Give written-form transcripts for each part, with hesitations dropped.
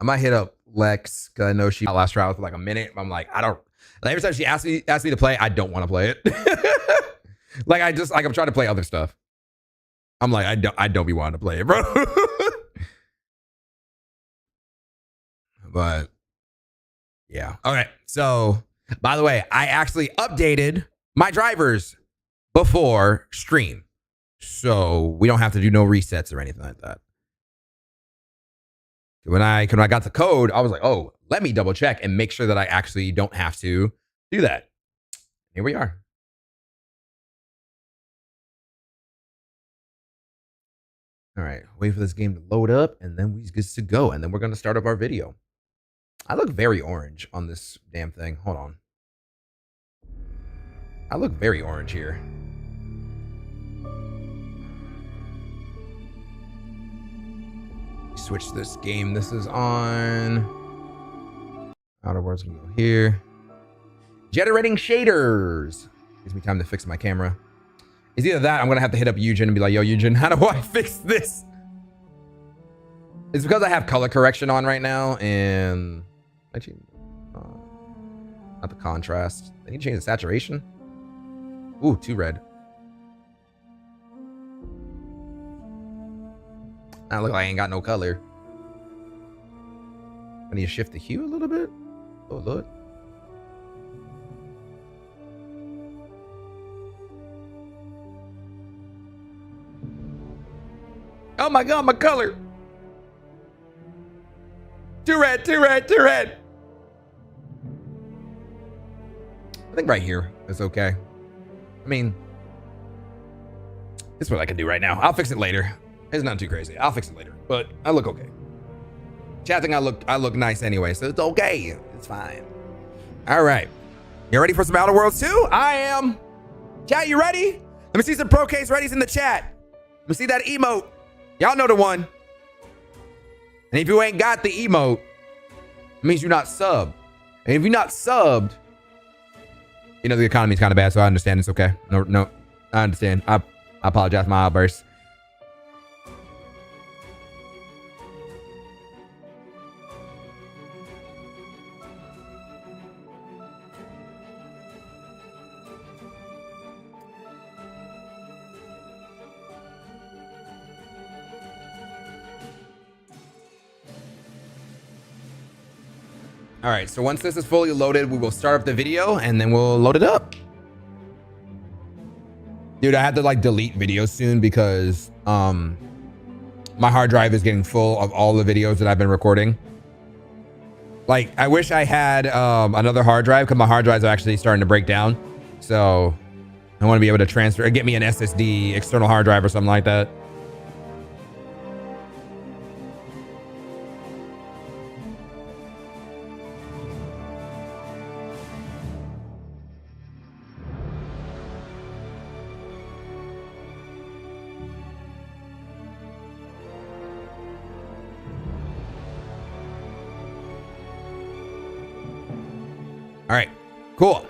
might hit up Lex because I know she last trial for like a minute. I'm like, I don't. Like, every time she asks me to play, I don't want to play it. Like I'm trying to play other stuff. I'm like, I don't be wanting to play it, bro. But yeah. Okay. So by the way, I actually updated my drivers before stream, so we don't have to do no resets or anything like that. When I got the code, I was like, oh, let me double check and make sure that I actually don't have to do that. Here we are. All right, wait for this game to load up, and then we're good to go, and then we're going to start up our video. I look very orange on this damn thing. Hold on. I look very orange here. Switch this game. This is on. Outer Worlds can go here. Generating shaders. Gives me time to fix my camera. It's either that, I'm gonna have to hit up Eugen and be like, yo, Eugen, how do I fix this? It's because I have color correction on right now, and actually, not the contrast. I need to change the saturation. Ooh, too red. I look like I ain't got no color. I need to shift the hue a little bit. Oh, Lord. Oh my God, my color. Too red, too red, too red. I think right here is okay. I mean, this is what I can do right now. I'll fix it later. It's not too crazy. I'll fix it later, but I look okay. Chat think I look nice anyway, so it's okay. It's fine. All right. You ready for some Outer Worlds 2? I am. Chat, you ready? Let me see some Pro Case readies in the chat. Let me see that emote. Y'all know the one. And if you ain't got the emote, it means you're not subbed. And if you're not subbed, you know the economy's kind of bad, so I understand. It's okay. No, I understand. I apologize, my outburst. All right, so once this is fully loaded, we will start up the video and then we'll load it up. Dude, I have to like delete videos soon because my hard drive is getting full of all the videos that I've been recording. Like, I wish I had another hard drive because my hard drives are actually starting to break down. So I want to be able to transfer or get me an SSD external hard drive or something like that. All right, cool.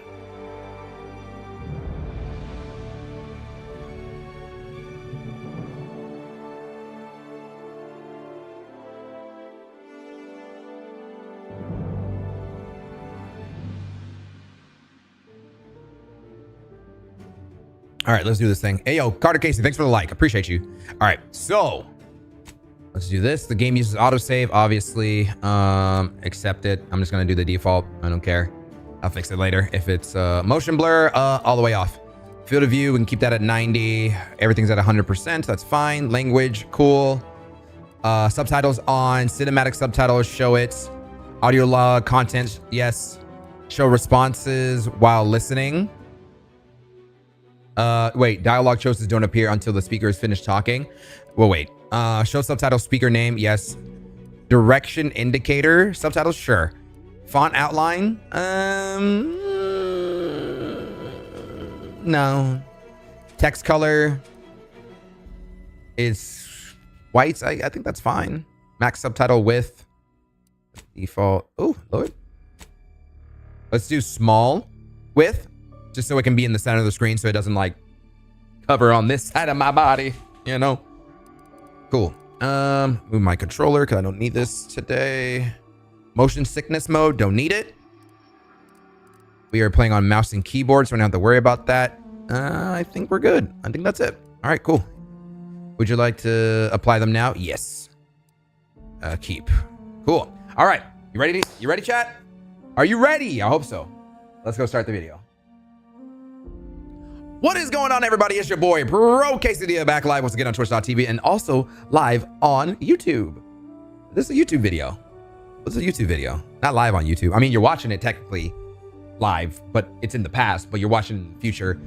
All right, let's do this thing. Hey, yo, Carter Casey, thanks for the like. Appreciate you. All right, so let's do this. The game uses autosave, obviously. Accept it. I'm just going to do the default. I don't care. I'll fix it later. If it's motion blur, all the way off. Field of view, we can keep that at 90. Everything's at 100%. That's fine. Language, cool. Subtitles on. Cinematic subtitles, show it. Audio log, content, yes. Show responses while listening. Wait, dialogue choices don't appear until the speaker is finished talking. Well, wait. Show subtitle speaker name, yes. Direction indicator, subtitles, sure. Font outline, no. Text color is white. I think that's fine. Max subtitle width, default. Oh, Lord. Let's do small width, just so it can be in the center of the screen so it doesn't like cover on this side of my body, you know? Cool. Move my controller because I don't need this today. Motion sickness mode, don't need it. We are playing on mouse and keyboard, so we don't have to worry about that. I think we're good. I think that's it. All right, cool. Would you like to apply them now? Yes. Keep. Cool. All right. You ready? You ready, chat? Are you ready? I hope so. Let's go start the video. What is going on, everybody? It's your boy, Bro Quesadilla, back live once again on Twitch.tv and also live on YouTube. This is a YouTube video. What's a YouTube video? Not live on YouTube. I mean, you're watching it technically live, but it's in the past, but you're watching in the future.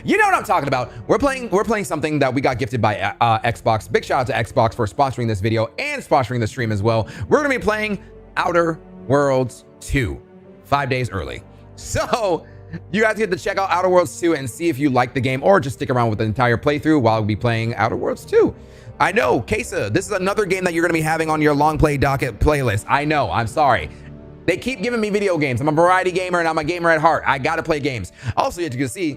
You know what I'm talking about. We're playing something that we got gifted by Xbox. Big shout out to Xbox for sponsoring this video and sponsoring the stream as well. We're gonna be playing Outer Worlds 2, 5 days early. So you guys get to check out Outer Worlds 2 and see if you like the game, or just stick around with the entire playthrough while we'll be playing Outer Worlds 2. I know, Kesa, this is another game that you're gonna be having on your long play docket playlist. I know, I'm sorry. They keep giving me video games. I'm a variety gamer and I'm a gamer at heart. I gotta play games. Also, you can see,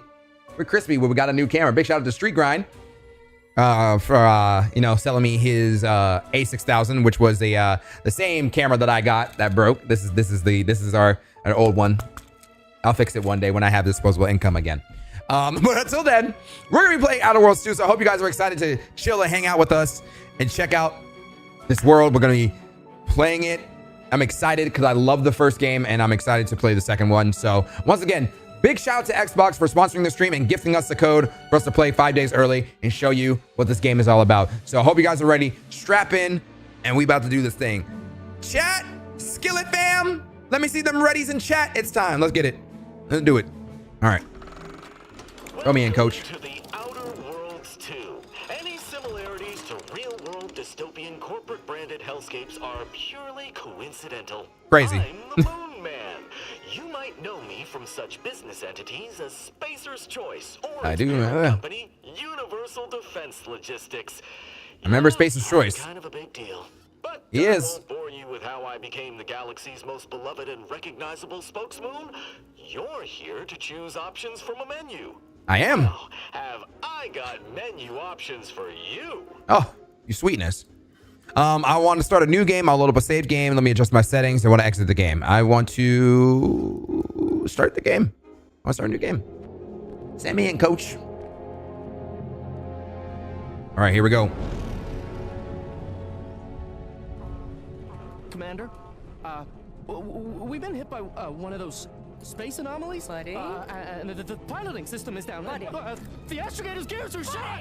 we're crispy when we got a new camera. Big shout out to Street Grind for you know, selling me his A6000, which was the same camera that I got that broke. This is our old one. I'll fix it one day when I have disposable income again. But until then, we're gonna be playing Outer Worlds 2. So I hope you guys are excited to chill and hang out with us and check out this world. We're gonna be playing it. I'm excited because I love the first game and I'm excited to play the second one. So once again, big shout out to Xbox for sponsoring the stream and gifting us the code for us to play 5 days early and show you what this game is all about. So I hope you guys are ready. Strap in and we about to do this thing. Chat, Skillet fam, let me see them readies in chat. It's time. Let's get it. Let's do it. All right. Throw me in, coach. To the Outer Worlds 2. Any similarities to real-world dystopian corporate-branded hellscapes are purely coincidental. Crazy. I'm the Moon Man. You might know me from such business entities as Spacer's Choice or I do. company Universal Defense Logistics. I remember Spacer's Choice. Kind of a big deal. But He I is. won't bore you with how I became the galaxy's most beloved and recognizable spokesmoon. You're here to choose options from a menu. I am. Well, have I got menu options for you? Oh, you sweetness. I want to start a new game. I'll load up a save game. Let me adjust my settings. I want to exit the game. I want to start the game. I want to start a new game. Send me in, coach. All right, here we go. Commander, we've been hit by one of those space anomalies. Buddy? And the piloting system is down. Buddy. The astrogator's gears are shot.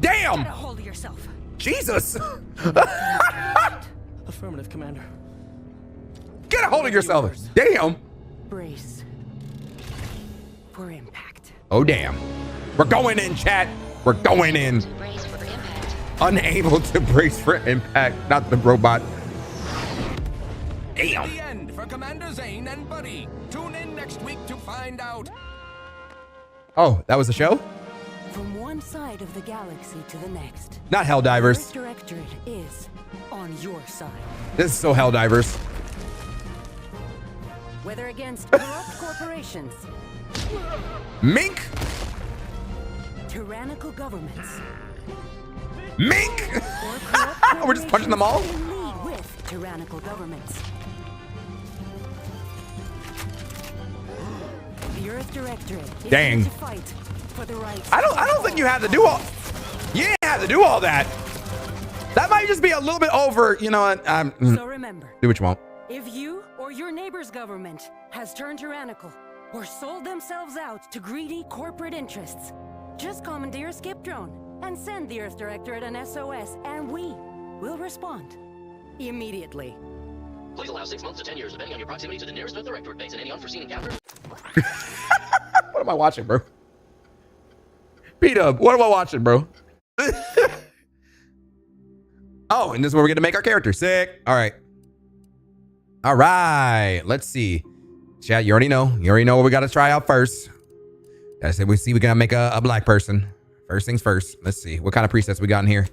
Damn! Get a hold of yourself. Jesus! Affirmative, Commander. Get a hold of yourself. Damn! Brace for impact. Oh, damn. We're going in, chat. We're going in. Brace for impact. Unable to brace for impact. Not the robot. The Damn. end for Commander Zane and Buddy. Tune in next week to find out. Oh, that was the show? From one side of the galaxy to the next, Not Earth Helldivers. Directorate is on your side. This is so Helldivers. Whether against corrupt corporations, Mink! tyrannical governments, Mink! or corrupt We're just punching them all? corporations in league with tyrannical governments. The Earth Directorate is Dang. here to fight for the rights. I don't think you had to do all. You didn't have to do all that. That might just be a little bit over. You know what? So remember, Do what you want. if you or your neighbor's government has turned tyrannical or sold themselves out to greedy corporate interests, just commandeer a skip drone and send the Earth Directorate an SOS, and we will respond immediately. Please allow 6 months to 10 years, depending on your proximity to the nearest Earth Directorate base and any unforeseen encounters. What am I watching, bro? P-Dub, what am I watching, bro? Oh, and this is where we're gonna make our character. Sick. All right. All right. Let's see. Chat, you already know. You already know what we gotta try out first. I said we gotta make a black person. First things first. Let's see. What kind of presets we got in here?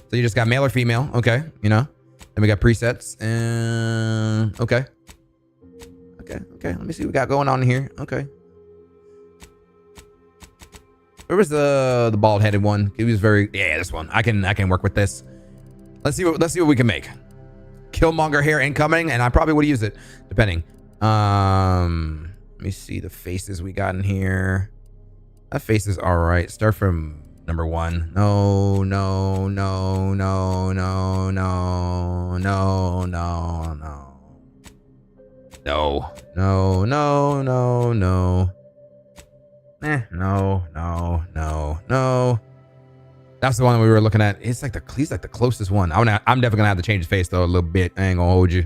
So you just got male or female. Okay, you know. Then we got presets. And okay. Okay. Let me see what we got going on here. Okay. Where was the bald-headed one? He was very, yeah, this one. I can work with this. Let's see what we can make. Killmonger hair incoming, and I probably would use it, depending. Let me see the faces we got in here. That face is all right. Start from number 1. No, no, no, no, no, no, no, no, no. No, no, no, no, no. No, no, no, no. That's the one we were looking at. He's like the closest one. I'm definitely gonna have to change his face though a little bit. I ain't gonna hold you.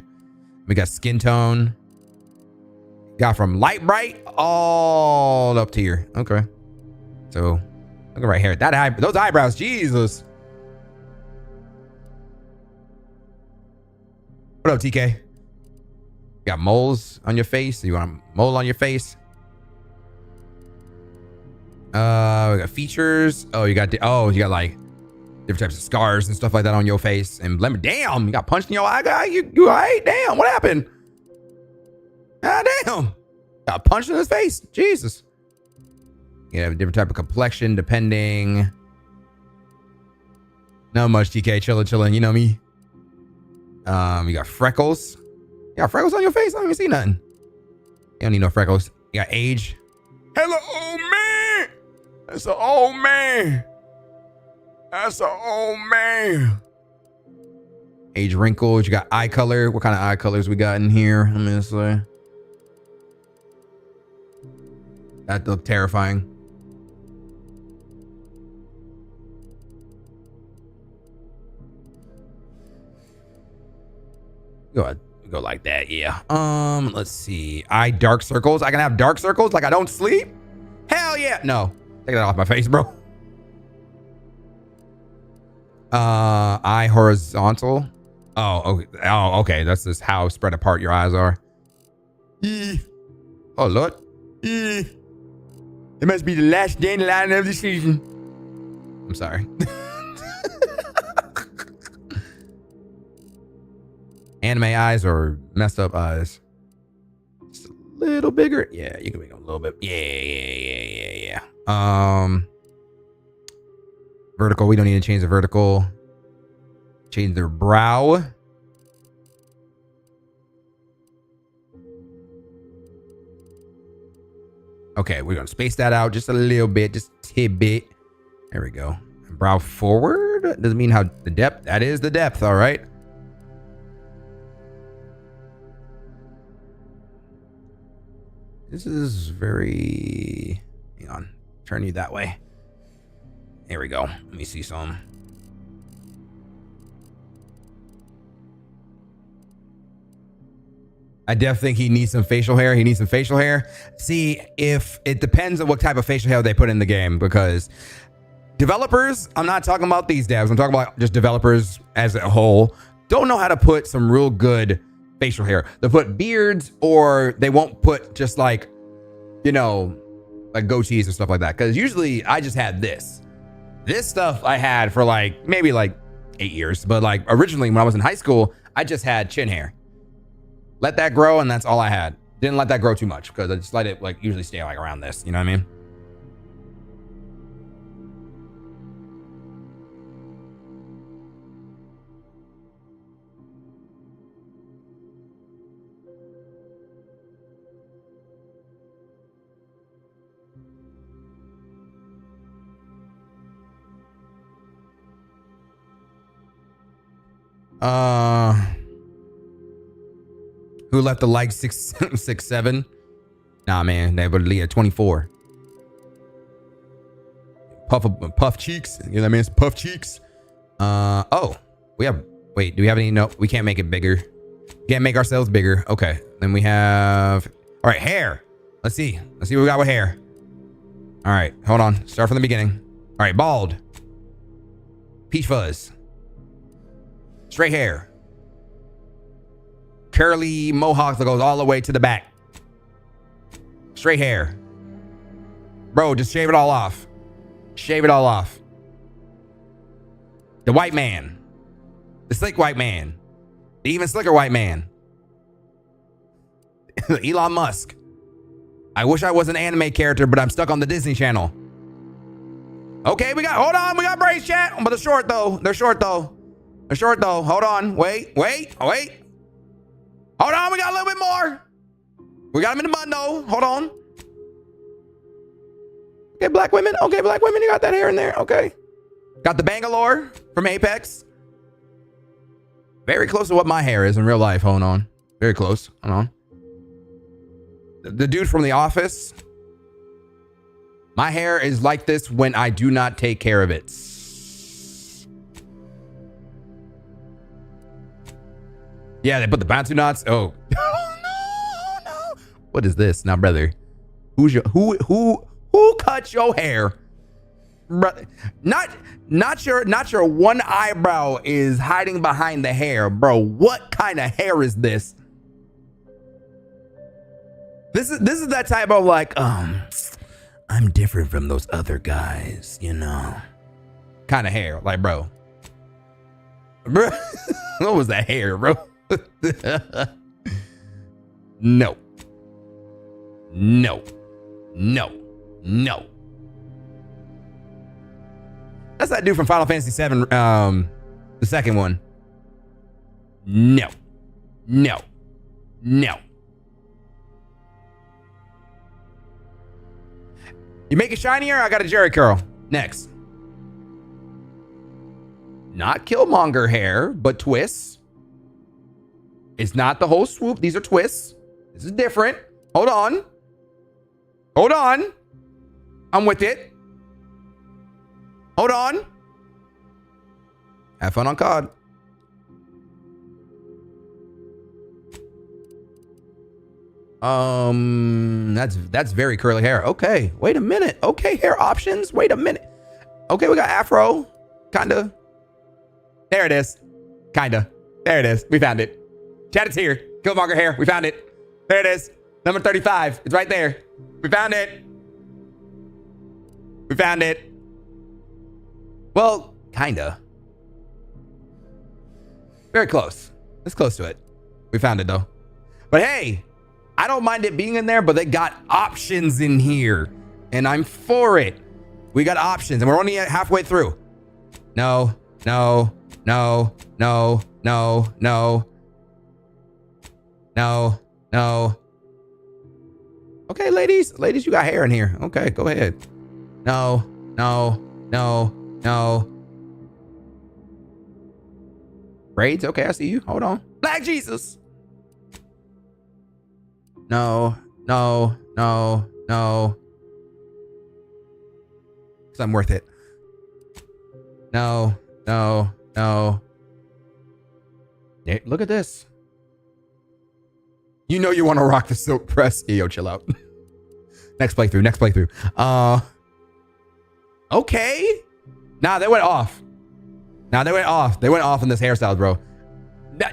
We got skin tone. Got from light bright all up to here. Okay. So look right here. Those eyebrows, Jesus. What up, TK? Got moles on your face? You want a mole on your face? We got features. Oh, you got like different types of scars and stuff like that on your face. And damn, you got punched in your eye, guy. You all right? Damn, what happened? Ah, damn. Got punched in his face. Jesus. You have a different type of complexion depending. Not much, TK. Chilling. You know me. You got freckles. You got freckles on your face? I don't even see nothing. You don't need no freckles. You got age. Hello, old man. That's an old man. That's an old man. Age, wrinkles. You got eye color. What kind of eye colors we got in here? Let me say. That looked terrifying. Go like that, yeah. Let's see. Eye dark circles. I can have dark circles like I don't sleep? Hell yeah. No. Take that off my face, bro. Eye horizontal. Oh, okay. That's just how spread apart your eyes are. Oh, Lord. It must be the last dandelion of the season. I'm sorry. Anime eyes or messed up eyes? Just a little bigger. Yeah, you can make them a little bit. Yeah. Vertical. We don't need to change the vertical. Change their brow. Okay, we're gonna space that out just a little bit, just a tidbit. There we go. And brow forward. Doesn't mean how the depth. That is the depth. All right. This is very, hang on, turn you that way. There we go. Let me see some. I definitely think he needs some facial hair. See, if it depends on what type of facial hair they put in the game, because developers, I'm not talking about these devs, I'm talking about just developers as a whole, don't know how to put some real good facial hair. They put beards, or they won't put just like, you know, like goatees and stuff like that. Because usually I just had this stuff I had for like maybe like 8 years. But like originally when I was in high school, I just had chin hair. Let that grow, and that's all I had. Didn't let that grow too much because I just let it like usually stay like around this. You know what I mean? Who left the like 6'7"? Nah, man, they would leave at 24. Puff cheeks. You know what I mean? It's puff cheeks. Oh, wait, do we have any? No, we can't make it bigger. Can't make ourselves bigger. Okay, then we have, all right, hair. Let's see what we got with hair. All right, hold on. Start from the beginning. All right, bald. Peach fuzz. Straight hair. Curly mohawk that goes all the way to the back. Straight hair. Bro, just shave it all off. Shave it all off. The white man. The slick white man. The even slicker white man. Elon Musk. I wish I was an anime character, but I'm stuck on the Disney Channel. Okay, hold on, we got braids, chat. But they're short though. They're short though. Hold on. Wait. Hold on. We got a little bit more. We got them in the bun though. Hold on. Okay, black women. Okay, black women. You got that hair in there. Okay. Got the Bangalore from Apex. Very close to what my hair is in real life. Hold on. Very close. Hold on. The dude from The Office. My hair is like this when I do not take care of it. Yeah, they put the Bantu knots. Oh. No. What is this? Now, brother. Who cut your hair? Brother, not your one eyebrow is hiding behind the hair, bro. What kind of hair is this? This is that type of like, I'm different from those other guys, you know, kind of hair. Like, bro, what was that hair, bro? No. That's that dude from Final Fantasy VII, the second one. No. You make it shinier? I got a Jerry curl. Next. Not Killmonger hair, but twists. It's not the whole swoop. These are twists. This is different. Hold on. I'm with it. Hold on. Have fun on COD. That's very curly hair. Okay, wait a minute. Okay, hair options. Wait a minute. Okay, we got afro. Kinda. There it is. Kinda. There it is. We found it. Chat, it's here. Killmonger hair. We found it. There it is. Number 35. It's right there. We found it. Well, kinda. Very close. It's close to it. We found it though. But hey, I don't mind it being in there, but they got options in here. And I'm for it. We got options and we're only halfway through. No. Okay, ladies, you got hair in here. Okay, go ahead. No. Braids, okay, I see you. Hold on. Black Jesus. No. Cause I'm worth it. No. Yeah, look at this. You know you want to rock the silk press. Yo, chill out. Next playthrough. Okay. Nah, they went off. They went off in this hairstyle, bro.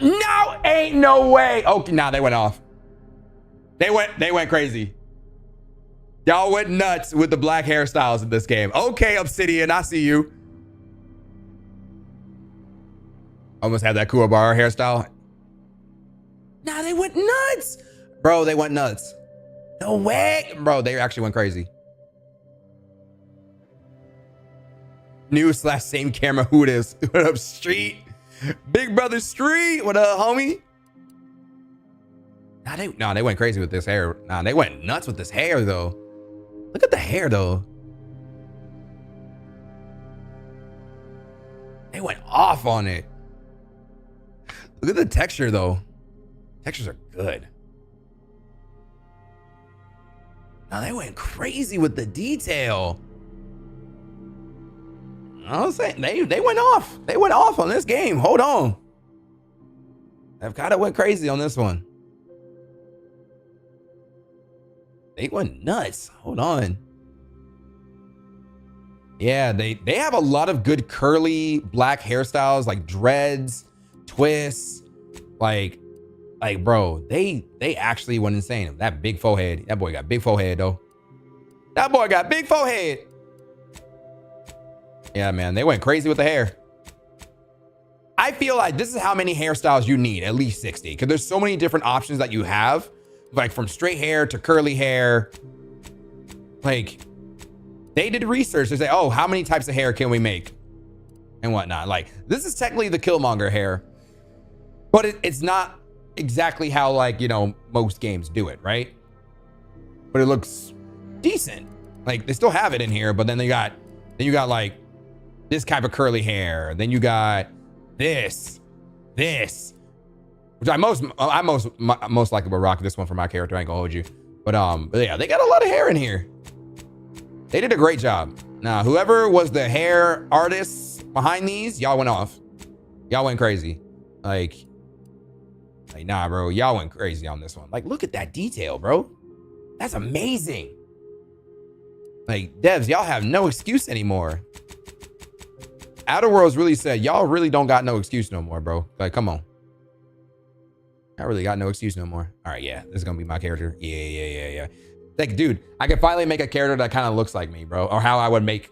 No, ain't no way. Okay, nah, they went off. They went crazy. Y'all went nuts with the black hairstyles in this game. Okay, Obsidian, I see you. Almost had that Kuwabara hairstyle. Nah, they went nuts. Bro, they went nuts. No way. Bro, they actually went crazy. New / same camera. Who it is? What up, Street? Big brother Street. What up, homie? Nah, they went crazy with this hair. Nah, they went nuts with this hair, though. Look at the hair, though. They went off on it. Look at the texture, though. Textures are good. Now they went crazy with the detail. I was saying they went off. They went off on this game. Hold on. They've kind of went crazy on this one. They went nuts. Hold on. Yeah, they have a lot of good curly black hairstyles, like dreads, twists, like bro, they actually went insane. That big forehead. That boy got big forehead though. That boy got big forehead. Yeah, man, they went crazy with the hair. I feel like this is how many hairstyles you need, at least 60, because there's so many different options that you have, like from straight hair to curly hair. Like, they did research to say, oh, how many types of hair can we make? and whatnot. Like, this is technically the Killmonger hair, but it's not exactly how, like, you know, most games do it, right? But it looks decent. Like, they still have it in here, but then you got like this type of curly hair. Then you got this, which I most likely will rock this one for my character. I ain't gonna hold you, but yeah, they got a lot of hair in here. They did a great job. Now, whoever was the hair artists behind these, y'all went off. Y'all went crazy. Like, nah, bro, y'all went crazy on this one. Like, look at that detail, bro. That's amazing. Like, devs, y'all have no excuse anymore. Outer Worlds really said, y'all really don't got no excuse no more, bro. Like, come on. I really got no excuse no more. All right, yeah, this is gonna be my character. Yeah. Like, dude, I can finally make a character that kind of looks like me, bro, or how I would make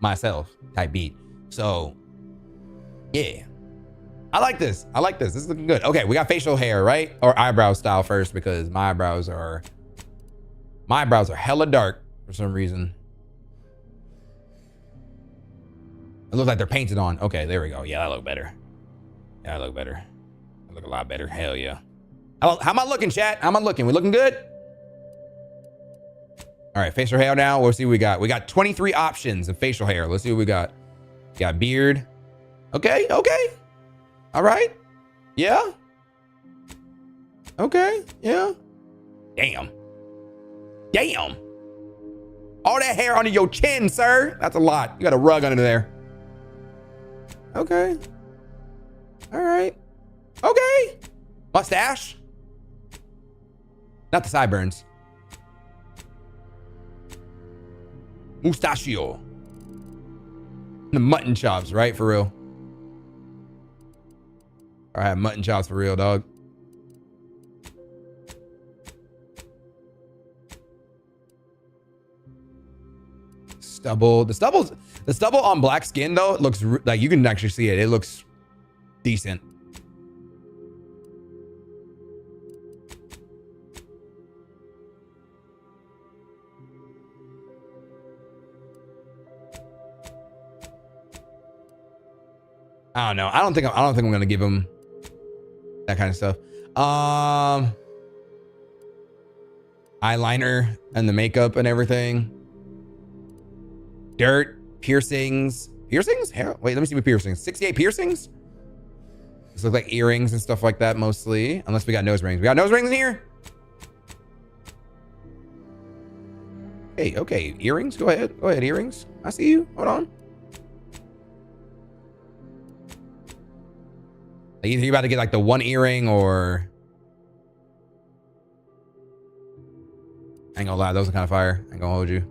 myself type beat. So, yeah, I like this. This is looking good. Okay, we got facial hair, right? Or eyebrow style first, because my eyebrows are hella dark for some reason. It looks like they're painted on. Okay, there we go. Yeah, I look better. I look a lot better. Hell yeah. How am I looking, chat? How am I looking? We looking good? All right, facial hair now. We'll see what we got. We got 23 options of facial hair. Let's see what we got. Got beard. Okay. All right. Yeah. Okay. Yeah. Damn. All that hair under your chin, sir. That's a lot. You got a rug under there. Okay. All right. Okay. Mustache. Not the sideburns. Mustachio. The mutton chops, right? For real. I have mutton chops for real, dog. Stubble. The stubble on black skin though, it looks like you can actually see it. It looks decent. I don't know. I don't think I'm gonna give him that kind of stuff. Eyeliner and the makeup and everything. Dirt, piercings. Hair? Wait, let me see what piercings. 68 piercings? This looks like earrings and stuff like that mostly. Unless we got nose rings. We got nose rings in here? Okay. Earrings? Go ahead, earrings. I see you. Hold on. Either you're about to get like the one earring or... I ain't gonna lie, those are kind of fire. I ain't gonna hold you.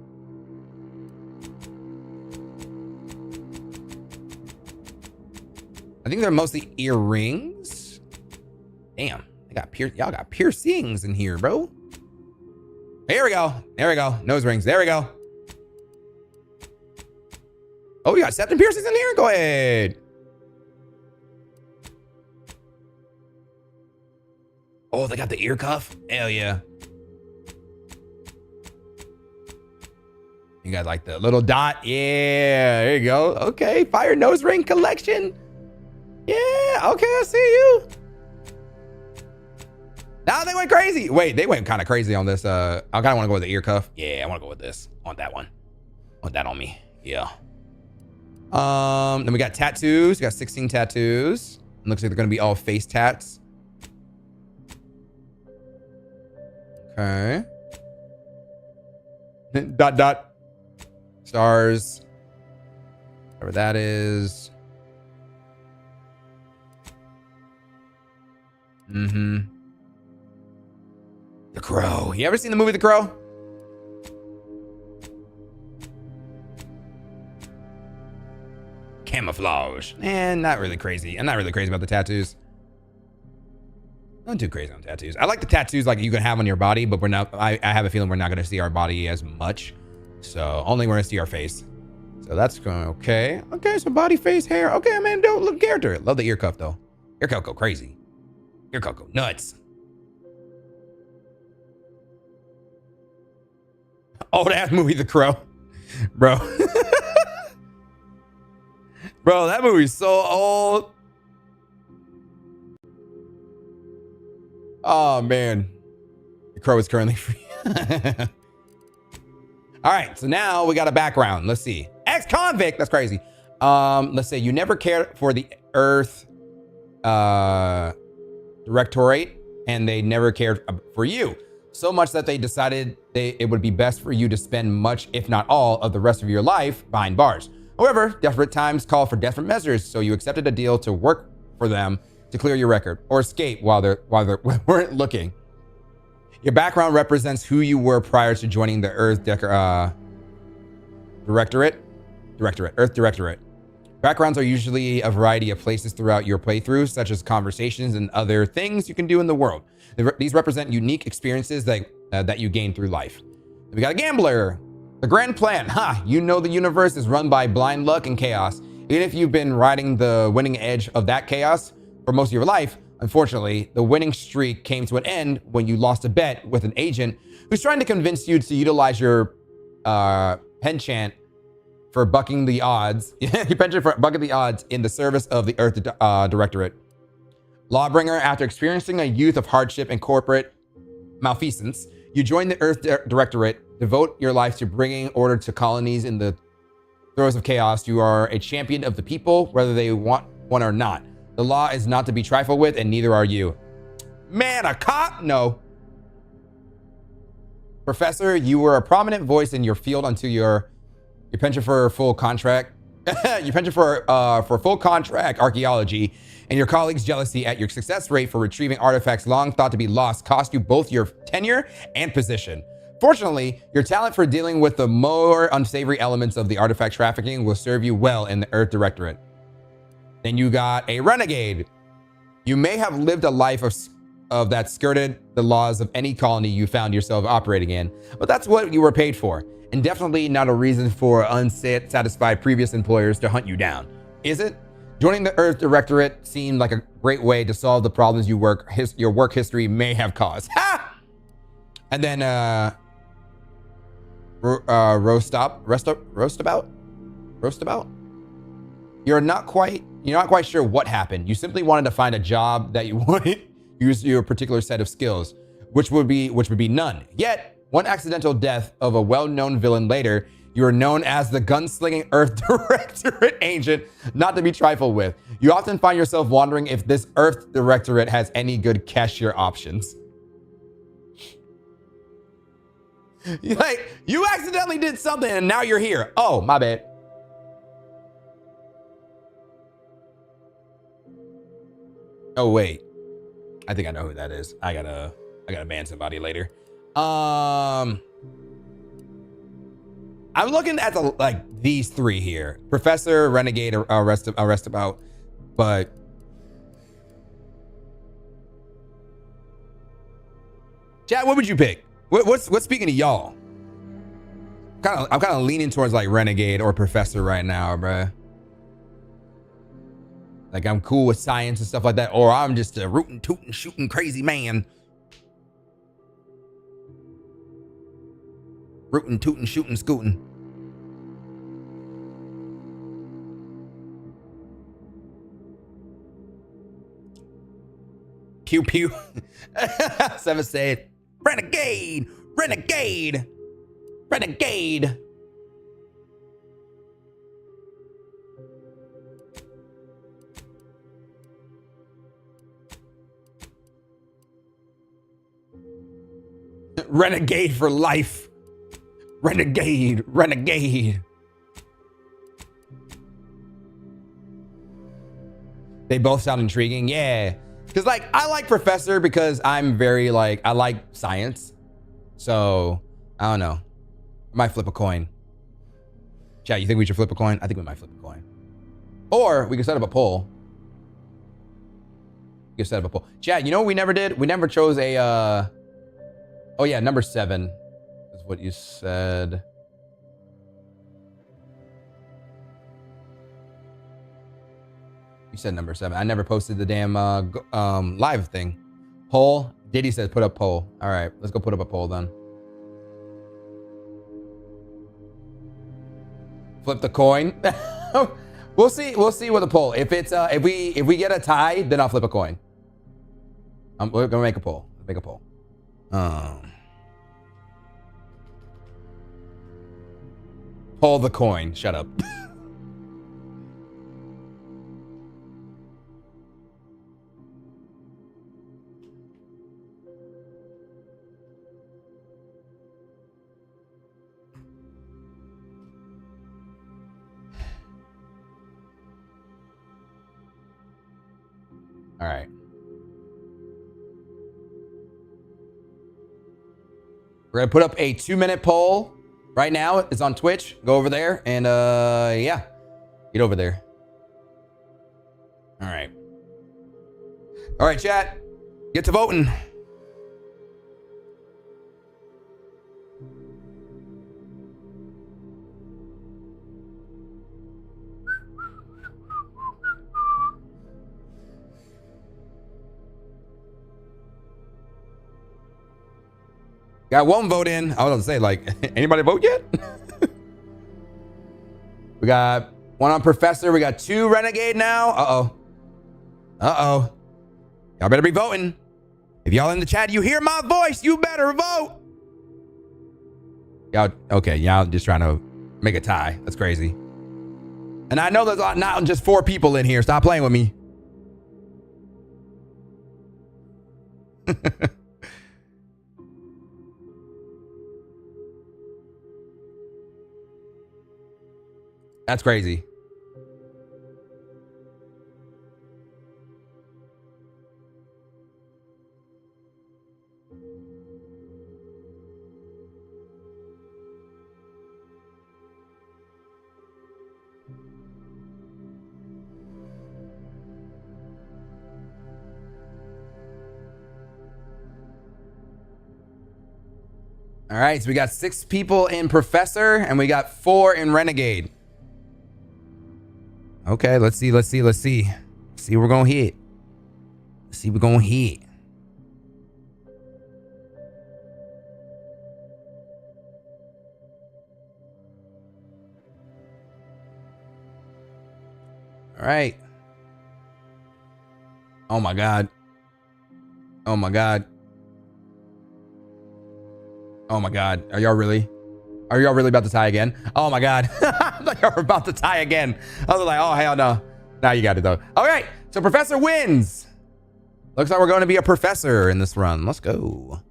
I think they're mostly earrings. Damn, y'all got piercings in here, bro. Here we go. There we go. Nose rings. There we go. Oh, you got septum piercings in here? Go ahead. Oh, they got the ear cuff? Hell yeah. You got like the little dot. Yeah, there you go. Okay, fire nose ring collection. Yeah, okay, I see you. Now they went crazy. Wait, they went kind of crazy on this. I kind of want to go with the ear cuff. Yeah, I want to go with this. I want that one. I want that on me. Yeah. Then we got tattoos. We got 16 tattoos. It looks like they're going to be all face tats. Okay. Dot. Stars. Whatever that is. The Crow. You ever seen the movie The Crow? Camouflage. Not really crazy. I'm not really crazy about the tattoos. Not too crazy on tattoos. I like the tattoos like you can have on your body, but we're not. I have a feeling we're not going to see our body as much. So only we're going to see our face. So that's going okay. Okay, so body, face, hair. Okay, man, don't look character. Love the ear cuff though. Ear cuff go crazy. Ear cuff go nuts. Old ass movie The Crow. Bro. Bro, that movie's so old. Oh, man. The Crow is currently free. All right, so now we got a background. Let's see. Ex-convict. That's crazy. Let's say you never cared for the Earth Directorate, and they never cared for you. So much that they decided it would be best for you to spend much, if not all, of the rest of your life behind bars. However, desperate times call for desperate measures, so you accepted a deal to work for them to clear your record or escape while they weren't looking. Your background represents who you were prior to joining the Earth Directorate. Backgrounds are usually a variety of places throughout your playthrough, such as conversations and other things you can do in the world. These represent unique experiences that you gain through life. We got a gambler. The grand plan. You know the universe is run by blind luck and chaos. Even if you've been riding the winning edge of that chaos for most of your life, unfortunately, the winning streak came to an end when you lost a bet with an agent who's trying to convince you to utilize your penchant for bucking the odds. Your penchant for bucking the odds in the service of the Earth Directorate. Lawbringer, after experiencing a youth of hardship and corporate malfeasance, you join the Earth Directorate, devote your life to bringing order to colonies in the throes of chaos. You are a champion of the people, whether they want one or not. The law is not to be trifled with, and neither are you. Man, a cop? No. Professor, you were a prominent voice in your field until your penchant for full contract. Your penchant for full contract archaeology and your colleagues' jealousy at your success rate for retrieving artifacts long thought to be lost cost you both your tenure and position. Fortunately, your talent for dealing with the more unsavory elements of the artifact trafficking will serve you well in the Earth Directorate. Then you got a renegade. You may have lived a life of that skirted the laws of any colony you found yourself operating in, but that's what you were paid for, and definitely not a reason for unsatisfied previous employers to hunt you down, is it? Joining the Earth Directorate seemed like a great way to solve the problems your work history may have caused. Ha! And then Roastabout. You're not quite sure what happened. You simply wanted to find a job that you wanted use your particular set of skills, which would be none. Yet, one accidental death of a well-known villain later, you are known as the gunslinging Earth Directorate agent, not to be trifled with. You often find yourself wondering if this Earth Directorate has any good cashier options. Like, you accidentally did something and now you're here. Oh, my bad. Oh, wait. I think I know who that is. I gotta ban somebody later. I'm looking at these three here: Professor, Renegade, Arrestabout. But chat, what would you pick? What's speaking to y'all? I'm kind of leaning towards like Renegade or Professor right now, bruh. Like, I'm cool with science and stuff like that, or I'm just a rootin', tootin', shootin' crazy man. Rootin', tootin', shootin', scootin'. Pew pew. Seven said, Renegade, Renegade, Renegade. Renegade for life. Renegade, Renegade. They both sound intriguing. Yeah. Because like, I like Professor because I'm very like, I like science. So I don't know. I might flip a coin. Chat, you think we should flip a coin? I think we might flip a coin. Or we can set up a poll. We can set up a poll. Chat, you know what we never did? We never chose a, oh yeah, number 7 is what you said. You said number 7. I never posted the damn live thing. Poll. Diddy says put up poll. All right, let's go put up a poll then. Flip the coin. We'll see with the poll. If it's if we get a tie, then I'll flip a coin. We're gonna make a poll. Make a poll. Pull the coin. Shut up. All right. We're gonna put up a 2-minute poll right now. It's on Twitch. Go over there and yeah, get over there. All right, chat. Get to voting. Got one vote in. I was gonna say, like, anybody vote yet? We got one on Professor. We got 2 Renegade now. Uh-oh. Y'all better be voting. If y'all in the chat, you hear my voice, you better vote. Y'all, okay, y'all just trying to make a tie. That's crazy. And I know there's not just 4 people in here. Stop playing with me. That's crazy. All right, so we got 6 people in Professor and we got 4 in Renegade. Okay, let's see. See what we're gonna hit. All right. Oh my God. Are y'all really about to tie again? Oh my God. I thought y'all were about to tie again. I was like, oh, hell no. Now you got it though. All right. So Professor wins. Looks like we're going to be a Professor in this run. Let's go. All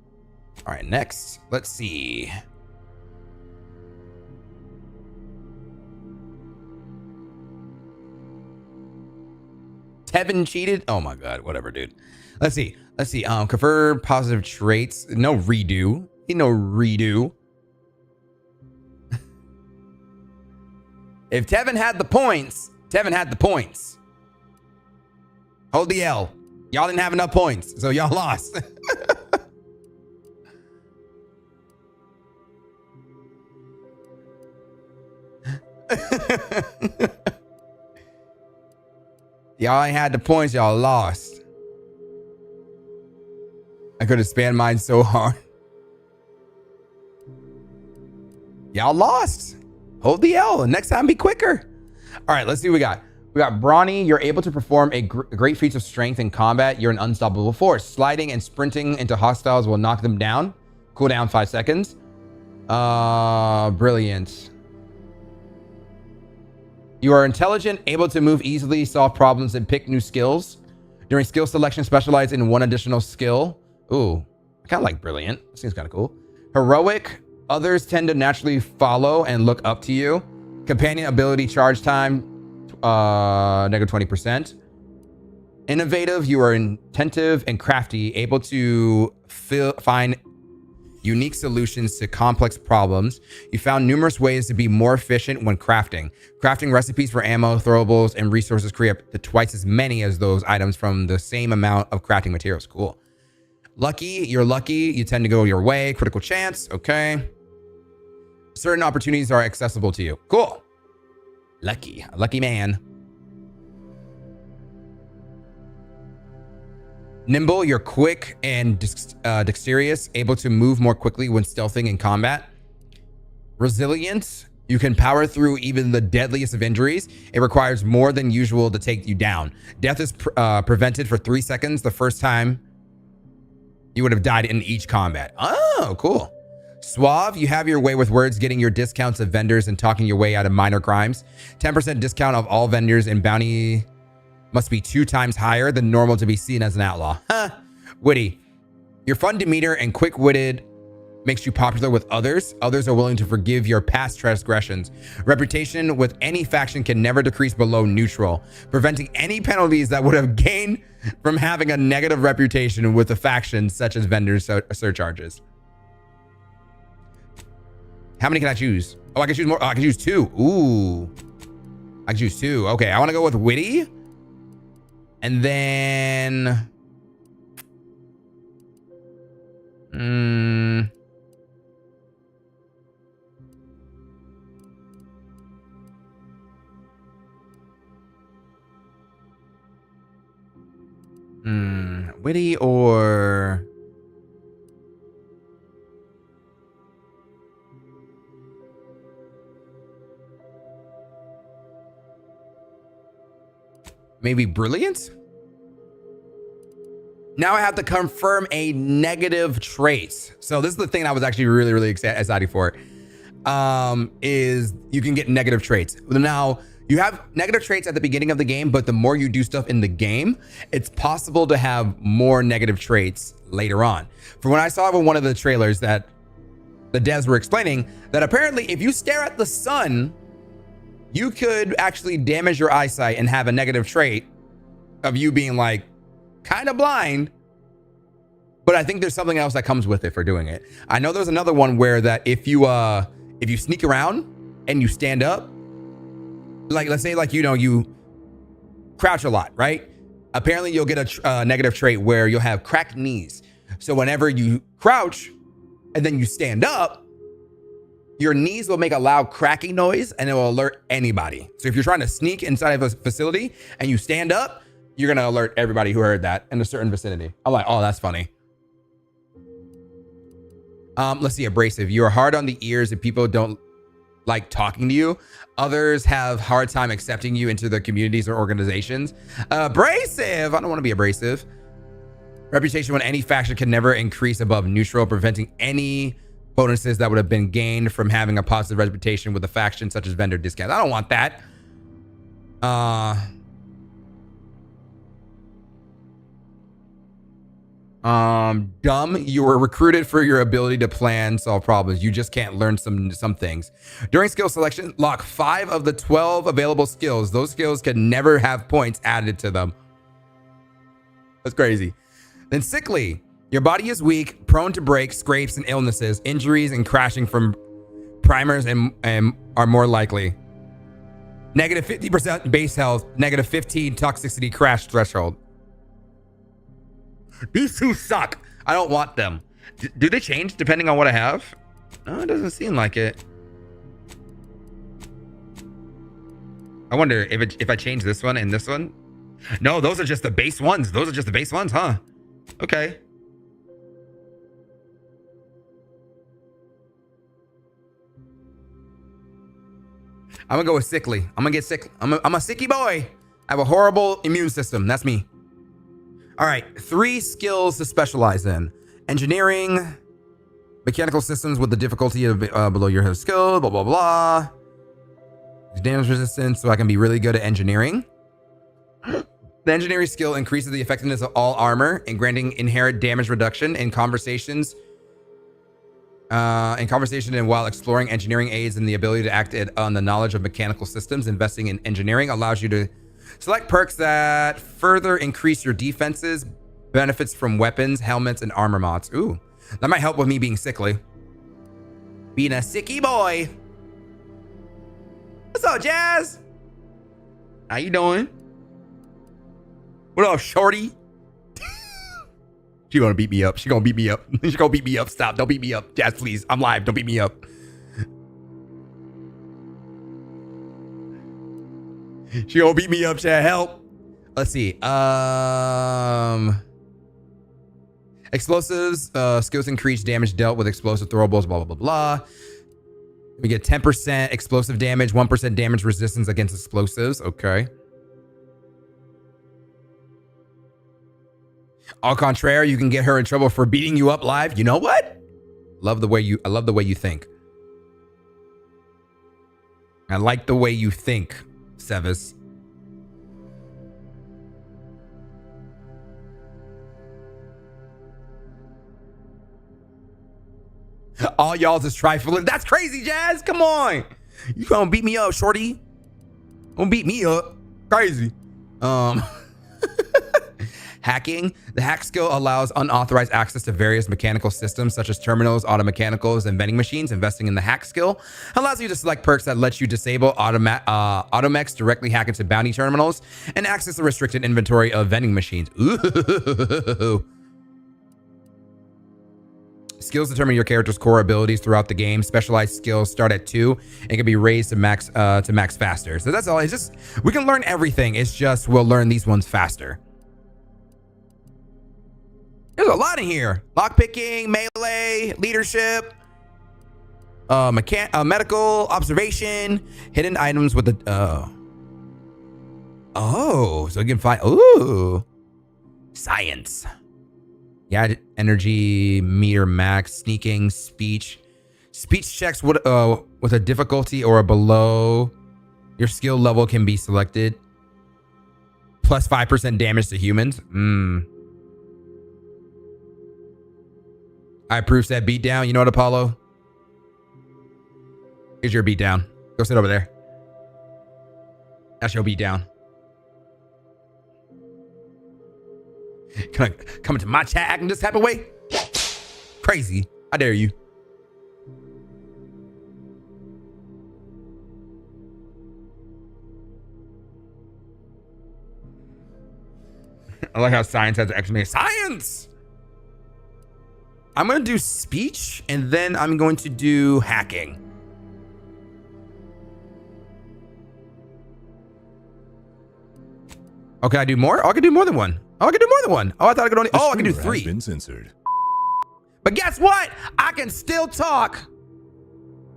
right. Next. Let's see. Tevin cheated. Oh my God. Whatever, dude. Let's see. Confer positive traits. No redo. If Tevin had the points, Hold the L. Y'all didn't have enough points, so y'all lost. Y'all ain't had the points, y'all lost. I could have spanned mine so hard. Y'all lost. Hold the L. Next time, be quicker. All right, let's see what we got. We got Brawny. You're able to perform a great feats of strength in combat. You're an unstoppable force. Sliding and sprinting into hostiles will knock them down. Cool down 5 seconds. Brilliant. You are intelligent, able to move easily, solve problems, and pick new skills. During skill selection, specialize in 1 additional skill. Ooh, I kind of like brilliant. Seems kind of cool. Heroic. Others tend to naturally follow and look up to you. Companion ability charge time, negative 20%. Innovative, you are attentive and crafty, able to find unique solutions to complex problems. You found numerous ways to be more efficient when crafting. Crafting recipes for ammo, throwables, and resources create up to twice as many as those items from the same amount of crafting materials. Cool. Lucky, you're lucky. You tend to go your way. Critical chance, okay. Certain opportunities are accessible to you. Cool. Lucky man. Nimble, you're quick and dexterous, able to move more quickly when stealthing in combat. Resilient, You can power through even the deadliest of injuries. It requires more than usual to take you down. Death is prevented for 3 seconds the first time you would have died in each combat. Oh, cool. Suave, you have your way with words, getting your discounts of vendors and talking your way out of minor crimes. 10% discount of all vendors, and bounty must be 2 times higher than normal to be seen as an outlaw. Huh. Witty, your fun demeanor and quick-witted makes you popular with others. Others are willing to forgive your past transgressions. Reputation with any faction can never decrease below neutral, preventing any penalties that would have gained from having a negative reputation with a faction, such as vendor surcharges. How many can I choose? Oh, I can choose more. Oh, I can choose 2. Ooh. I can choose 2. Okay, I want to go with Witty. And then... Witty or... maybe Brilliant? Now I have to confirm a negative trait. So this is the thing I was actually really excited for. Is you can get negative traits. Now, you have negative traits at the beginning of the game, but the more you do stuff in the game, it's possible to have more negative traits later on. From when I saw in one of the trailers that the devs were explaining that apparently if you stare at the sun, you could actually damage your eyesight and have a negative trait of you being like kind of blind. But I think there's something else that comes with it for doing it. I know there's another one where that if you sneak around and you stand up, like let's say like you crouch a lot, right? Apparently you'll get a negative trait where you'll have cracked knees. So whenever you crouch and then you stand up, your knees will make a loud cracking noise and it will alert anybody. So if you're trying to sneak inside of a facility and you stand up, you're gonna alert everybody who heard that in a certain vicinity. I'm like, oh, that's funny. Let's see, abrasive. You're hard on the ears if people don't like talking to you. Others have hard time accepting you into their communities or organizations. Abrasive. I don't want to be abrasive. Reputation when any faction can never increase above neutral, preventing any bonuses that would have been gained from having a positive reputation with a faction, such as vendor discounts. I don't want that. Dumb. You were recruited for your ability to plan, solve problems. You just can't learn some things. During skill selection, lock 5 of the 12 available skills. Those skills can never have points added to them. That's crazy. Then sickly. Your body is weak, prone to breaks, scrapes, and illnesses. Injuries and crashing from primers and are more likely. Negative 50% base health, negative 15 toxicity crash threshold. These 2 suck. I don't want them. Do they change depending on what I have? No, it doesn't seem like it. I wonder if I change this one and this one. No, those are just the base ones. Those are just the base ones, huh? Okay. I'm gonna go with sickly. I'm gonna get sick. I'm a sicky boy. I have a horrible immune system. That's me. All right, 3 skills to specialize in. Engineering, mechanical systems with the difficulty of below your skill, blah, blah, blah. Damage resistance, so I can be really good at engineering. The engineering skill increases the effectiveness of all armor and granting inherent damage reduction in conversations. And while exploring engineering aids and the ability to act on the knowledge of mechanical systems, investing in engineering allows you to select perks that further increase your defenses, benefits from weapons, helmets, and armor mods. Ooh, that might help with me being sickly. Being a sicky boy. What's up, Jazz? How you doing? What up, shorty? She gonna beat me up. She gonna beat me up. She gonna beat me up. Stop. Don't beat me up. Jazz, please. I'm live. Don't beat me up. She gonna beat me up, Chad. Help. Let's see. Explosives. Skills increase damage dealt with explosive throwables. Blah, blah, blah, blah. We get 10% explosive damage, 1% damage resistance against explosives. Okay. Au contraire, you can get her in trouble for beating you up live. You know what? I love the way you think. I like the way you think, Sevis. All y'all's is trifling. That's crazy, Jazz. Come on. You gonna beat me up, shorty. Gonna beat me up. Crazy. Hacking. The hack skill allows unauthorized access to various mechanical systems such as terminals, automechanicals, and vending machines. Investing in the hack skill allows you to select perks that let you disable automechs, directly hack into bounty terminals, and access the restricted inventory of vending machines. Ooh. Skills determine your character's core abilities throughout the game. Specialized skills start at 2 and can be raised to max faster. So that's all. It's just we can learn everything. It's just we'll learn these ones faster. There's a lot in here. Lockpicking, melee, leadership, medical, observation, hidden items with the so you can find science. Yeah, energy meter max, sneaking, speech checks with a difficulty or a below your skill level can be selected. Plus 5% damage to humans. I approve said beatdown. You know what, Apollo? Here's your beatdown. Go sit over there. That's your beatdown. Come into my chat acting this type of way? Crazy. I dare you. I like how science has to exclamation. Science! I'm going to do speech, and then I'm going to do hacking. Oh, can I do more? Oh, I can do more than one. Oh, I can do more than one. Oh, I thought I could only... Oh, I can do 3. Been censored. But guess what? I can still talk.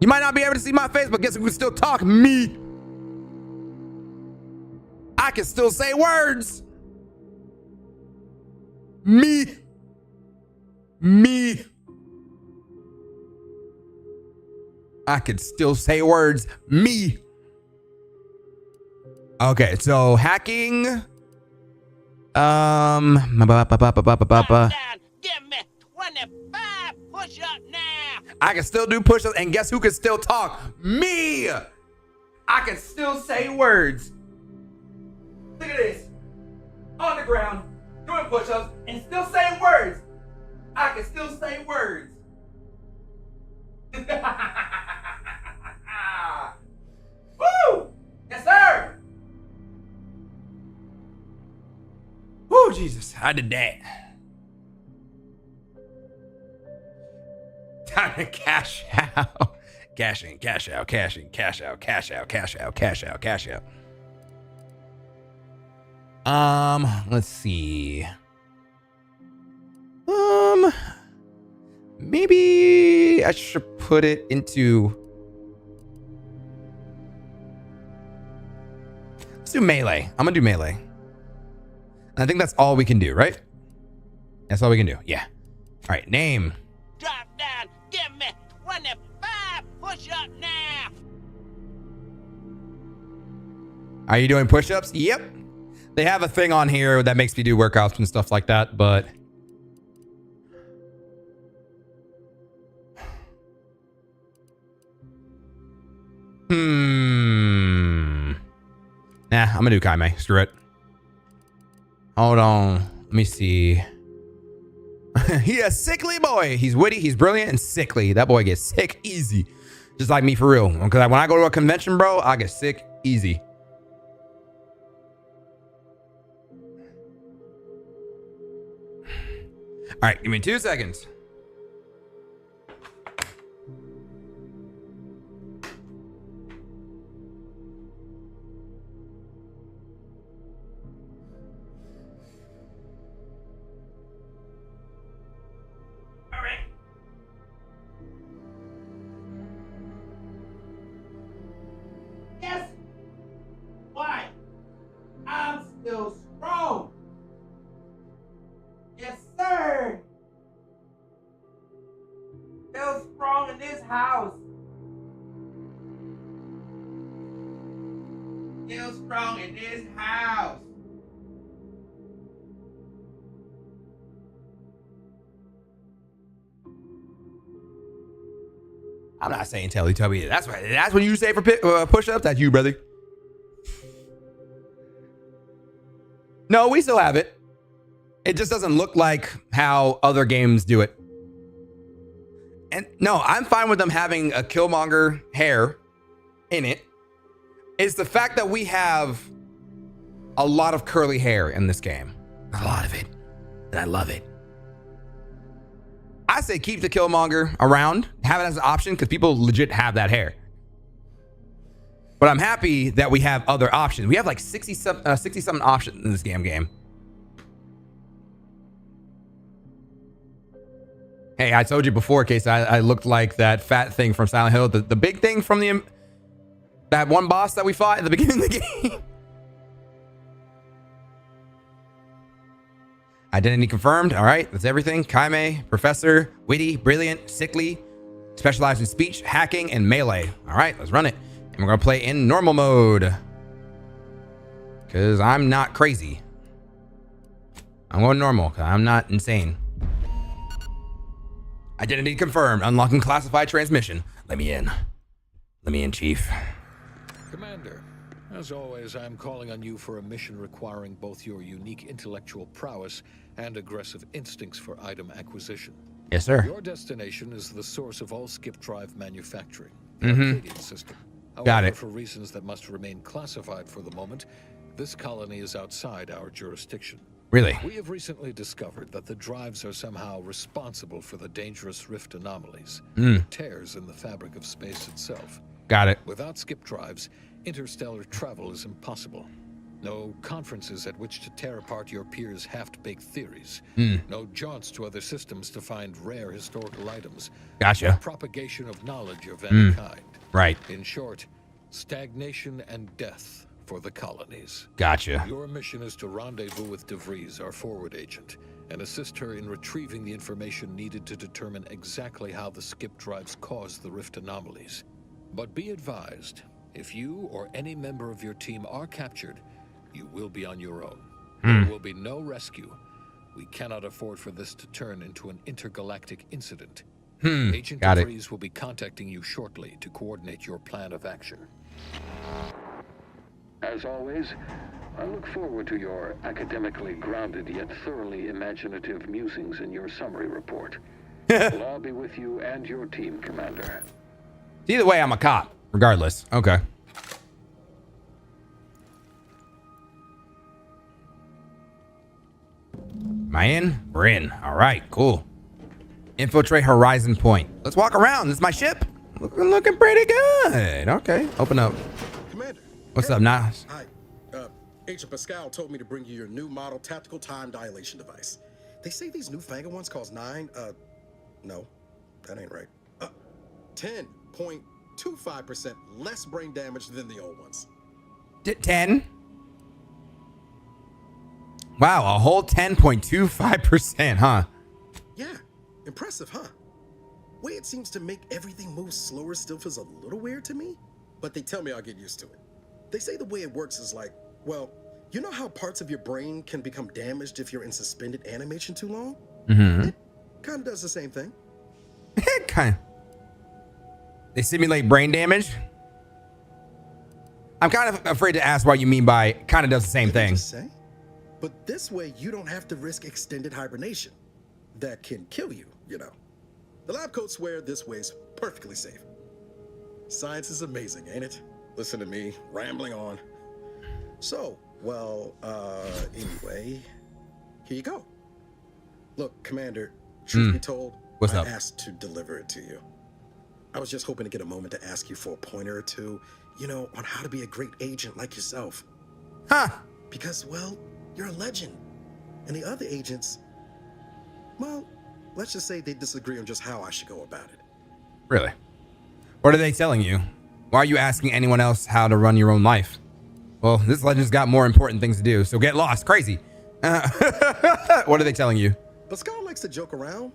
You might not be able to see my face, but guess who can still talk? Me. I can still say words. Me. I can still say words. Me. Okay, so hacking. Give me 25 push-ups now. I can still do push-ups, and guess who can still talk? Me. I can still say words. Look at this. On the ground, doing push-ups, and still saying words. I can still say words. Woo! Yes, sir. Woo, Jesus, I did that. Time to cash out. Cash in, cash out, cash in, cash out, cash out, cash out, cash out, cash out. Let's see. Maybe I should put it into... Let's do melee. I'm gonna do melee. And I think that's all we can do, right? That's all we can do. Yeah. All right, name. Drop down. Give me 25 push-ups now. Are you doing push-ups? Yep. They have a thing on here that makes me do workouts and stuff like that, but... Nah, I'm gonna do Kaime. Screw it. Hold on. Let me see. He a sickly boy. He's witty, he's brilliant, and sickly. That boy gets sick easy. Just like me for real. Because when I go to a convention, bro, I get sick easy. All right, give me 2 seconds. this house. Still strong in this house. I'm not saying Teletubby. That's what you say for push-ups. That's you, brother. No, we still have it. It just doesn't look like how other games do it. And no, I'm fine with them having a Killmonger hair in it. It's the fact that we have a lot of curly hair in this game. A lot of it. And I love it. I say keep the Killmonger around, have it as an option, because people legit have that hair. But I'm happy that we have other options. We have like 60-something options in this game. Hey, I told you before, Case, I looked like that fat thing from Silent Hill. The big thing from that one boss that we fought at the beginning of the game. Identity confirmed. All right, that's everything. Kaime, Professor, Witty, Brilliant, Sickly, specialized in speech, hacking, and melee. All right, let's run it. And we're going to play in normal mode. Because I'm not crazy. I'm going normal because I'm not insane. Identity confirmed. Unlocking classified transmission. Let me in. Let me in, Chief. Commander, as always, I'm calling on you for a mission requiring both your unique intellectual prowess and aggressive instincts for item acquisition. Yes, sir. Your destination is the source of all skip drive manufacturing, the Arcadian system. However, Got it. For reasons that must remain classified for the moment, this colony is outside our jurisdiction. Really? We have recently discovered that the drives are somehow responsible for the dangerous rift anomalies, tears in the fabric of space itself. Got it. Without skip drives, interstellar travel is impossible. No conferences at which to tear apart your peers' half-baked theories. No jaunts to other systems to find rare historical items. Gotcha. No propagation of knowledge of any kind. Right. In short, stagnation and death for the colonies. Gotcha. Your mission is to rendezvous with DeVries, our forward agent, and assist her in retrieving the information needed to determine exactly how the skip drives cause the rift anomalies. But be advised, if you or any member of your team are captured, you will be on your own. There will be no rescue. We cannot afford for this to turn into an intergalactic incident. Agent Got it. DeVries will be contacting you shortly to coordinate your plan of action. As always, I look forward to your academically grounded yet thoroughly imaginative musings in your summary report. Well, I'll be with you and your team, Commander. Either way, I'm a cop, regardless. Okay. Am I in? We're in. All right, cool. Infiltrate Horizon Point. Let's walk around. This is my ship. Looking pretty good. Okay, open up. Commander. What's up, Nas? Hi. Agent Pascal told me to bring you your new model tactical time dilation device. They say these newfangled ones cause no, that ain't right. 10.25% less brain damage than the old ones. 10? Wow, a whole 10.25%, huh? Yeah, impressive, huh? Way it seems to make everything move slower still feels a little weird to me, but they tell me I'll get used to it. They say the way it works is like, well, you know how parts of your brain can become damaged if you're in suspended animation too long? It kind of does the same thing. Kind of. They simulate brain damage? I'm kind of afraid to ask what you mean by kind of does the same thing. Just say? But this way, you don't have to risk extended hibernation. That can kill you, you know. The lab coats swear this way's perfectly safe. Science is amazing, ain't it? Listen to me, rambling on. So, well, anyway, here you go. Look, Commander, truth be told, What's I up? asked to deliver it to you. I was just hoping to get a moment to ask you for a pointer or two, you know, on how to be a great agent like yourself. Huh. Because, well, you're a legend. And the other agents, well, let's just say they disagree on just how I should go about it. Really? What are they telling you? Why are you asking anyone else how to run your own life? Well, this legend's got more important things to do, so get lost. Crazy. What are they telling you? Pascal likes to joke around.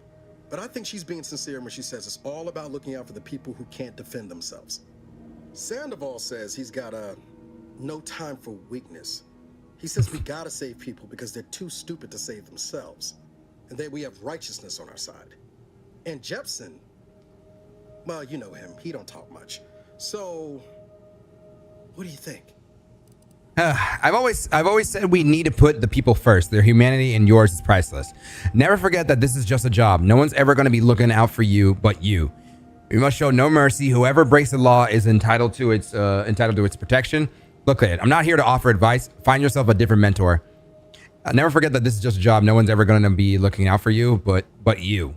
But I think she's being sincere when she says it's all about looking out for the people who can't defend themselves. Sandoval says he's got no time for weakness. He says we gotta save people because they're too stupid to save themselves. And that we have righteousness on our side. And Jepson, well, you know him, he don't talk much. So, what do you think? I've always said we need to put the people first. Their humanity and yours is priceless. Never forget that this is just a job. No one's ever going to be looking out for you but you. We must show no mercy. Whoever breaks the law is entitled to its protection. Look at it. I'm not here to offer advice. Find yourself a different mentor. Never forget that this is just a job. No one's ever going to be looking out for you but you.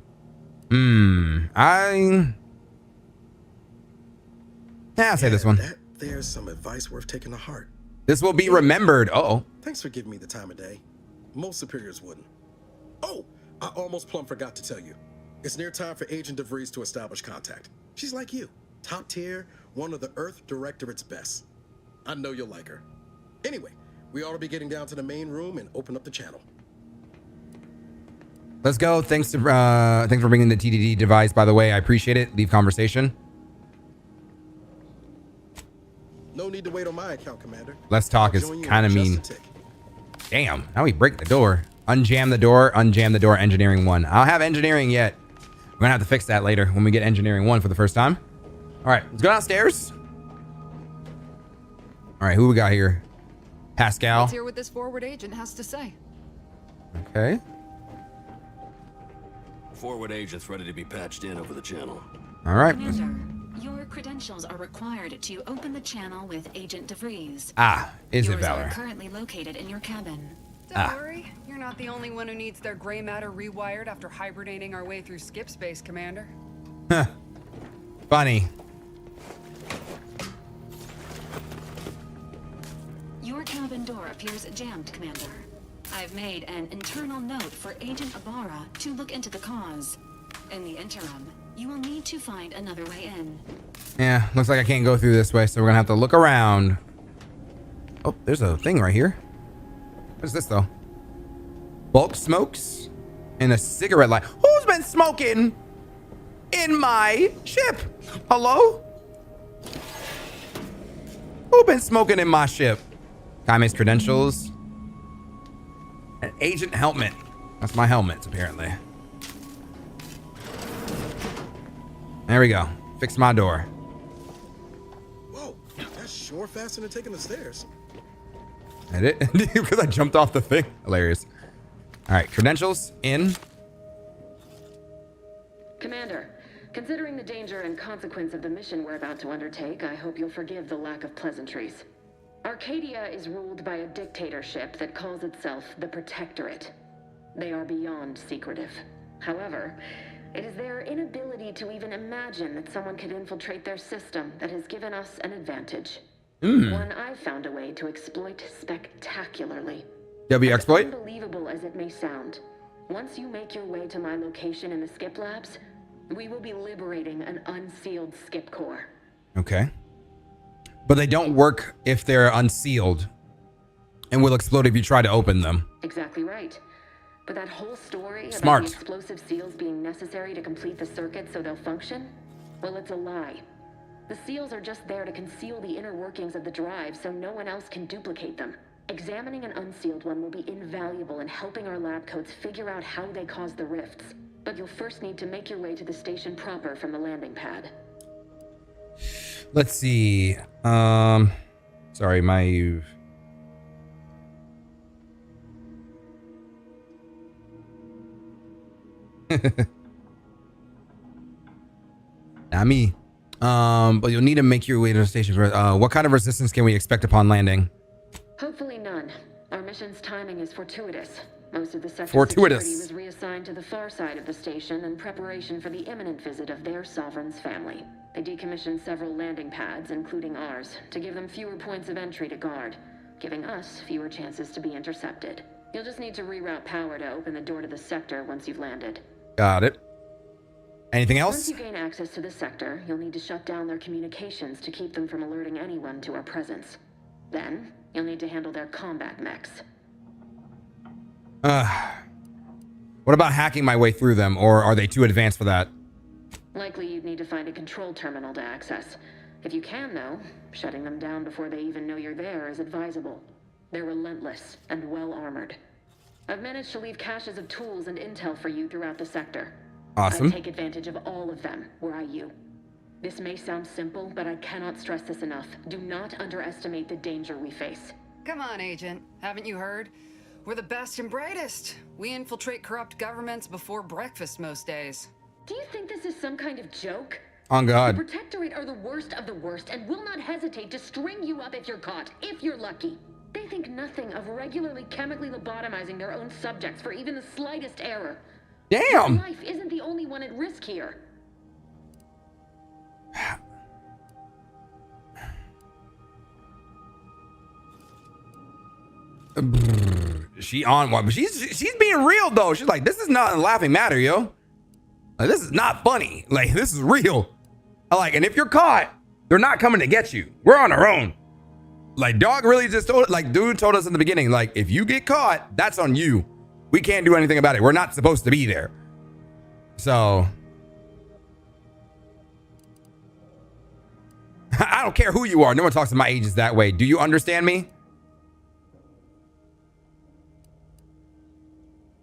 I'll say this one. There's some advice worth taking to heart. This will be remembered. Uh-oh. Thanks for giving me the time of day. Most superiors wouldn't. Oh, I almost plumb forgot to tell you. It's near time for Agent DeVries to establish contact. She's like you. Top tier, one of the Earth Directorate's best. I know you'll like her. Anyway, we ought to be getting down to the main room and open up the channel. Let's go. Thanks for bringing the TDD device, by the way. I appreciate it. Leave conversation. No need to wait on my account, Commander. Let's talk is kind of mean. Damn. Now we break the door. Unjam the door. Unjam the door. Engineering 1. I don't have engineering yet. We're going to have to fix that later when we get engineering 1 for the first time. All right. Let's go downstairs. All right. Who we got here? Pascal. Let's hear what this forward agent has to say. Okay. Forward agent's ready to be patched in over the channel. All right. Commander, your credentials are required to open the channel with Agent DeVries. Isabella. Yours are currently located in your cabin. Don't worry, you're not the only one who needs their gray matter rewired after hibernating our way through skip space, Commander. Huh. Funny. Your cabin door appears jammed, Commander. I've made an internal note for Agent Ibarra to look into the cause. In the interim, you will need to find another way in. Yeah, looks like I can't go through this way, so we're gonna have to look around. Oh, there's a thing right here. What's this though? Bulk smokes and a cigarette light. Who's been smoking in my ship? Hello? Who been smoking in my ship? Kaime's credentials. An agent helmet. That's my helmet, apparently. There we go. Fix my door. Whoa, that's sure faster than taking the stairs. That it? Because I jumped off the thing. Hilarious. All right, credentials in. Commander, considering the danger and consequence of the mission we're about to undertake, I hope you'll forgive the lack of pleasantries. Arcadia is ruled by a dictatorship that calls itself the Protectorate. They are beyond secretive. However, it is their inability to even imagine that someone could infiltrate their system that has given us an advantage. One I've found a way to exploit spectacularly. Exploit? Unbelievable as it may sound, once you make your way to my location in the Skip Labs, we will be liberating an unsealed Skip core. Okay. But they don't work if they're unsealed and will explode if you try to open them. Exactly right. But that whole story Smart. about the explosive seals being necessary to complete the circuit so they'll function, well, it's a lie. The seals are just there to conceal the inner workings of the drive so no one else can duplicate them. Examining an unsealed one will be invaluable in helping our lab coats figure out how they cause the rifts. But you'll first need to make your way to the station proper from the landing pad. Let's see. Sorry, my... Not me. But you'll need to make your way to the station. What kind of resistance can we expect upon landing? Hopefully none. Our mission's timing is fortuitous. Most of the sector's Fortuitous. security was reassigned to the far side of the station in preparation for the imminent visit of their sovereign's family. They decommissioned several landing pads, including ours, to give them fewer points of entry to guard, giving us fewer chances to be intercepted. You'll just need to reroute power to open the door to the sector once you've landed. Got it. Anything else? Once you gain access to the sector, you'll need to shut down their communications to keep them from alerting anyone to our presence. Then, you'll need to handle their combat mechs. What about hacking my way through them, or are they too advanced for that? Likely you'd need to find a control terminal to access. If you can, though, shutting them down before they even know you're there is advisable. They're relentless and well-armored. I've managed to leave caches of tools and intel for you throughout the sector. Awesome. I take advantage of all of them, were I you. This may sound simple, but I cannot stress this enough. Do not underestimate the danger we face. Come on, Agent. Haven't you heard? We're the best and brightest. We infiltrate corrupt governments before breakfast most days. Do you think this is some kind of joke? On God. The Protectorate are the worst of the worst and will not hesitate to string you up if you're caught, if you're lucky. They think nothing of regularly chemically lobotomizing their own subjects for even the slightest error. Damn! Your life isn't the only one at risk here. She on one, but she's being real though. She's like, this is not a laughing matter, yo. Like, this is not funny. Like, this is real. Like, and if you're caught, they're not coming to get you. We're on our own. Like, dog really just told, like, dude told us in the beginning, like, if you get caught, that's on you. We can't do anything about it. We're not supposed to be there. So I don't care who you are. No one talks to my agents that way. Do you understand me?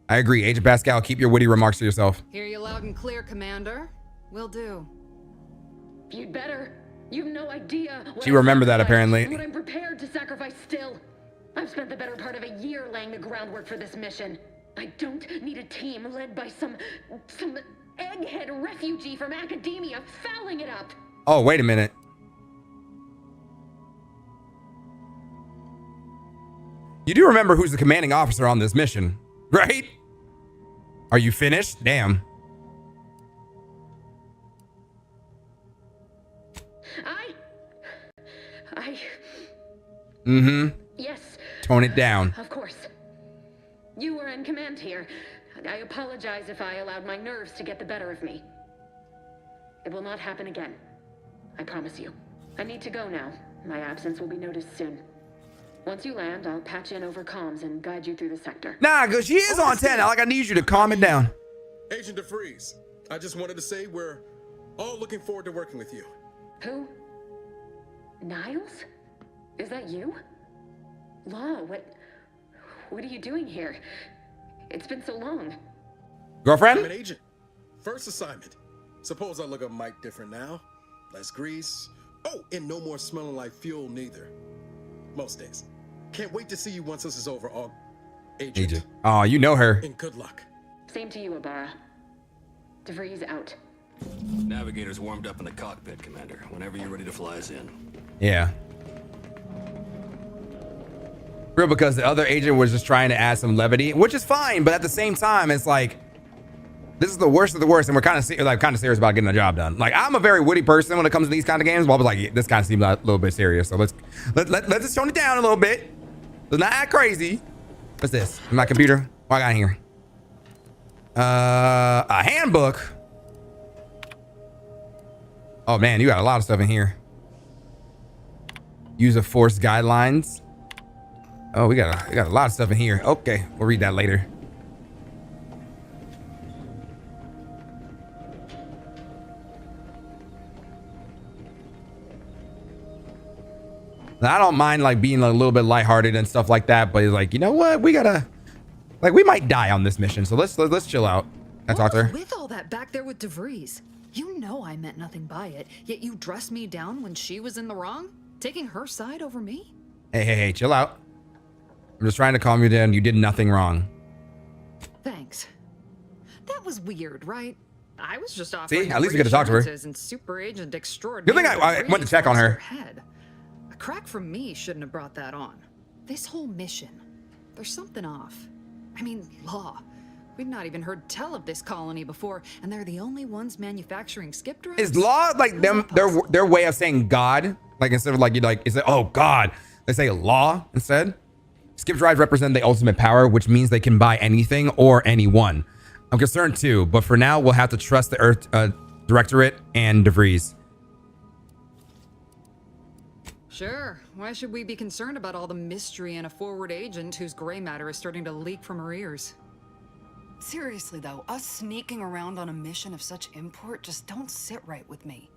I agree. Agent Pascal, keep your witty remarks to yourself. Hear you loud and clear, Commander. Will do. You'd better. You've no idea. She remembered that apparently. What I'm prepared to sacrifice still. I've spent the better part of a year laying the groundwork for this mission. I don't need a team led by some egghead refugee from academia fouling it up. Oh, wait a minute. You do remember who's the commanding officer on this mission, right? Are you finished? Damn. Yes. Tone it down. Of course. You were in command here. I apologize if I allowed my nerves to get the better of me. It will not happen again. I promise you. I need to go now. My absence will be noticed soon. Once you land, I'll patch in over comms and guide you through the sector. Nah, because she is on 10. Like, I need you to calm it down. Agent DeFreeze, I just wanted to say we're all looking forward to working with you. Who? Niles? Is that you? Law, what are you doing here? It's been so long. Girlfriend? I'm an agent. First assignment. Suppose I look a mite different now. Less grease. Oh, and no more smelling like fuel neither. Most days. Can't wait to see you once this is over, Agent. Oh, you know her. And good luck. Same to you, Ibarra. DeVries out. Navigator's warmed up in the cockpit, Commander. Whenever you're ready to fly us in. Yeah. Real, because the other agent was just trying to add some levity, which is fine, but at the same time, it's like, this is the worst of the worst, and we're kind of serious about getting the job done. Like, I'm a very witty person when it comes to these kind of games, but I was like, yeah, this kind of seems a little bit serious, so let's just tone it down a little bit. Let's not act crazy. What's this? My computer. What I got in here? A handbook. Oh man, you got a lot of stuff in here. Use of force guidelines. Oh, we got a lot of stuff in here. Okay, we'll read that later. Now, I don't mind like being a little bit lighthearted and stuff like that, but it's like, you know what? We gotta, like, we might die on this mission, so let's chill out. I talk to her. With all that back there with DeVries, you know I meant nothing by it, yet you dressed me down when she was in the wrong, taking her side over me. Hey, chill out. I'm just trying to calm you down. You did nothing wrong. Thanks. That was weird, right? I was just offering. See, at least we get to talk to her. And super agent extraordinary. Good thing I went to check on her. A crack from me shouldn't have brought that on. This whole mission, there's something off. I mean, Law. We've not even heard tell of this colony before, and they're the only ones manufacturing skip drives. Is Law like them? Their way of saying God, like instead of like you like, is it? Oh God, they say Law instead. Skip drives represent the ultimate power, which means they can buy anything or anyone. I'm concerned too, but for now, we'll have to trust the Earth Directorate and DeVries. Sure. Why should we be concerned about all the mystery in a forward agent whose gray matter is starting to leak from her ears? Seriously though, us sneaking around on a mission of such import just don't sit right with me.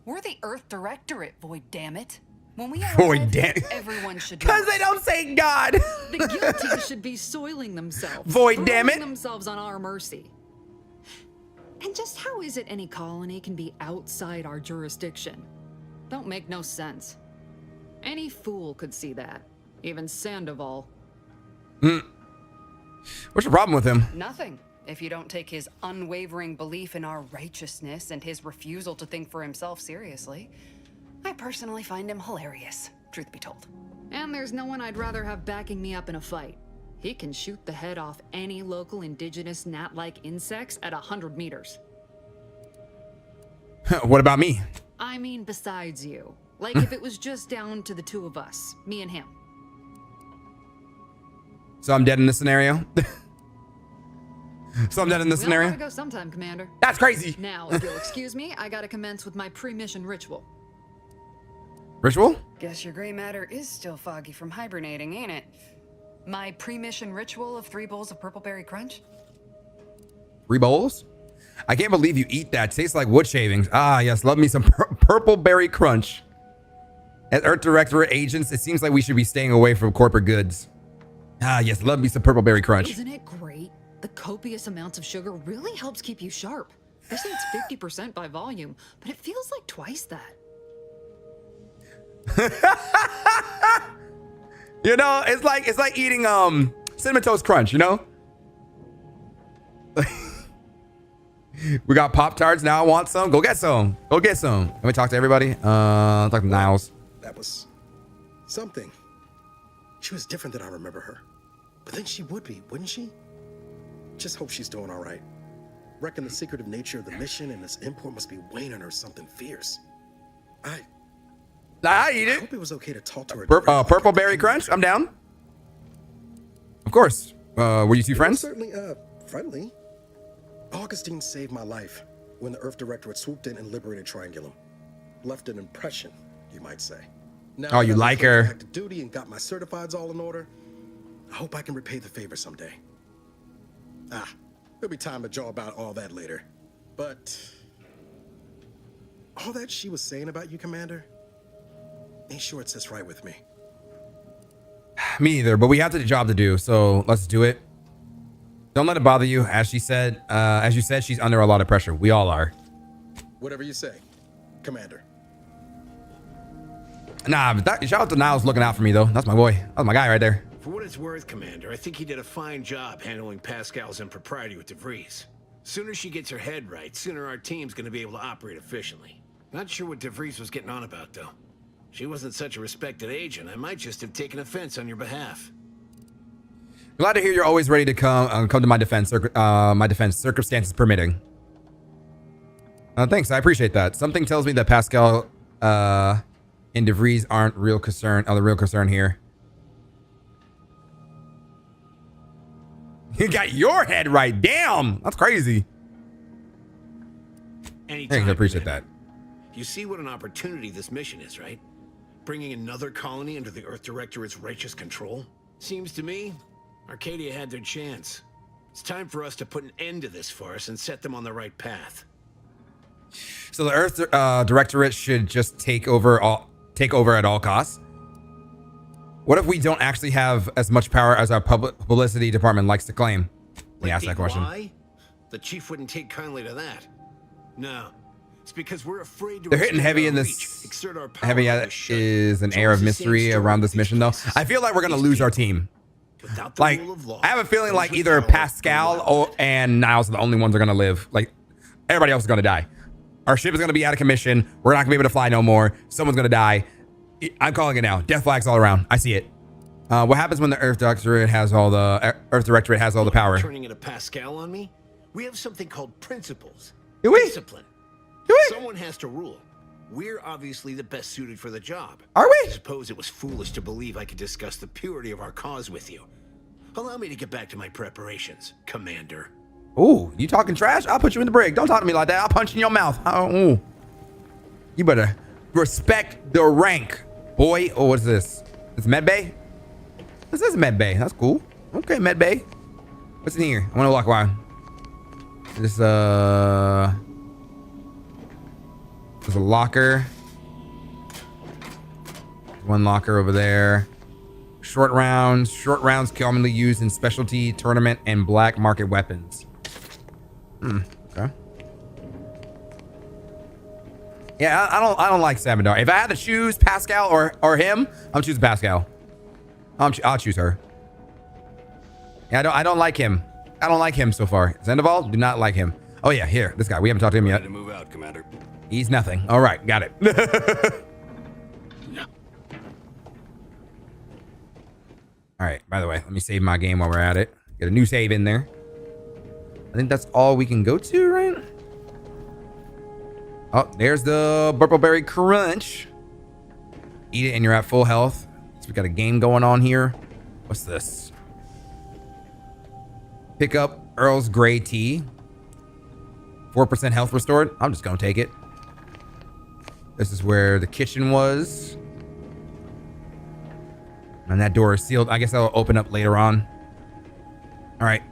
We're the Earth Directorate, Void dammit. When we Void damn. Everyone should know. Because they don't say God. The guilty should be soiling themselves. Void damn it. throwing themselves on our mercy. And just how is it any colony can be outside our jurisdiction? Don't make no sense. Any fool could see that. Even Sandoval. What's your problem with him? Nothing. If you don't take his unwavering belief in our righteousness and his refusal to think for himself seriously, I personally find him hilarious, truth be told. And there's no one I'd rather have backing me up in a fight. He can shoot the head off any local indigenous gnat-like insects at 100 meters. What about me? I mean, besides you. Like if it was just down to the two of us, me and him. So I'm dead in this scenario? So I'm dead in this We all scenario? gotta go sometime, Commander. That's crazy. Now, if you'll excuse me, I gotta commence with my pre-mission ritual. Ritual? Guess your gray matter is still foggy from hibernating, ain't it? My pre-mission ritual of 3 bowls of purple berry crunch? 3 bowls? I can't believe you eat that. Tastes like wood shavings. Ah, yes. Love me some purple berry crunch. As Earth Directorate agents, it seems like we should be staying away from corporate goods. Ah, yes. Love me some purple berry crunch. Isn't it great? The copious amounts of sugar really helps keep you sharp. They say it's 50% by volume, but it feels like twice that. You know, it's like eating Cinnamon Toast Crunch, you know? We got Pop-Tarts. Now I want some. Go get some. Go get some. Let me talk to everybody. Talk to Niles. That was something. She was different than I remember her. But then she would be, wouldn't she? Just hope she's doing all right. Reckon the secretive nature of the mission and this import must be weighing on her something fierce. I eat it. I hope it was okay to talk to her. Purple berry crunch. I'm down. Of course. Were you two friends? Certainly, friendly. Augustine saved my life when the Earth Directorate swooped in and liberated Triangulum. Left an impression, you might say. Now Oh, you that I'm like her. back to duty and got my certifieds all in order, I hope I can repay the favor someday. There'll be time to jaw about all that later. But all that she was saying about you, Commander, ain't sure it sits right with me. Me either, but we have the job to do, so let's do it. Don't let it bother you. As you said, she's under a lot of pressure. We all are. Whatever you say, Commander. Nah, but shout out to Niles looking out for me, though. That's my boy. That's my guy right there. For what it's worth, Commander, I think he did a fine job handling Pascal's impropriety with DeVries. Sooner she gets her head right, sooner our team's gonna be able to operate efficiently. Not sure what DeVries was getting on about, though. She wasn't such a respected agent. I might just have taken offense on your behalf. Glad to hear you're always ready to come to my defense. Circumstances permitting. Thanks, I appreciate that. Something tells me that Pascal and DeVries aren't the real concern here. You got your head right. Damn, that's crazy. Anytime, Thanks, I appreciate that. You see what an opportunity this mission is, right? Bringing another colony under the Earth Directorate's righteous control? Seems to me, Arcadia had their chance. It's time for us to put an end to this farce and set them on the right path. So the Earth Directorate should just take over at all costs. What if we don't actually have as much power as our publicity department likes to claim? Let me ask that question. Why? The chief wouldn't take kindly to that. No, it's because we're afraid to. They're hitting heavy in this. Heavy is an air of mystery around this mission, though. I feel like we're gonna lose our team. Like, I have a feeling like either Pascal and Niles are the only ones that are gonna live. Like, everybody else is gonna die. Our ship is gonna be out of commission. We're not gonna be able to fly no more. Someone's gonna die. I'm calling it now. Death flags all around. I see it. What happens when the Earth Directorate has all the power? Turning into Pascal on me? We have something called principles. Do we? Discipline. Someone has to rule. We're obviously the best suited for the job. Are we? I suppose it was foolish to believe I could discuss the purity of our cause with you. Allow me to get back to my preparations, Commander. Ooh, you talking trash? I'll put you in the brig. Don't talk to me like that. I'll punch you in your mouth. Ooh. You better respect the rank, boy. Oh, what's this? It's Medbay? This is Medbay. That's cool. Okay, Medbay. What's in here? I want to walk around. This there's a locker. One locker over there. Short rounds. Short rounds commonly used in specialty, tournament, and black market weapons. Okay. Yeah, I don't like Sabandar. If I had to choose Pascal or him, I'm choosing Pascal. I'll choose her. Yeah, I don't like him. I don't like him so far. Sandoval, do not like him. Oh yeah, here, this guy. We haven't talked to him yet. To move out, Commander. He's nothing. All right, got it. All right, by the way, let me save my game while we're at it. Get a new save in there. I think that's all we can go to, right? Oh, there's the Burpleberry Crunch. Eat it and you're at full health. So we got a game going on here. What's this? Pick up Earl's Grey Tea. 4% health restored. I'm just gonna take it. This is where the kitchen was. And that door is sealed. I guess that'll open up later on. All right.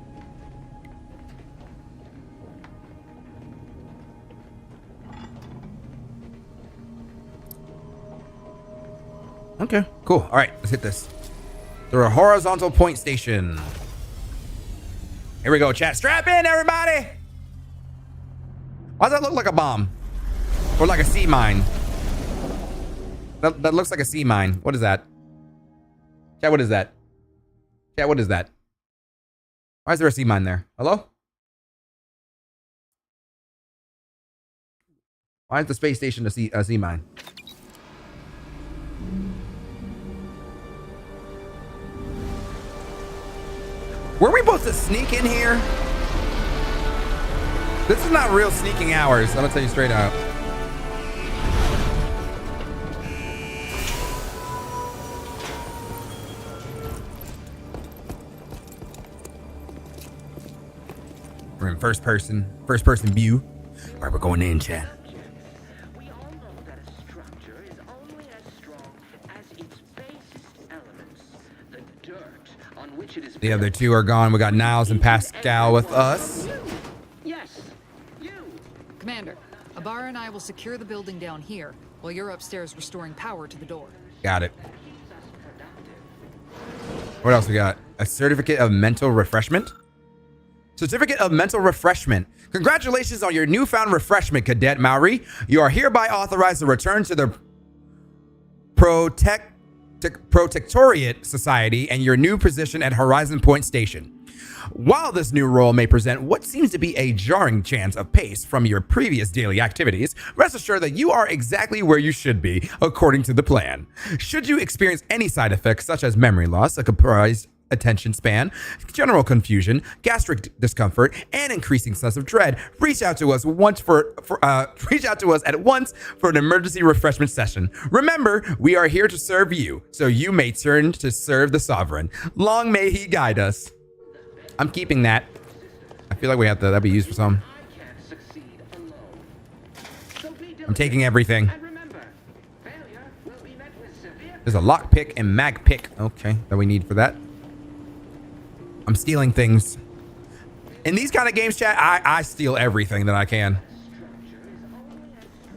Okay, cool. All right, let's hit this. Through a horizontal point station. Here we go, chat. Strap in, everybody. Why does that look like a bomb? Or like a sea mine? That looks like a sea mine. What is that? Chat, what is that? Chat, what is that? Why is there a sea mine there? Hello? Why is the space station a sea mine? Were we supposed to sneak in here? This is not real sneaking hours. I'm gonna tell you straight out. We're in first person view. All right, we're going in, chat. The other two are gone. We got Niles and Pascal with us. Yes, you. Commander, Ibarra and I will secure the building down here while you're upstairs restoring power to the door. Got it. What else we got? A certificate of mental refreshment? Certificate of mental refreshment. Congratulations on your newfound refreshment, Cadet Maori. You are hereby authorized to return to the Protectorate Society and your new position at Horizon Point Station. While this new role may present what seems to be a jarring chance of pace from your previous daily activities, rest assured that you are exactly where you should be, according to the plan. Should you experience any side effects such as memory loss, a compromised attention span, general confusion, gastric discomfort, and increasing sense of dread, reach out to us at once for an emergency refreshment session. Remember, we are here to serve you, so you may turn to serve the Sovereign. Long may he guide us. I'm keeping that. I feel like we have to. That'd be used for some. I'm taking everything. There's a lockpick and mag pick. Okay, that we need for that. I'm stealing things. In these kind of games, chat, I steal everything that I can.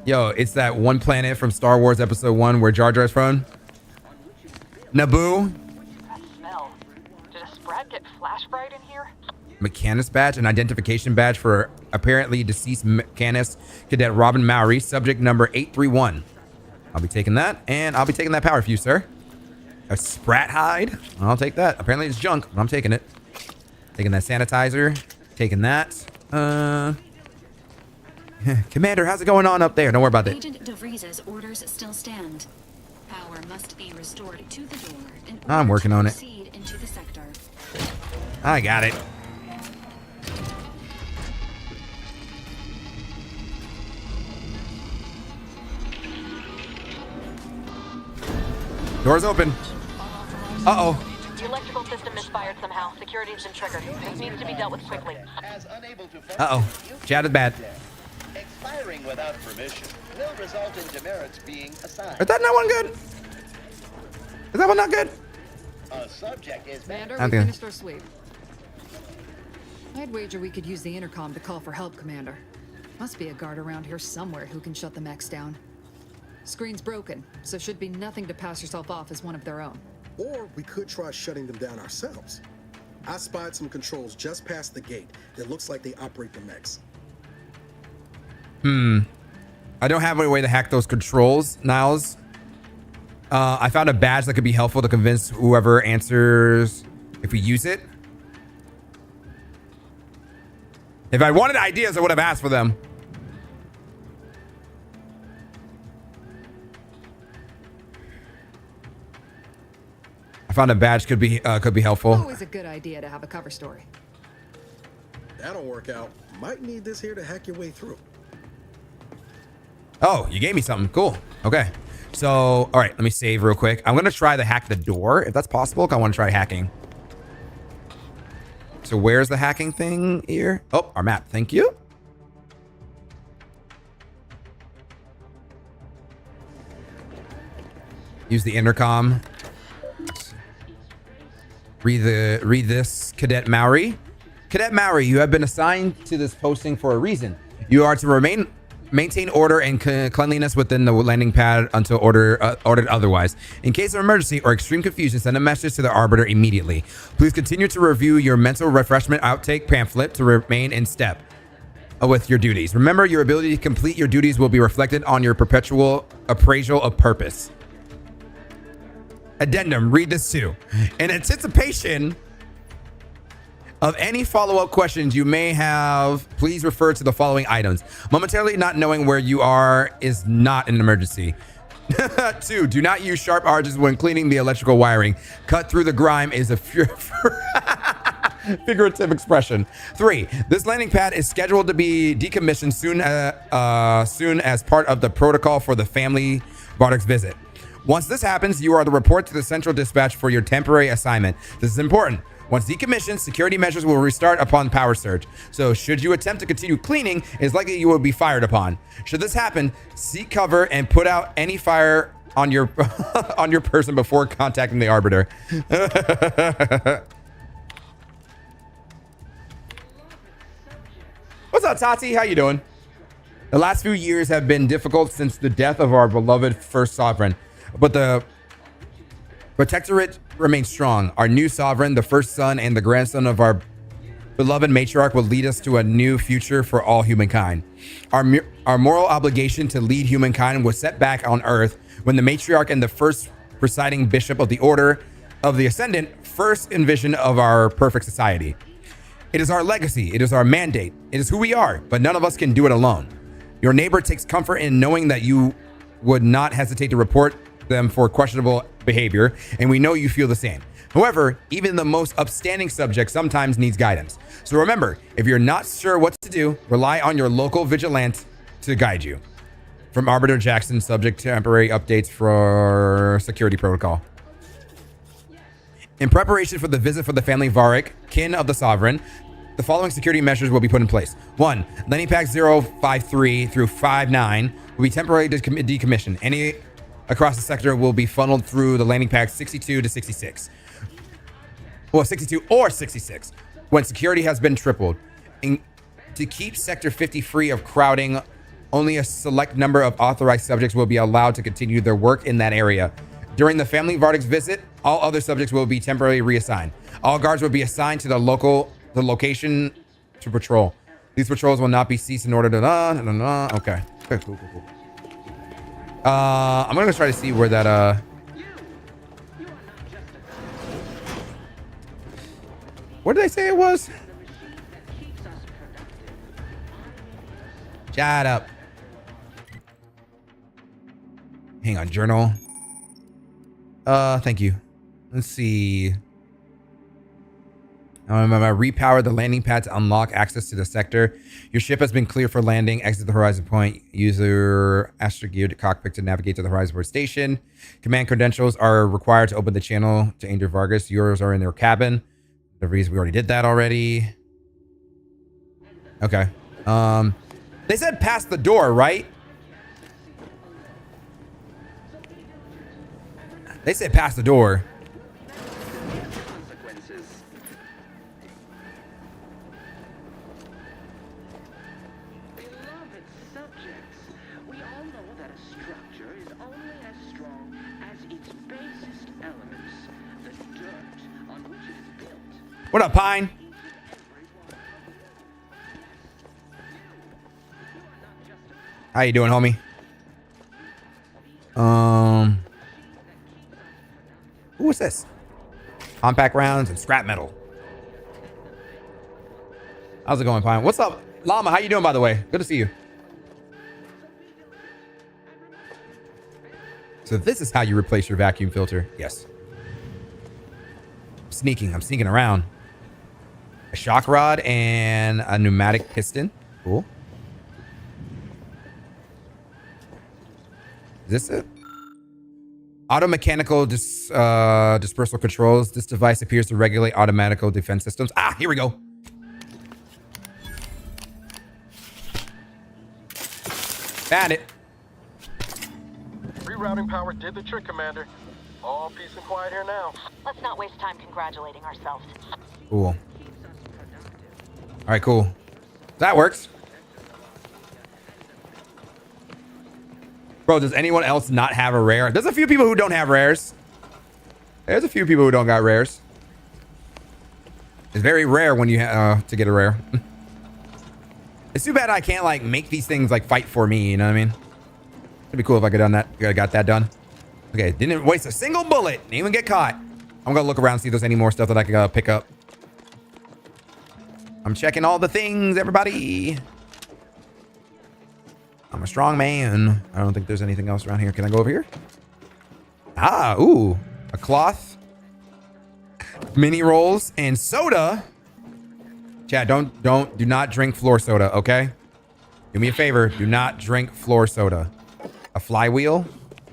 Yo, it's that one planet from Star Wars Episode 1 where Jar Jar's from. Naboo. That smell. Did a Sprat get flash fried in here? Mechanist badge, an identification badge for apparently deceased mechanist Cadet Robin Maori, subject number 831. I'll be taking that, and I'll be taking that power fuse, sir. A Sprat hide. I'll take that. Apparently it's junk, but I'm taking it. Taking that sanitizer. Taking that. Commander, how's it going on up there? Don't worry about that. Agent DeVries's orders still stand. Power must be restored to the door in order I'm working on it. proceed into the sector. I got it. Door's open. Uh-oh. The electrical system misfired somehow. Security's been triggered. This needs to be dealt with quickly. Uh-oh. Chatted bad. Expiring without permission will result in demerits being assigned. Is that not one good? Is that one not good? A subject is Commander, Okay. we finished our sweep. I'd wager we could use the intercom to call for help, Commander. Must be a guard around here somewhere who can shut the mechs down. Screen's broken, so should be nothing to pass yourself off as one of their own. Or we could try shutting them down ourselves. I spied some controls just past the gate that looks like they operate the mechs. I don't have any way to hack those controls, Niles. I found a badge that could be helpful to convince whoever answers if we use it. If I wanted ideas, I would have asked for them. I found a badge could be helpful. Always a good idea to have a cover story. That'll work out. Might need this here to hack your way through. Oh, you gave me something. Cool. Okay. So, all right, let me save real quick. I'm going to try to hack the door if that's possible. I want to try hacking. So where's the hacking thing here? Oh, our map. Thank you. Use the intercom. Read this, Cadet Maori. Cadet Maori, you have been assigned to this posting for a reason. You are to maintain order and cleanliness within the landing pad until ordered otherwise. In case of emergency or extreme confusion, send a message to the Arbiter immediately. Please continue to review your mental refreshment outtake pamphlet to remain in step with your duties. Remember, your ability to complete your duties will be reflected on your perpetual appraisal of purpose. Addendum, read this too. In anticipation of any follow-up questions you may have, please refer to the following items. Momentarily not knowing where you are is not an emergency. 2, do not use sharp edges when cleaning the electrical wiring. Cut through the grime is a figurative expression. 3, this landing pad is scheduled to be decommissioned soon as part of the protocol for the family Vardyk's visit. Once this happens, you are to report to the central dispatch for your temporary assignment. This is important. Once decommissioned, security measures will restart upon power surge. So should you attempt to continue cleaning, it is likely you will be fired upon. Should this happen, seek cover and put out any fire on your on your person before contacting the Arbiter. What's up, Tati? How you doing? The last few years have been difficult since the death of our beloved first sovereign, but the Protectorate remains strong. Our new sovereign, the first son and the grandson of our beloved matriarch, will lead us to a new future for all humankind. Our moral obligation to lead humankind was set back on Earth when the matriarch and the first presiding bishop of the Order of the Ascendant first envisioned of our perfect society. It is our legacy. It is our mandate. It is who we are, but none of us can do it alone. Your neighbor takes comfort in knowing that you would not hesitate to report them for questionable behavior, and we know you feel the same. However, even the most upstanding subject sometimes needs guidance. So remember, if you're not sure what to do, rely on your local vigilante to guide you. From Arbiter Jackson, subject to temporary updates for security protocol. In preparation for the visit for the family Vardyk, kin of the Sovereign, the following security measures will be put in place. 1. Landing packs 053 through 59 will be temporarily decommissioned. Any across the sector will be funneled through the landing packs 62 to 66. Well, 62 or 66 when security has been tripled. To keep Sector 50 free of crowding, only a select number of authorized subjects will be allowed to continue their work in that area. During the family Vardyk's visit, all other subjects will be temporarily reassigned. All guards will be assigned to the location to patrol. These patrols will not be ceased in order to... Okay. Okay, cool. I'm gonna try to see where that what did I say it was? Shut up. Hang on, journal. Thank you. Let's see. Repower the landing pad to unlock access to the sector. Your ship has been cleared for landing. Exit the horizon point. Use your astrogeared cockpit to navigate to the horizon point station. Command credentials are required to open the channel to Angel Vargas. Yours are in their cabin. The reason we already did that already. Okay. They said past the door, right? They said past the door. that a structure is only as strong as its basest elements, the dirt on which it is built. What up, Pine? How you doing, homie? Who is this? Compact rounds and scrap metal. How's it going, Pine? What's up, Llama? How you doing, by the way? Good to see you. So this is how you replace your vacuum filter. Yes. I'm sneaking around. A shock rod and a pneumatic piston. Cool. Is this it? Auto mechanical dispersal controls. This device appears to regulate automatical defense systems. Ah, here we go. Found it. Rerouting power did the trick, Commander. All peace and quiet here now. Let's not waste time congratulating ourselves. Cool. All right, cool. That works. Bro, does anyone else not have a rare? There's a few people who don't have rares. There's a few people who don't got rares. It's very rare when you to get a rare. It's too bad I can't like make these things like fight for me. You know what I mean? It'd be cool if I could have done that. Got that done. Okay, didn't waste a single bullet. Didn't even get caught. I'm gonna look around and see if there's any more stuff that I can pick up. I'm checking all the things, everybody. I'm a strong man. I don't think there's anything else around here. Can I go over here? Ah, ooh, a cloth, mini rolls, and soda. Chat, do not drink floor soda, okay? Do me a favor. Do not drink floor soda. A flywheel,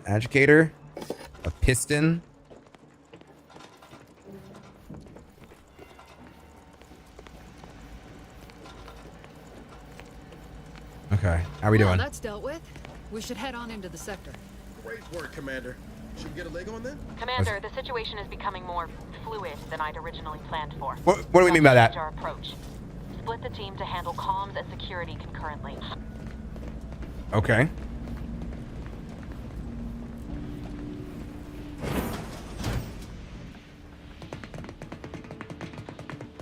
agitator, a piston. Okay, how we doing? That's dealt with. We should head on into the sector. Great work, Commander. Should we get a leg on then? Commander, the situation is becoming more fluid than I'd originally planned for. What do we mean by that? Our approach. Split the team to handle comms and security concurrently. Okay.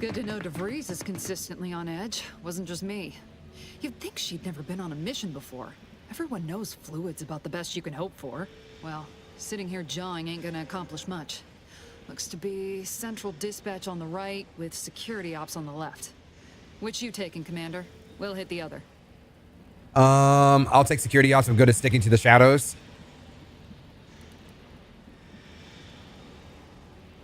Good to know DeVries is consistently on edge. Wasn't just me. You'd think she'd never been on a mission before. Everyone knows fluid's about the best you can hope for. Well, sitting here jawing ain't gonna accomplish much. Looks to be central dispatch on the right with security ops on the left. Which you taking, Commander? We'll hit the other. I'll take security ops. I'm good at sticking to the shadows.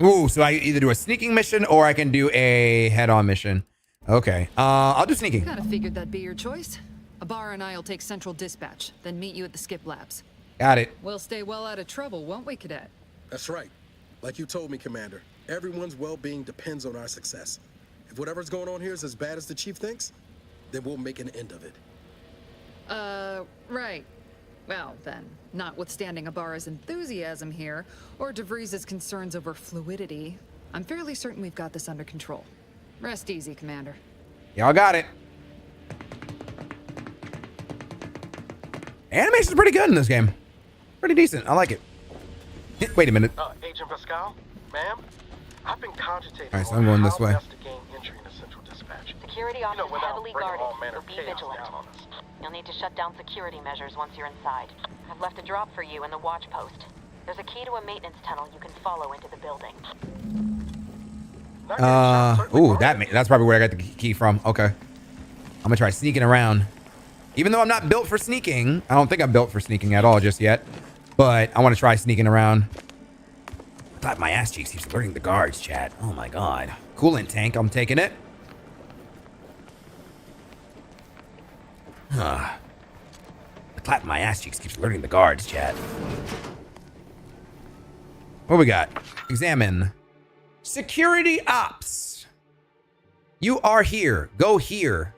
Ooh, so I either do a sneaking mission or I can do a head-on mission. Okay, I'll do sneaking. Kinda figured that'd be your choice. Ibarra and I'll take central dispatch, then meet you at the skip labs. Got it. We'll stay well out of trouble, won't we, Cadet? That's right. Like you told me, Commander, everyone's well-being depends on our success. If whatever's going on here is as bad as the Chief thinks, then we'll make an end of it. Right. Well, then, notwithstanding Ibarra's enthusiasm here, or DeVries' concerns over fluidity, I'm fairly certain we've got this under control. Rest easy, Commander. Y'all got it. Animation's pretty good in this game. Pretty decent. I like it. Wait a minute. Agent Pascal, ma'am, I've been cogitating. All right, so I'm going this way. To gain entry into Central Dispatch. Security ops is heavily guarded, so be chaos vigilant. down on us. You'll need to shut down security measures once you're inside. I've left a drop for you in the watch post. There's a key to a maintenance tunnel you can follow into the building. Ooh, that's probably where I got the key from. Okay. I'm gonna try sneaking around. Even though I'm not built for sneaking, I don't think I'm built for sneaking at all just yet. But I want to try sneaking around. I thought my ass cheeks keeps alerting the guards, chat. Oh my god. Coolant tank, I'm taking it. The clap in my ass cheeks keeps alerting the guards, chat. What we got? Examine. Security ops. You are here. Go here.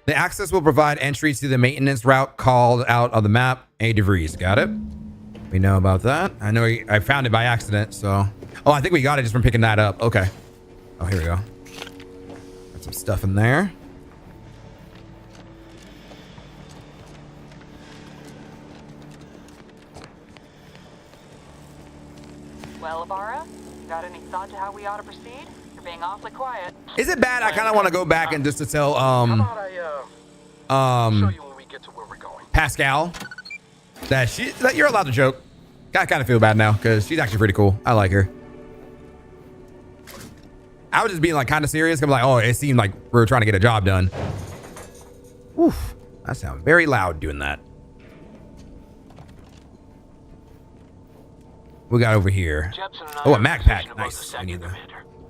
The access will provide entry to the maintenance route called out on the map. A DeVries. Got it. We know about that. I know I found it by accident, so. Oh, I think we got it just from picking that up. Okay. Oh, here we go. Got some stuff in there. Well, Ibarra, got any thought to how we ought to proceed? You're being awfully quiet. Is it bad? I kind of want to go back and just to tell Pascal that you're allowed to joke. I kind of feel bad now because she's actually pretty cool. I like her. I was just being like kind of serious. I'm like, oh, it seemed like we were trying to get a job done. Oof, that sounds very loud doing that. We got over here. Oh, a mag pack. Nice. I need that.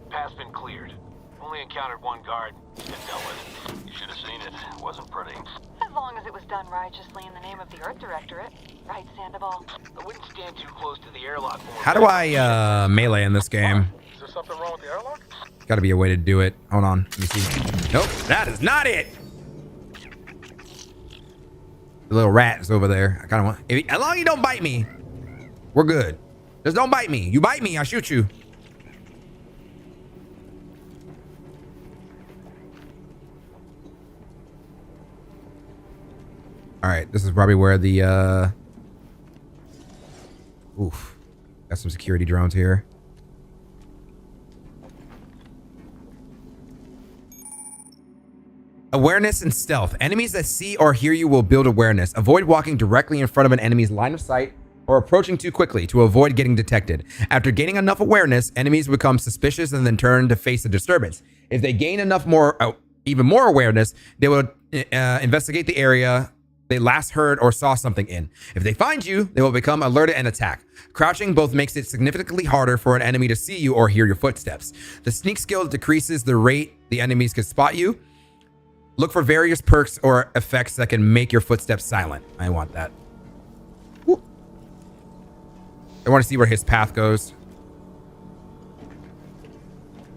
Path's been cleared. Only encountered one guard. It's been dealt with. You should have seen it. It wasn't pretty. As long as it was done righteously in the name of the Earth Directorate. Right, Sandoval? I wouldn't stand too close to the airlock. How do I melee in this game? Is there something wrong with the airlock? Got to be a way to do it. Hold on. Let me see. Nope, that is not it. The little rat is over there. I kind of want. As long as you don't bite me, we're good. Just don't bite me. You bite me, I'll shoot you. All right, this is probably where the oof. Got some security drones here. Awareness and stealth. Enemies that see or hear you will build awareness. Avoid walking directly in front of an enemy's line of sight or approaching too quickly to avoid getting detected. After gaining enough awareness, enemies become suspicious and then turn to face the disturbance. If they gain enough even more awareness, they will investigate the area they last heard or saw something in. If they find you, they will become alerted and attack. Crouching both makes it significantly harder for an enemy to see you or hear your footsteps. The sneak skill decreases the rate the enemies can spot you. Look for various perks or effects that can make your footsteps silent. I want that. Woo. I want to see where his path goes.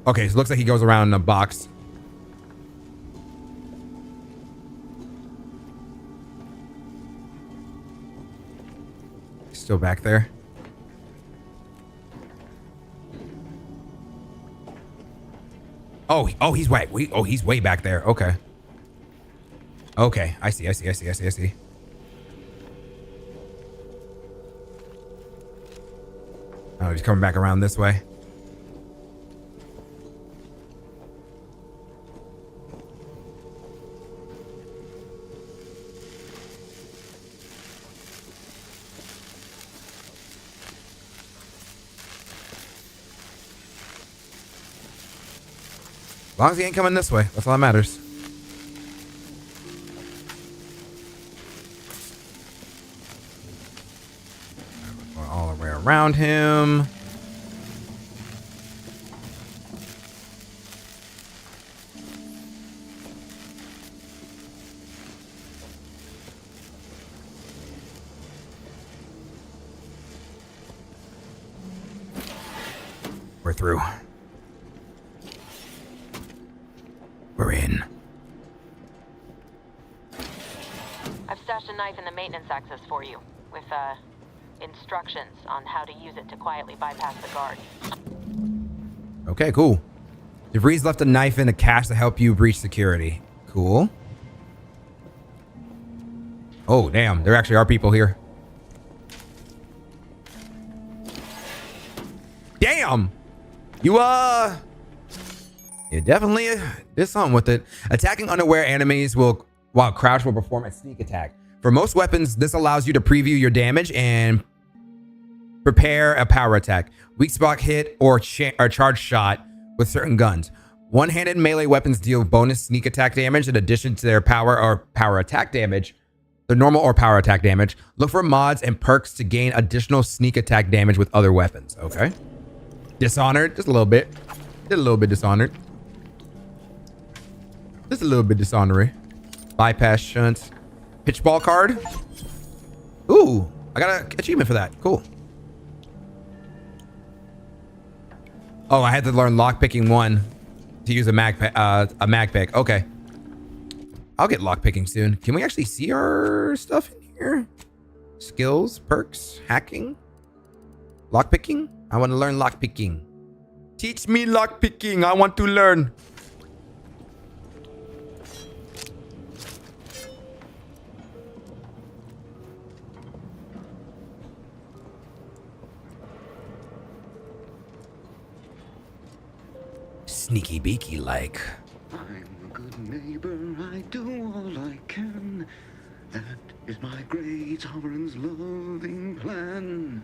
Okay, so it looks like he goes around in a box. He's still back there. Oh, he's way. He's way back there. Okay. Okay, I see. Oh, he's coming back around this way. As long as he ain't coming this way, that's all that matters. All the way around him. We're through. We're in. I've stashed a knife in the maintenance access for you, with instructions on how to use it to quietly bypass the guard. Okay, cool. DeVries left a knife in a cache to help you breach security. Cool. Oh, damn. There actually are people here. Damn! You definitely did something with it. Attacking unaware enemies while crouched will perform a sneak attack. For most weapons, this allows you to preview your damage and prepare a power attack, weak spot hit, or charge shot with certain guns. One-handed melee weapons deal bonus sneak attack damage in addition to their power or power attack damage. The normal or power attack damage. Look for mods and perks to gain additional sneak attack damage with other weapons. Okay. Dishonored, just a little bit. Did a little bit dishonored. Just a little bit dishonorary. Bypass shunts. Pitchball card. Ooh, I got an achievement for that. Cool. Oh, I had to learn lockpicking 1 to use a mag pick. Okay. I'll get lockpicking soon. Can we actually see our stuff in here? Skills, perks, hacking, lockpicking. I want to learn lockpicking. Teach me lockpicking. I want to learn. Sneaky beaky like. I'm a good neighbor, I do all I can. That is my great sovereign's loving plan.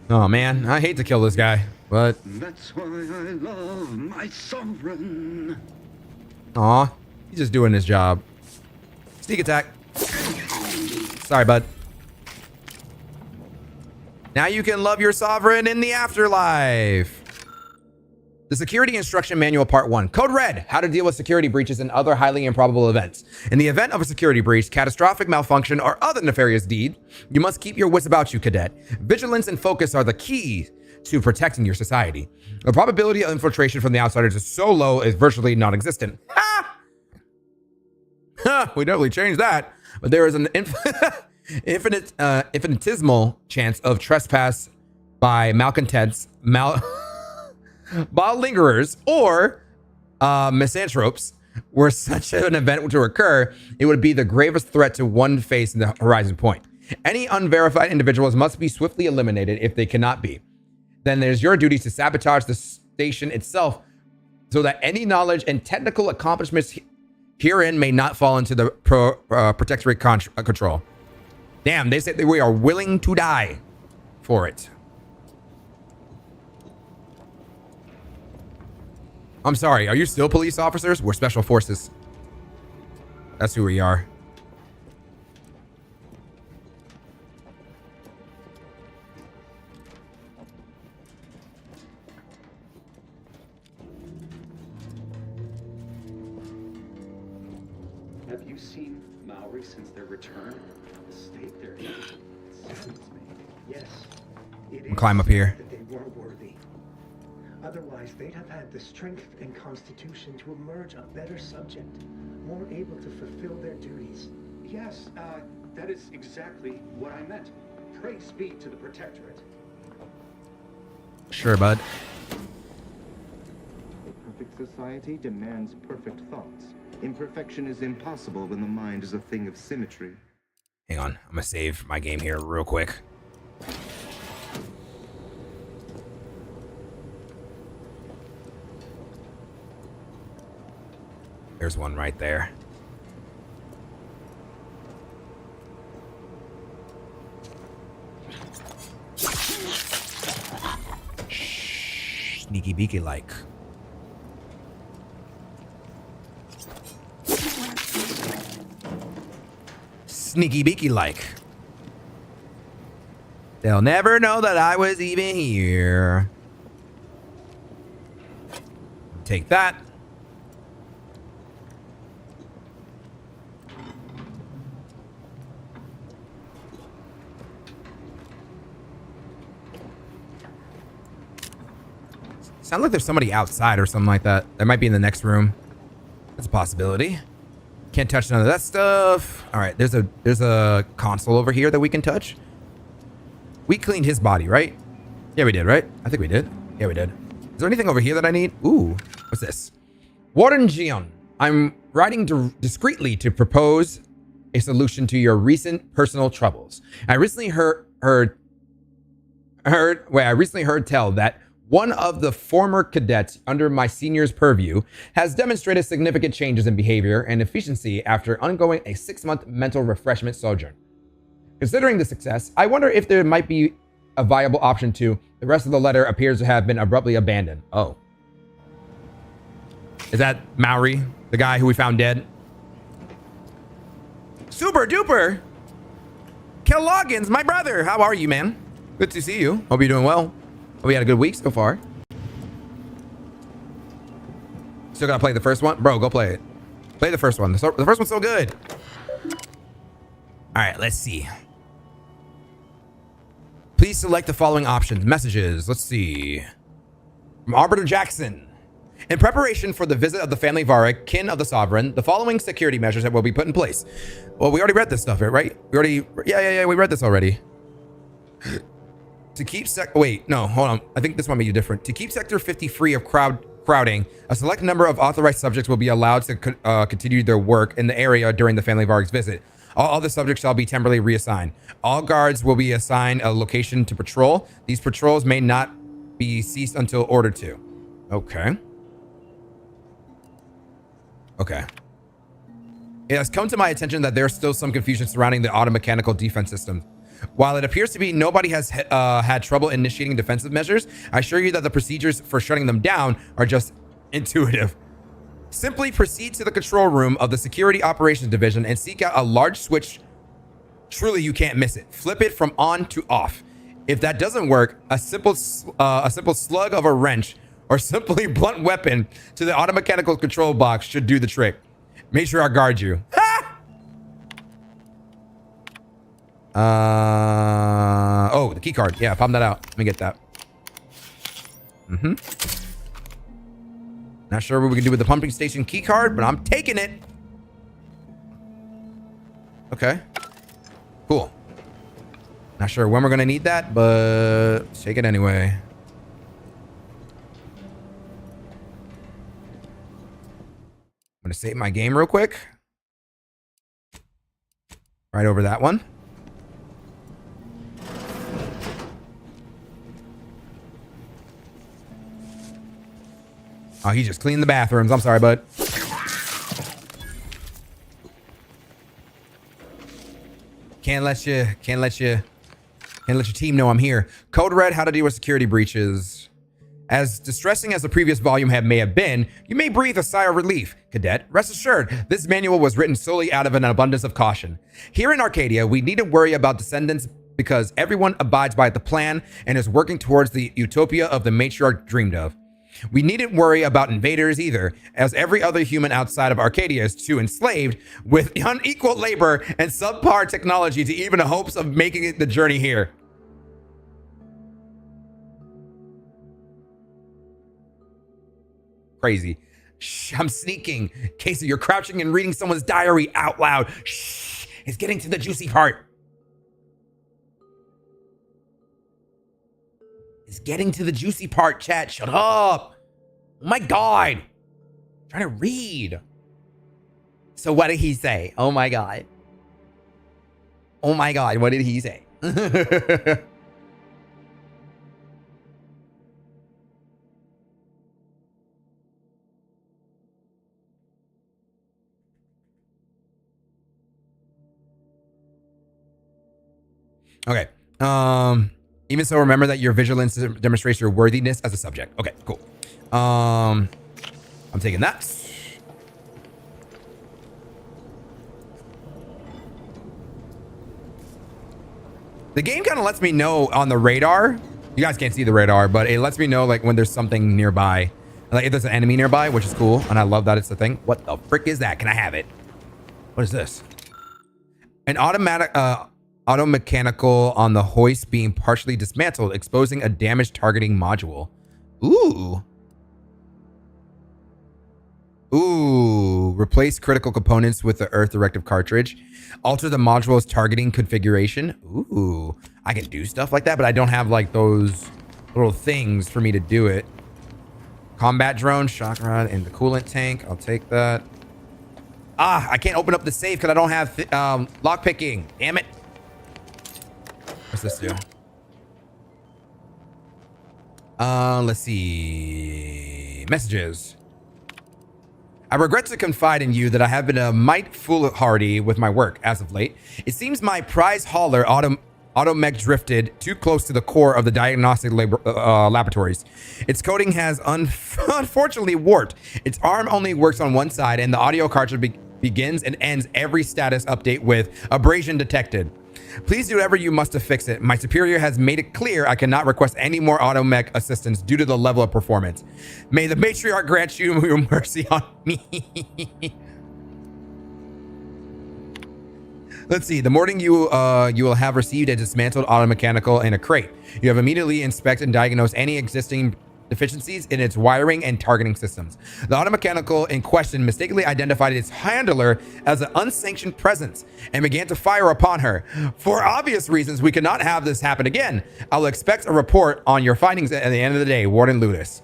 Oh man, I hate to kill this guy, but That's why I love my sovereign. aw, he's just doing his job. Sneak attack. Sorry, bud. Now you can love your sovereign in the afterlife. The Security Instruction Manual Part 1. Code Red, how to deal with security breaches and other highly improbable events. In the event of a security breach, catastrophic malfunction, or other nefarious deed, you must keep your wits about you, cadet. Vigilance and focus are the key to protecting your society. The probability of infiltration from the outsiders is so low it's virtually non-existent. Ha! Ha! We definitely changed that. But there is an infinitesimal chance of trespass by malcontents, lingerers, or misanthropes. Were such an event to occur, it would be the gravest threat to one face in the horizon point. Any unverified individuals must be swiftly eliminated if they cannot be. Then there's your duty to sabotage the station itself so that any knowledge and technical accomplishments herein may not fall into the protectorate control. Damn, they said that we are willing to die for it. I'm sorry, are you still police officers? We're special forces. That's who we are. Have you seen Maori since their return? The state they're in saddens me. Yes, it is Climb up here. that they weren't worthy. Otherwise, they'd have had the strength and constitution to emerge a better subject, more able to fulfill their duties. Yes, that is exactly what I meant. Praise be to the Protectorate. Sure, bud. A perfect society demands perfect thoughts. Imperfection is impossible when the mind is a thing of symmetry. Hang on, I'm gonna save my game here real quick. There's one right there. Shh, sneaky beaky like. Sneaky beaky like. They'll never know that I was even here. Take that. Sounds like there's somebody outside or something like that. That might be in the next room. That's a possibility. Can't touch none of that stuff. All right, there's a console over here that we can touch. We cleaned his body, right? Yeah, we did, right? I think we did. Yeah, we did. Is there anything over here that I need? Ooh, what's this? Warden Gion, I'm writing discreetly to propose a solution to your recent personal troubles. I recently heard tell that one of the former cadets under my senior's purview has demonstrated significant changes in behavior and efficiency after undergoing a 6-month mental refreshment sojourn. Considering the success, I wonder if there might be a viable option to. The rest of the letter appears to have been abruptly abandoned. Oh. Is that Maori, the guy who we found dead? Super duper! Kel Loggins, my brother! How are you, man? Good to see you. Hope you're doing well. Hope you had a good week so far. Still gotta play the first one? Bro, go play it. Play the first one. The first one's so good. Alright, let's see. Please select the following options. Messages. Let's see. From Arbiter Jackson. In preparation for the visit of the family Varric, kin of the sovereign, the following security measures that will be put in place. Well, we already read this stuff, right? Yeah, we read this already. To keep wait, no, hold on. I think this might be different. To keep Sector 50 free of crowding, a select number of authorized subjects will be allowed to continue their work in the area during the family Varric's visit. All other subjects shall be temporarily reassigned. All guards will be assigned a location to patrol. These patrols may not be ceased until ordered to. Okay. Okay. It has come to my attention that there's still some confusion surrounding the automechanical defense system. While it appears to be nobody has had trouble initiating defensive measures, I assure you that the procedures for shutting them down are just intuitive. Simply proceed to the control room of the Security Operations Division and seek out a large switch. Truly, you can't miss it. Flip it from on to off. If that doesn't work, a simple slug of a wrench or simply blunt weapon to the automechanical control box should do the trick. Make sure I guard you. Oh, the key card. Yeah, pop that out. Let me get that. Not sure what we can do with the pumping station key card, but I'm taking it. Okay. Cool. Not sure when we're going to need that, but take it anyway. I'm going to save my game real quick. Right over that one. Oh, he just cleaned the bathrooms. I'm sorry, bud. Can't let your team know I'm here. Code Red, how to deal with security breaches. As distressing as the previous volume may have been, you may breathe a sigh of relief. Cadet, rest assured, this manual was written solely out of an abundance of caution. Here in Arcadia, we needn't worry about descendants because everyone abides by the plan and is working towards the utopia of the matriarch dreamed of. We needn't worry about invaders either, as every other human outside of Arcadia is too enslaved with unequal labor and subpar technology to even hopes of making it the journey here. Crazy. Shh, I'm sneaking. Casey, you're crouching and reading someone's diary out loud. Shh, it's getting to the juicy part. It's getting to the juicy part, chat. Shut up. Oh my God. I'm trying to read. So what did he say? Oh my God. Oh my God. What did he say? Okay. Even so, remember that your vigilance demonstrates your worthiness as a subject. Okay, cool. I'm taking that. The game kind of lets me know on the radar. You guys can't see the radar, but it lets me know like when there's something nearby. Like if there's an enemy nearby, which is cool. And I love that it's a thing. What the frick is that? Can I have it? What is this? An automechanical on the hoist being partially dismantled, exposing a damaged targeting module. Ooh. Ooh. Replace critical components with the Earth Directive cartridge. Alter the module's targeting configuration. Ooh. I can do stuff like that, but I don't have like those little things for me to do it. Combat drone, shock rod, and the coolant tank. I'll take that. Ah, I can't open up the safe because I don't have lock picking. Damn it. What's this do? Let's see. Messages. I regret to confide in you that I have been a mite foolhardy with my work as of late. It seems my prize hauler Automech drifted too close to the core of the diagnostic laboratories. Its coating has unfortunately warped. Its arm only works on one side, and the audio cartridge begins and ends every status update with abrasion detected. Please do whatever you must to fix it. My superior has made it clear I cannot request any more automech assistance due to the level of performance. May the matriarch grant you mercy on me. Let's see. The morning you will have received a dismantled automechanical in a crate. You have immediately inspect and diagnose any existing deficiencies in its wiring and targeting systems. The automechanical in question mistakenly identified its handler as an unsanctioned presence and began to fire upon her. For obvious reasons, we cannot have this happen again. I'll expect a report on your findings at the end of the day, Warden Ludus.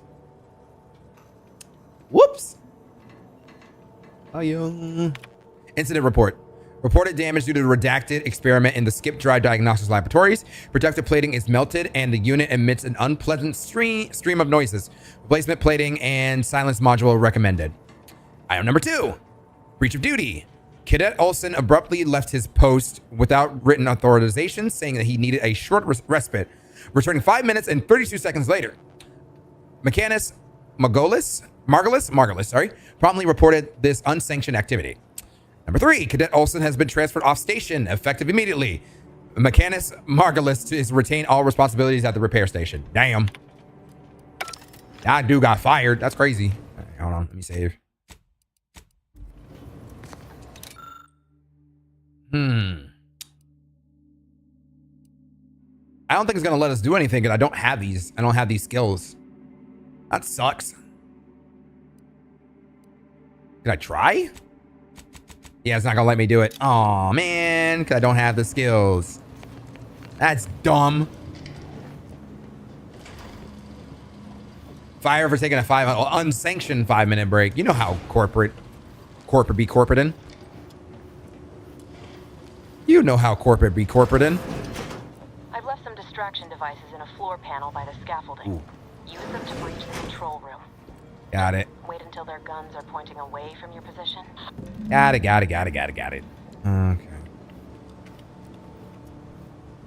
Whoops. Incident report. Reported damage due to the redacted experiment in the skip drive diagnostics laboratories. Protective plating is melted and the unit emits an unpleasant stream of noises. Replacement plating and silence module recommended. Item number 2. Breach of duty. Cadet Olsen abruptly left his post without written authorization, saying that he needed a short respite, returning 5 minutes and 32 seconds later. Mechanus Margolis, promptly reported this unsanctioned activity. Number 3, Cadet Olsen has been transferred off station, effective immediately. Mechanus Margolis is retain all responsibilities at the repair station. Damn. That dude got fired. That's crazy. Right, hold on, let me save. I don't think it's gonna let us do anything because I don't have these. I don't have these skills. That sucks. Can I try? Yeah, it's not gonna let me do it. Oh man, because I don't have the skills. That's dumb. Fire for taking a unsanctioned 5-minute break. You know how corporate be corporating. You know how corporate be corporating. I've left some distraction devices in a floor panel by the scaffolding. Ooh. Use them to breach the control room. Got it. Wait until their guns are pointing away from your position. Got it. Okay.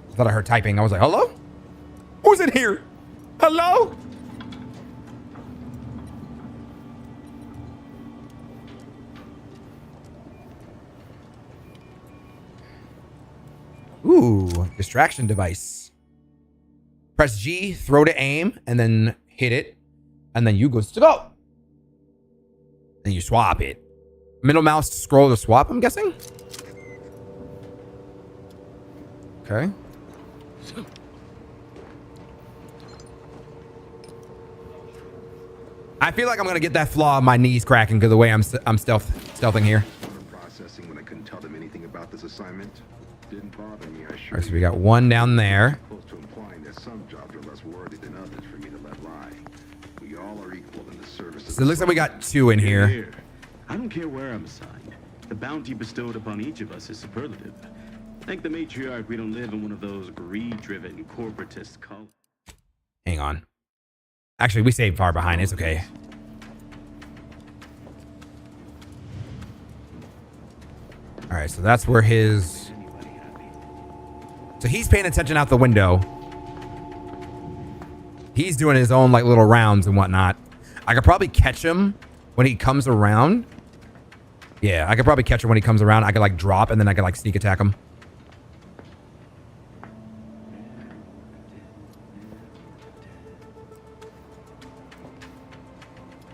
I thought I heard typing. I was like, hello? Who's in here? Hello? Ooh, distraction device. Press G, throw to aim, and then hit it. And then you go to go. And you swap it. Middle mouse scroll to swap, I'm guessing? Okay. I feel like I'm gonna get that flaw of my knees cracking because of the way I'm stealthing here. Processing when I couldn't tell them anything about this assignment. Didn't bother me, I All right, so we got one down there. Close to implying that some jobs are less worthy than others for me to let lie. We all are equal in the service. So it looks like we got 2 in here. I don't care where I'm assigned. The bounty bestowed upon each of us is superlative. Thank the matriarch we don't live in one of those greed-driven corporatist cults. Hang on. Actually, we stayed far behind. It's okay. All right, so that's where his... So he's paying attention out the window. He's doing his own like little rounds and whatnot. I could probably catch him when he comes around. Yeah, I could probably catch him when he comes around. I could like drop and then I could like sneak attack him.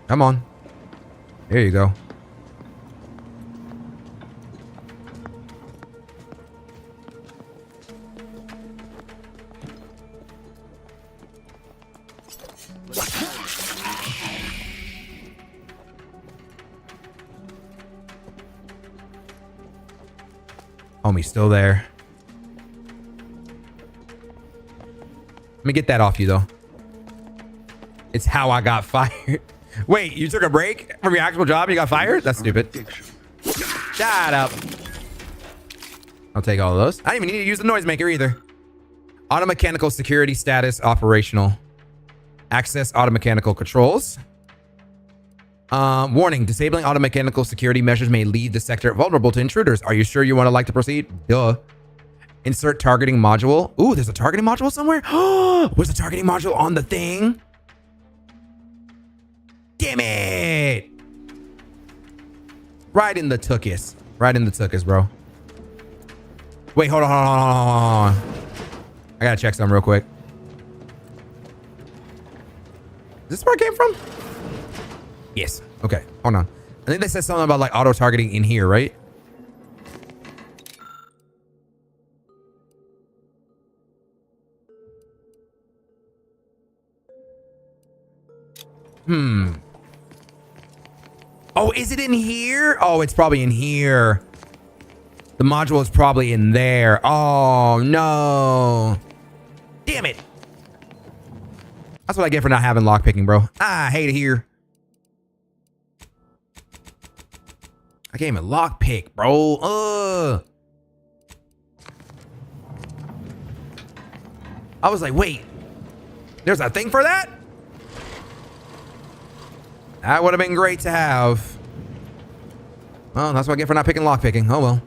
Come on. There you go. Homie's still there. Let me get that off you, though. It's how I got fired. Wait, you took a break from your actual job and you got fired? That's stupid. Shut up. I'll take all of those. I didn't even need to use the noisemaker either. Automechanical security status operational. Access automechanical controls. Warning, disabling automechanical security measures may leave the sector vulnerable to intruders. Are you sure you want to like to proceed? Duh. Insert targeting module. Ooh, there's a targeting module somewhere? Where's the targeting module on the thing? Damn it. Right in the tuchus. Right in the tuchus, bro. Wait, hold on. I gotta check something real quick. Is this where it came from? Yes. Okay. Hold on. I think they said something about like auto targeting in here, right? Oh, is it in here? Oh, it's probably in here. The module is probably in there. Oh, no. Damn it. That's what I get for not having lockpicking, bro. I hate it here. I can't even lockpick, bro. I was like, wait, there's a thing for that? That would have been great to have. Well, that's what I get for not picking lockpicking. Oh, well.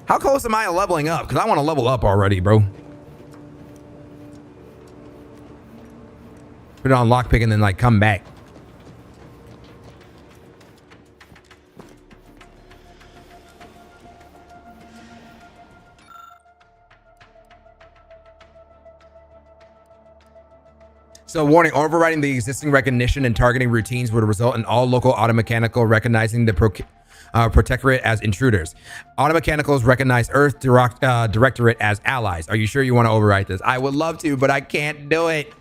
How close am I to leveling up? Because I want to level up already, bro. Put it on lockpick and then, like, come back. So, warning, overriding the existing recognition and targeting routines would result in all local automechanical recognizing the Protectorate as intruders. Automechanicals recognize Earth Directorate as allies. Are you sure you want to override this? I would love to, but I can't do it.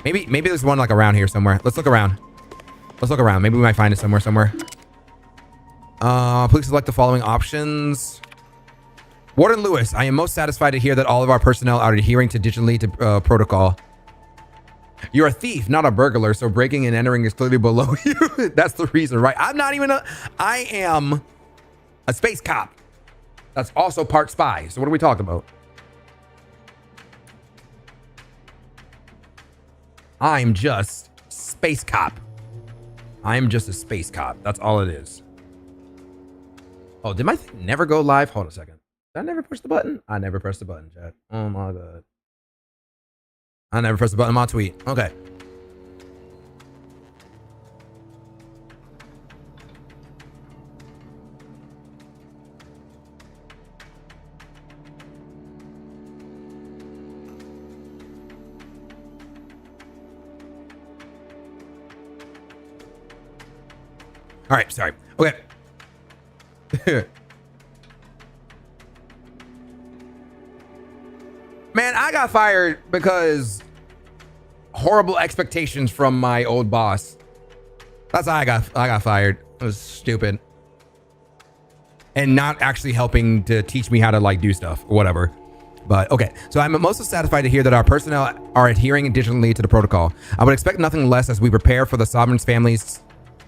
Maybe there's one like around here somewhere. Let's look around. Let's look around. Maybe we might find it somewhere. Please select the following options. Warden Lewis, I am most satisfied to hear that all of our personnel are adhering to digitally to protocol. You're a thief, not a burglar, so breaking and entering is clearly below you. That's the reason, right? I am a space cop. That's also part spy. So what are we talking about? I'm just space cop. I'm just a space cop. That's all it is. Oh, did my thing never go live? Hold on a second. Did I never push the button? I never pressed the button, chat. Oh my God. I never pressed the button on my tweet. Okay. All right, sorry. Okay. Man, I got fired because horrible expectations from my old boss. That's how I got fired. It was stupid. And not actually helping to teach me how to like do stuff or whatever. But okay, so I'm most satisfied to hear that our personnel are adhering digitally to the protocol. I would expect nothing less as we prepare for the Sovereign's families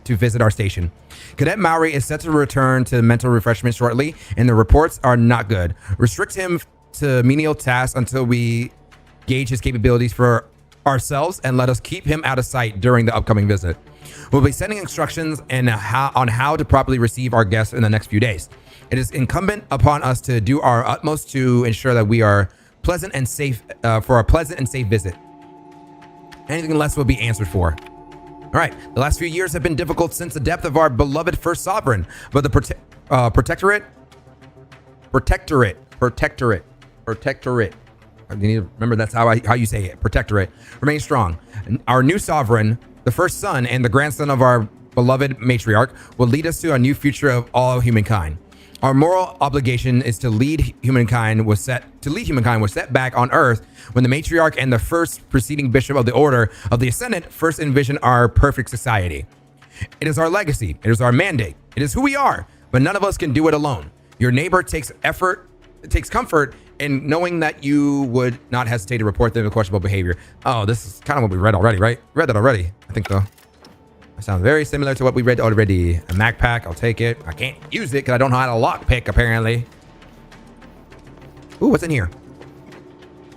to visit our station. Cadet Maori is set to return to mental refreshment shortly, and the reports are not good. Restrict him to menial tasks until we gauge his capabilities for ourselves, and let us keep him out of sight during the upcoming visit. We'll be sending instructions on how to properly receive our guests in the next few days. It is incumbent upon us to do our utmost to ensure that we are pleasant and safe for a pleasant and safe visit. Anything less will be answered for. All right, the last few years have been difficult since the death of our beloved first sovereign, but the Protectorate. You need to remember that's how you say it. Protectorate remains strong. Our new sovereign, the first son and the grandson of our beloved matriarch, will lead us to a new future of all humankind. Our moral obligation is to lead humankind was set back on Earth when the matriarch and the first preceding bishop of the Order of the Ascendant first envisioned our perfect society. It is our legacy. It is our mandate. It is who we are, but none of us can do it alone. Your neighbor takes comfort in knowing that you would not hesitate to report them questionable behavior. Oh, this is kind of what we read already, right? Read that already. I think so. It sounds very similar to what we read already. A Mac pack, I'll take it. I can't use it because I don't know how to lockpick, apparently. Ooh, what's in here?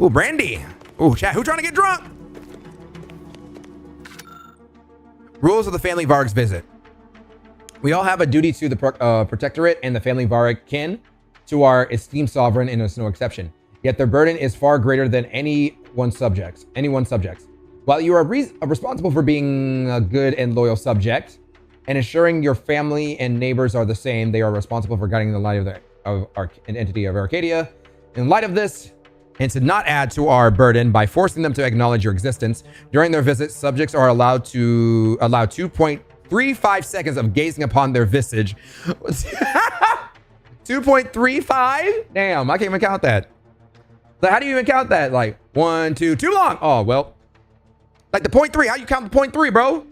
Ooh, brandy. Ooh, chat, who trying to get drunk? Rules of the family Varg's visit. We all have a duty to the Protectorate and the family Varg kin to our esteemed sovereign, and there's no exception. Yet their burden is far greater than anyone's subjects. While you are responsible for being a good and loyal subject and ensuring your family and neighbors are the same, they are responsible for guiding the light of an entity of Arcadia. In light of this, and to not add to our burden by forcing them to acknowledge your existence, during their visit, subjects are allowed 2.35 seconds of gazing upon their visage. 2.35? Damn, I can't even count that. So how do you even count that? Like 1, 2, too long. Oh, well. Like the 0.3, how you count the 0.3, bro?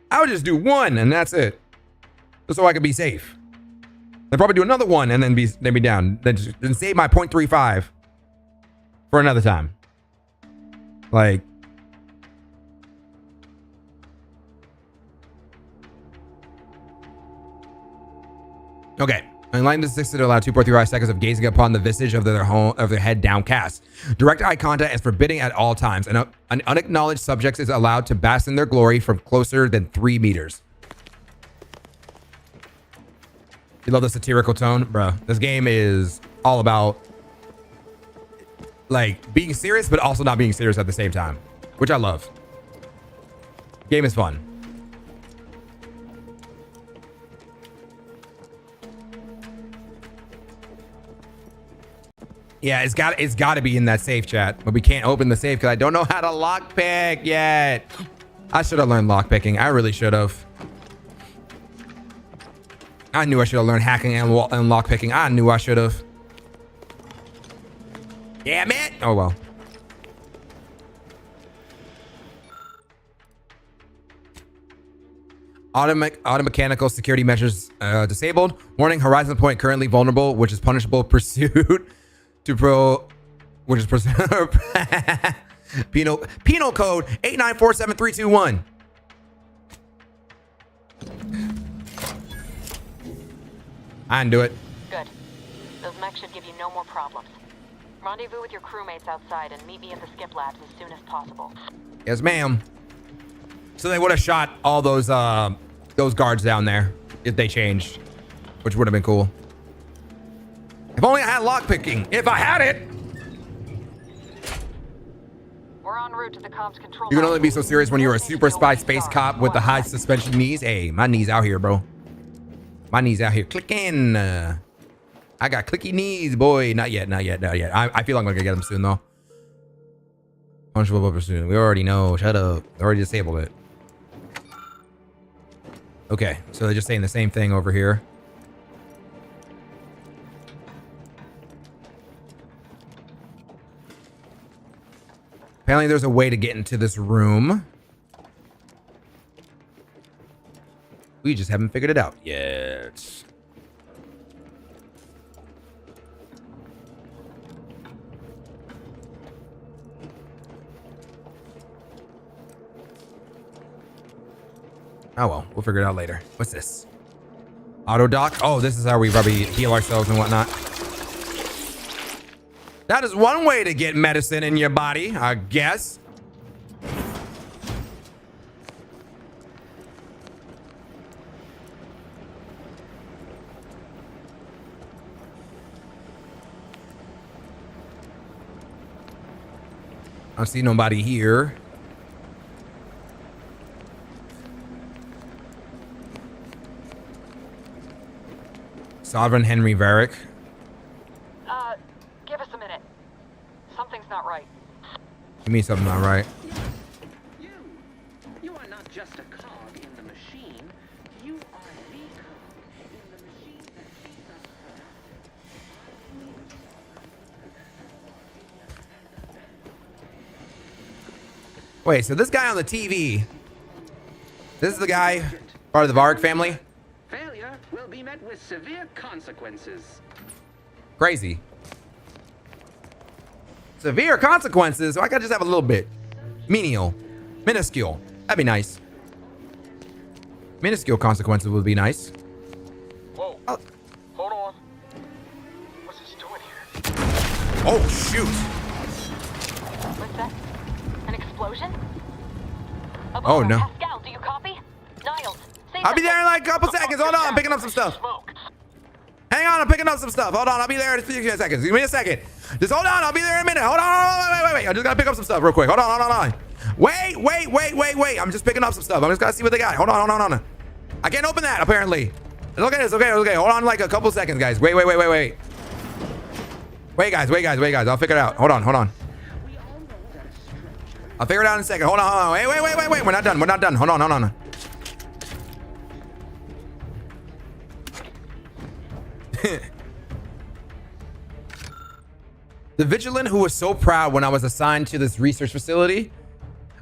I would just do 1 and that's it. Just so I could be safe. They'd probably do another 1 and then be down. Then save my 0.35 for another time. Like. Okay. Enlightened the six to allow 2.35 seconds of gazing upon the visage of their head downcast. Direct eye contact is forbidding at all times, and an unacknowledged subject is allowed to bask in their glory from closer than 3 meters. You love the satirical tone? Bruh, this game is all about like being serious, but also not being serious at the same time, which I love. Game is fun. Yeah, it's got to be in that safe, chat, but we can't open the safe because I don't know how to lockpick yet. I should have learned lockpicking. I really should have. I knew I should have learned hacking and lockpicking. I knew I should have. Damn it! Oh well. Automechanical security measures disabled. Warning: Horizon Point currently vulnerable, which is punishable pursuit to penal code 8947321. I can do it. Good. Those mechs should give you no more problems. Rendezvous with your crewmates outside and meet me at the skip labs as soon as possible. Yes, ma'am. So they would have shot all those guards down there if they changed, which would have been cool. If only I had lockpicking. If I had it. We're en route to the comms control. You can only be so serious when you're a super spy space cop with the high suspension knees. Hey, my knees out here, bro. My knees out here clicking. I got clicky knees, boy. Not yet, not yet, not yet. I feel like I'm gonna get them soon, though. Punishable buffer soon. We already know. Shut up. I already disabled it. Okay, so they're just saying the same thing over here. Apparently there's a way to get into this room. We just haven't figured it out yet. Oh well, we'll figure it out later. What's this? Auto dock? Oh, this is how we probably heal ourselves and whatnot. That is one way to get medicine in your body, I guess. I don't see nobody here. Sovereign Henry Varick. Give us a minute. Something's not right. Give me something not right. You are not just a cog in the machine. You are the cog in the machine that feeds us. Wait, so this guy on the TV, this is the guy, part of the Varick family? Failure will be met with severe consequences. Crazy. Severe consequences? So I could just have a little bit. Menial. Minuscule. That'd be nice. Minuscule consequences would be nice. Whoa. Oh. Hold on. What's this doing here? Oh, shoot. What's that? An explosion? Oh, no. Pascal, do you copy? Niles, say I'll be there in like a couple something. seconds. Hold on, I'm picking up some stuff. Hang on, I'm picking up some stuff. Hold on, I'll be there in a few seconds. Give me a second. Just hold on, I'll be there in a minute. Hold on, wait. I just gotta pick up some stuff real quick. Hold on. Wait. I'm just picking up some stuff. I'm just gotta see what they got. Hold on. I can't open that, apparently. It's okay. Hold on like a couple seconds, guys. Wait. Wait, guys. I'll figure it out. Hold on. I'll figure it out in a second. Hold on. Wait. We're not done. Hold on. The vigilant who was so proud when I was assigned to this research facility,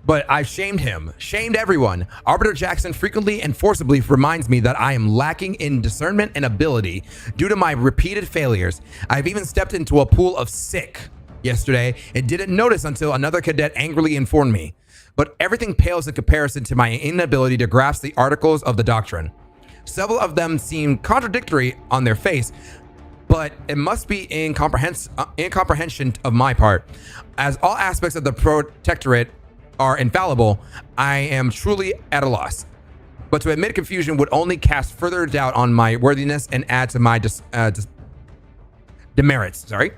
but I shamed him, shamed everyone. Arbiter Jackson frequently and forcibly reminds me that I am lacking in discernment and ability due to my repeated failures. I've even stepped into a pool of sick yesterday and didn't notice until another cadet angrily informed me. But everything pales in comparison to my inability to grasp the articles of the doctrine. Several of them seem contradictory on their face, but it must be incomprehension of my part. As all aspects of the Protectorate are infallible, I am truly at a loss. But to admit confusion would only cast further doubt on my worthiness and add to my demerits. Sorry.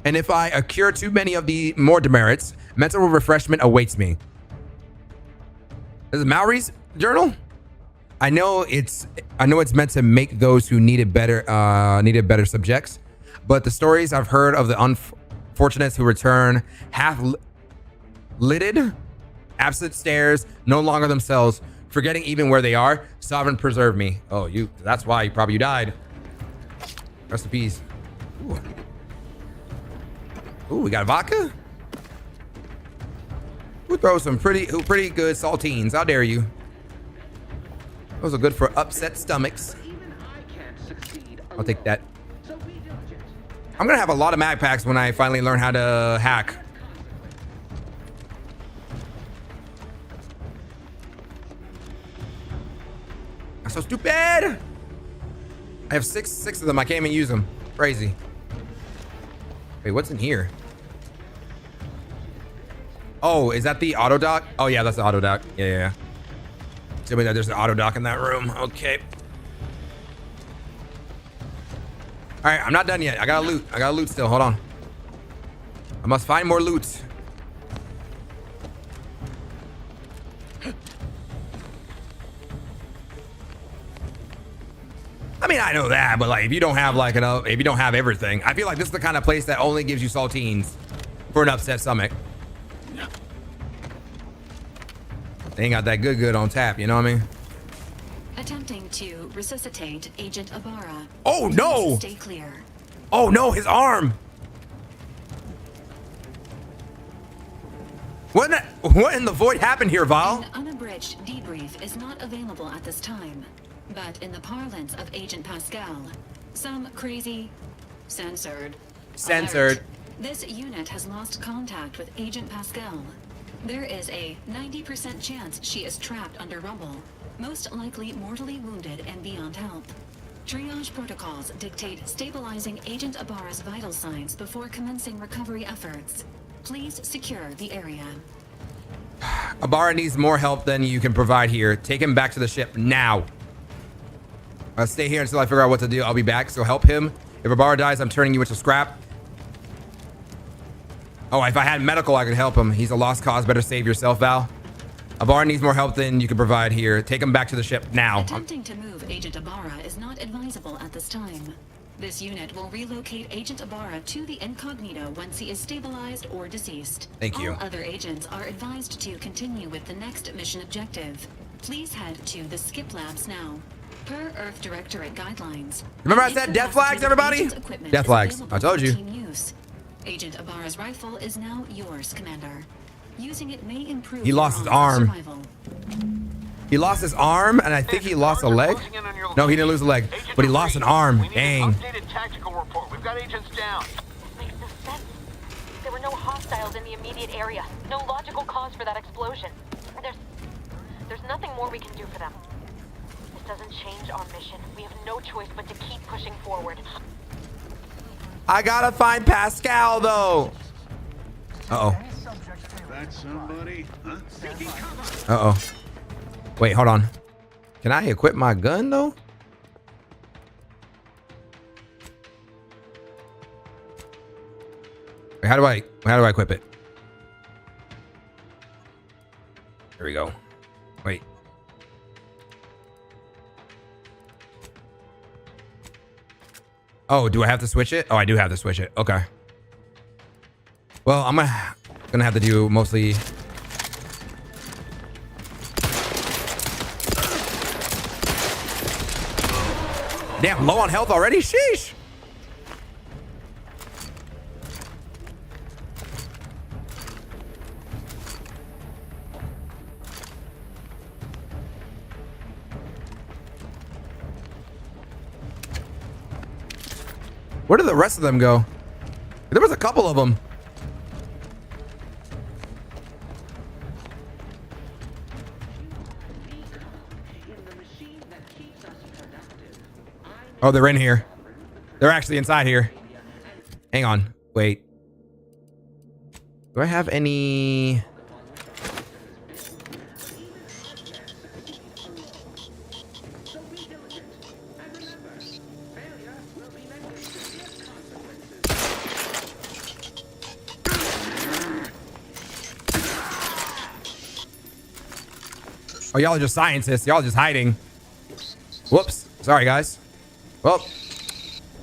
And if I occur too many of the more demerits, mental refreshment awaits me. This is Maori's journal. I know it's meant to make those who needed better subjects, but the stories I've heard of the unfortunates who return half-lidded, absent stares, no longer themselves, forgetting even where they are. Sovereign preserve me. Oh, that's why you died. Rest in peace. Ooh, we got vodka. We'll throw some pretty good saltines. How dare you? Those are good for upset stomachs. I'll take that. I'm gonna have a lot of mag packs when I finally learn how to hack. I'm so stupid. I have six of them. I can't even use them. Crazy. Wait, what's in here? Oh, is that the auto dock? Oh yeah, that's the auto dock. Yeah. Tell me that there's an auto dock in that room. Okay. All right, I'm not done yet. I got loot still. Hold on. I must find more loot. I mean, I know that, but like, if you don't have if you don't have everything, I feel like this is the kind of place that only gives you saltines for an upset stomach. They ain't got that good on tap, you know what I mean? Attempting to resuscitate Agent Ibarra. Oh no! Stay clear. Oh no, his arm! What in the void happened here, Val? An unabridged debrief is not available at this time, but in the parlance of Agent Pascal, some crazy censored. Alert. This unit has lost contact with Agent Pascal. There is a 90% chance she is trapped under rubble, most likely mortally wounded and beyond help. Triage protocols dictate stabilizing Agent Ibarra's vital signs before commencing recovery efforts. Please secure the area. Ibarra needs more help than you can provide here. Take him back to the ship now. I'll stay here until I figure out what to do. I'll be back, so help him. If Ibarra dies, I'm turning you into scrap. Oh, if I had medical, I could help him. He's a lost cause. Better save yourself, Val. Ibarra needs more help than you can provide here. Take him back to the ship now. Attempting to move Agent Ibarra is not advisable at this time. This unit will relocate Agent Ibarra to the incognito once he is stabilized or deceased. Thank you. All other agents are advised to continue with the next mission objective. Please head to the Skip Labs now. Per Earth Directorate guidelines. Remember I said death flags, everybody? Death flags. I told you. Agent Ibarra's rifle is now yours, Commander. Using it may improve. He lost his arm. He lost his arm, and I think he lost a leg. No, he didn't lose a leg, but he lost an arm. Dang. Updated tactical report. We've got agents down. This makes no sense. There were no hostiles in the immediate area. No logical cause for that explosion. There's nothing more we can do for them. This doesn't change our mission. We have no choice but to keep pushing forward. I gotta find Pascal, though. Uh-oh. That's somebody, huh? Uh-oh. Wait, hold on. Can I equip my gun, though? Wait, how do I equip it? There we go. Wait. Oh, do I have to switch it? Oh, I do have to switch it. Okay. Well, I'm gonna have to do mostly. Damn, low on health already? Sheesh. Where did the rest of them go? There was a couple of them. Oh, they're in here. They're actually inside here. Hang on. Wait. Do I have any... Oh, y'all are just scientists. Y'all are just hiding. Whoops. Sorry, guys. Well,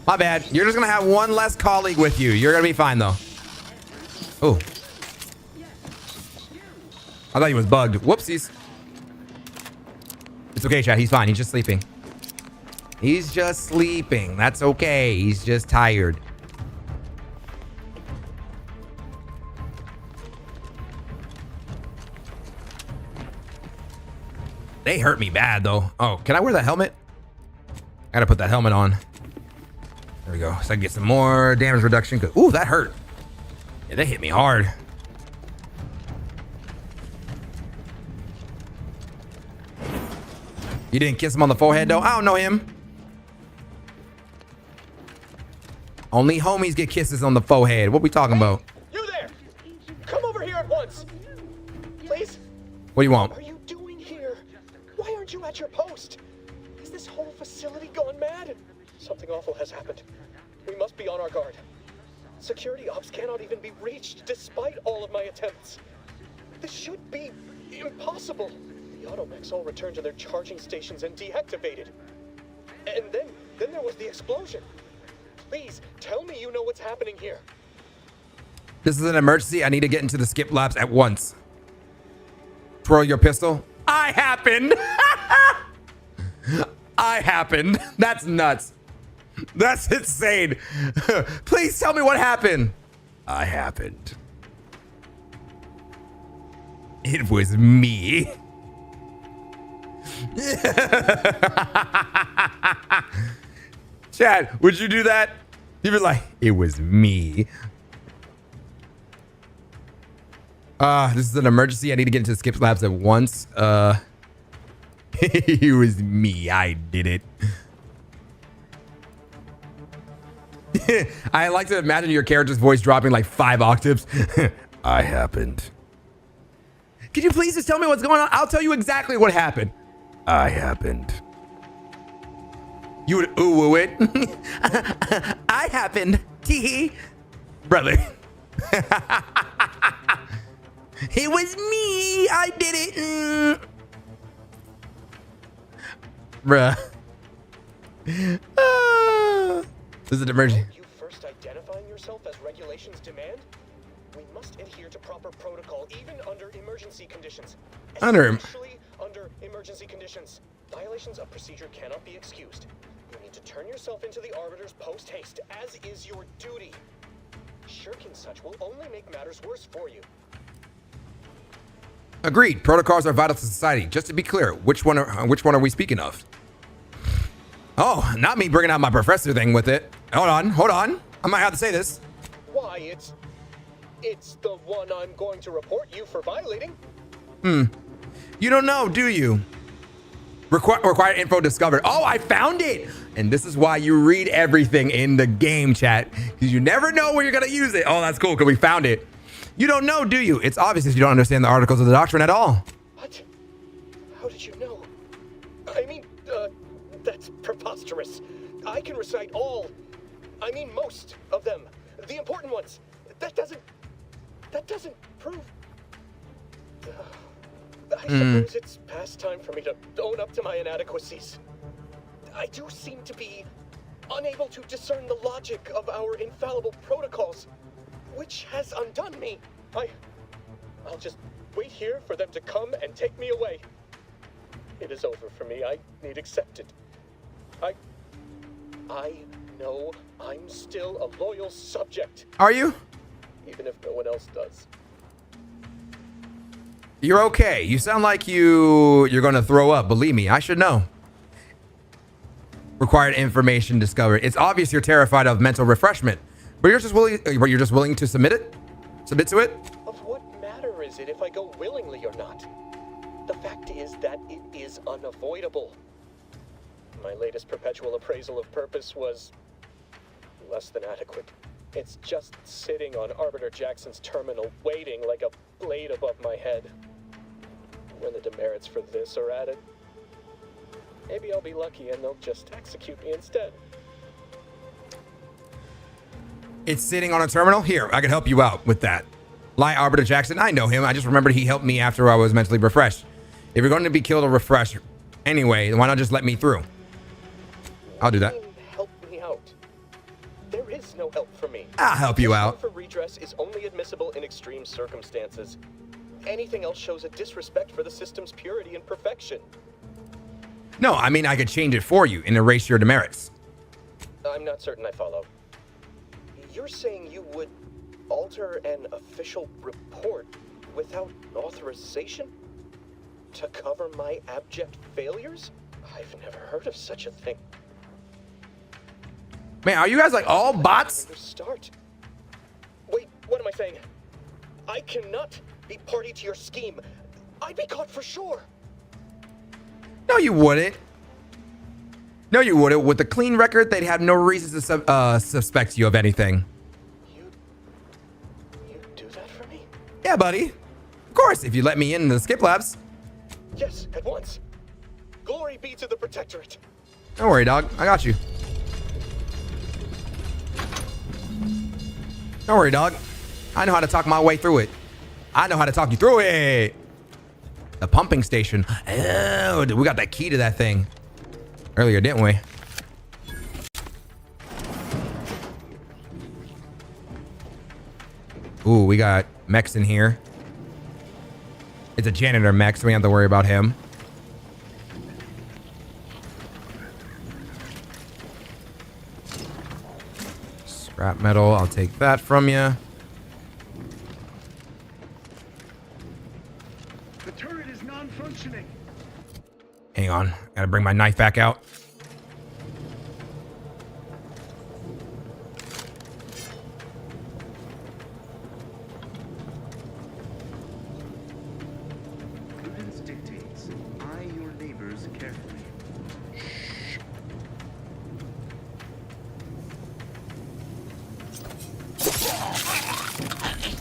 my bad. You're just going to have one less colleague with you. You're going to be fine, though. Oh. I thought he was bugged. Whoopsies. It's okay, chat. He's fine. He's just sleeping. He's just sleeping. That's okay. He's just tired. They hurt me bad, though. Oh, can I wear that helmet? I gotta put that helmet on. There we go. So I can get some more damage reduction. Ooh, that hurt. Yeah, they hit me hard. You didn't kiss him on the forehead, though? I don't know him. Only homies get kisses on the forehead. What we talking about? You there! Come over here at once! Please? What do you want? What are you doing here? Why aren't you at your post? Has this whole facility gone mad? Something awful has happened. We must be on our guard. Security ops cannot even be reached despite all of my attempts. This should be impossible. The automechs all returned to their charging stations and deactivated. And then there was the explosion. Please, tell me you know what's happening here. This is an emergency. I need to get into the skip labs at once. Twirl your pistol. I happened. I happened. That's nuts. That's insane. Please tell me what happened. I happened. It was me. Chad, would you do that? You'd be like, it was me. This is an emergency. I need to get into the skip labs at once. It was me. I did it. I like to imagine your character's voice dropping like 5 octaves. I happened. Could you please just tell me what's going on? I'll tell you exactly what happened. I happened. You would ooh it. I happened. Tee brother. It was me. I did it. Bruh. This is an emergency. You first identifying yourself as regulations demand? We must adhere to proper protocol, even under emergency conditions. Especially under emergency conditions. Violations of procedure cannot be excused. You need to turn yourself into the Arbiter's post-haste, as is your duty. Shirking such will only make matters worse for you. Agreed. Protocols are vital to society. Just to be clear, which one are we speaking of? Oh, not me bringing out my professor thing with it. Hold on. I might have to say this. Why, it's the one I'm going to report you for violating. You don't know, do you? Required info discovered. Oh, I found it. And this is why you read everything in the game, chat, because you never know where you're going to use it. Oh, that's cool, because we found it. You don't know, do you? It's obvious if you don't understand the articles of the doctrine at all. What? How did you know? I mean, that's preposterous. I can recite most of them. The important ones. That doesn't prove... I suppose it's past time for me to own up to my inadequacies. I do seem to be unable to discern the logic of our infallible protocols, which has undone me. I'll just wait here for them to come and take me away. It is over for me. I need accepted. I know I'm still a loyal subject. Are you? Even if no one else does. You're okay. You sound like you're going to throw up. Believe me, I should know. Required information discovered. It's obvious you're terrified of mental refreshment, but you're just willing to submit to it? Of what matter is it if I go willingly or not? The fact is that it is unavoidable. My latest perpetual appraisal of purpose was less than adequate. It's just sitting on Arbiter Jackson's terminal, waiting like a blade above my head. When the demerits for this are added, maybe I'll be lucky and they'll just execute me instead. It's sitting on a terminal? Here, I can help you out with that. Lie Arbiter Jackson, I know him. I just remembered he helped me after I was mentally refreshed. If you're going to be killed or refreshed anyway, why not just let me through? I'll do that. Help me out. There is no help for me. I'll help you out. For redress is only admissible in extreme circumstances. Anything else shows a disrespect for the system's purity and perfection. No, I mean, I could change it for you and erase your demerits. I'm not certain I follow. You're saying you would alter an official report without authorization? To cover my abject failures? I've never heard of such a thing. Man, are you guys like all bots? Start. Wait, what am I saying? I cannot be party to your scheme. I'd be caught for sure. No, you wouldn't. No, you wouldn't. With a clean record, they'd have no reason to suspect you of anything. You do that for me? Yeah, buddy. Of course, if you let me in the skip labs. Yes, at once. Glory be to the Protectorate. Don't worry, dog. I got you. Don't worry, dog. I know how to talk my way through it. I know how to talk you through it. The pumping station. Oh, we got that key to that thing earlier, didn't we? Ooh, we got mechs in here. It's a janitor mech, so we don't have to worry about him. Scrap metal, I'll take that from you. The turret is non-functioning. Hang on, gotta bring my knife back out. Prudence dictates. Eye your neighbors carefully.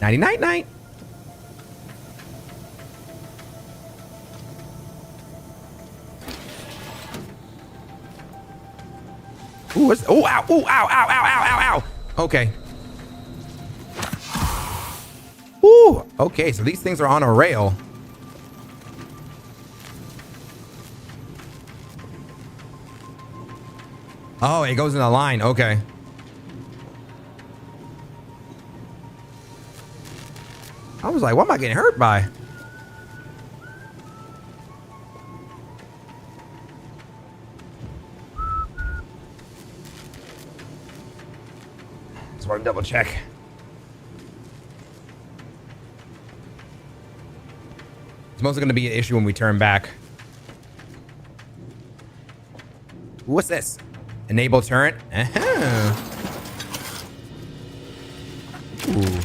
99 Ooh, what's, oh, ow, ooh, ow, ow, ow, ow, ow, ow. Okay. Ooh, okay, so these things are on a rail. Oh, it goes in a line. Okay. I was like, what am I getting hurt by? Just want to double check. It's mostly going to be an issue when we turn back. What's this? Enable turret? Uh-huh. Ooh.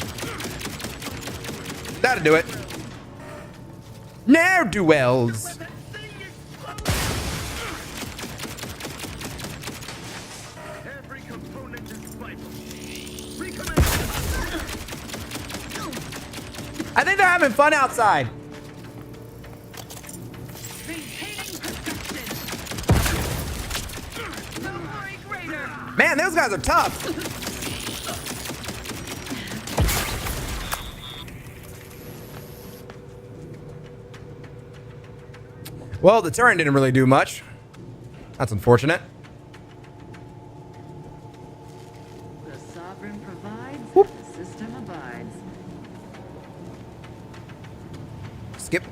That'll do it. Now duels. Every component is vital. I think they're having fun outside. Man, those guys are tough. Well, the turret didn't really do much. That's unfortunate. The sovereign provides, the system abides. Skip.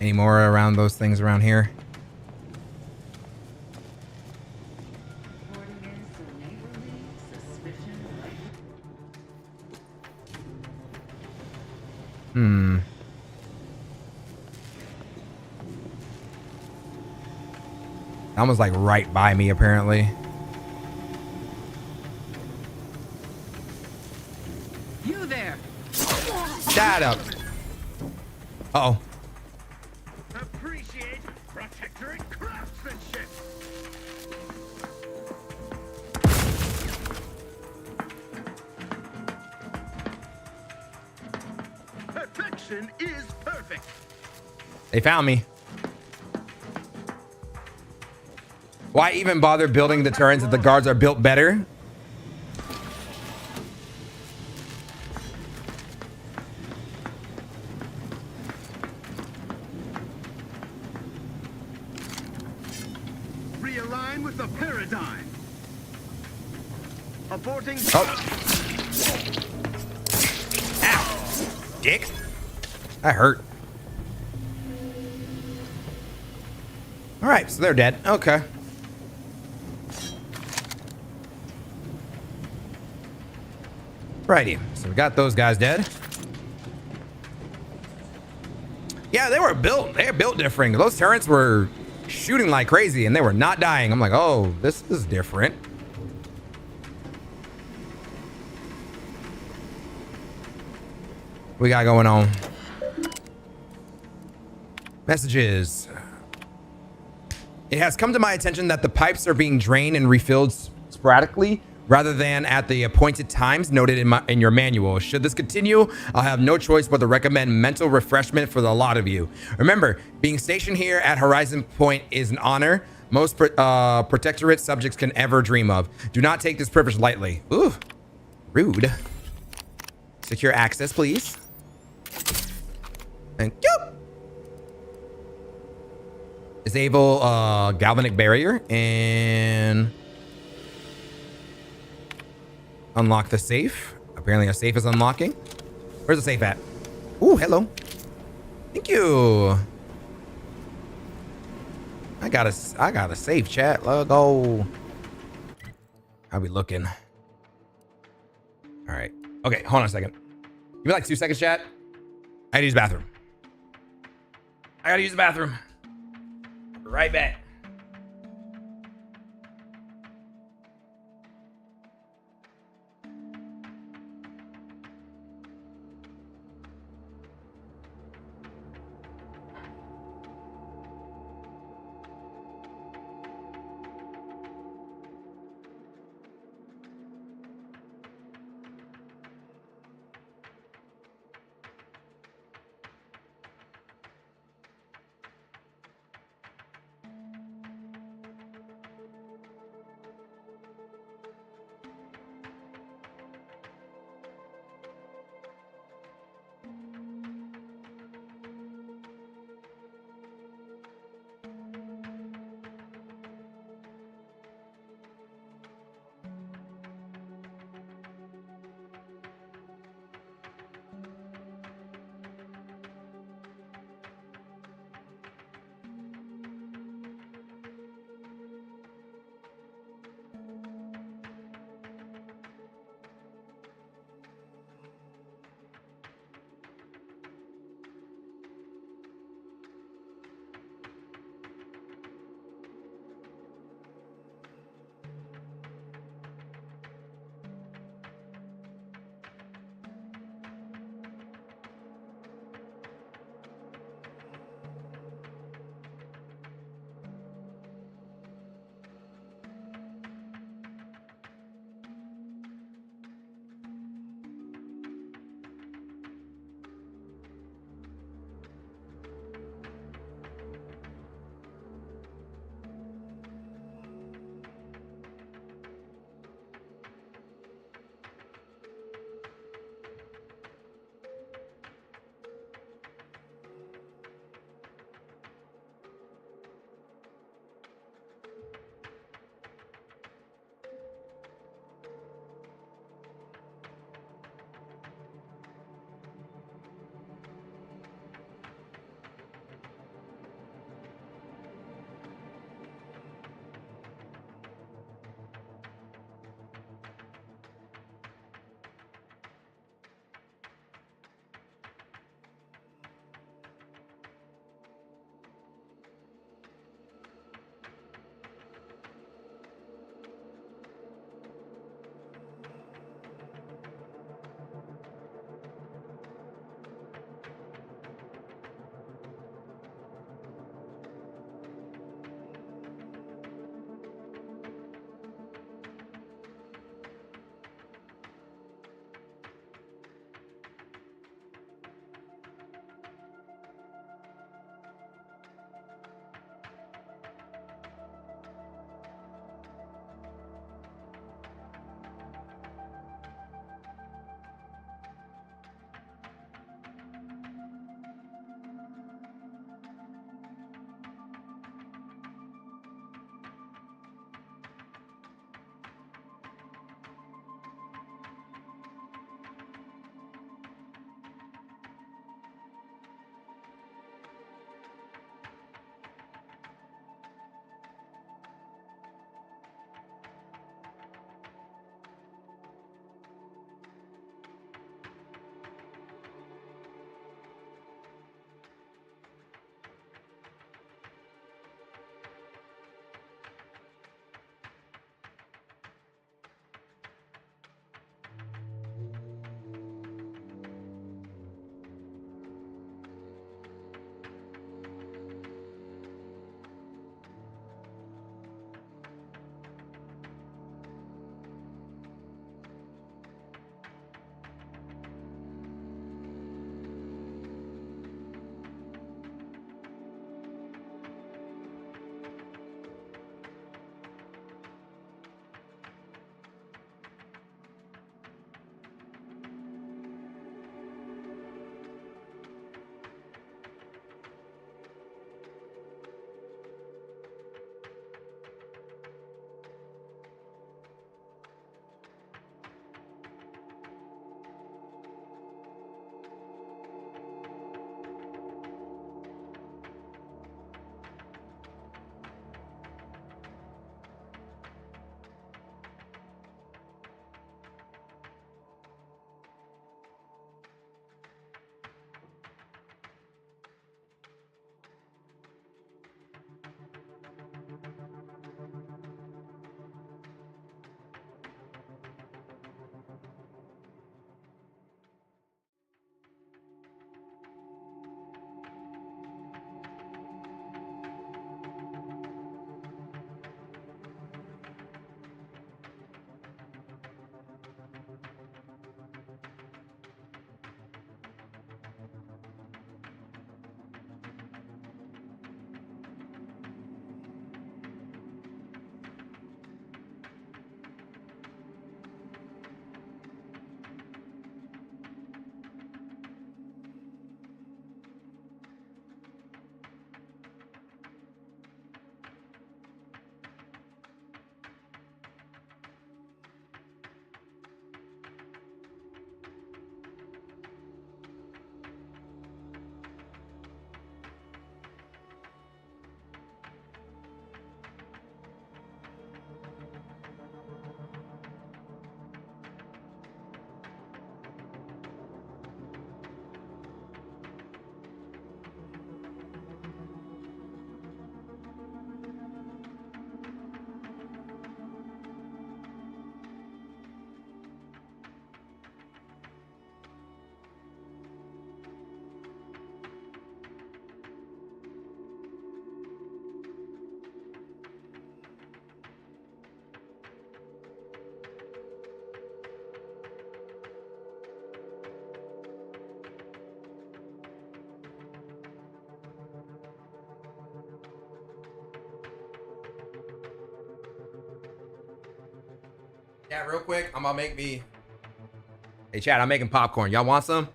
Any more around those things around here? That was like right by me, apparently. You there! chat up. Uh-oh. Appreciate protectorate craftsmanship. Perfection is perfect. They found me. Why even bother building the turrets if the guards are built better? Realign with the paradigm. Aborting. Ow. Dick. That hurt. All right, so they're dead. Okay. Righty. So we got those guys dead. Yeah, they were built different. Those turrets were shooting like crazy and they were not dying. I'm like, oh, this is different. What we got going on? Messages. It has come to my attention that the pipes are being drained and refilled sporadically rather than at the appointed times noted in your manual. Should this continue, I'll have no choice but to recommend mental refreshment for the lot of you. Remember, being stationed here at Horizon Point is an honor most protectorate subjects can ever dream of. Do not take this privilege lightly. Ooh, rude. Secure access, please. Thank you. Disable galvanic barrier and unlock the safe. Apparently a safe is unlocking. Where's the safe at? Ooh, hello. Thank you. I got a safe, chat. Let's go. How we looking? All right. Okay, hold on a second. Give me like 2 seconds, chat. I gotta use the bathroom. I gotta use the bathroom. Right back. Yeah, real quick, I'm gonna make me. Hey, Chad, I'm making popcorn. Y'all want some?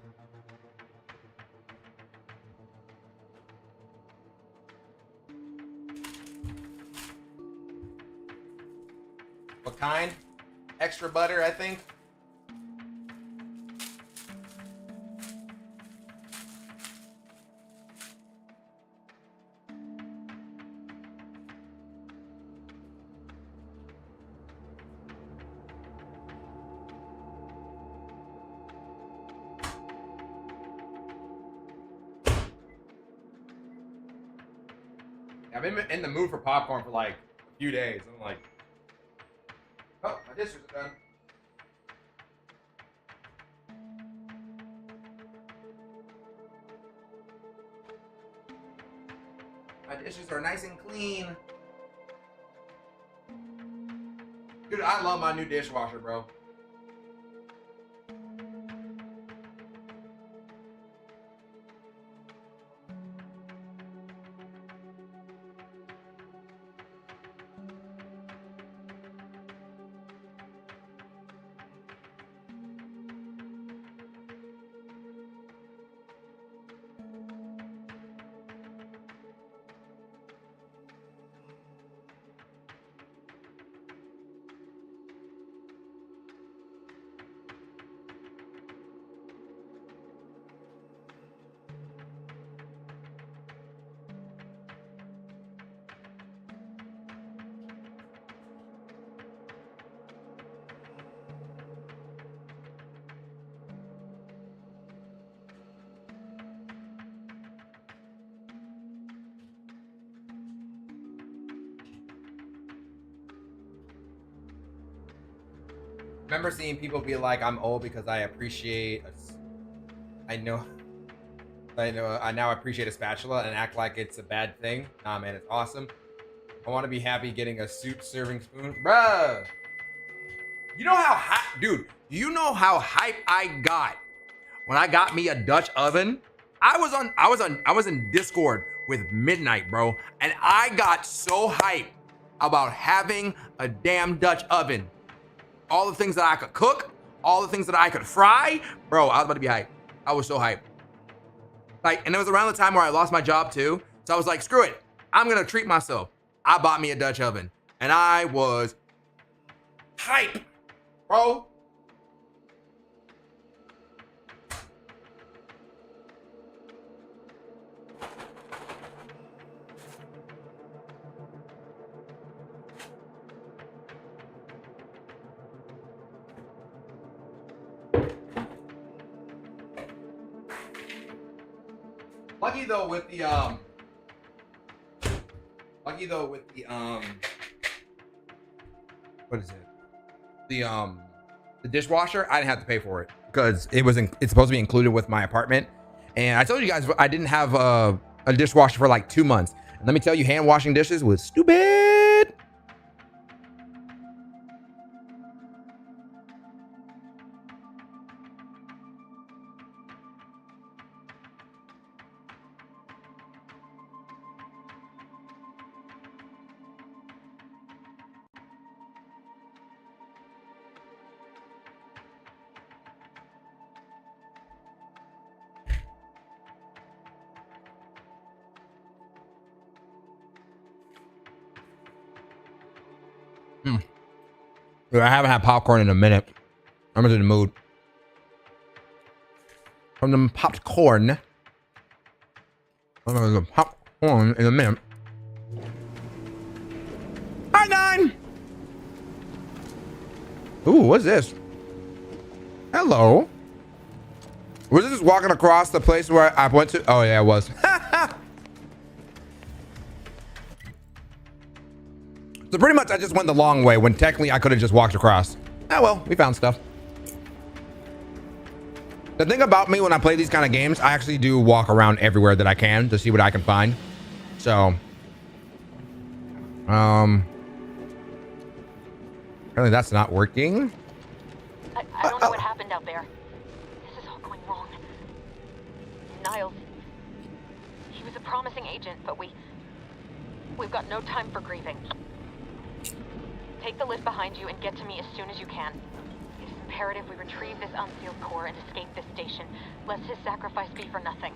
What kind? Extra butter, I think. I've been in the mood for popcorn for like a few days. I'm like, oh, my dishes are done. My dishes are nice and clean. Dude, I love my new dishwasher, bro. Remember seeing people be like, I'm old because I appreciate I now appreciate a spatula and act like it's a bad thing. Nah, man, it's awesome. I want to be happy getting a soup serving spoon. Bruh. You know how hype, dude, you know how hype I got when I got me a Dutch oven? I was in Discord with Midnight, bro, and I got so hyped about having a damn Dutch oven. All the things that I could cook, all the things that I could fry, bro, I was about to be hyped. I was so hyped. Like, and it was around the time where I lost my job too. So I was like, screw it. I'm gonna treat myself. I bought me a Dutch oven and I was hype, bro. Lucky though with the what is it? The dishwasher, I didn't have to pay for it because it's supposed to be included with my apartment. And I told you guys I didn't have a dishwasher for like 2 months. And let me tell you, hand washing dishes was stupid. Dude, I haven't had popcorn in a minute. I'm in the mood. From the popcorn. I'm gonna go popcorn in a minute. Hi, Nine! Ooh, what's this? Hello. Was it just walking across the place where I went to? Oh, yeah, it was. So pretty much I just went the long way when technically I could have just walked across. Oh well, we found stuff. The thing about me when I play these kind of games, I actually do walk around everywhere that I can to see what I can find. So, apparently that's not working. I don't know what happened out there. This is all going wrong. Niles, he was a promising agent, but we've got no time for grieving. Take the lift behind you and get to me as soon as you can. It is imperative we retrieve this unsealed core and escape this station, lest his sacrifice be for nothing.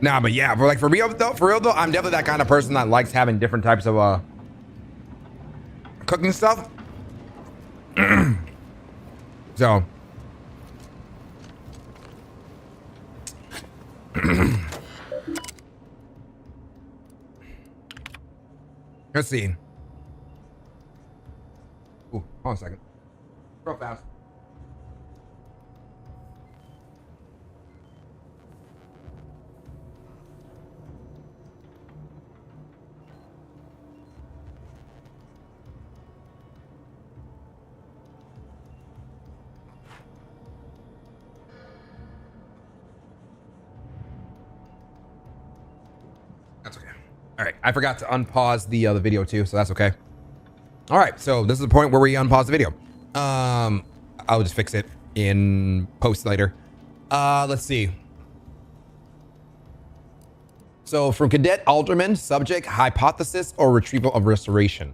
Nah, but yeah, for real though, I'm definitely that kind of person that likes having different types of cooking stuff. So let's see. Ooh, hold on a second. Real fast. That's okay. All right, I forgot to unpause the video too, so that's okay. All right, so this is the point where we unpause the video. I'll just fix it in post later. Let's see. So from Cadet Alderman, subject, hypothesis, or retrieval of restoration.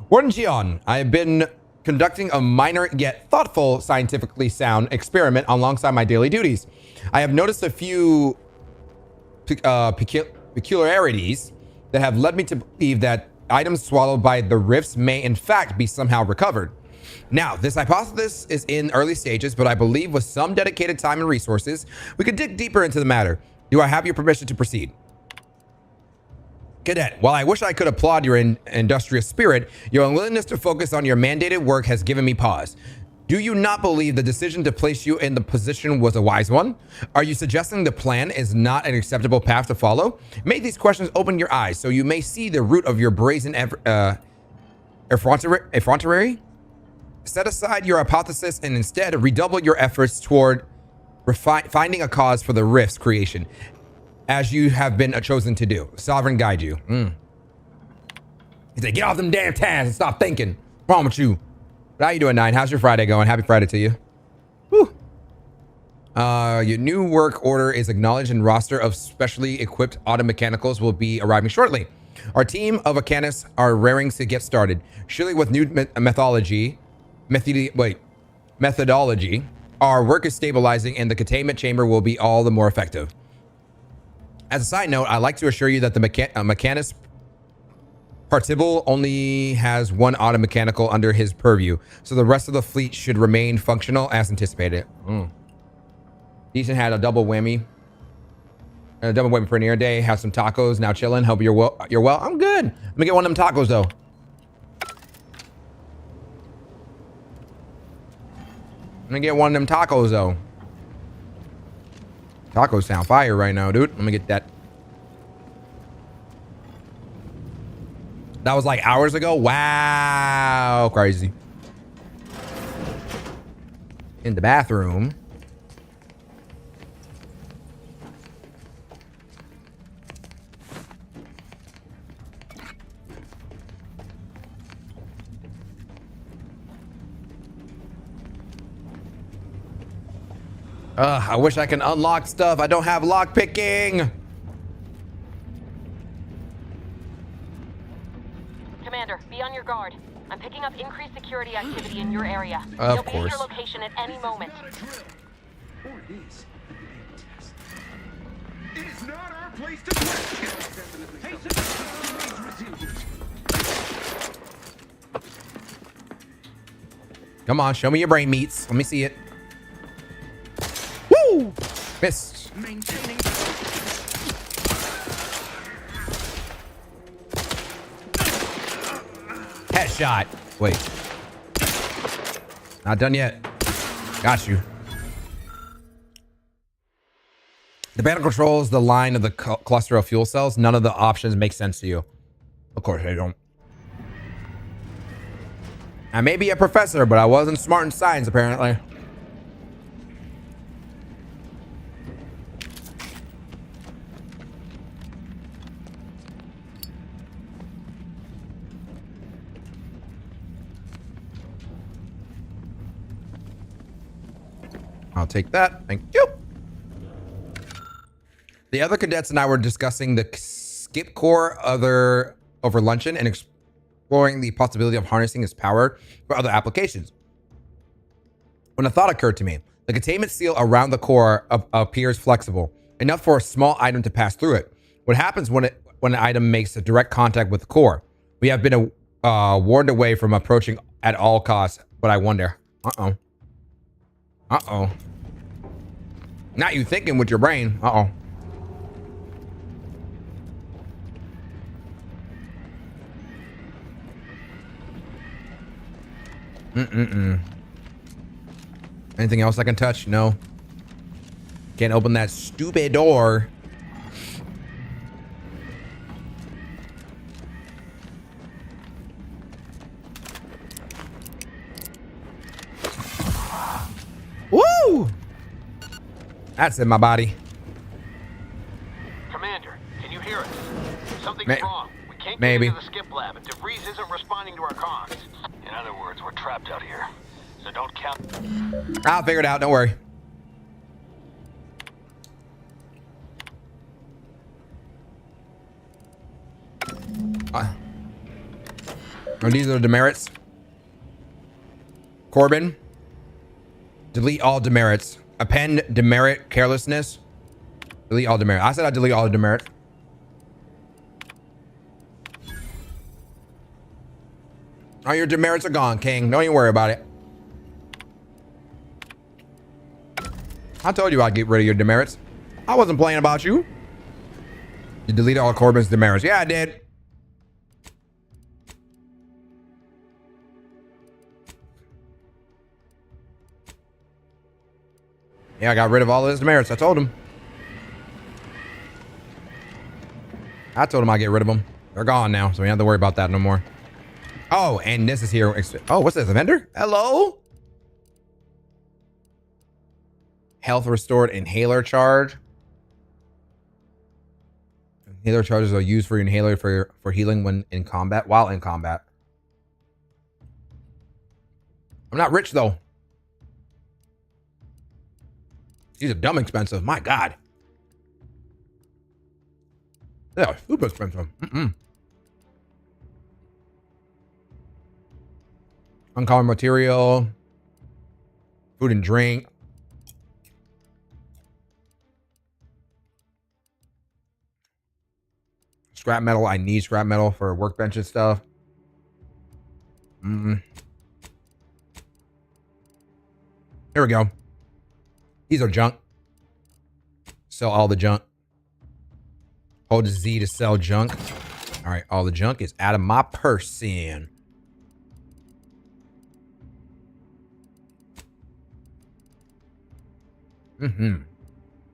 Warden Jian, I have been conducting a minor yet thoughtful, scientifically sound experiment alongside my daily duties. I have noticed a few peculiarities that have led me to believe that items swallowed by the rifts may in fact be somehow recovered. Now, this hypothesis is in early stages, but I believe with some dedicated time and resources, we could dig deeper into the matter. Do I have your permission to proceed? Cadet, while I wish I could applaud your industrious spirit, your unwillingness to focus on your mandated work has given me pause. Do you not believe the decision to place you in the position was a wise one? Are you suggesting the plan is not an acceptable path to follow? May these questions open your eyes so you may see the root of your brazen effrontery? Set aside your hypothesis and instead redouble your efforts toward finding a cause for the rift's creation, as you have been chosen to do. Sovereign guide you. He said, get off them damn tasks and stop thinking. What's wrong with you? How you doing, Nine? How's your Friday going? Happy Friday to you. Woo. Your new work order is acknowledged, and roster of specially equipped auto mechanicals will be arriving shortly. Our team of mechanics are raring to get started. Surely with new methodology, our work is stabilizing and the containment chamber will be all the more effective. As a side note, I'd like to assure you that the Mechanist Partibble only has one auto mechanical under his purview, so the rest of the fleet should remain functional as anticipated. Decent had a double whammy. A double whammy for near day. Have some tacos. Now chilling. Hope you're well. You're well. I'm good. Let me get one of them tacos though. Tacos sound fire right now, dude. Let me get that. That was like hours ago. Wow. Crazy. In the bathroom. I wish I can unlock stuff. I don't have lock picking. Commander, be on your guard. I'm picking up increased security activity in your area. Of You'll be at course. your location at any moment. It is not our place to question. Come on, show me your brain meats. Let me see it. Woo! Missed. Headshot. Wait. Not done yet. Got you. The battle controls the line of the cluster of fuel cells. None of the options make sense to you. Of course they don't. I may be a professor, but I wasn't smart in science, apparently. I'll take that. Thank you. The other cadets and I were discussing the skip core over luncheon and exploring the possibility of harnessing its power for other applications. When a thought occurred to me, the containment seal around the core appears flexible, enough for a small item to pass through it. What happens when an item makes a direct contact with the core? We have been warned away from approaching at all costs, but I wonder. Uh-oh. Uh-oh. Not you thinking with your brain. Uh-oh. Anything else I can touch? No. Can't open that stupid door. Woo! That's in my body. Commander, can you hear us? Something's wrong. We can't Maybe. get into the skip lab, and DeVries isn't responding to our comms. In other words, we're trapped out here. So don't count. I'll figure it out. Don't worry. These are the demerits. Corbin. Delete all demerits. Append demerit carelessness. Delete all demerits. I said I'd delete all the demerits. Oh, your demerits are gone, King. Don't even worry about it. I told you I'd get rid of your demerits. I wasn't playing about you. You deleted all Corbin's demerits. Yeah, I did. Yeah, I got rid of all of his demerits. I told him. I told him I'd get rid of them. They're gone now, so we don't have to worry about that no more. Oh, and this is here. Oh, what's this? A vendor? Hello? Health restored inhaler charge. Inhaler charges are used for your inhaler for healing when in combat, while in combat. I'm not rich though. These are dumb expensive. My God. Yeah, super expensive. Uncommon material. Food and drink. Scrap metal. I need scrap metal for workbench and stuff. Here we go. These are junk. Sell all the junk. Hold Z to sell junk. All right, all the junk is out of my person.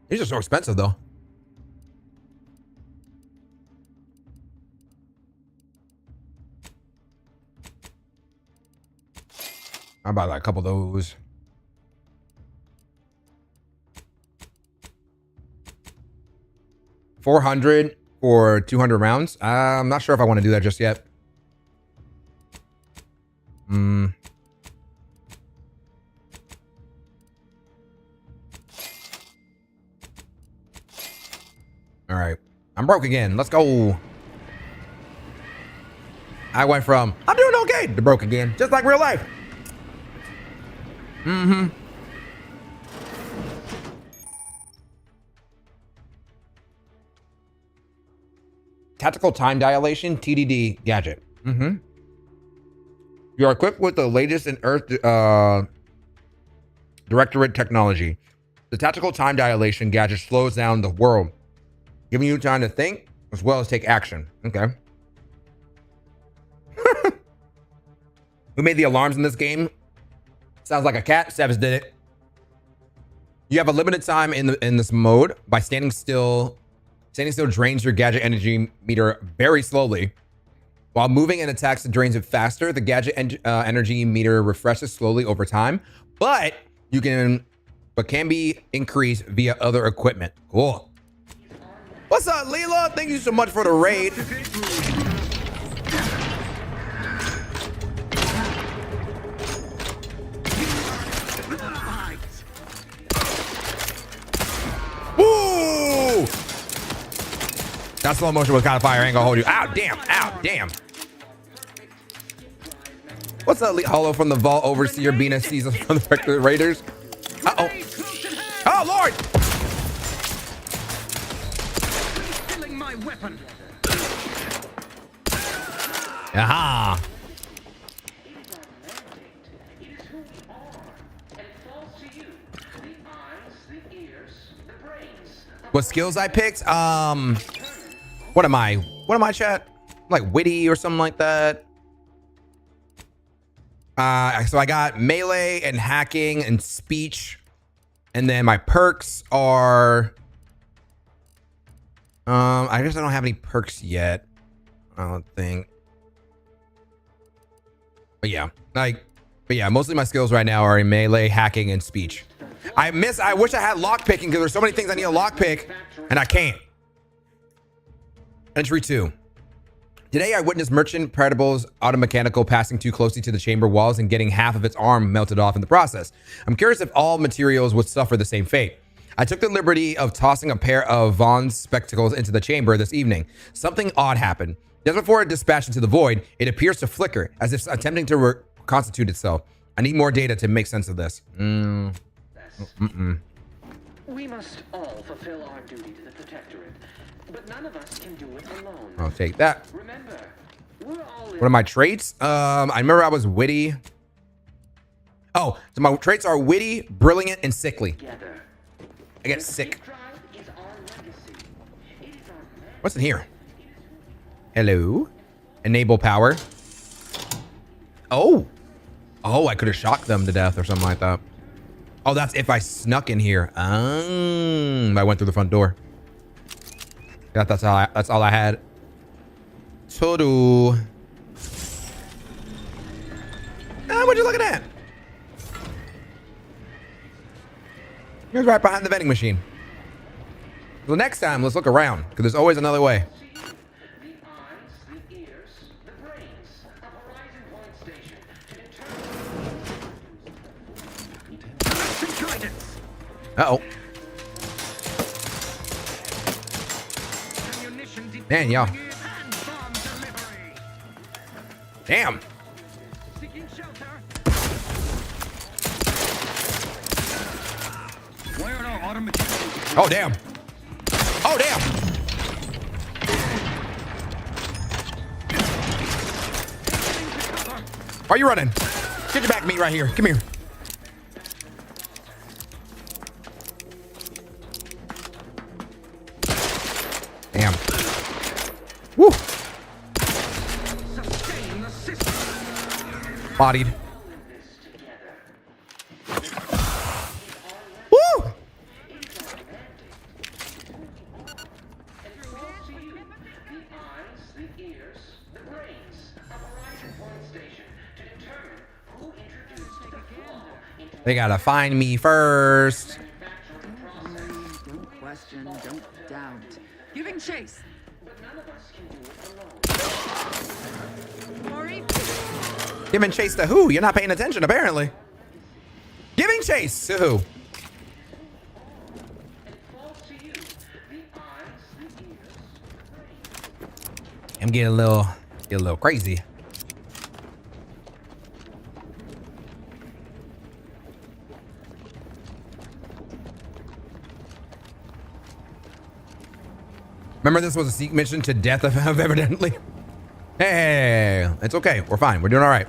These are so expensive though. I'll buy like a couple of those. $400 for 200 rounds. I'm not sure if I want to do that just yet. All right. I'm broke again. Let's go. I went from I'm doing okay to broke again, just like real life. Tactical time dilation, TDD gadget. You are equipped with the latest in Earth Directorate technology. The tactical time dilation gadget slows down the world, giving you time to think as well as take action. Okay. Who made the alarms in this game? Sounds like a cat. Sevs did it. You have a limited time in this mode. By standing still. Standing still drains your gadget energy meter very slowly. While moving and attacks and drains it faster, the gadget energy meter refreshes slowly over time, but can be increased via other equipment. Cool. What's up, Leela? Thank you so much for the raid. That slow motion was kind of fire. I ain't gonna hold you. Ow, damn. Ow, damn. What's up, Hollow from the Vault Overseer Bina season from the Rector Raiders? Uh-oh. Oh, Lord! Killing my weapon. Aha! What skills I picked? What am I? What am I, chat? Like witty or something like that? So I got melee and hacking and speech. And then my perks are... I guess I don't have any perks yet. I don't think. But yeah, mostly my skills right now are in melee, hacking, and speech. I wish I had lockpicking because there's so many things I need a lockpick, and I can't. Entry 2. Today I witnessed Merchant Predables automechanical passing too closely to the chamber walls and getting half of its arm melted off in the process. I'm curious if all materials would suffer the same fate. I took the liberty of tossing a pair of Vaughn's spectacles into the chamber this evening. Something odd happened. Just before it dispatched into the void, it appears to flicker, as if attempting to reconstitute itself. I need more data to make sense of this. We must all fulfill our duty to the Protectorate, but none of us can do it alone. I'll take that. Remember, we're all What are my traits? I remember I was witty. Oh, so my traits are witty, brilliant, and sickly. I get sick. What's in here? Hello. Enable power. Oh. Oh, I could have shocked them to death or something like that. Oh, that's if I snuck in here. I went through the front door. That's all I had. Toru. What you looking at? Here's right behind the vending machine. So next time, let's look around, because there's always another way. Uh-oh. Man, y'all. Damn. Oh, damn. Oh, damn. Why are you running? Get your back meat right here. Come here. Damn. Woo. Bodied. Woo. They gotta find me first. Don't question, don't doubt. Giving chase. Giving chase to who? You're not paying attention, apparently. Giving chase to who? I'm getting a little crazy. Remember, this was a secret mission to death of evidently. Hey, it's okay. We're fine. We're doing all right.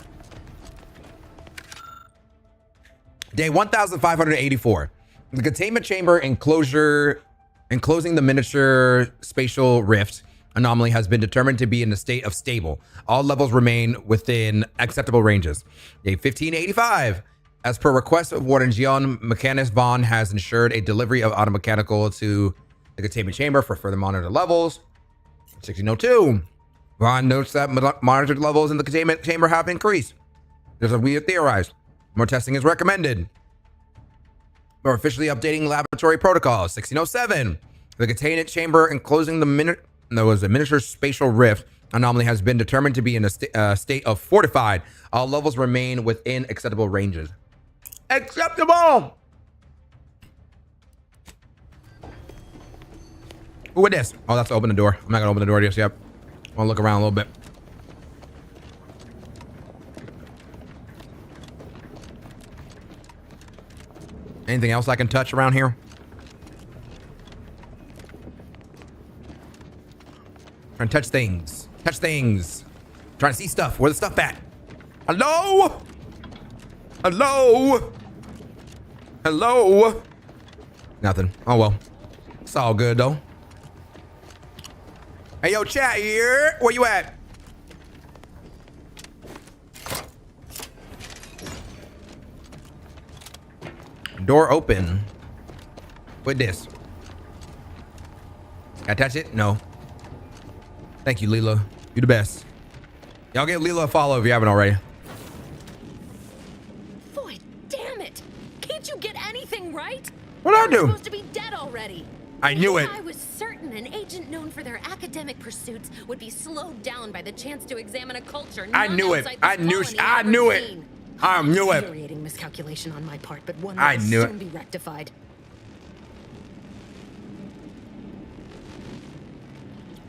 Day 1584. The containment chamber enclosing the miniature spatial rift anomaly has been determined to be in a state of stable. All levels remain within acceptable ranges. Day 1585. As per request of Warden Gian, Mechanist Vaughn has ensured a delivery of automechanical to the containment chamber for further monitor levels. 1602. Vaughn notes that monitored levels in the containment chamber have increased. There's a we have theorized. More testing is recommended. We're officially updating laboratory protocols. 1607. The containment chamber enclosing the miniature spatial rift anomaly has been determined to be in a state of fortified. All levels remain within acceptable ranges. Acceptable! Who with this? Oh, that's to open the door. I'm not gonna open the door just yet. I wanna look around a little bit. Anything else I can touch around here? Trying to touch things. Touch things. Trying to see stuff. Where's the stuff at? Hello? Hello? Hello? Nothing. Oh well. It's all good though. Hey yo, chat here. Where you at? Door open. With this. Can I touch it? No. Thank you, Leela. You the best. Y'all give Leela a follow if you haven't already. Boy, damn it! Can't you get anything right? What'd I do? You're supposed to be dead already. I knew it. I was certain an agent known for their academic pursuits would be slowed down by the chance to examine a culture. I knew it. I knew it. I knew it. Infuriating miscalculation on my part, but one that will soon be rectified.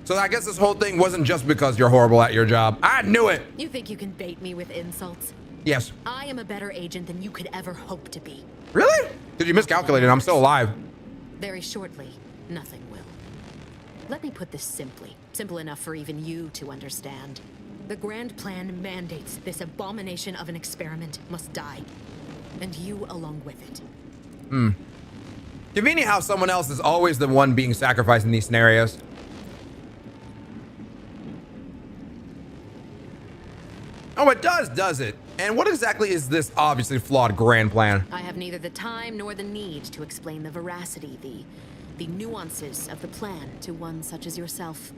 So I guess this whole thing wasn't just because you're horrible at your job. I knew it. You think you can bait me with insults? Yes. I am a better agent than you could ever hope to be. Really? Did you miscalculate it? I'm still alive. Very shortly, nothing will. Let me put this simply. Simple enough for even you to understand. The grand plan mandates this abomination of an experiment must die. And you along with it. Convenient how someone else is always the one being sacrificed in these scenarios. Oh, it does it? And what exactly is this obviously flawed grand plan? I have neither the time nor the need to explain the veracity, the nuances of the plan to one such as yourself.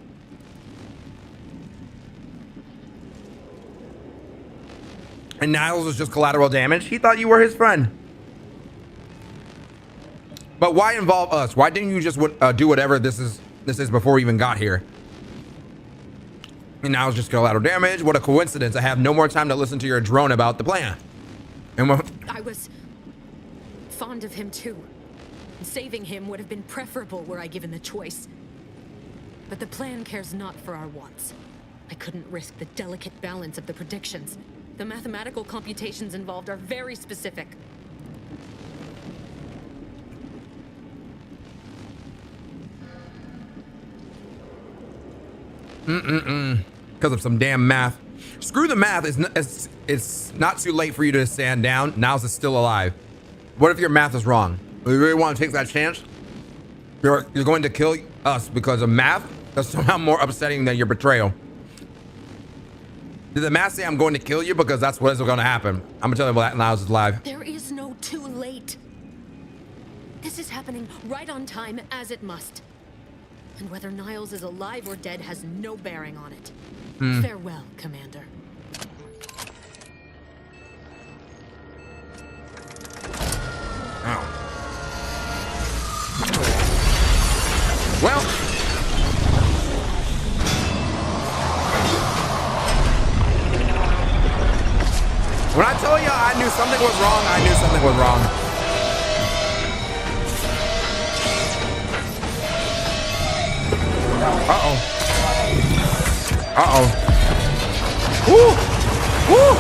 And Niles was just collateral damage? He thought you were his friend. But why involve us? Why didn't you just do whatever this is before we even got here? And now it's just collateral damage. What a coincidence. I have no more time to listen to your drone about the plan. And I was fond of him too. Saving him would have been preferable were I given the choice. But the plan cares not for our wants. I couldn't risk the delicate balance of the predictions. The mathematical computations involved are very specific. Because of some damn math. Screw the math. It's not too late for you to stand down. Niles is still alive. What if your math is wrong? Do you really want to take that chance? You're going to kill us because of math? That's somehow more upsetting than your betrayal. Did the math say I'm going to kill you? Because that's what is going to happen. I'm going to tell you that Niles is alive. There is no too late. This is happening right on time, as it must. And whether Niles is alive or dead has no bearing on it. Farewell, Commander. Oh. Well. When I told you I knew something was wrong, I knew something was wrong. Uh-oh. Uh-oh. Woo! Woo!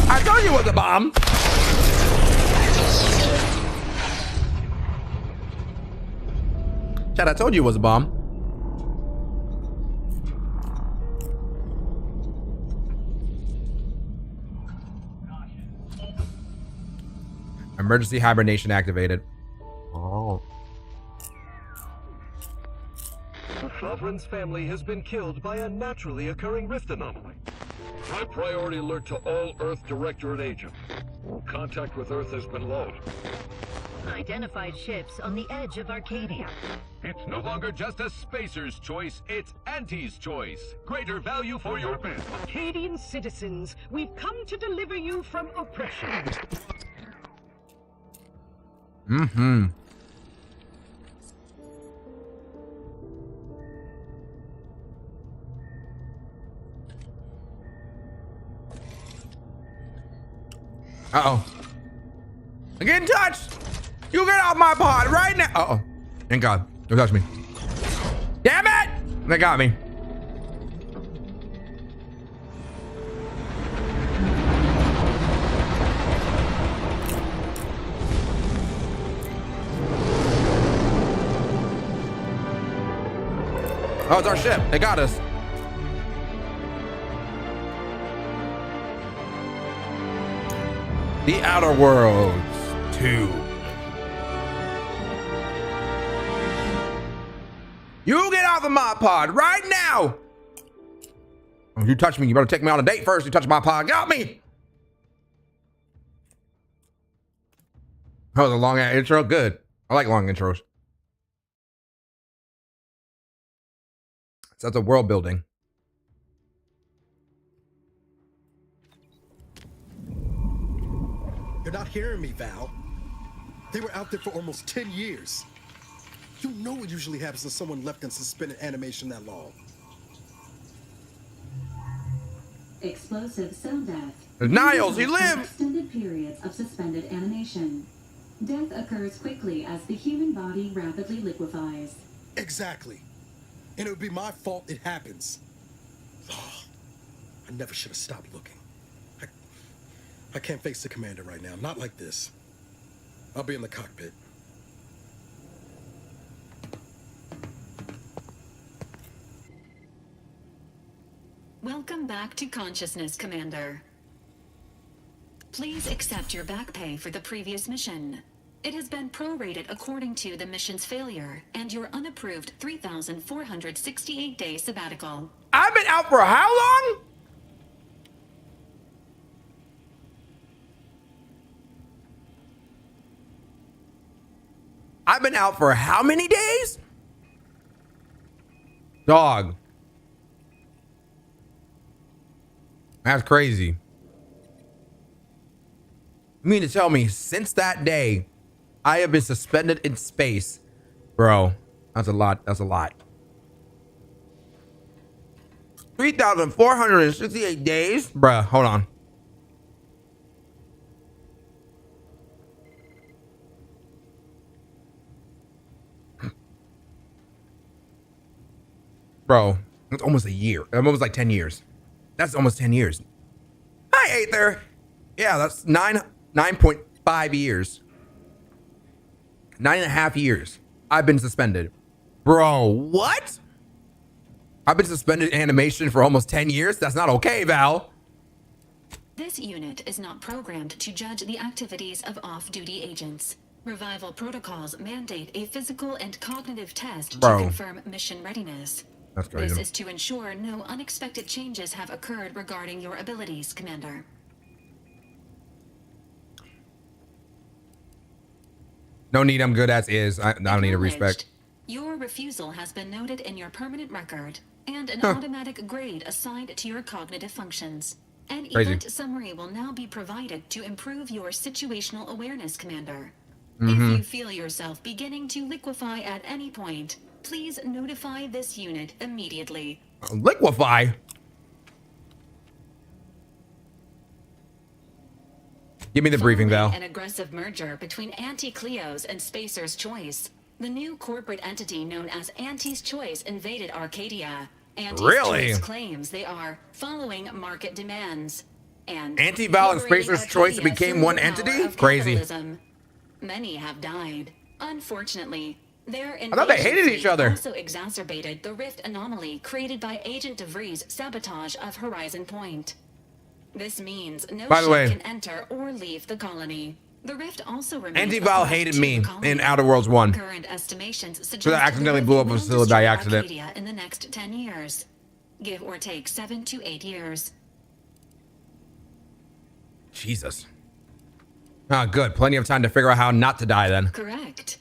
I told you it was a bomb. Chad, I told you it was a bomb. Emergency hibernation activated. Oh. Sovereign's family has been killed by a naturally occurring rift anomaly. High priority alert to all Earth Directorate agents. Contact with Earth has been low. Identified ships on the edge of Arcadia. It's no longer just a spacer's choice, it's Auntie's choice. Greater value for your men. Arcadian citizens, we've come to deliver you from oppression. Mm-hmm. Uh-oh. I'm getting touched! You get off my pod right now. Uh-oh. Thank God. Don't touch me. Damn it! They got me. Oh, it's our ship. They got us. The Outer Worlds 2. You get off of my pod right now. If you touch me, you better take me on a date first. You touch my pod. Got me. That was a long ass intro. Good. I like long intros. So that's a world building. You're not hearing me, Val. They were out there for almost 10 years. You know what usually happens to someone left in suspended animation that long. Explosive cell death. Niles, he lived! Extended periods of suspended animation. Death occurs quickly as the human body rapidly liquefies. Exactly. And it would be my fault it happens. Oh, I never should have stopped looking. I can't face the commander right now. Not like this. I'll be in the cockpit. Welcome back to consciousness, Commander. Please accept your back pay for the previous mission. It has been prorated according to the mission's failure and your unapproved 3,468-day sabbatical. I've been out for how long? I've been out for how many days? Dog. That's crazy. You mean to tell me since that day, I have been suspended in space? Bro, that's a lot. That's a lot. 3,468 days? Bruh, hold on. Bro, it's almost a year. Almost like 10 years. That's almost 10 years. Hi, Aether. Yeah, that's 9.5 years. 9.5 years. I've been suspended. Bro, what? I've been suspended in animation for almost 10 years? That's not okay, Val. This unit is not programmed to judge the activities of off-duty agents. Revival protocols mandate a physical and cognitive test to confirm mission readiness. That's crazy. This is to ensure no unexpected changes have occurred regarding your abilities, Commander. No need, I'm good as is. I don't need a respect. Your refusal has been noted in your permanent record and an automatic grade assigned to your cognitive functions. An event summary will now be provided to improve your situational awareness, Commander. If you feel yourself beginning to liquefy at any point, please notify this unit immediately. Liquefy? Give me the briefing, Val. An aggressive merger between Anti-Cleos and Spacer's Choice. The new corporate entity known as Auntie's Choice invaded Arcadia. Auntie's Choice claims they are following market demands. And Anti-Val and Spacer's Choice became one entity? Crazy. Many have died. Unfortunately, their I thought they hated each other. Also exacerbated the rift anomaly created by Agent DeVries' sabotage of Horizon Point. This means no ship can enter or leave the colony. The rift also remains. Anti-Val hated me in Outer Worlds 1. Current estimations suggest because I accidentally blew up a facility by accident. Arcadia in the next 10 years, give or take 7 to 8 years. Jesus. Ah, good. Plenty of time to figure out how not to die then. Correct.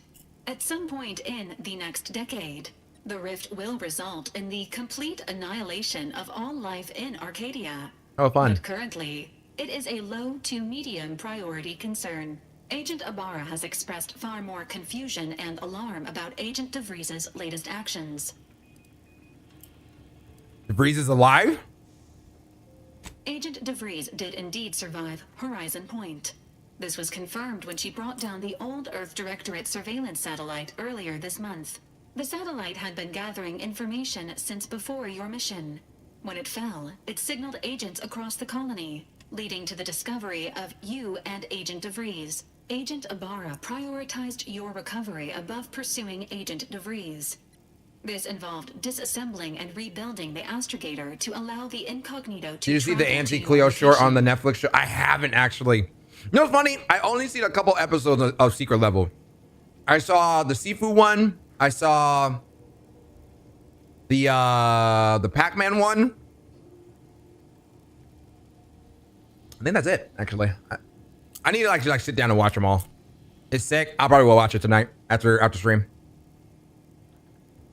At some point in the next decade, the rift will result in the complete annihilation of all life in Arcadia. Oh, fun. But currently, it is a low to medium priority concern. Agent Ibarra has expressed far more confusion and alarm about Agent DeVries' latest actions. DeVries is alive? Agent DeVries did indeed survive Horizon Point. This was confirmed when she brought down the old Earth Directorate surveillance satellite earlier this month. The satellite had been gathering information since before your mission. When it fell, it signaled agents across the colony, leading to the discovery of you and Agent DeVries. Agent Ibarra prioritized your recovery above pursuing Agent DeVries. This involved disassembling and rebuilding the astrogator to allow the incognito to. Did you see the travel Auntie to Cleo your short on location. the Netflix show? I haven't actually. You know what's funny? I only seen a couple episodes of Secret Level. I saw the Sifu one. I saw the Pac-Man one. I think that's it, actually. I need to actually like sit down and watch them all. It's sick. I'll probably will watch it tonight after stream.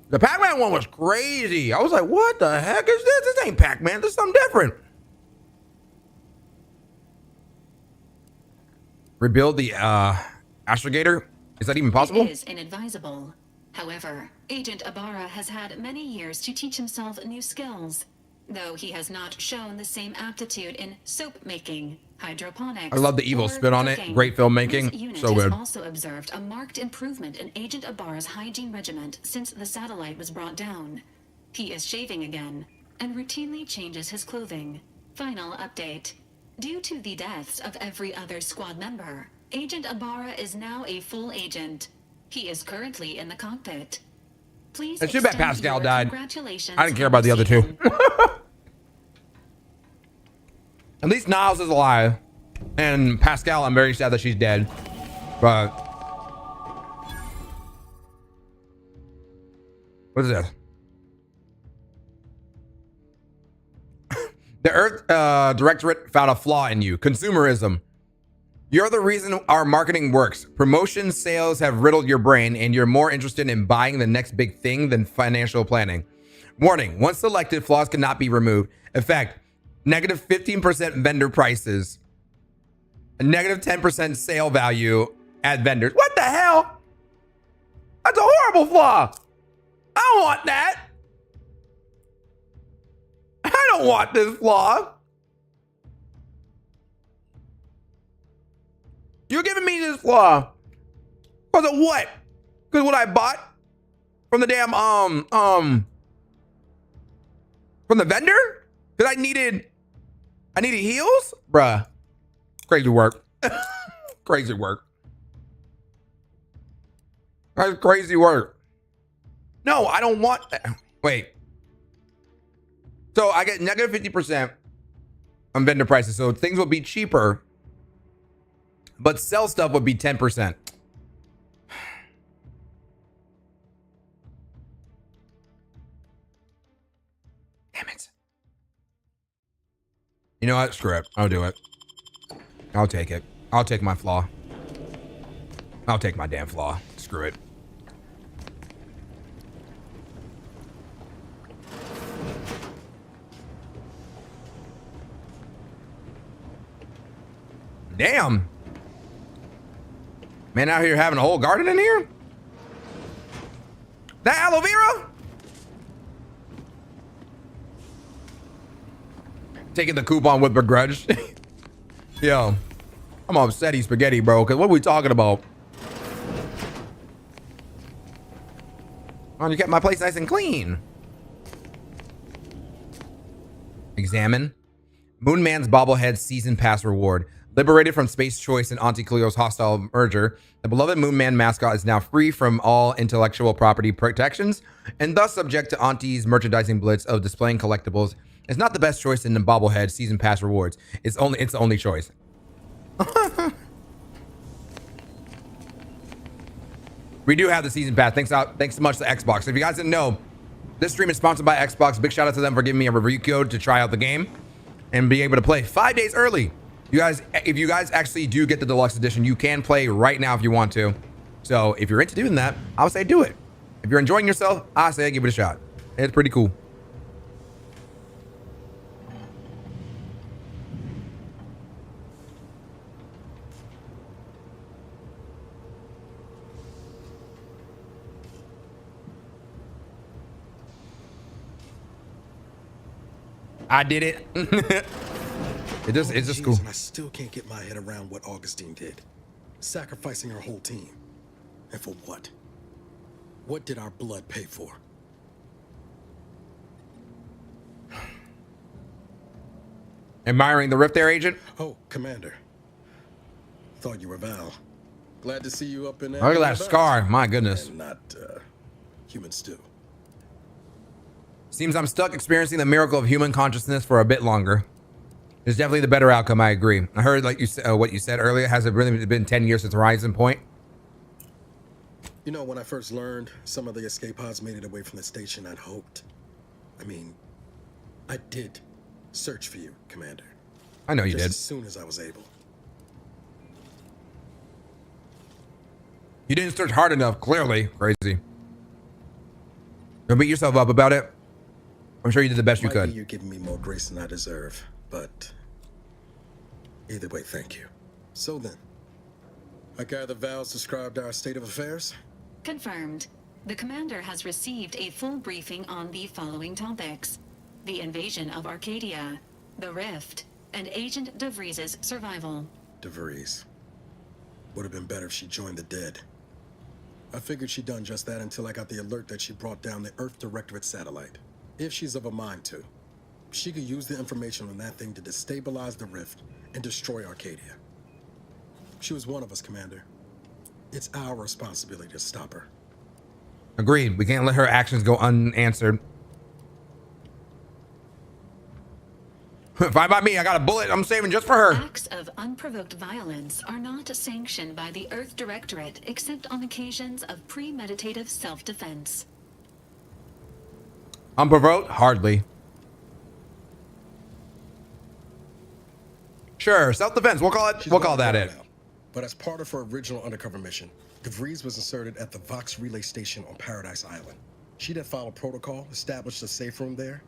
The Pac-Man one was crazy. I was like, what the heck is this? This ain't Pac-Man. This is something different. Rebuild the astrogator? Is that even possible? It is inadvisable. However, Agent Ibarra has had many years to teach himself new skills, though he has not shown the same aptitude in soap making, hydroponics. I love the evil or spin on it. cooking. Great filmmaking. This unit So good. has also observed a marked improvement in Agent Ibarra's hygiene regiment since the satellite was brought down. He is shaving again and routinely changes his clothing. Final update. Due to the deaths of every other squad member, Agent Ibarra is now a full agent. He is currently in the cockpit. Please It's too bad extend Pascal your died. congratulations I didn't care about the other two. At least Niles is alive. And Pascal, I'm very sad that she's dead. But what is this? The Earth Directorate found a flaw in you. Consumerism. You're the reason our marketing works. Promotion sales have riddled your brain, and you're more interested in buying the next big thing than financial planning. Warning, once selected, flaws cannot be removed. Effect, negative 15% vendor prices. A negative 10% sale value at vendors. What the hell? That's a horrible flaw. I don't want that. I don't want this flaw. You're giving me this flaw. Because of what? Because what I bought from the damn from the vendor? Because I needed heels? Bruh. Crazy work. Crazy work. That's crazy work. No, I don't want that. Wait. So I get negative 50% on vendor prices. So things will be cheaper. But sell stuff would be 10%. Damn it. You know what? Screw it. I'll do it. I'll take it. I'll take my flaw. I'll take my damn flaw. Screw it. Damn. Man out here having a whole garden in here? That aloe vera? Taking the coupon with begrudge. Yo, I'm upset he's spaghetti, bro, because what are we talking about? Oh, you kept my place nice and clean. Examine. Moonman's bobblehead season pass reward. Liberated from Space Choice and Auntie Cleo's hostile merger, the beloved Moonman mascot is now free from all intellectual property protections and thus subject to Auntie's merchandising blitz of displaying collectibles. It's not the best choice in the bobblehead season pass rewards. It's the only choice. We do have the season pass. Thanks so much to Xbox. If you guys didn't know, this stream is sponsored by Xbox. Big shout out to them for giving me a review code to try out the game and be able to play 5 days early. You guys, if you guys actually do get the deluxe edition, you can play right now if you want to. So if you're into doing that, I would say do it. If you're enjoying yourself, I say give it a shot. It's pretty cool. I did it. It just it's just Jeez, cool. And I still can't get my head around what Augustine did. Sacrificing her whole team. And for what? What did our blood pay for? Admiring the rift there, Agent? Oh, Commander. Thought you were Val. Glad to see you up in there. Look at that scar. My goodness. And not human stew. Seems I'm stuck experiencing the miracle of human consciousness for a bit longer. It's definitely the better outcome, I agree. I heard, like you said, what you said earlier. Has it really been 10 years since Horizon Point? You know, when I first learned some of the escape pods made it away from the station, I'd hoped. I mean, I did search for you, Commander. I know you Just did. as soon as I was able. You didn't search hard enough, clearly. Crazy. Don't beat yourself up about it. I'm sure you did the best you could. You're giving me more grace than I deserve, but either way, thank you. So then, I gather Val's described our state of affairs? Confirmed. The commander has received a full briefing on the following topics: the invasion of Arcadia, the Rift, and Agent DeVries' survival. DeVries. Would have been better if she joined the dead. I figured she'd done just that until I got the alert that she brought down the Earth Directorate satellite. If she's of a mind to, she could use the information on that thing to destabilize the Rift and destroy Arcadia. She was one of us, Commander. It's our responsibility to stop her. Agreed. We can't let her actions go unanswered. Fine by me. I got a bullet I'm saving just for her. Acts of unprovoked violence are not sanctioned by the Earth Directorate except on occasions of premeditative self-defense. Unprovoked? Hardly. Sure, self-defense. We'll call it. We'll call that it. But as part of her original undercover mission, DeVries was inserted at the Vox relay station on Paradise Island. She'd have followed protocol, established a safe room there.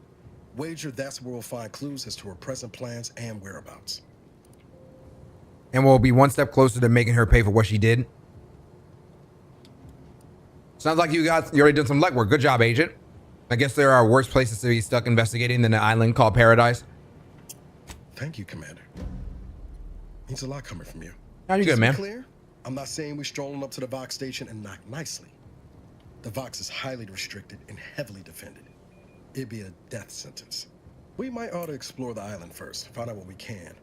Wager that's where we'll find clues as to her present plans and whereabouts. And we'll be one step closer to making her pay for what she did. Sounds like you already done some legwork. Good job, Agent. I guess there are worse places to be stuck investigating than an island called Paradise. Thank you, Commander. Means a lot coming from you. How you Just good, man? to be clear, I'm not saying we're strolling up to the Vox station and knock nicely. The Vox is highly restricted and heavily defended. It'd be a death sentence. We might ought to explore the island first, find out what we can.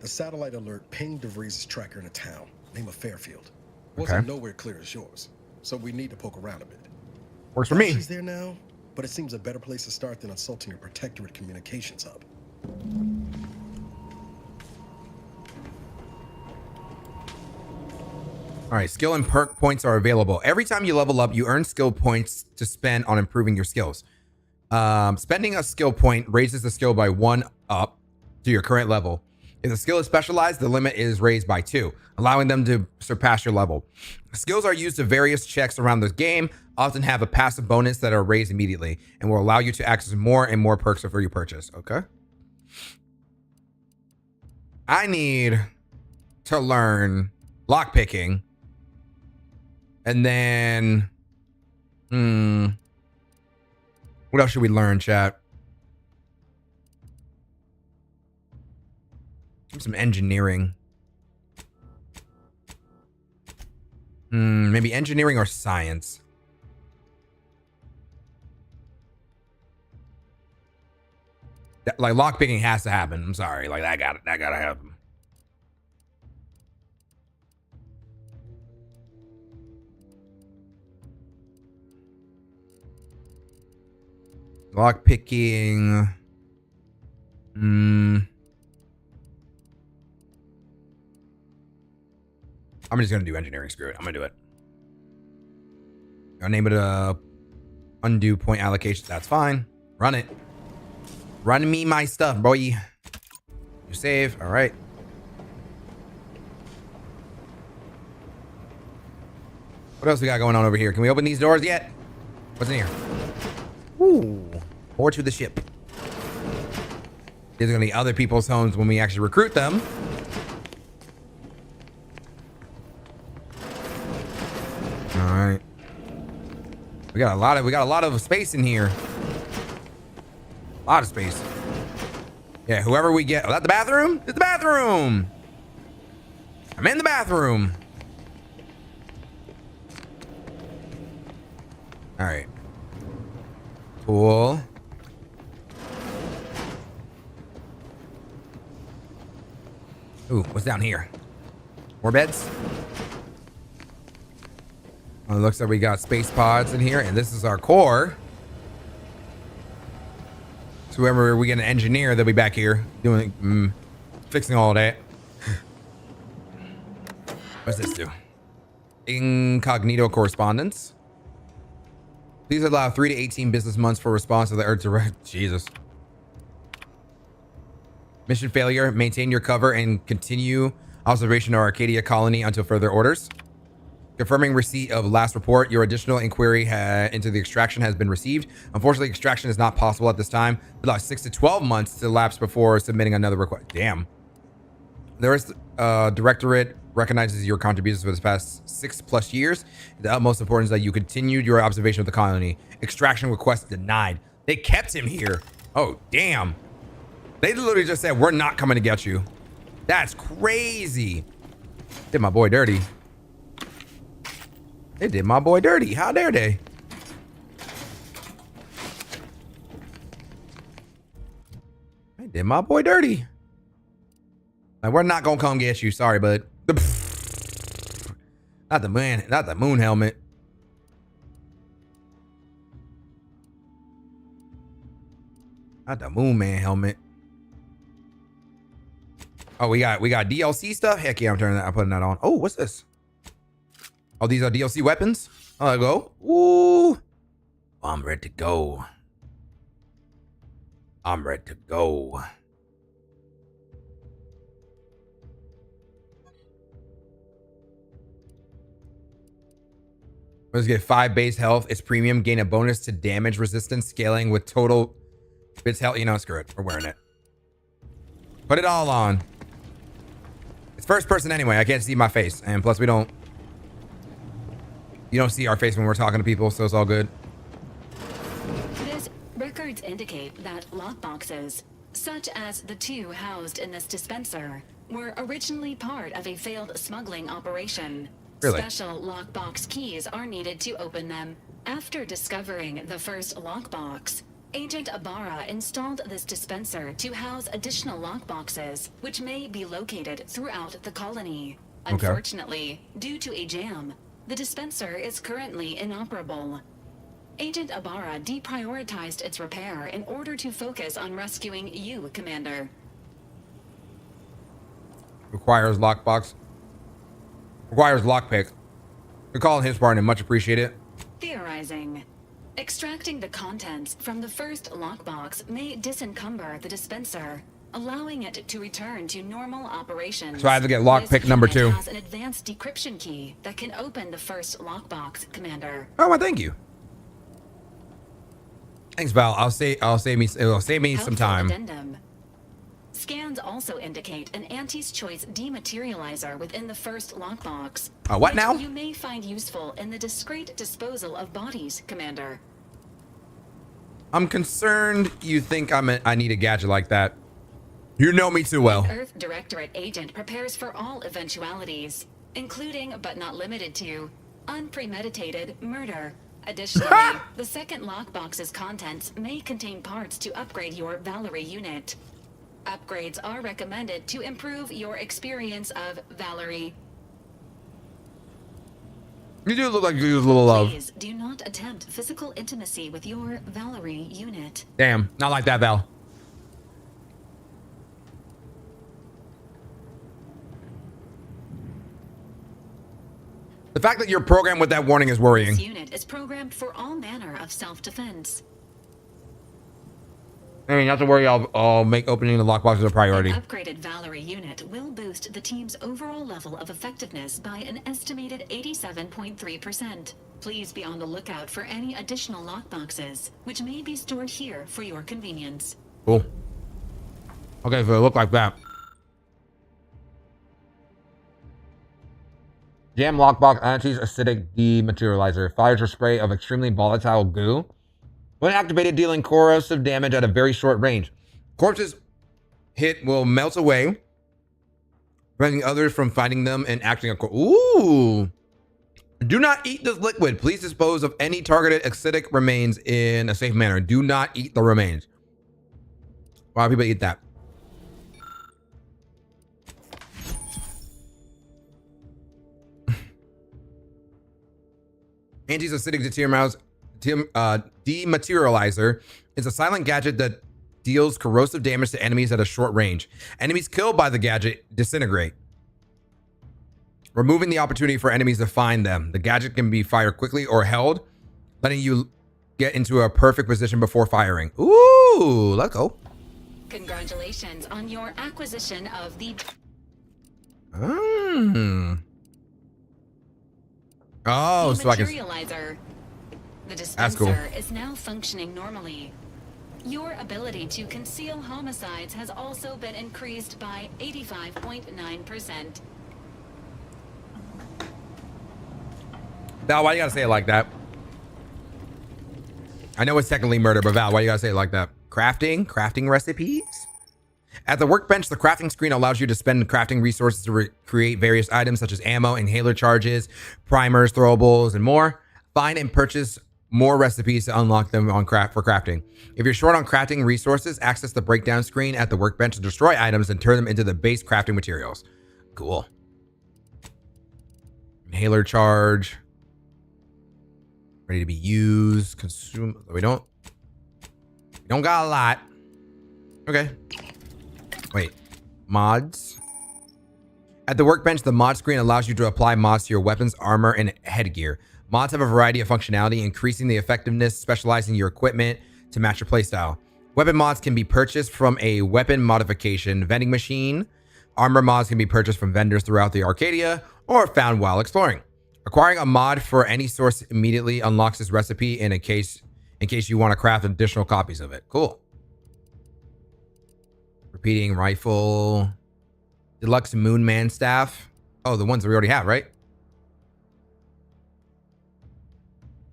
The satellite alert pinged DeVries' tracker in a town, name of Fairfield. Wasn't nowhere clear as yours, so we need to poke around a bit. Works for me. She's there now, but it seems a better place to start than assaulting your Protectorate communications hub. All right, skill and perk points are available. Every time you level up, you earn skill points to spend on improving your skills. Spending a skill point raises the skill by 1 up to your current level. If the skill is specialized, the limit is raised by 2, allowing them to surpass your level. Skills are used to various checks around the game, often have a passive bonus that are raised immediately, and will allow you to access more and more perks for your purchase. Okay. I need to learn lockpicking. And then, what else should we learn, chat? Some engineering. Maybe engineering or science. Like lockpicking has to happen. I'm sorry. Like that gotta happen. Lock picking. I'm just gonna do engineering. Screw it. I'm gonna do it. I'll name it a undo point allocation. That's fine. Run it. Run me my stuff, boy. You save. All right. What else we got going on over here? Can we open these doors yet? What's in here? Ooh. Or to the ship. These are going to be other people's homes when we actually recruit them. All right. We got a lot of space in here. A lot of space. Yeah, whoever we get. Oh, that the bathroom? It's the bathroom. I'm in the bathroom. All right. Cool. Ooh, what's down here? More beds? Oh, it looks like we got space pods in here, and this is our core. So whoever we get an engineer, they'll be back here doing fixing all that. What's this do? Incognito correspondence. Please allow 3 to 18 business months for response to the Earth direct. Jesus. Mission failure. Maintain your cover and continue observation of Arcadia colony until further orders. Confirming receipt of last report. Your additional inquiry into the extraction has been received. Unfortunately, extraction is not possible at this time. Allow 6 to 12 months to elapse before submitting another request. Damn. The Earth Directorate recognizes your contributions for the past 6+ years. The utmost importance is that you continued your observation of the colony. Extraction request denied. They kept him here. Oh, damn. They literally just said, we're not coming to get you. That's crazy. Did my boy dirty. They did my boy dirty. How dare they? They did my boy dirty. Like, we're not gonna come get you. Sorry, bud. Not the man, not the moon helmet. Not the moon man helmet. Oh, we got DLC stuff. Heck yeah, I'm putting that on. Oh, what's this? Oh, these are DLC weapons. Oh, I go. Ooh, I'm ready to go. I'm ready to go. Let's get 5 base health. It's premium. Gain a bonus to damage resistance. Scaling with total bits health. You know, screw it. We're wearing it. Put it all on. It's first person anyway. I can't see my face. And plus, you don't see our face when we're talking to people, so it's all good. This records indicate that lockboxes, such as the 2 housed in this dispenser, were originally part of a failed smuggling operation. Really? Special lockbox keys are needed to open them. After discovering the first lockbox, Agent Ibarra installed this dispenser to house additional lockboxes, which may be located throughout the colony. Okay. Unfortunately, due to a jam, the dispenser is currently inoperable. Agent Ibarra deprioritized its repair in order to focus on rescuing you, Commander. Requires lockbox. Requires lockpick. Good call on his part and much appreciated. Theorizing. Extracting the contents from the first lockbox may disencumber the dispenser, allowing it to return to normal operations. So I have to get lockpick number 2. It has an advanced decryption key that can open the first lockbox, Commander. Oh, well, thank you. Thanks, Val. It'll save me some time. Addendum. Scans also indicate an Auntie's Choice dematerializer within the first lockbox. What now? You may find useful in the discreet disposal of bodies, Commander. I'm concerned you think I need a gadget like that. You know me too well. Earth Directorate agent prepares for all eventualities, including but not limited to unpremeditated murder. Additionally, the second lockbox's contents may contain parts to upgrade your Valerie unit. Upgrades are recommended to improve your experience of Valerie. You do look like you use a little love. Please do not attempt physical intimacy with your Valerie unit. Damn, not like that, Val. The fact that you're programmed with that warning is worrying. This unit is programmed for all manner of self-defense. I mean, not to worry, I'll make opening the lockbox a priority. An upgraded Valerie unit will boost the team's overall level of effectiveness by an estimated 87.3%. Please be on the lookout for any additional lockboxes, which may be stored here for your convenience. Cool. Okay, so it looked like that. Jam lockbox anti-acidic dematerializer. Fires a spray of extremely volatile goo. When activated, dealing corrosive damage at a very short range. Corpses hit will melt away, preventing others from finding them and acting accordingly. Ooh. Do not eat this liquid. Please dispose of any targeted acidic remains in a safe manner. Do not eat the remains. Why do people eat that? Anti-acidic dematerializer is a silent gadget that deals corrosive damage to enemies at a short range. Enemies killed by the gadget disintegrate, removing the opportunity for enemies to find them. The gadget can be fired quickly or held, letting you get into a perfect position before firing. Ooh, let's go. Congratulations on your acquisition of the... Oh, so I can... Materializer. The That's cool. dispenser is now functioning normally. Your ability to conceal homicides has also been increased by 85.9%. Val, why you gotta say it like that? I know it's technically murder, but Val, why you gotta say it like that? Crafting recipes? At the workbench, the crafting screen allows you to spend crafting resources to create various items such as ammo, inhaler charges, primers, throwables, and more. Find and purchase more recipes to unlock them for crafting. If you're short on crafting resources, access the breakdown screen at the workbench to destroy items and turn them into the base crafting materials. Cool. Inhaler charge. Ready to be used. Consume. We don't got a lot. Okay. Wait. Mods. At the workbench, the mod screen allows you to apply mods to your weapons, armor, and headgear. Mods have a variety of functionality, increasing the effectiveness, specializing your equipment to match your playstyle. Weapon mods can be purchased from a weapon modification vending machine. Armor mods can be purchased from vendors throughout the Arcadia or found while exploring. Acquiring a mod for any source immediately unlocks this recipe in case you want to craft additional copies of it. Cool. Repeating rifle. Deluxe Moonman staff. Oh, the ones that we already have, right?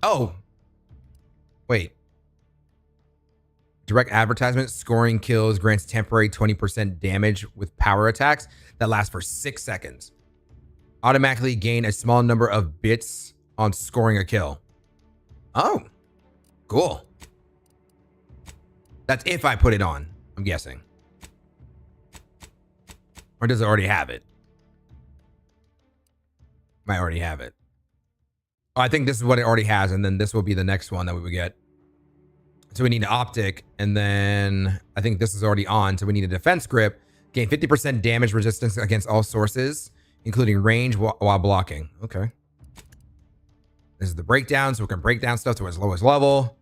Oh. Wait. Direct advertisement. Scoring kills grants temporary 20% damage with power attacks that last for 6 seconds. Automatically gain a small number of bits on scoring a kill. Oh. Cool. That's if I put it on, I'm guessing. Or does it already have it? Might already have it. Oh, I think this is what it already has, and then this will be the next one that we would get. So we need an optic, and then I think this is already on, so we need a defense grip. Gain 50% damage resistance against all sources, including range while blocking. Okay. This is the breakdown, so we can break down stuff to its lowest level.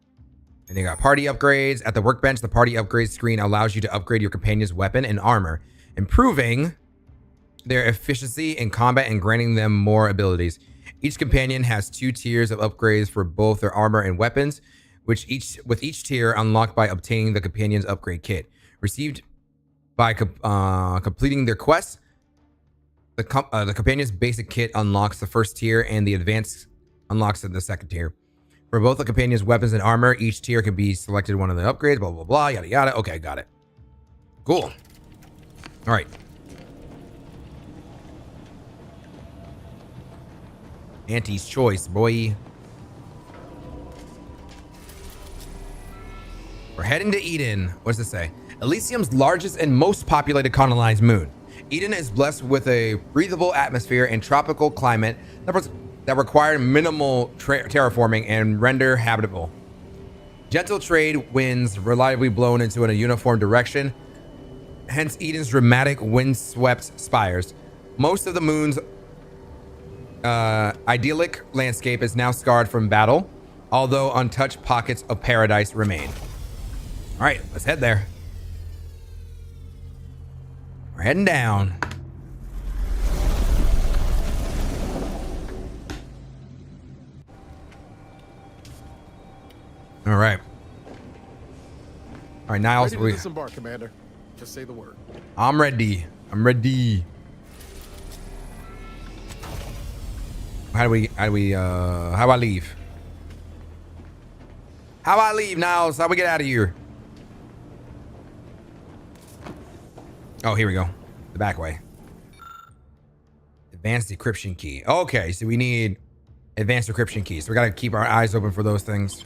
And you got party upgrades. At the workbench, the party upgrades screen allows you to upgrade your companion's weapon and armor, improving their efficiency in combat and granting them more abilities. Each companion has 2 tiers of upgrades for both their armor and weapons, with each tier unlocked by obtaining the companion's upgrade kit. Received by completing their quest, the companion's basic kit unlocks the first tier and the advanced unlocks the second tier. For both the companion's weapons and armor, each tier can be selected one of the upgrades, blah, blah, blah, yada, yada. Okay, got it. Cool. All right. Auntie's choice, boy. We're heading to Eden. What does it say? Elysium's largest and most populated colonized moon. Eden is blessed with a breathable atmosphere and tropical climate that require minimal terraforming and render habitable. Gentle trade winds reliably blown into a uniform direction, hence Eden's dramatic windswept spires. Most of the moon's idyllic landscape is now scarred from battle, although untouched pockets of paradise remain. All right, let's head there. We're heading down. All right. All right, Niles. Ready to disembark, Commander. Just say the word. I'm ready. I'm ready. How do I leave? How I leave, Niles? How we get out of here? Oh, here we go. The back way. Advanced decryption key. Okay, so we need advanced decryption keys. So we gotta keep our eyes open for those things.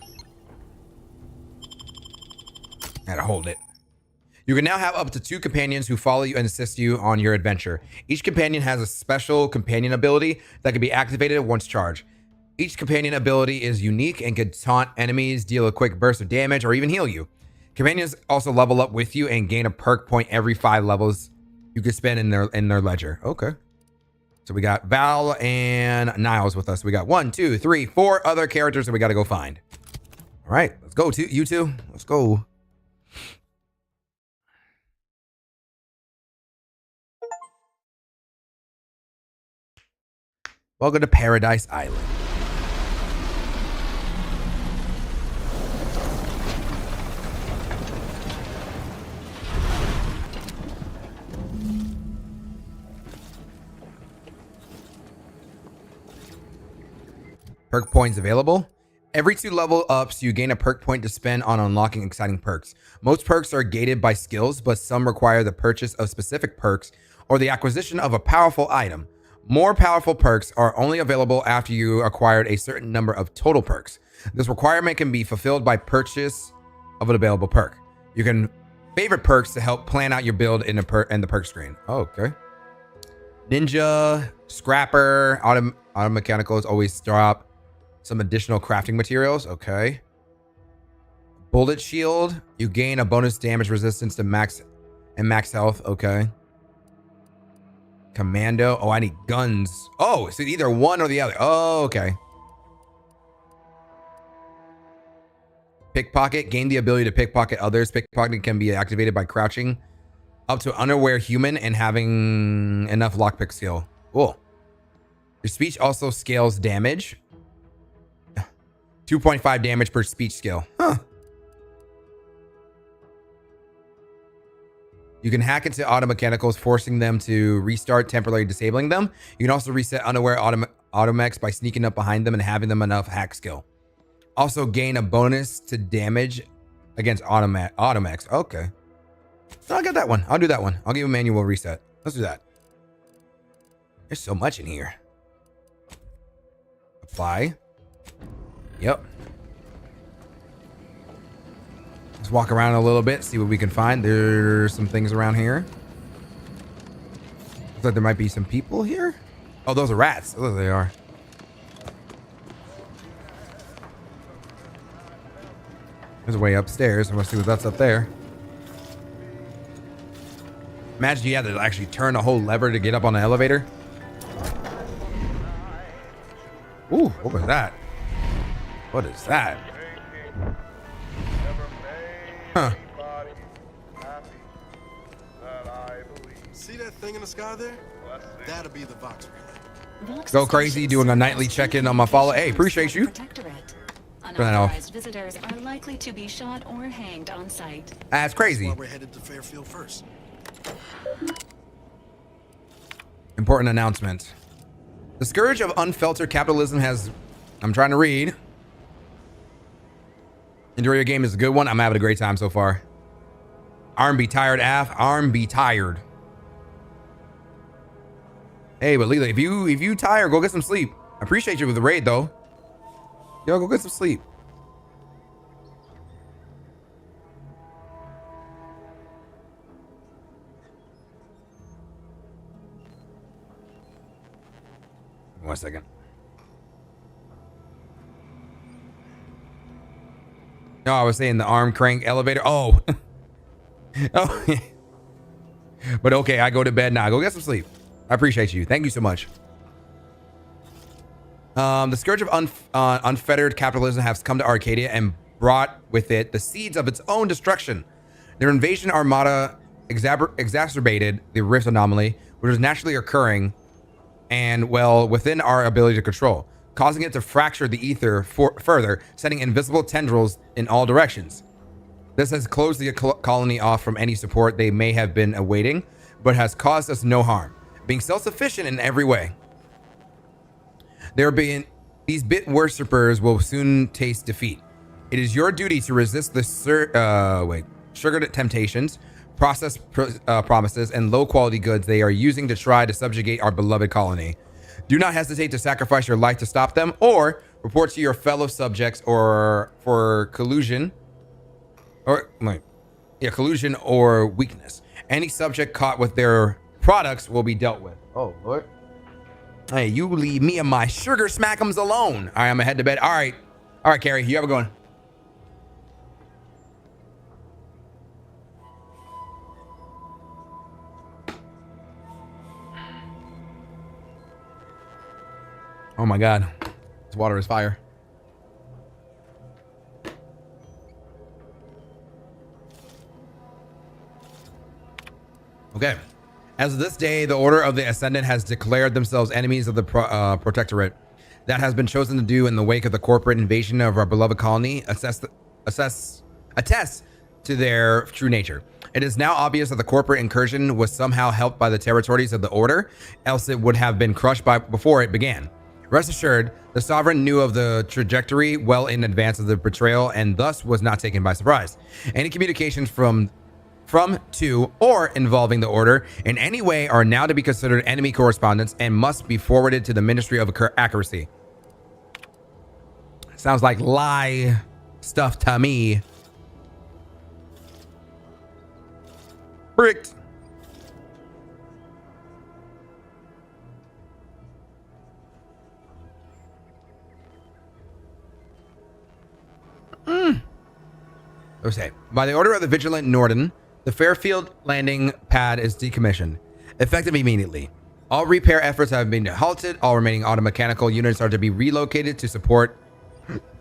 Gotta hold it. You can now have up to 2 companions who follow you and assist you on your adventure. Each companion has a special companion ability that can be activated once charged. Each companion ability is unique and can taunt enemies, deal a quick burst of damage, or even heal you. Companions also level up with you and gain a perk point every 5 levels you can spend in their ledger. Okay. So we got Val and Niles with us. We got 1, 2, 3, 4 other characters that we got to go find. All right, let's go. You two. Let's go. Welcome to Paradise Island. Perk points available. Every 2 level ups, you gain a perk point to spend on unlocking exciting perks. Most perks are gated by skills, but some require the purchase of specific perks or the acquisition of a powerful item. More powerful perks are only available after you acquired a certain number of total perks. This requirement can be fulfilled by purchase of an available perk. You can favorite perks to help plan out your build in the perk screen. Oh, okay. Ninja, Scrapper, Auto Mechanicals always drop some additional crafting materials. Okay. Bullet Shield. You gain a bonus damage resistance to max health. Okay. Commando. Oh, I need guns. Oh, so either one or the other. Oh, okay. Pickpocket. Gain the ability to pickpocket others. Pickpocket can be activated by crouching up to an unaware human and having enough lockpick skill. Cool. Your speech also scales damage. 2.5 damage per speech skill. Huh. You can hack into auto mechanicals, forcing them to restart, temporarily disabling them. You can also reset unaware automechs by sneaking up behind them and having them enough hack skill. Also gain a bonus to damage against automechs. Okay. So I'll get that one. I'll do that one. I'll give a manual reset. Let's do that. There's so much in here. Apply. Yep. Let's walk around a little bit, see what we can find. There's some things around here. Looks like there might be some people here. Oh, those are rats. Oh, they are. There's a way upstairs. I want to see what that's up there. Imagine you had to actually turn a whole lever to get up on the elevator. Ooh, what was that? What is that? Huh. See that thing in the sky there? That'll be the Vox relay. Go crazy doing a nightly check-in on my follow. Hey, appreciate you. Unauthorized visitors are likely to be shot or hanged on sight. That's crazy. That's why we're headed to Fairfield first. Important announcement. The scourge of unfiltered capitalism has... I'm trying to read. Enjoy your game is a good one. I'm having a great time so far. Arm be tired, Af. Arm be tired. Hey, but Leela, if you tired, go get some sleep. I appreciate you with the raid though. Yo, go get some sleep. One second. No, I was saying the arm crank elevator. Oh. Oh. But okay, I go to bed now. Go get some sleep. I appreciate you. Thank you so much. The scourge of unfettered capitalism has come to Arcadia and brought with it the seeds of its own destruction. Their invasion armada exacerbated the rift anomaly, which was naturally occurring and well within our ability to control, causing it to fracture the ether further, sending invisible tendrils in all directions. This has closed the colony off from any support they may have been awaiting, but has caused us no harm, being self-sufficient in every way. These bit worshippers will soon taste defeat. It is your duty to resist the sugar temptations, promises, and low-quality goods they are using to try to subjugate our beloved colony. Do not hesitate to sacrifice your life to stop them, or report to your fellow subjects or for collusion or weakness. Any subject caught with their products will be dealt with. Oh, Lord. Hey, you leave me and my sugar smackums alone. All right, I'm gonna head to bed. All right, Carrie, you have a good one. Oh my God, this water is fire. Okay. As of this day, the Order of the Ascendant has declared themselves enemies of the Protectorate. That has been chosen to do in the wake of the corporate invasion of our beloved colony. Attests to their true nature. It is now obvious that the corporate incursion was somehow helped by the territories of the Order, else it would have been crushed before it began. Rest assured, the Sovereign knew of the trajectory well in advance of the betrayal and thus was not taken by surprise. Any communications from, to, or involving the Order in any way are now to be considered enemy correspondence and must be forwarded to the Ministry of Accuracy. Sounds like lie stuff to me. Bricked. Okay. By the order of the Vigilant Norden, the Fairfield landing pad is decommissioned, effective immediately. All repair efforts have been halted. All remaining automechanical units are to be relocated to support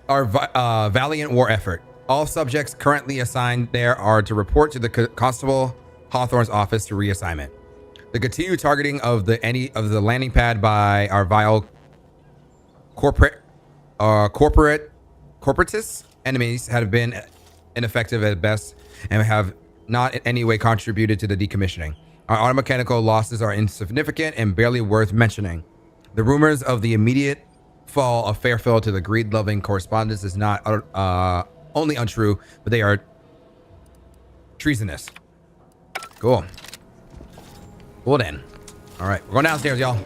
our valiant war effort. All subjects currently assigned there are to report to the Constable Hawthorne's office to reassignment. The continued targeting of the landing pad by our vile corporatist enemies have been ineffective at best and have not in any way contributed to the decommissioning. Our automechanical losses are insignificant and barely worth mentioning. The rumors of the immediate fall of Fairfield to the greed-loving correspondents is not only untrue, but they are treasonous. Cool. Cool then. All right, we're going downstairs, y'all.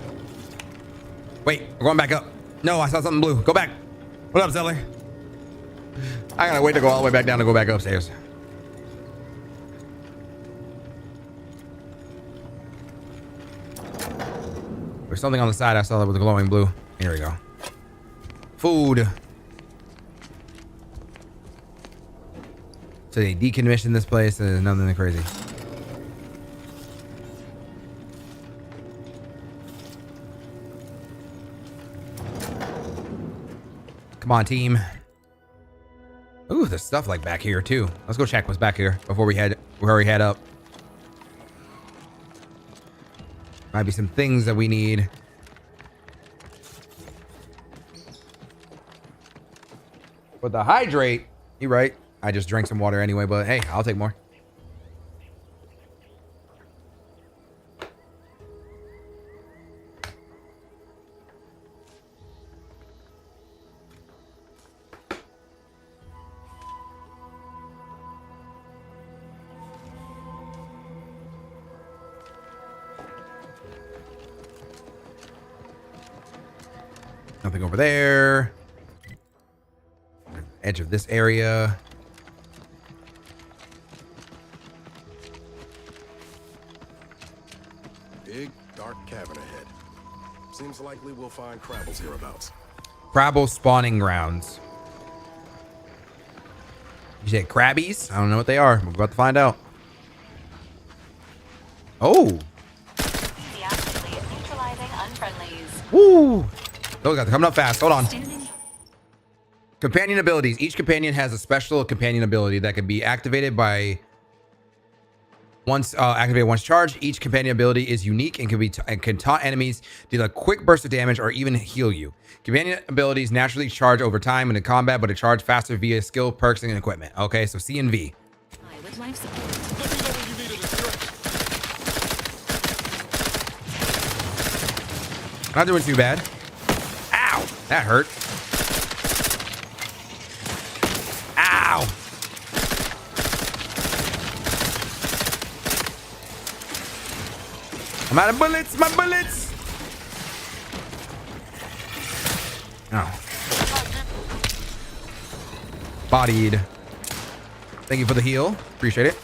Wait, we're going back up. No, I saw something blue. Go back. What up, Zeller? I gotta wait to go all the way back down to go back upstairs. There's something on the side I saw that was glowing blue. Here we go. Food. So they decommissioned this place and there's nothing crazy. Come on, team. Ooh, there's stuff like back here too. Let's go check what's back here before we head up. Might be some things that we need. But the hydrate, you're right. I just drank some water anyway, but hey, I'll take more. Nothing over there. Edge of this area. Big, dark cavern ahead. Seems likely we'll find Crabbles hereabouts. Crabble spawning grounds. You said crabbies? I don't know what they are. We're about to find out. Oh. Deactivate neutralizing unfriendlies. Woo. Those guys are coming up fast. Hold on. Companion abilities. Each companion has a special companion ability that can be activated by once charged. Each companion ability is unique and can taunt enemies, deal a quick burst of damage, or even heal you. Companion abilities naturally charge over time in combat, but are charged faster via skill, perks, and equipment. Okay, so C and V. With life support. Not doing too bad. Ow! That hurt. Ow! I'm out of bullets. My bullets. Oh. Bodied. Thank you for the heal. Appreciate it.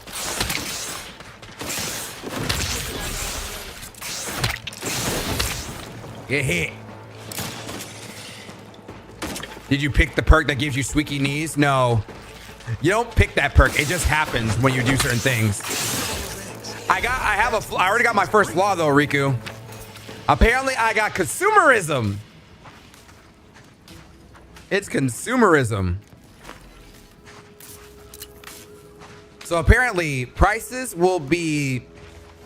Get hit. Did you pick the perk that gives you squeaky knees? No. You don't pick that perk. It just happens when you do certain things. I already got my first flaw though, Riku. Apparently I got consumerism. It's consumerism. So apparently prices will be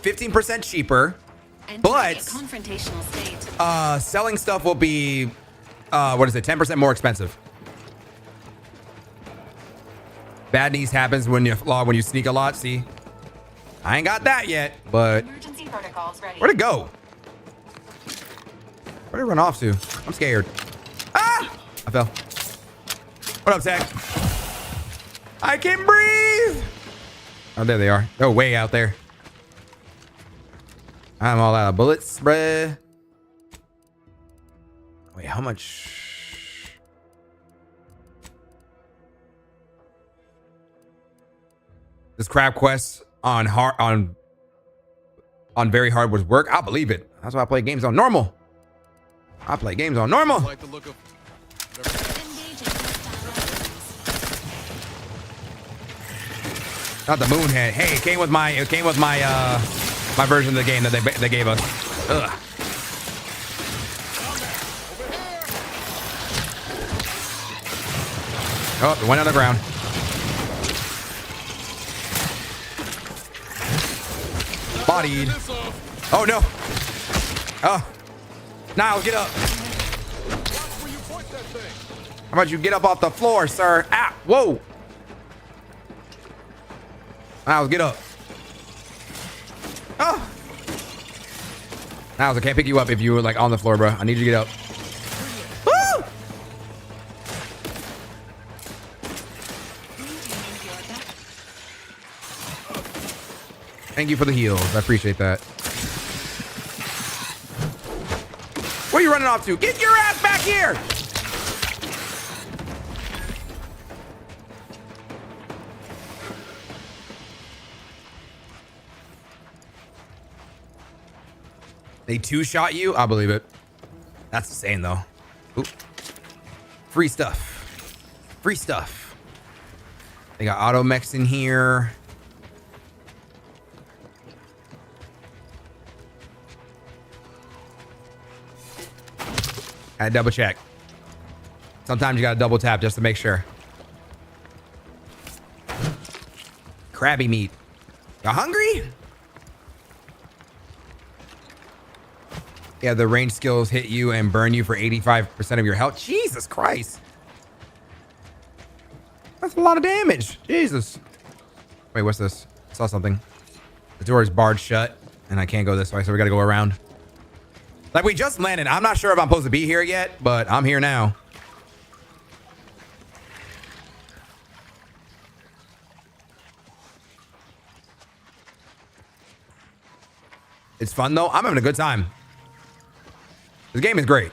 15% cheaper, but confrontational state. selling stuff will be 10% more expensive. Bad knees happens when you sneak a lot. See, I ain't got that yet, but Emergency protocols ready. where'd it go? Where'd it run off to? I'm scared. Ah! I fell. What up, Zach? I can breathe. Oh, there they are. They're way out there. I'm all out of bullets, bruh. Wait, how much? This crab quest on very hard would work. I'll believe it. That's why I play games on normal. I play games on normal. Like the look of Not the moon head. Hey, it came with my my version of the game that they gave us. Ugh. Oh, it went on the ground. Bodied. Oh no. Oh. Niles, get up. How about you get up off the floor, sir? Ah, whoa. Niles, get up. Oh. Niles, I can't pick you up if you were like on the floor, bro. I need you to get up. Woo! Thank you for the heals. I appreciate that. Where are you running off to? Get your ass back here! They two-shot you? I believe it. That's insane, though. Ooh. Free stuff. Free stuff. They got auto mechs in here. I double check. Sometimes you gotta double tap just to make sure. Crabby meat. You hungry? Yeah, the range skills hit you and burn you for 85% of your health. Jesus Christ. That's a lot of damage. Jesus. Wait, what's this? I saw something. The door is barred shut and I can't go this way, so we gotta go around. Like, we just landed. I'm not sure if I'm supposed to be here yet, but I'm here now. It's fun, though. I'm having a good time. This game is great.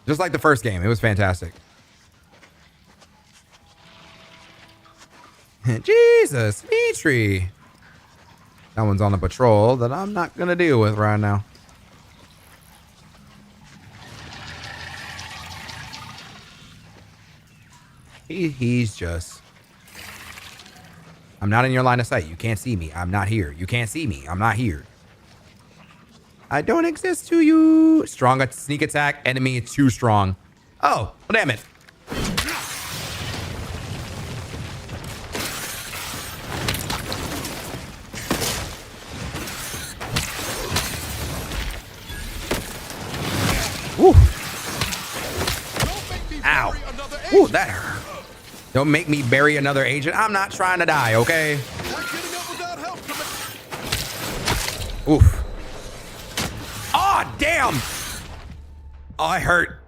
Just like the first game. It was fantastic. Jesus, Dimitri. That one's on a patrol that I'm not going to deal with right now. He's just... I'm not in your line of sight. You can't see me. I'm not here. You can't see me. I'm not here. I don't exist to you. Strong sneak attack. Enemy too strong. Oh, well, damn it. Woo. Ow. Ooh, that hurt. Don't make me bury another agent. I'm not trying to die, okay? Oof. Oh, damn. Oh, that hurt.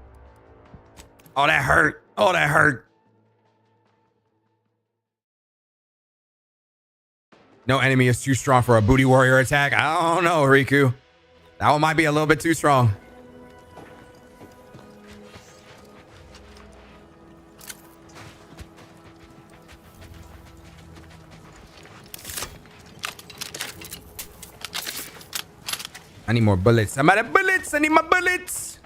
Oh, that hurt. Oh, that hurt. No enemy is too strong for a booty warrior attack. I don't know, Riku. That one might be a little bit too strong. I need more bullets. I'm out of bullets. I need my bullets.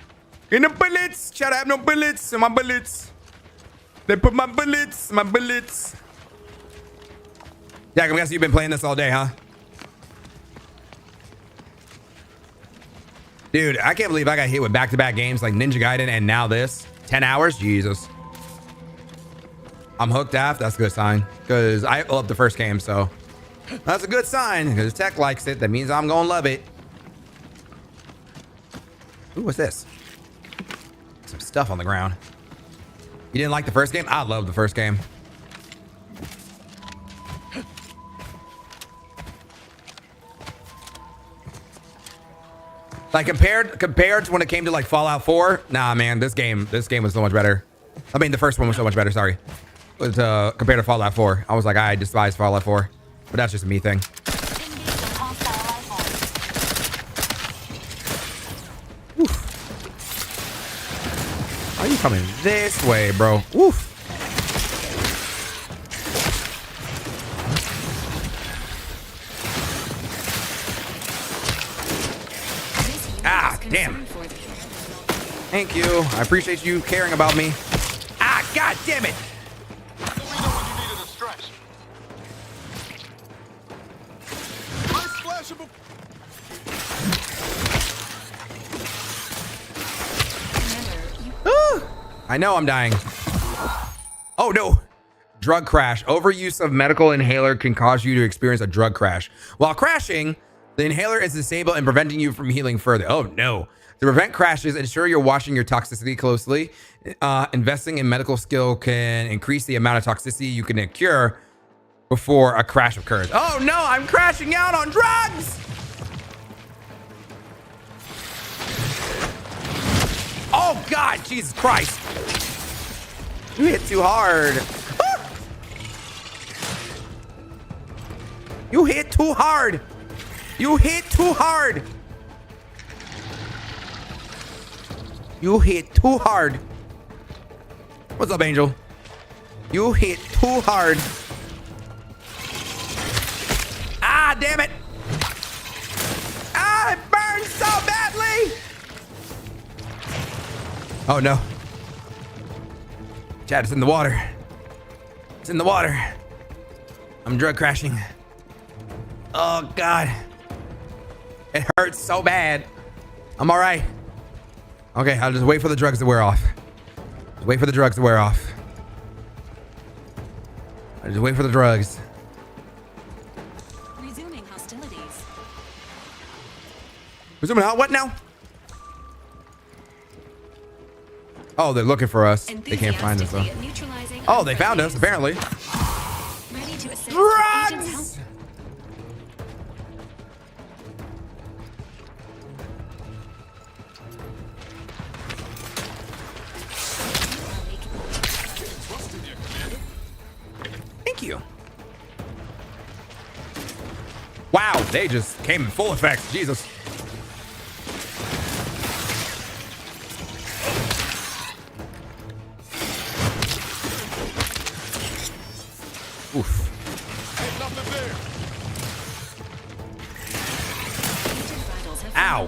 In the bullets. Shout out, I have no bullets in my bullets. They put my bullets. Yeah, I'm guessing you've been playing this all day, huh? Dude, I can't believe I got hit with back-to-back games like Ninja Gaiden and now this. 10 hours? Jesus. I'm hooked after. That's a good sign. Because I loved the first game, so. That's a good sign. Because Tech likes it. That means I'm going to love it. Ooh, what's this? Some stuff on the ground. You didn't like the first game? I love the first game. Like compared to when it came to like Fallout 4, nah, man, this game was so much better. I mean, the first one was so much better. Sorry, compared to Fallout 4, I was like, I despise Fallout 4, but that's just a me thing. Oof. Why are you coming this way, bro? Oof. Ah, damn. Thank you. I appreciate you caring about me. Ah, god damn it. I know I'm dying. Oh no. Drug crash. Overuse of medical inhaler can cause you to experience a drug crash. While crashing, the inhaler is disabled and preventing you from healing further. Oh no. To prevent crashes, ensure you're watching your toxicity closely. Investing in medical skill can increase the amount of toxicity you can cure before a crash occurs. Oh no, I'm crashing out on drugs! Oh God, Jesus Christ. You hit too hard. Ah! You hit too hard. You hit too hard. You hit too hard. What's up, Angel? You hit too hard. Ah, damn it. Ah, it burns so badly. Oh, no. Chad, it's in the water. It's in the water. I'm drug crashing. Oh, God. It hurts so bad. I'm all right. Okay, I'll just wait for the drugs to wear off. Just wait for the drugs to wear off. I'll just wait for the drugs. Resuming hostilities. Resuming how? What now? Oh, they're looking for us. They can't find us though. Oh, they found us apparently. Ready to assist Drugs! Thank you. Wow, they just came in full effect. Jesus. Oof. Ow.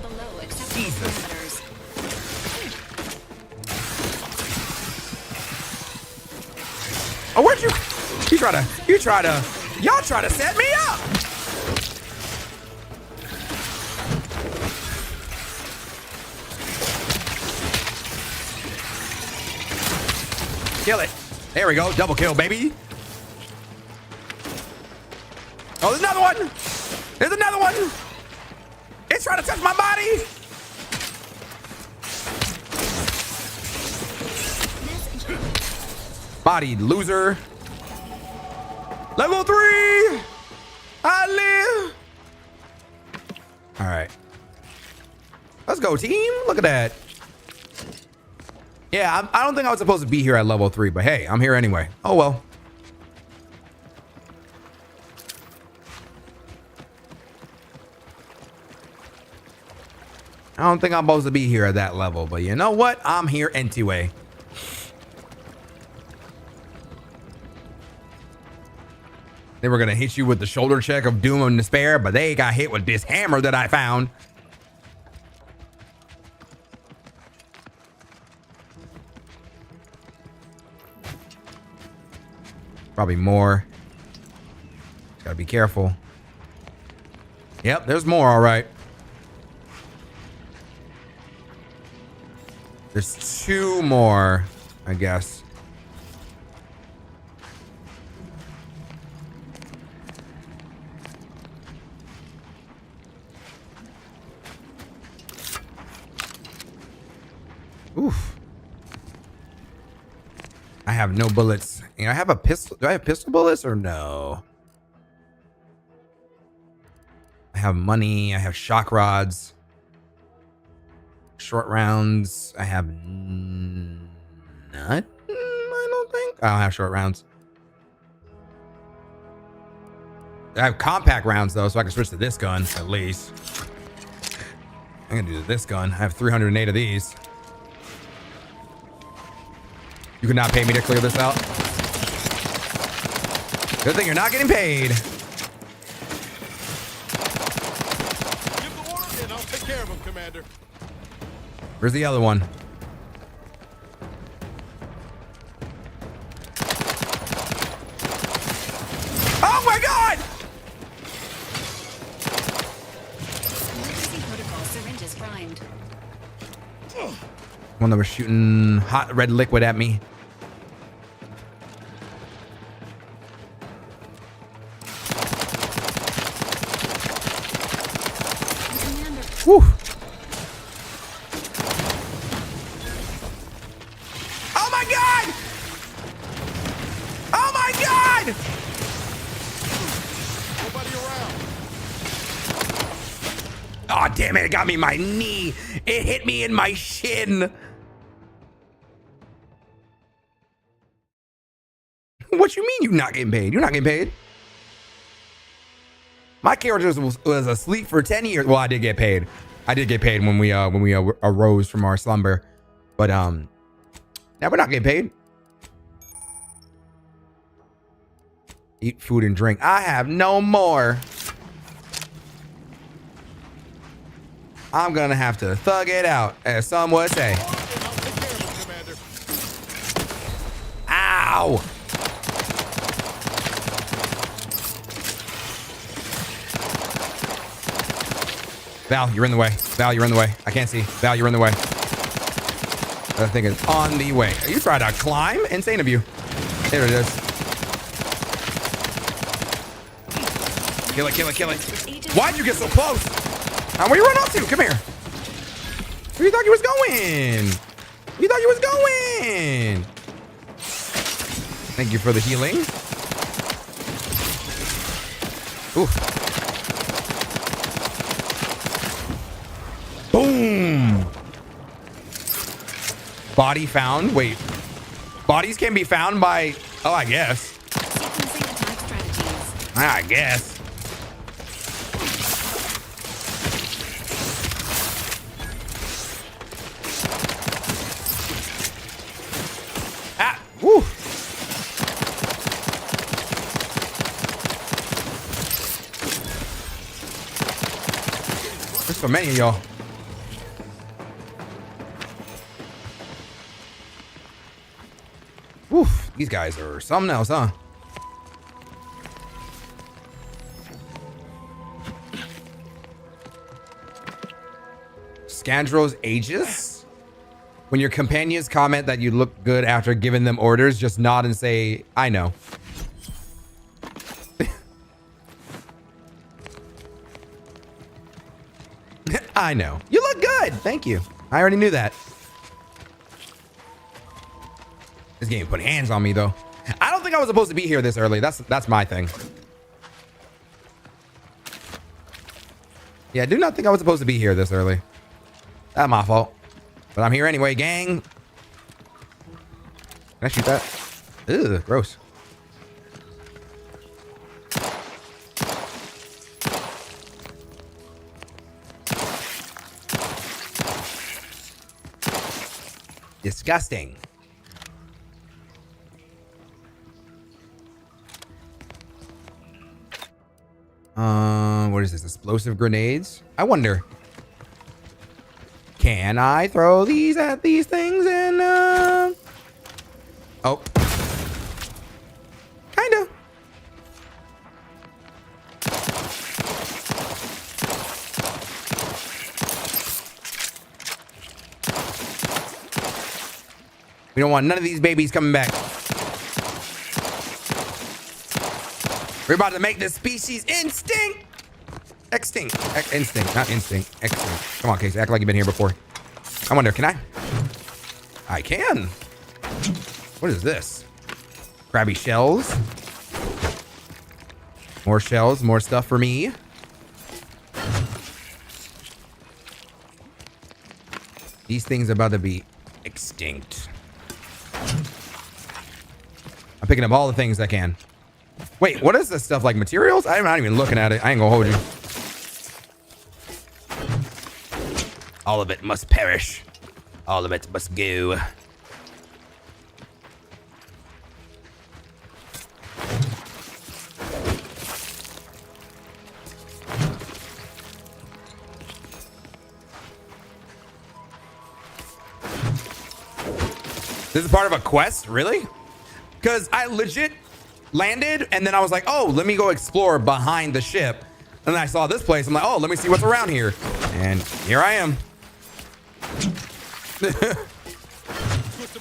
Jesus. Oh, where'd you? Y'all try to set me up. Kill it. There we go. Double kill, baby. Oh, there's another one. There's another one. It's trying to touch my body. Body loser. Level 3. I live. All right. Let's go, team. Look at that. Yeah, I don't think I was supposed to be here at level 3, but hey, I'm here anyway. Oh, well. I don't think I'm supposed to be here at that level, but you know what? I'm here anyway. They were gonna hit you with the shoulder check of doom and despair, but they got hit with this hammer that I found. Probably more. Gotta be careful. Yep, there's more, all right. There's 2 more, I guess. Oof. I have no bullets. You know, I have a pistol. Do I have pistol bullets or no? I have money. I have shock rods. Short rounds. I have none. I don't think. I don't have short rounds. I have compact rounds though, so I can switch to this gun at least. I'm gonna do this gun. I have 308 of these. You could not pay me to clear this out. Good thing you're not getting paid. Give the order and I'll take care of him, Commander. Where's the other one? Oh my God! Emergency protocol syringes primed. One that was shooting hot red liquid at me. Whew. Oh my God! Oh my God! Nobody around. Oh damn it! It got me in my knee. It hit me in my shin. What you mean you're not getting paid? You're not getting paid. My character was asleep for 10 years. Well, I did get paid. I did get paid when we arose from our slumber. But now we're not getting paid. Eat food and drink. I have no more. I'm gonna have to thug it out, as some would say. Ow! Val, you're in the way. Val, you're in the way. I can't see. Val, you're in the way. That thing is on the way. You tried to climb? Insane of you. There it is. Kill it, kill it, kill it. Why'd you get so close? Where you run off to? Come here. Where you thought you was going? You thought you was going? Thank you for the healing. Ooh. Boom. Body found. Wait. Bodies can be found by... Oh, I guess. I guess. Ah. Woo. There's so many of y'all. Oof, these guys are something else, huh? Scandros Aegis? When your companions comment that you look good after giving them orders, just nod and say, I know. I know. You look good. Thank you. I already knew that. This game put hands on me though. I don't think I was supposed to be here this early. That's my thing. Yeah, I do not think I was supposed to be here this early. That's my fault. But I'm here anyway, gang. Can I shoot that? Ugh, gross. disgusting. What is this? Explosive grenades? I wonder. Can I throw these at these things and oh. Kinda. We don't want none of these babies coming back. We're about to make this species extinct. Extinct. Instinct. Not instinct. Extinct. Come on, Casey. Act like you've been here before. I wonder, can I? I can. What is this? Crabby shells. More shells. More stuff for me. These things are about to be extinct. I'm picking up all the things I can. Wait, what is this stuff like? Materials? I'm not even looking at it. I ain't gonna hold you. All of it must perish. All of it must go. This is part of a quest? Really? Because I legit landed and then I was like, oh, let me go explore behind the ship. And then I saw this place. I'm like, oh, let me see what's around here. And here I am. Twisted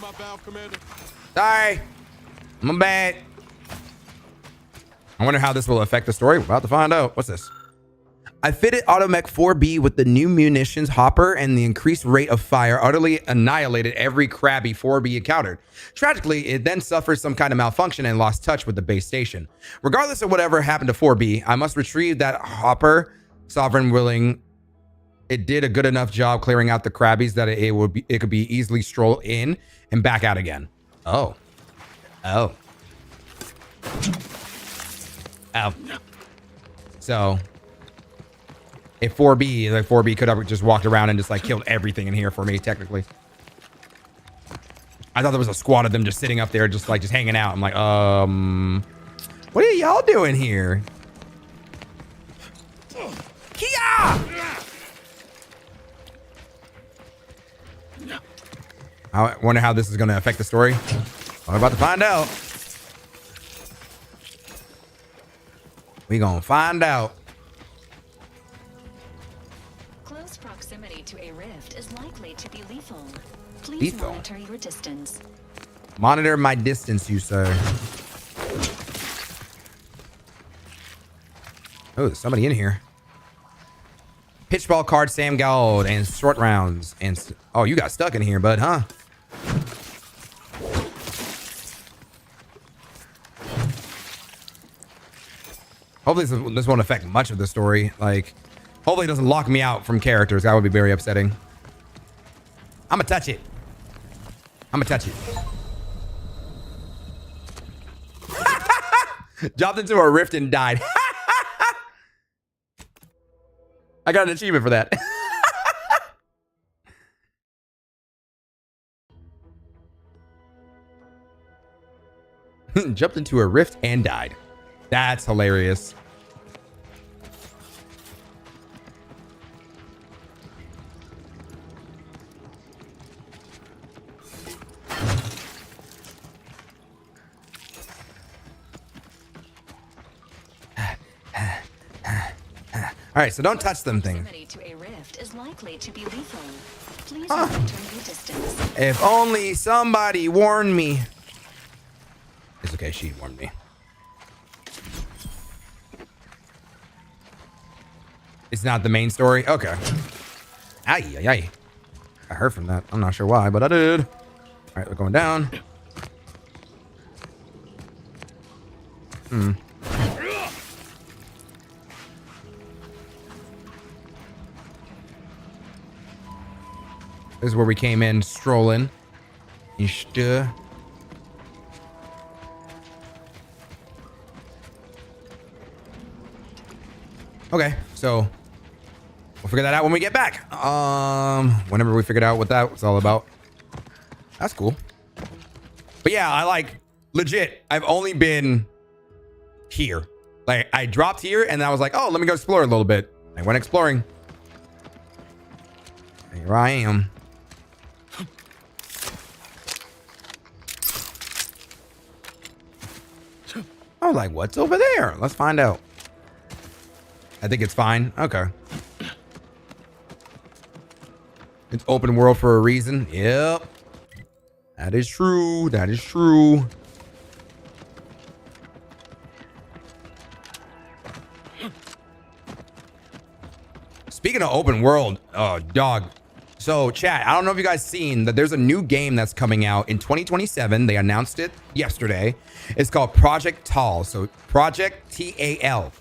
my valve, Commander. Sorry. I'm bad. I wonder how this will affect the story. We're about to find out. What's this? I fitted Automech 4B with the new munitions hopper, and the increased rate of fire utterly annihilated every Crabby 4B encountered. Tragically, it then suffered some kind of malfunction and lost touch with the base station. Regardless of whatever happened to 4B, I must retrieve that hopper. Sovereign willing, it did a good enough job clearing out the Crabbies that it could be easily stroll in and back out again. Oh. Oh. Oh. So if 4B could have just walked around and just like killed everything in here for me, technically. I thought there was a squad of them just sitting up there, just hanging out. I'm like, what are y'all doing here? Kia! I wonder how this is going to affect the story. We're about to find out. We gonna find out. Close proximity to a rift is likely to be lethal. Please monitor your distance. Monitor my distance, you sir. Oh, there's somebody in here. Pitchball card, Sam Gold, and short rounds. And oh, you got stuck in here, bud, huh? Hopefully this won't affect much of the story. Like, hopefully it doesn't lock me out from characters. That would be very upsetting. I'ma touch it. I'ma touch it. Dropped into a rift and died. I got an achievement for that. Jumped into a rift and died. That's hilarious. All right, so don't touch them things. To a rift is likely to be lethal. Please monitor your distance. If only somebody warned me. It's okay, she warned me. It's not the main story? Okay. Aye, aye, aye. I heard from that. I'm not sure why, but I did. All right, we're going down. This is where we came in strolling. Okay, so we'll figure that out when we get back. Whenever we figured out what that was all about. That's cool. But yeah, I like legit. I've only been here. Like I dropped here and I was like, oh, let me go explore a little bit. I went exploring. Here I am. I was like, what's over there? Let's find out. I think it's fine. Okay. It's open world for a reason. Yep. That is true. That is true. Speaking of open world, dog. So chat, I don't know if you guys seen that there's a new game that's coming out in 2027. They announced it yesterday. It's called Project Tal. So Project Tal.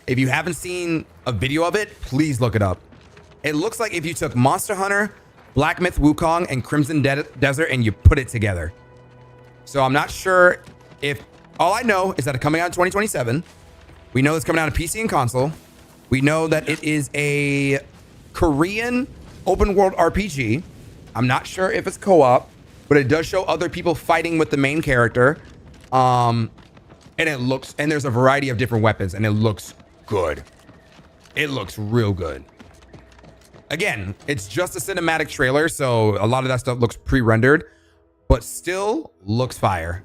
If you haven't seen a video of it, please look it up. It looks like if you took Monster Hunter, Black Myth Wukong, and Crimson Desert and you put it together. So I'm not sure if... All I know is that it's coming out in 2027. We know it's coming out on PC and console. We know that it is a Korean open world RPG. I'm not sure if it's co-op, but it does show other people fighting with the main character. And it looks... And there's a variety of different weapons, and it looks good. It looks real good. Again, it's just a cinematic trailer, so a lot of that stuff looks pre-rendered, but still looks fire.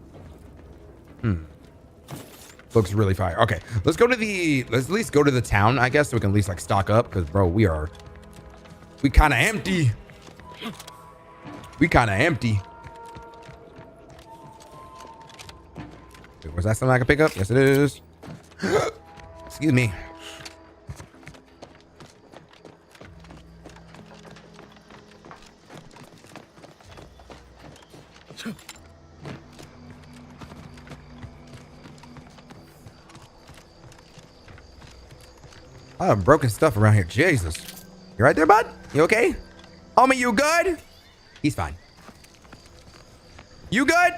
Looks really fire. Okay, let's go to the... Let's at least go to the town, I guess, so we can at least like stock up, because bro, we kind of empty. We kind of empty. Wait, was that something I can pick up? Yes, it is. Excuse me. I have broken stuff around here. Jesus. You right there, bud? You okay? Homie, you good? He's fine. You good?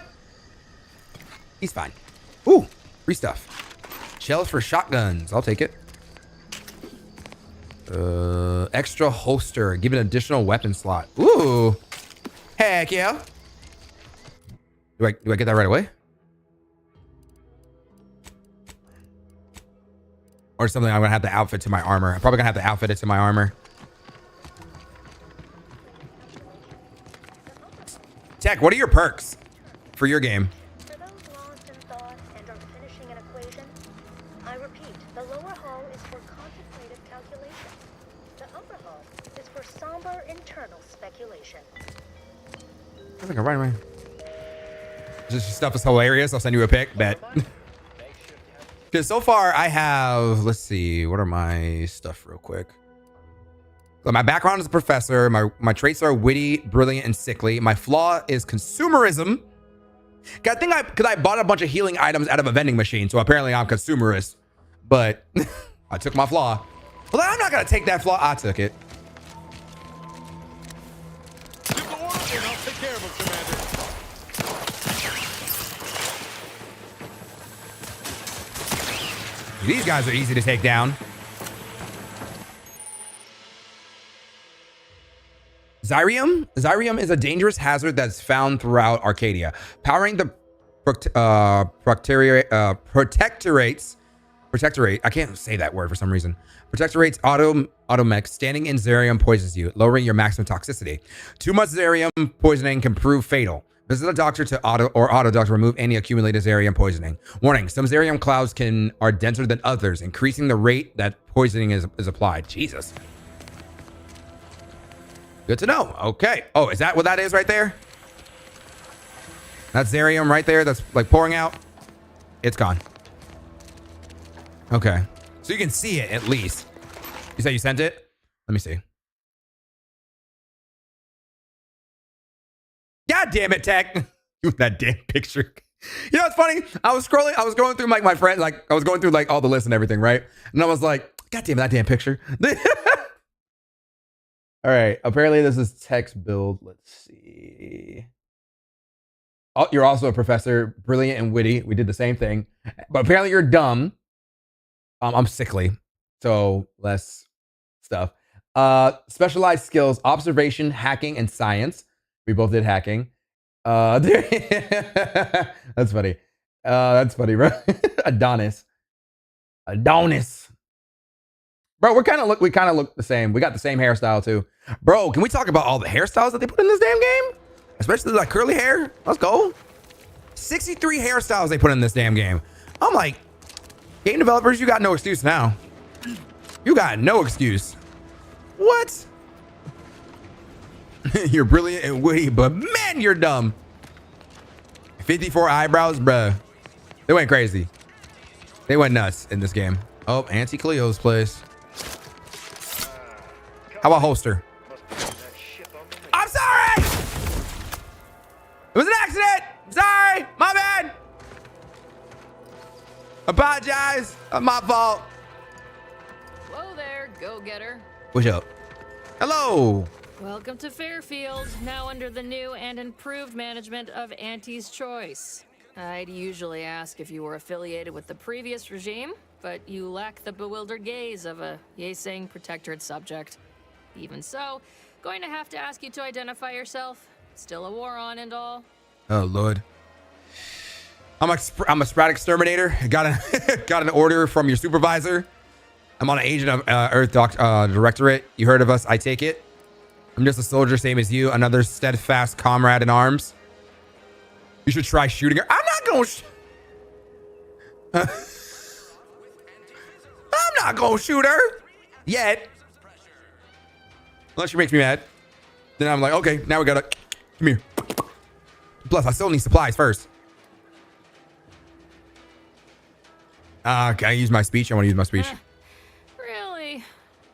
He's fine. Ooh, free stuff. Shells for shotguns. I'll take it. Extra holster. Give an additional weapon slot. Ooh. Heck yeah. Do I get that right away? Or something I'm gonna have to outfit to my armor. I'm probably gonna have to outfit it to my armor. Tech, what are your perks for your game? For those lost in thought and are finishing an equation, I repeat, the lower hull is for contemplative calculation. The upper hull is for somber internal speculation. I think I'm right away. This stuff is hilarious. I'll send you a pic. Bet. Because so far I have, let's see, what are my stuff real quick? So my background is a professor. My traits are witty, brilliant, and sickly. My flaw is consumerism. I think because I bought a bunch of healing items out of a vending machine, so apparently I'm consumerist. But I took my flaw. Well, I'm not gonna take that flaw. I took it. Give the order and I'll take care of him, Commander. These guys are easy to take down. Xyrium? Xyrium is a dangerous hazard that's found throughout Arcadia. Powering the Protectorate. I can't say that word for some reason. Protectorate's automech standing in Xyrium poisons you, lowering your maximum toxicity. Too much Xyrium poisoning can prove fatal. Visit a doctor to Autodoc to remove any accumulated Xyrium poisoning. Warning, some Xyrium clouds are denser than others, increasing the rate that poisoning is applied. Jesus. Good to know. Okay. Oh, is that what that is right there? That's Xyrium right there that's like pouring out. It's gone. Okay. So you can see it at least. You said you sent it? Let me see. God damn it, Tech. That damn picture. You know what's funny? I was going through like my friend, like I was going through like all the lists and everything, right? And I was like, God damn it, that damn picture. All right. Apparently this is Tech's build. Let's see. Oh, you're also a professor, brilliant and witty. We did the same thing, but apparently you're dumb. I'm sickly, so less stuff. Specialized skills: observation, hacking, and science. We both did hacking. That's funny. That's funny, bro. Adonis. Bro, we kind of look the same. We got the same hairstyle too. Bro, can we talk about all the hairstyles that they put in this damn game? Especially like curly hair. Let's go. 63 hairstyles they put in this damn game. I'm like, game developers, you got no excuse now. You got no excuse. What? You're brilliant and witty, but man, you're dumb. 54 eyebrows, bruh. They went crazy. They went nuts in this game. Oh, Auntie Cleo's place. How about holster? I'm sorry! It was an accident! Sorry! My bad! Apologize. My fault. Whoa there, go-getter. What's up? Hello! Welcome to Fairfield, now under the new and improved management of Auntie's Choice. I'd usually ask if you were affiliated with the previous regime, but you lack the bewildered gaze of a Yeseng protectorate subject. Even so, going to have to ask you to identify yourself. Still a war on and all. Oh, Lord. I'm a Sprat exterminator. Got an order from your supervisor. I'm on an agent of Earth Directorate. You heard of us, I take it. I'm just a soldier, same as you. Another steadfast comrade in arms. You should try shooting her. I'm not gonna I'm not gonna shoot her. Yet. Unless she makes me mad. Then I'm like, okay, now we gotta... Come here. Plus, I still need supplies first. Can I use my speech? I want to use my speech. Really?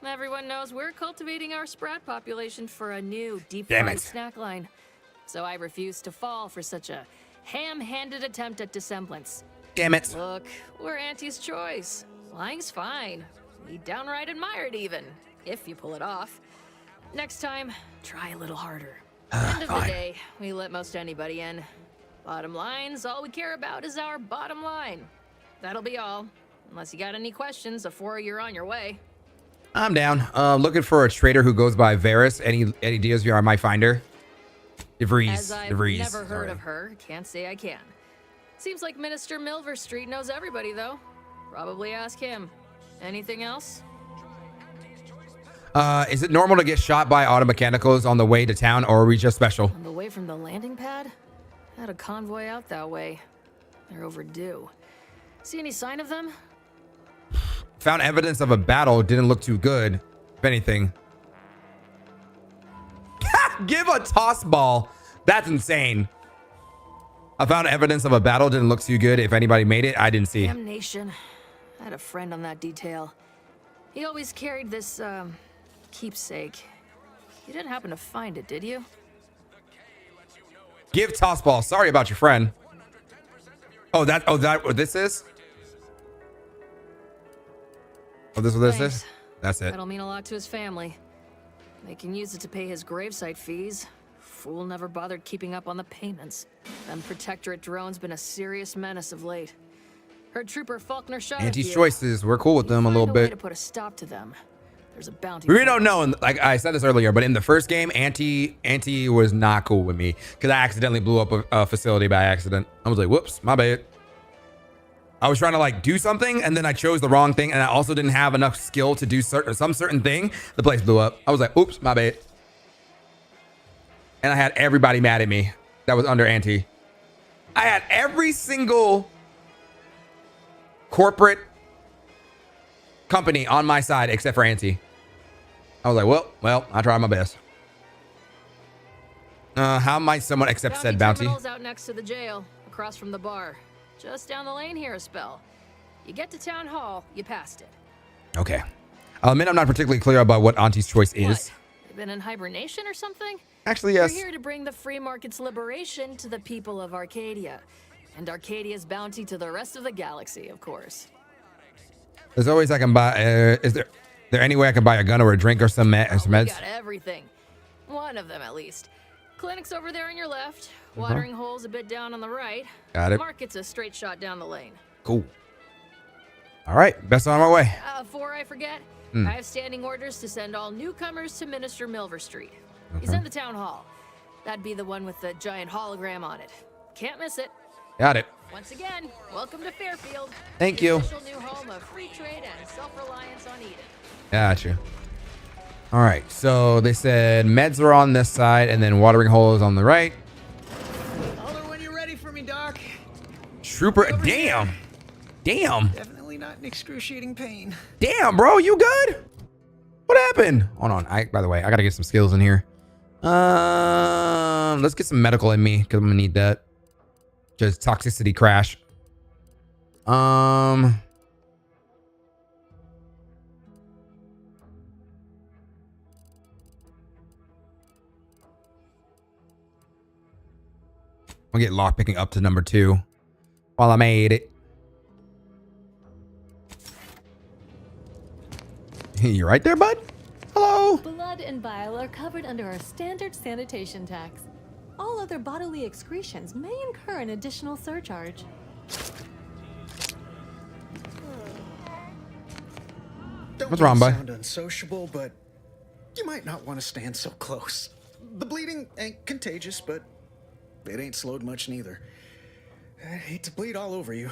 Everyone knows we're cultivating our Sprat population for a new deep Damn fried it. snack line. So I refuse to fall for such a ham-handed attempt at dissemblance. Damn it. Look, we're Auntie's Choice. Lying's fine. We downright admire it even, if you pull it off. Next time, try a little harder. End of the day, we let most anybody in. Bottom line's all we care about is our bottom line. That'll be all. Unless you got any questions before you're on your way. I'm down. Looking for a trader who goes by Varys. Any ideas you might find her? DeVries. As I've DeVries. never heard of her, can't say I can. Seems like Minister Milver Street knows everybody, though. Probably ask him. Anything else? Is it normal to get shot by auto mechanicals on the way to town, or are we just special? On the way from the landing pad? Had a convoy out that way. They're overdue. See any sign of them? Found evidence of a battle. Didn't look too good. If anything. Give a toss ball. That's insane. I found evidence of a battle. Didn't look too good. If anybody made it, I didn't see. Damnation. I had a friend on that detail. He always carried this, keepsake. You didn't happen to find it, did you? Give toss ball. Sorry about your friend. Oh, that what this is? Oh, this is what this is? That's it. That'll mean a lot to his family. They can use it to pay his gravesite fees. Fool never bothered keeping up on the payments. Them Protectorate drones been a serious menace of late. Heard Trooper Faulkner shot at Auntie's you. Choices. We're cool with them a little Find a way bit. to put a stop to them. There's a bounty. We really don't know. And like I said this earlier, but in the first game, Auntie was not cool with me because I accidentally blew up a facility by accident. I was like, whoops, my bad. I was trying to like do something and then I chose the wrong thing, and I also didn't have enough skill to do some certain thing. The place blew up. I was like, oops, my bad. And I had everybody mad at me that was under Auntie. I had every single corporate company on my side except for Auntie. I was like, well, I tried my best. How might someone accept said bounty? Terminal's out next to the jail, across from the bar. Just down the lane here a spell. You get to Town Hall, you passed it. Okay. I'll admit I'm not particularly clear about what Auntie's Choice is. What? You been in hibernation or something? Actually, yes. We're here to bring the free market's liberation to the people of Arcadia. And Arcadia's bounty to the rest of the galaxy, of course. There's always I can buy. Is there any way I can buy a gun or a drink or some meds? We got everything. One of them, at least. Clinic's over there on your left. Watering hole's a bit down on the right. Got it. Market's a straight shot down the lane. Cool. All right. Best on my way. Before I forget, I have standing orders to send all newcomers to Minister Milver Street. He's Okay. in the town hall. That'd be the one with the giant hologram on it. Can't miss it. Got it. Once again, welcome to Fairfield. Thank the you. Official new home of free trade and self-reliance on Eden. Gotcha. All right. So they said meds are on this side and then watering hole is on the right. Holler when you're ready for me, Doc. Trooper. Damn. Damn. Definitely not in excruciating pain. Damn, bro. You good? What happened? Hold on. By the way, I got to get some skills in here. Let's get some medical in me because I'm going to need that. Just toxicity crash. I'll get lock picking up to number 2 while I made it. You right there, bud? Hello. Blood and bile are covered under our standard sanitation tax. All other bodily excretions may incur an additional surcharge. Don't wrong, bud? sound unsociable, but you might not want to stand so close. The bleeding ain't contagious, but it ain't slowed much neither. I hate to bleed all over you.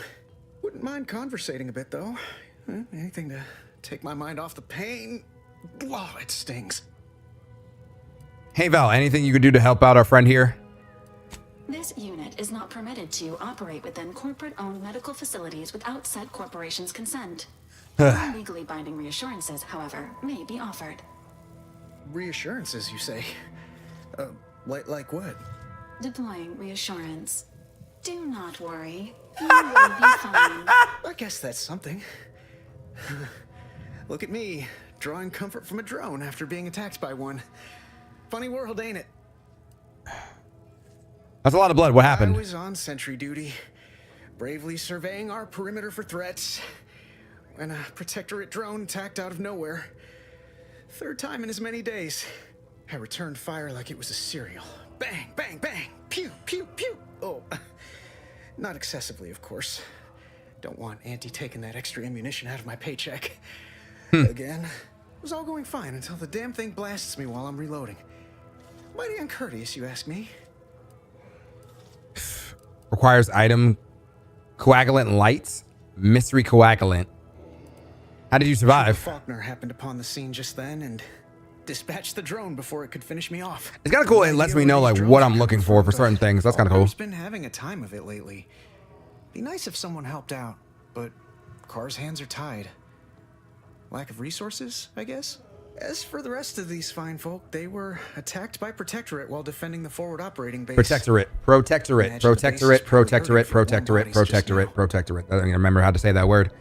Wouldn't mind conversating a bit, though. Anything to take my mind off the pain. Oh, it stings. Hey, Val, anything you could do to help out our friend here? This unit is not permitted to operate within corporate-owned medical facilities without said corporation's consent. Legally binding reassurances, however, may be offered. Reassurances, you say? Like what? Deploying reassurance. Do not worry. You will be fine. I guess that's something. Look at me, drawing comfort from a drone after being attacked by one. Funny world, ain't it? That's a lot of blood. What happened? I was on sentry duty, bravely surveying our perimeter for threats, when a protectorate drone attacked out of nowhere. Third time in as many days. I returned fire like it was a cereal. Bang, bang, bang, pew, pew, pew. Oh, not excessively, of course. Don't want Auntie taking that extra ammunition out of my paycheck. Again, it was all going fine until the damn thing blasts me while I'm reloading. Mighty uncourteous, you ask me. Requires item coagulant lights. Mystery coagulant. How did you survive? Faulkner happened upon the scene just then and dispatched the drone before it could finish me off. It's kind of cool. It lets me know like what I'm looking for certain things. That's kind of cool. I've been having a time of it lately. Be nice if someone helped out, but Carr's hands are tied. Lack of resources, I guess? As for the rest of these fine folk, they were attacked by Protectorate while defending the forward operating base. Protectorate. Protectorate. Protectorate. Protectorate. Protectorate. Protectorate. Protectorate. I don't even remember how to say that word.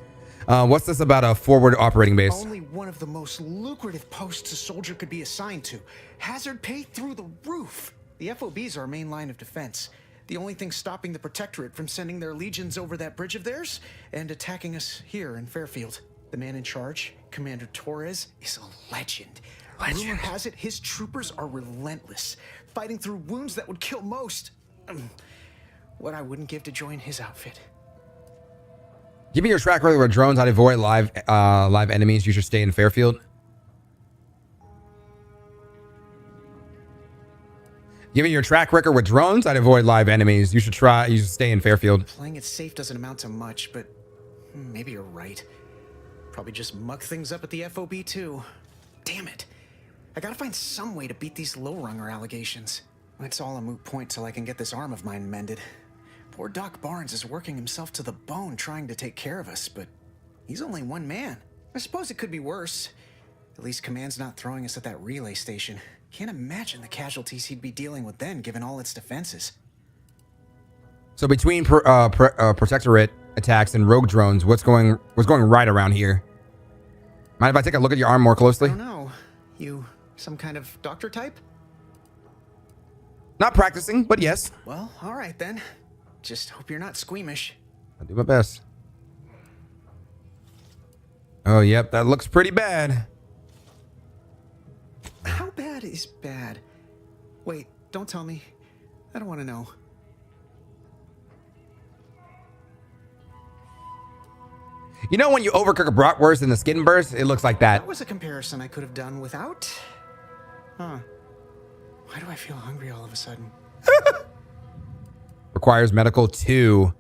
What's this about a forward operating base? Only one of the most lucrative posts a soldier could be assigned to. Hazard pay through the roof. The FOB's our main line of defense. The only thing stopping the Protectorate from sending their legions over that bridge of theirs and attacking us here in Fairfield. The man in charge, Commander Torres, is a legend. Rumor has it his troopers are relentless, fighting through wounds that would kill most. What I wouldn't give to join his outfit. Give me your track record with drones. I'd avoid live enemies. You should stay in Fairfield. Give me your track record with drones. I'd avoid live enemies. You should stay in Fairfield. Playing it safe doesn't amount to much, but maybe you're right. Probably just muck things up at the FOB too. Damn it. I gotta find some way to beat these low-runger allegations. It's all a moot point till I can get this arm of mine mended. Poor Doc Barnes is working himself to the bone trying to take care of us, but he's only one man. I suppose it could be worse. At least Command's not throwing us at that relay station. Can't imagine the casualties he'd be dealing with then, given all its defenses. So between Protectorate attacks and rogue drones, what's going right around here? Mind if I take a look at your arm more closely? I don't know. You some kind of doctor type? Not practicing, but yes. Well, all right then. Just hope you're not squeamish. I'll do my best. Oh, yep, that looks pretty bad. How bad is bad? Wait, don't tell me. I don't want to know. You know when you overcook a bratwurst and the skin bursts? It looks like that. That was a comparison I could have done without. Huh. Why do I feel hungry all of a sudden? Requires medical 2.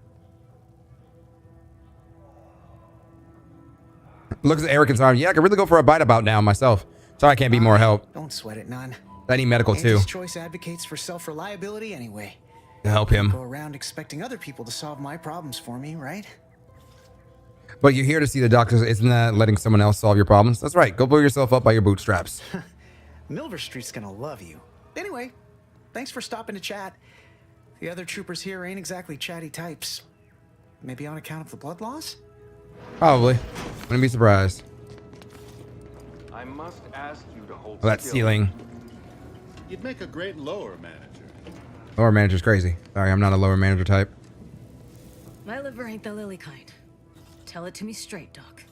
Looks at Eric's arm. Yeah, I could really go for a bite about now myself. Sorry I can't be more help. Don't sweat it, none. I need medical 2. Andy's Choice advocates for self-reliability anyway. To help him. Go around expecting other people to solve my problems for me, right? But you're here to see the doctors. Isn't that letting someone else solve your problems? That's right. Go pull yourself up by your bootstraps. Milver Street's gonna love you. Anyway, thanks for stopping to chat. The other troopers here ain't exactly chatty types. Maybe on account of the blood loss? Probably. Wouldn't be surprised. I must ask you to hold Oh, that still. ceiling. You'd make a great lower manager. Lower manager's crazy. Sorry, I'm not a lower manager type. My liver ain't the lily kind. Tell it to me straight, Doc.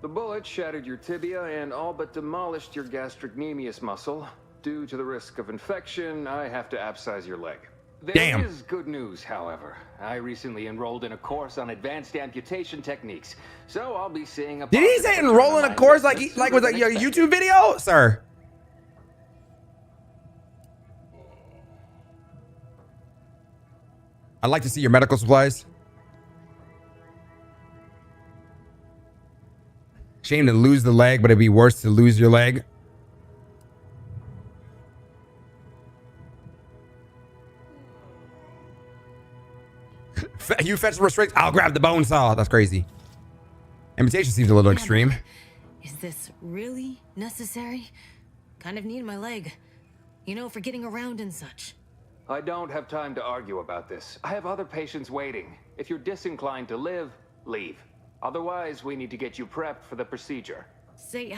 The bullet shattered your tibia and all but demolished your gastrocnemius muscle. Due to the risk of infection, I have to abscise your leg. There is good news, however. I recently enrolled in a course on advanced amputation techniques, so I'll be seeing a. Did he say enroll in a course like with a YouTube video, sir? I'd like to see your medical supplies. Shame to lose the leg, but it'd be worse to lose your leg. You fetch the restrict. I'll grab the bone saw. That's crazy. Amputation seems a little extreme. Is this really necessary? Kind of need my leg. You know, for getting around and such. I don't have time to argue about this. I have other patients waiting. If you're disinclined to live, leave. Otherwise, we need to get you prepped for the procedure. Say,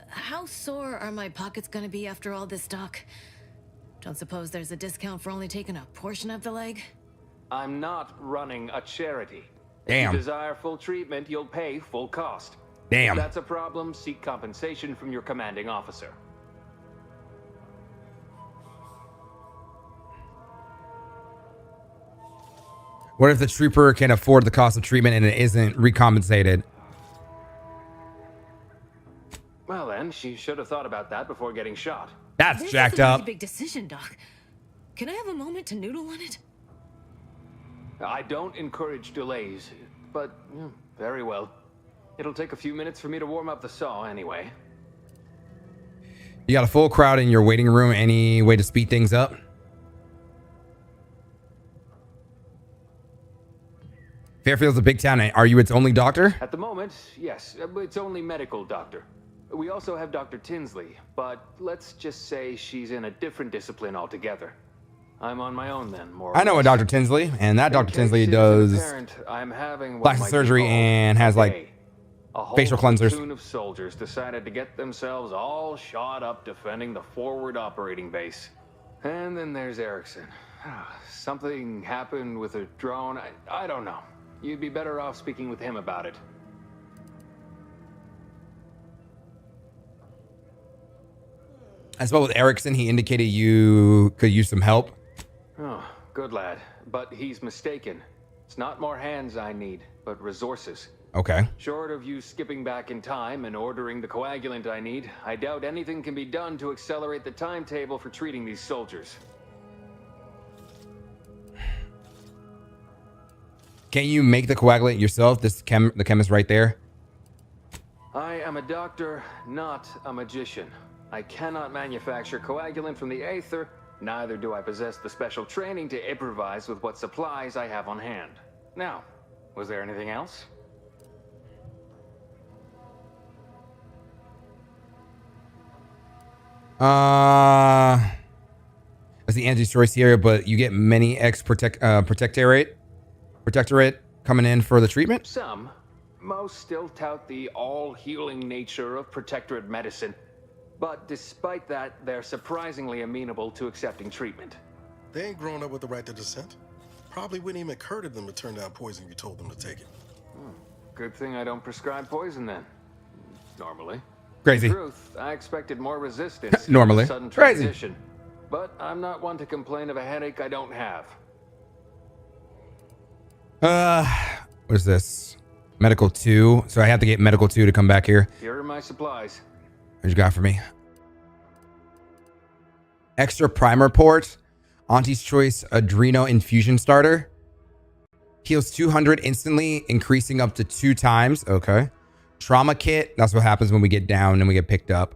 how sore are my pockets gonna be after all this, Doc? Don't suppose there's a discount for only taking a portion of the leg? I'm not running a charity. Damn. If you desire full treatment, you'll pay full cost. Damn. If that's a problem, seek compensation from your commanding officer. What if the trooper can afford the cost of treatment and it isn't recompensated? Well then, she should have thought about that before getting shot. That's This jacked is a really up. big decision, Doc. Can I have a moment to noodle on it? I don't encourage delays, but very well. It'll take a few minutes for me to warm up the saw anyway. You got a full crowd in your waiting room. Any way to speed things up? Fairfield's a big town. Are you its only doctor? At the moment, yes, it's only medical doctor. We also have Dr. Tinsley, but let's just say she's in a different discipline altogether. I'm on my own then, more or I know a less. Dr. Tinsley, and that Dr. Tinsley does I'm having what plastic might be surgery called and has like a whole facial cleansers. platoon of soldiers decided to get themselves all shot up defending the forward operating base. And then there's Erickson. Something happened with a drone. I don't know. You'd be better off speaking with him about it. I spoke with Erickson. He indicated you could use some help. Oh, good lad. But he's mistaken. It's not more hands I need, but resources. Okay. Short of you skipping back in time and ordering the coagulant I need, I doubt anything can be done to accelerate the timetable for treating these soldiers. Can you make the coagulant yourself? The chemist right there. I am a doctor, not a magician. I cannot manufacture coagulant from the aether, neither do I possess the special training to improvise with what supplies I have on hand. Now, was there anything else? That's the anti-choice here, but you get many protectorate coming in for the treatment. Some. Most still tout the all-healing nature of protectorate medicine. But despite that, they're surprisingly amenable to accepting treatment. They ain't grown up with the right to dissent. Probably wouldn't even occur to them to turn down poison if you told them to take it. Good thing I don't prescribe poison then. Normally. Crazy. In truth, I expected more resistance. Normally. Sudden Crazy. transition. But I'm not one to complain of a headache I don't have. What is this? Medical 2. So I have to get medical 2 to come back here. Here are my supplies. What you got for me? Extra primer port. Auntie's Choice Adreno Infusion Starter. Heals 200 instantly, increasing up to 2 times. Okay. Trauma kit. That's what happens when we get down and we get picked up.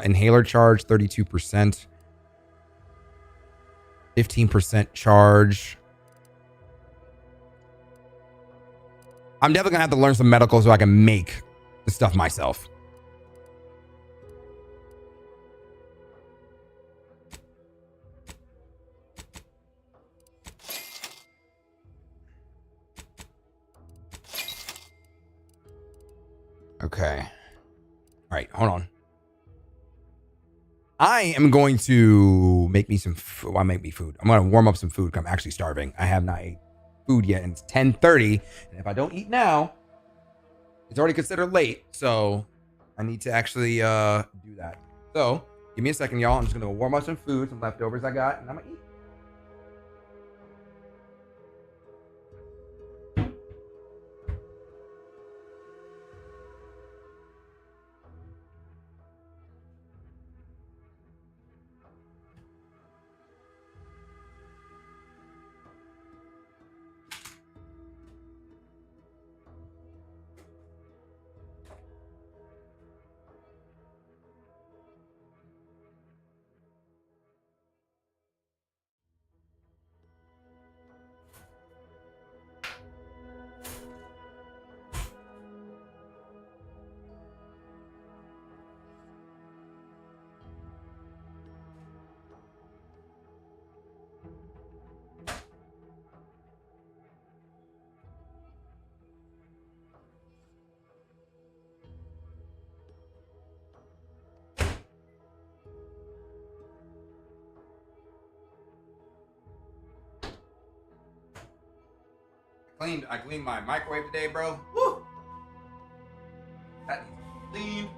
Inhaler charge, 32%. 15% charge. I'm definitely gonna have to learn some medical so I can make the stuff myself. Okay. All right, hold on. I am going to make me some food. Well, make me food. I'm going to warm up some food because I'm actually starving. I have not ate food yet, and it's 10:30. And if I don't eat now, it's already considered late. So I need to actually do that. So give me a second, y'all. I'm just going to warm up some food, some leftovers I got, and I'm going to eat. I cleaned my microwave today, bro. Woo! That needs to be cleaned.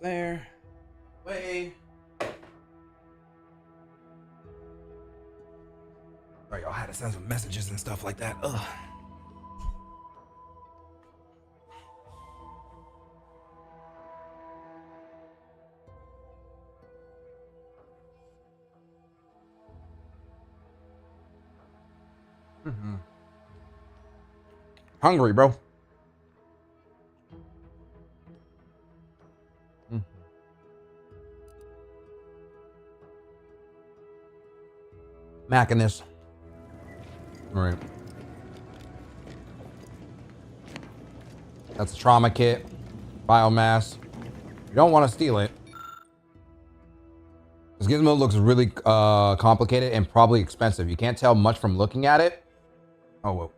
There. Way. Sorry, y'all had to send some messages and stuff like that. Ugh. Hungry, bro. Macking this. All right. That's a trauma kit. Biomass. You don't want to steal it. This gizmo looks really complicated and probably expensive. You can't tell much from looking at it. Oh, whoa.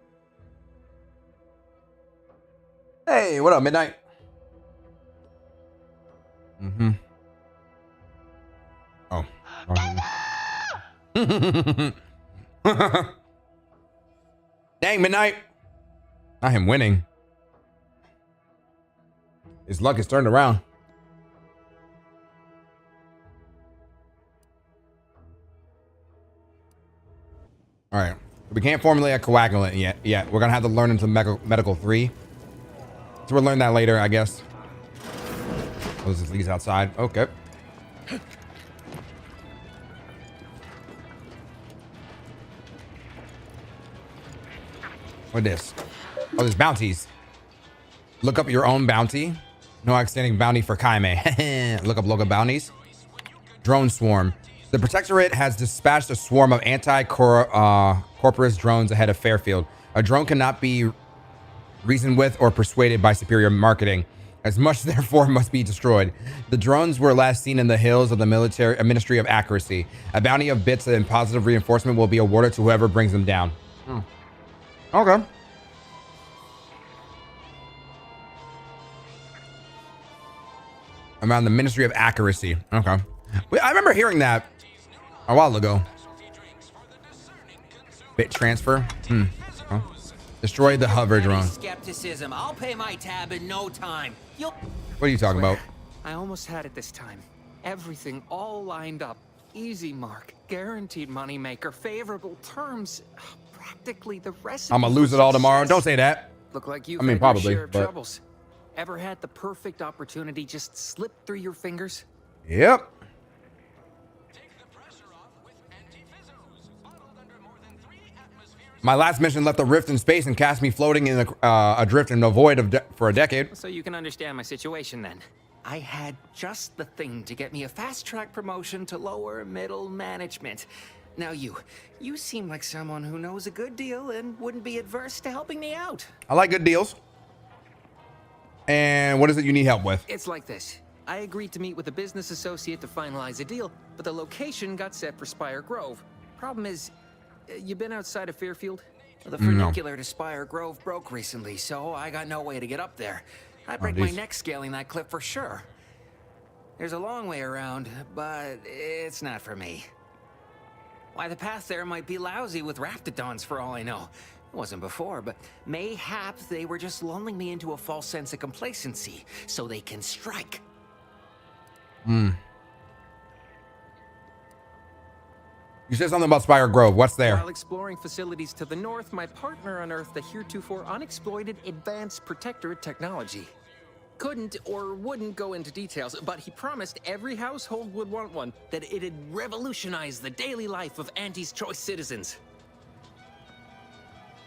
Hey, what up, Midnight? Mm-hmm. Oh. Dang, Midnight. Not him winning. His luck has turned around. All right. We can't formulate a coagulant yet. We're going to have to learn into medical 3. So we'll learn that later, I guess. Oh, this leads outside. Okay. What is this? Oh, there's bounties. Look up your own bounty. No outstanding bounty for Kaime. Look up local bounties. Drone swarm. The Protectorate has dispatched a swarm of anti-corporate drones ahead of Fairfield. A drone cannot be reasoned with or persuaded by superior marketing. As much, therefore, must be destroyed. The drones were last seen in the hills of the Ministry of Accuracy. A bounty of bits and positive reinforcement will be awarded to whoever brings them down. Okay. Around the Ministry of Accuracy. Okay. I remember hearing that a while ago. Bit transfer. Oh. Destroy the hover drone. Skepticism. I'll pay my tab in no time. What are you talking about? I almost had it this time. Everything all lined up. Easy mark, guaranteed moneymaker, favorable terms. Practically the recipe. I'm gonna lose it all tomorrow. Don't say that. Look like you've I mean, had probably, your share of but troubles. Ever had the perfect opportunity just slip through your fingers? Yep. My last mission left a rift in space and cast me floating in a drift in a void for a decade. So you can understand my situation then. I had just the thing to get me a fast-track promotion to lower middle management. Now you seem like someone who knows a good deal and wouldn't be adverse to helping me out. I like good deals. And what is it you need help with? It's like this. I agreed to meet with a business associate to finalize a deal, but the location got set for Spire Grove. Problem is, you been outside of Fairfield? The funicular to Spire Grove broke recently, so I got no way to get up there. I'd break my neck scaling that cliff for sure. There's a long way around, but it's not for me. Why, the path there might be lousy with raptidons for all I know. It wasn't before, but mayhap they were just lulling me into a false sense of complacency so they can strike. You said something about Spire Grove. What's there? While exploring facilities to the north, my partner unearthed the heretofore unexploited advanced Protectorate technology. Couldn't or wouldn't go into details, but he promised every household would want one, that it'd revolutionize the daily life of Auntie's Choice citizens.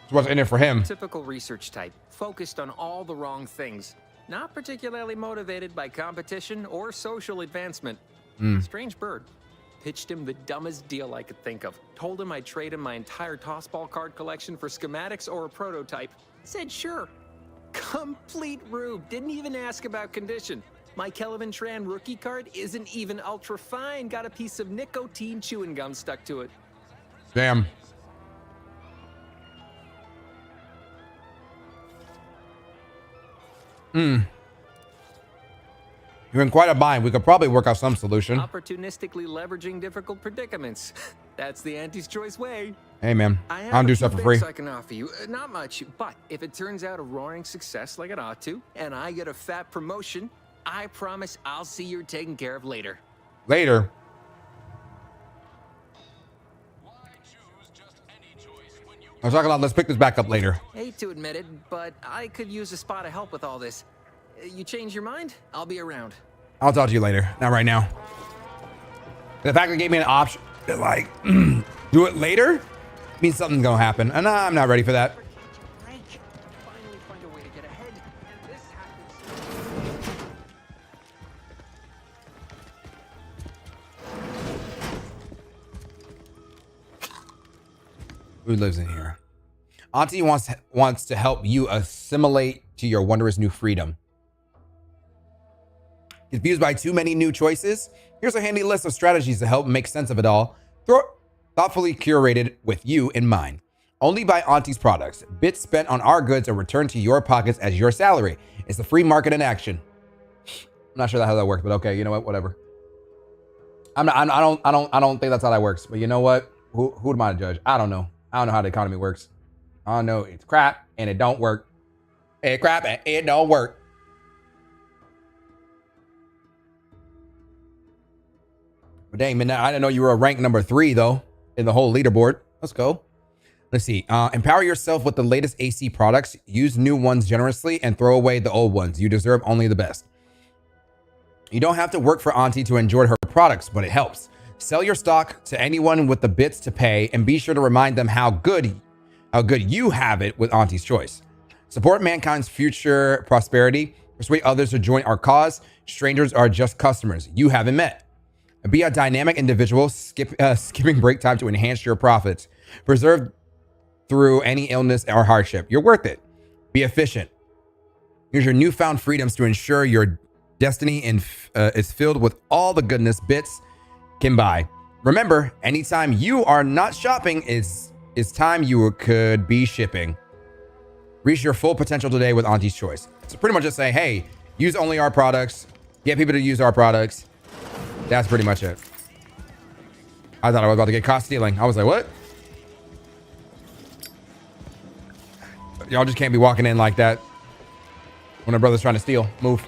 So what's in it for him? Typical research type, focused on all the wrong things. Not particularly motivated by competition or social advancement. Strange bird. Pitched him the dumbest deal I could think of. Told him I'd trade him my entire tossball card collection for schematics or a prototype. Said sure. Complete rube. Didn't even ask about condition. My Kelvin Tran rookie card isn't even ultra fine. Got a piece of nicotine chewing gum stuck to it. Damn. You're in quite a bind. We could probably work out some solution. Opportunistically leveraging difficult predicaments. That's the Auntie's Choice way. Hey, man. I don't do stuff for free. I can offer you. Not much, but if it turns out a roaring success like it ought to, and I get a fat promotion, I promise I'll see you're taken care of later. Later. I was talking about, let's pick this back up later. Hate to admit it, but I could use a spot of help with all this. You change your mind? I'll be around. I'll talk to you later. Not right now. The fact they gave me an option to like do it later means something's gonna happen, and I'm not ready for that. Who lives in here? Auntie wants to help you assimilate to your wondrous new freedom. Confused by too many new choices? Here's a handy list of strategies to help make sense of it all. Thoughtfully curated with you in mind. Only buy Auntie's products. Bits spent on our goods are returned to your pockets as your salary. It's the free market in action. I'm not sure how that works, but okay, you know what? Whatever. I don't think that's how that works. But you know what? Who am I to judge? I don't know. I don't know how the economy works. I don't know. It's crap and it don't work. It's crap and it don't work. But dang, man, I didn't know you were a rank number 3 though in the whole leaderboard. Let's go. Let's see. Empower yourself with the latest AC products. Use new ones generously and throw away the old ones. You deserve only the best. You don't have to work for Auntie to enjoy her products, but it helps. Sell your stock to anyone with the bits to pay, and be sure to remind them how good you have it with Auntie's Choice. Support mankind's future prosperity. Persuade others to join our cause. Strangers are just customers you haven't met. Be a dynamic individual, skipping break time to enhance your profits. Preserve through any illness or hardship. You're worth it. Be efficient. Use your newfound freedoms to ensure your destiny is filled with all the goodness bits can buy. Remember, anytime you are not shopping is time you could be shipping. Reach your full potential today with Auntie's Choice. So pretty much just say, hey, use only our products. Get people to use our products. That's pretty much it. I thought I was about to get caught stealing. I was like, what? Y'all just can't be walking in like that when a brother's trying to steal. Move.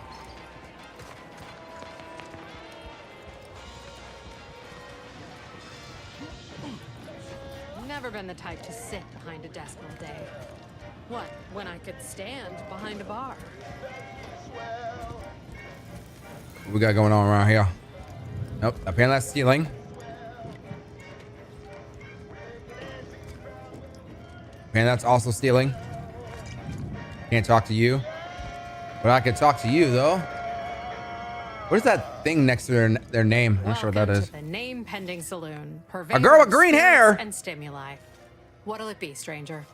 Never been the type to sit behind a desk all day. What, when I could stand behind a bar? What we got going on around here? Nope, apparently that's stealing. And that's also stealing. Can't talk to you. But I can talk to you, though. What is that thing next to their name? I'm not sure what that is. The name pending saloon. A girl with green hair. And stimuli. What'll it be, stranger?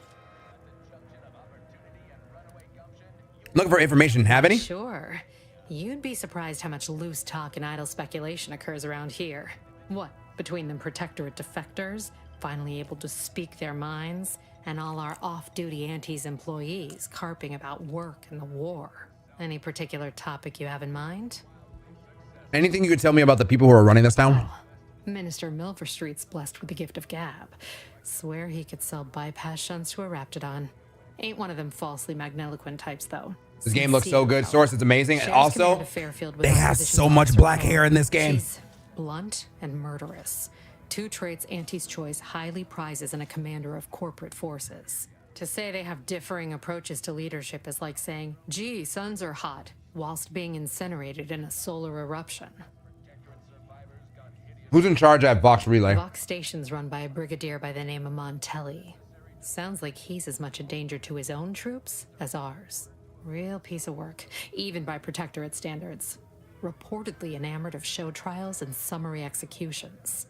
Looking for information. Have any? Sure. You'd be surprised how much loose talk and idle speculation occurs around here. What, between the Protectorate defectors, finally able to speak their minds, and all our off-duty Auntie's employees carping about work and the war. Any particular topic you have in mind? Anything you could tell me about the people who are running this town? Minister Milverstreet's blessed with the gift of gab. Swear he could sell bypass shunts to a Raptidon. Ain't one of them falsely magniloquent types, though. This game looks so good. Source is amazing. And also, they have so much black hair in this game. She's blunt and murderous. 2 traits Auntie's Choice highly prizes in a commander of corporate forces. To say they have differing approaches to leadership is like saying, gee, suns are hot, whilst being incinerated in a solar eruption. Who's in charge at Vox Relay? Vox Station's run by a brigadier by the name of Montelli. Sounds like he's as much a danger to his own troops as ours. Real piece of work, even by Protectorate standards. Reportedly enamored of show trials and summary executions.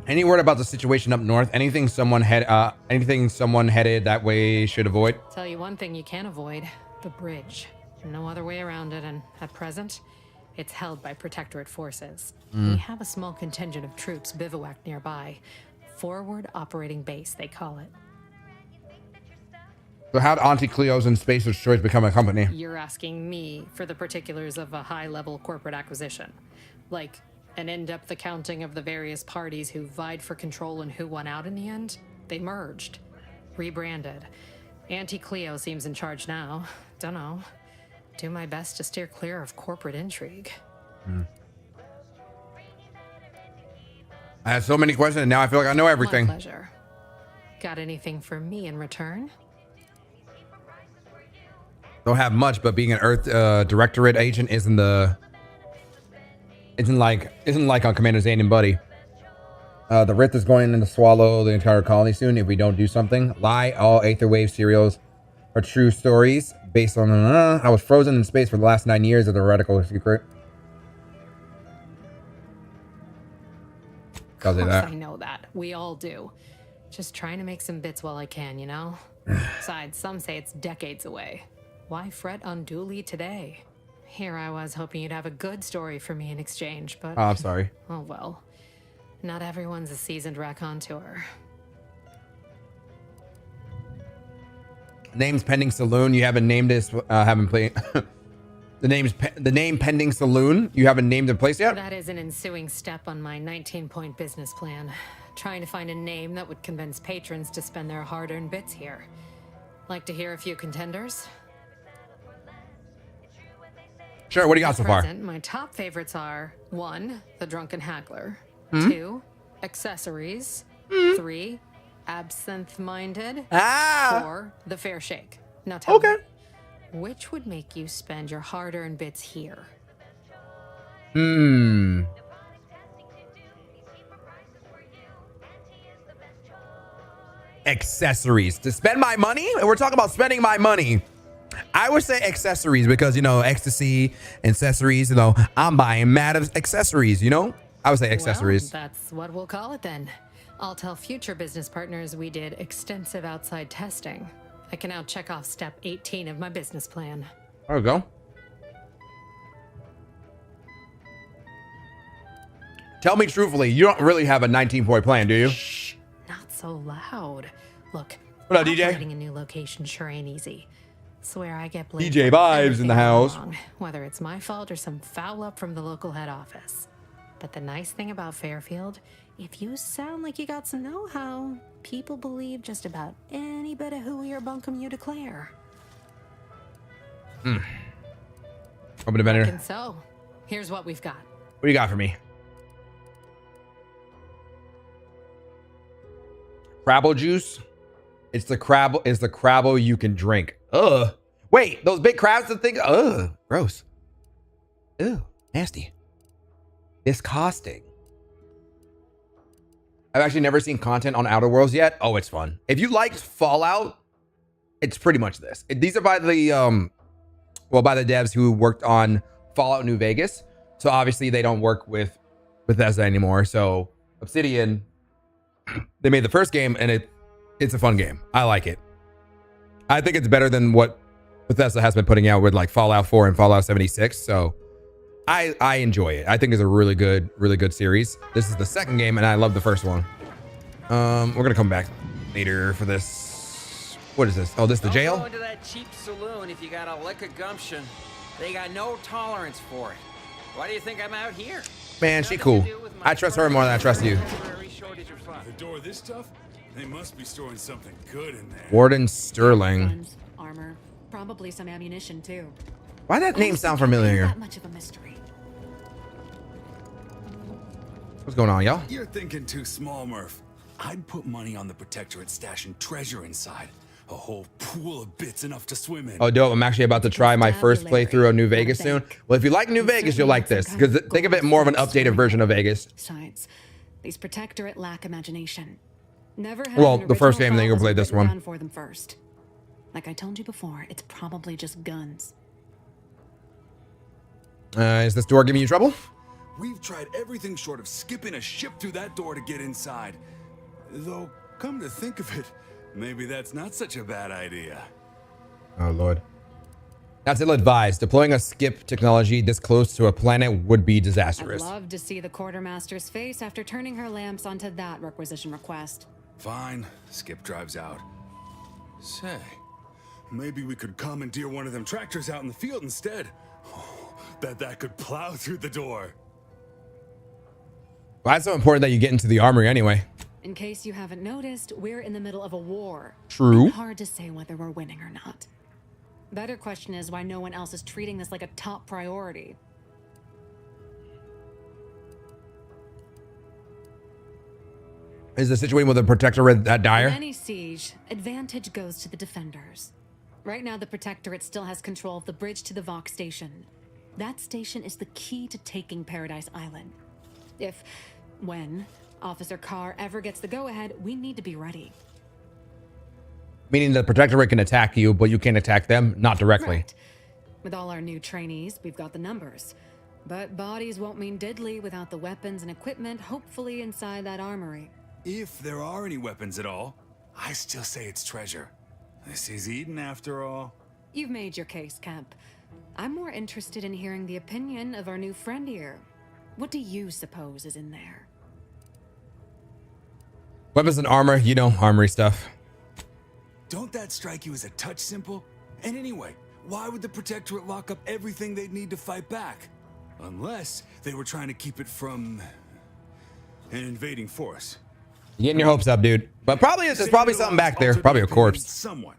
Any word about the situation up north? Anything someone headed that way should avoid? Tell you one thing you can't avoid: the bridge. No other way around it, and at present, it's held by Protectorate forces. We have a small contingent of troops bivouacked nearby. Forward Operating Base, they call it. So how'd Auntie Cleo's and Spacer's Choice become a company? You're asking me for the particulars of a high-level corporate acquisition. Like an in-depth accounting of the various parties who vied for control and who won out in the end? They merged. Rebranded. Auntie Cleo seems in charge now. Dunno. do my best to steer clear of corporate intrigue. I have so many questions, and now I feel like I know everything. My pleasure. Got anything for me in return? Don't have much, but being an Earth Directorate agent isn't like on Commander Zane and Buddy. The Rift is going in to swallow the entire colony soon if we don't do something. Lie, all Aetherwave serials are true stories based on I was frozen in space for the last 9 years of the radical secret. Of course I know that. We all do. Just trying to make some bits while I can, you know? Besides, some say it's decades away. Why fret unduly today? Here I was hoping you'd have a good story for me in exchange, but... Oh, I'm sorry. Oh, well. Not everyone's a seasoned raconteur. Name's Pending Saloon. You haven't named this. Haven't played. The name Pending Saloon. You haven't named the place yet. That is an ensuing step on my 19-point business plan. Trying to find a name that would convince patrons to spend their hard-earned bits here. Like to hear a few contenders? Sure. What do you got so far? My top favorites are 1, the Drunken Haggler. Hmm? 2, Accessories. 3, Absinthe-Minded. 4, the Fair Shake. Now tell me, which would make you spend your hard-earned bits here? Accessories. To spend my money? And we're talking about spending my money. I would say accessories because, you know, ecstasy, accessories, you know, I'm buying mad of accessories, you know? I would say accessories. Well, that's what we'll call it then. I'll tell future business partners we did extensive outside testing. I can now check off step 18 of my business plan. There we go. Tell me truthfully, you don't really have a 19-point plan, do you? Shh, not so loud. Look, what up, DJ? Operating a new location sure ain't easy. Swear I get blamed DJ for Vibes in the house. wrong, whether it's my fault or some foul up from the local head office. But the nice thing about Fairfield, if you sound like you got some know-how, people believe just about any bit of hooey or bunkum you declare. Open the vendor. And so, here's what we've got. What do you got for me? Crabble juice. It's the Crabble you can drink. Ugh. Wait, those big crabs that thing. Ugh. Gross. Ew. Nasty. Disgusting. I've actually never seen content on Outer Worlds yet. Oh, it's fun. If you liked Fallout, it's pretty much this. These are by the by the devs who worked on Fallout New Vegas. So obviously they don't work with Bethesda anymore. So Obsidian, they made the first game and it's a fun game. I like it. I think it's better than what Bethesda has been putting out with like Fallout 4 and Fallout 76. So I enjoy it. I think it's a really good series. This is the second game and I love the first one. We're gonna come back later for this. What is this? Oh, this is the jail? Don't go into that cheap saloon if you got a lick of gumption. They got no tolerance for it. Why do you think I'm out here? Man, she cool. I trust her more than I trust you. The door this tough? They must be storing something good in there. Warden Sterling. Guns, armor, probably some ammunition too. Why that name sound familiar? That much of a mystery. What's going on, y'all? You're thinking too small, Murph. I'd put money on the Protectorate stashing treasure inside. A whole pool of bits enough to swim in. Oh, dope. I'm actually about to try my first playthrough of New Vegas soon. Well, if you like New Vegas, you'll like this. Because think of it more of an updated version of Vegas. Besides, these Protectorate lack imagination. Never had Well, an the first original game, then you'll thought play was this written one. down for them first. Like I told you before, it's probably just guns. Is this door giving you trouble? We've tried everything short of skipping a ship through that door to get inside. Though, come to think of it, maybe that's not such a bad idea. Oh, Lord. That's ill-advised. Deploying a skip technology this close to a planet would be disastrous. I'd love to see the quartermaster's face after turning her lamps onto that requisition request. Fine, Skip drives out. Say, maybe we could commandeer one of them tractors out in the field instead. Oh, bet that could plow through the door. Why it's so important that you get into the armory anyway? In case you haven't noticed, we're in the middle of a war. True. And hard to say whether we're winning or not. Better question is why no one else is treating this like a top priority. Is the situation with the Protectorate that dire? In any siege, advantage goes to the defenders. Right now, the Protectorate still has control of the bridge to the Vox station. That station is the key to taking Paradise Island. When Officer Carr ever gets the go-ahead, we need to be ready. Meaning the Protectorate can attack you, but you can't attack them, not directly. Right. With all our new trainees, we've got the numbers. But bodies won't mean diddly without the weapons and equipment, hopefully inside that armory. If there are any weapons at all, I still say it's treasure. This is Eden after all. You've made your case, Kemp. I'm more interested in hearing the opinion of our new friend here. What do you suppose is in there? Weapons and armor, you know, armory stuff. Don't that strike you as a touch simple? And anyway, why would the Protectorate lock up everything they'd need to fight back? Unless they were trying to keep it from an invading force. You're getting your hopes up, dude. But probably there's probably something back there. Probably a corpse. Someone.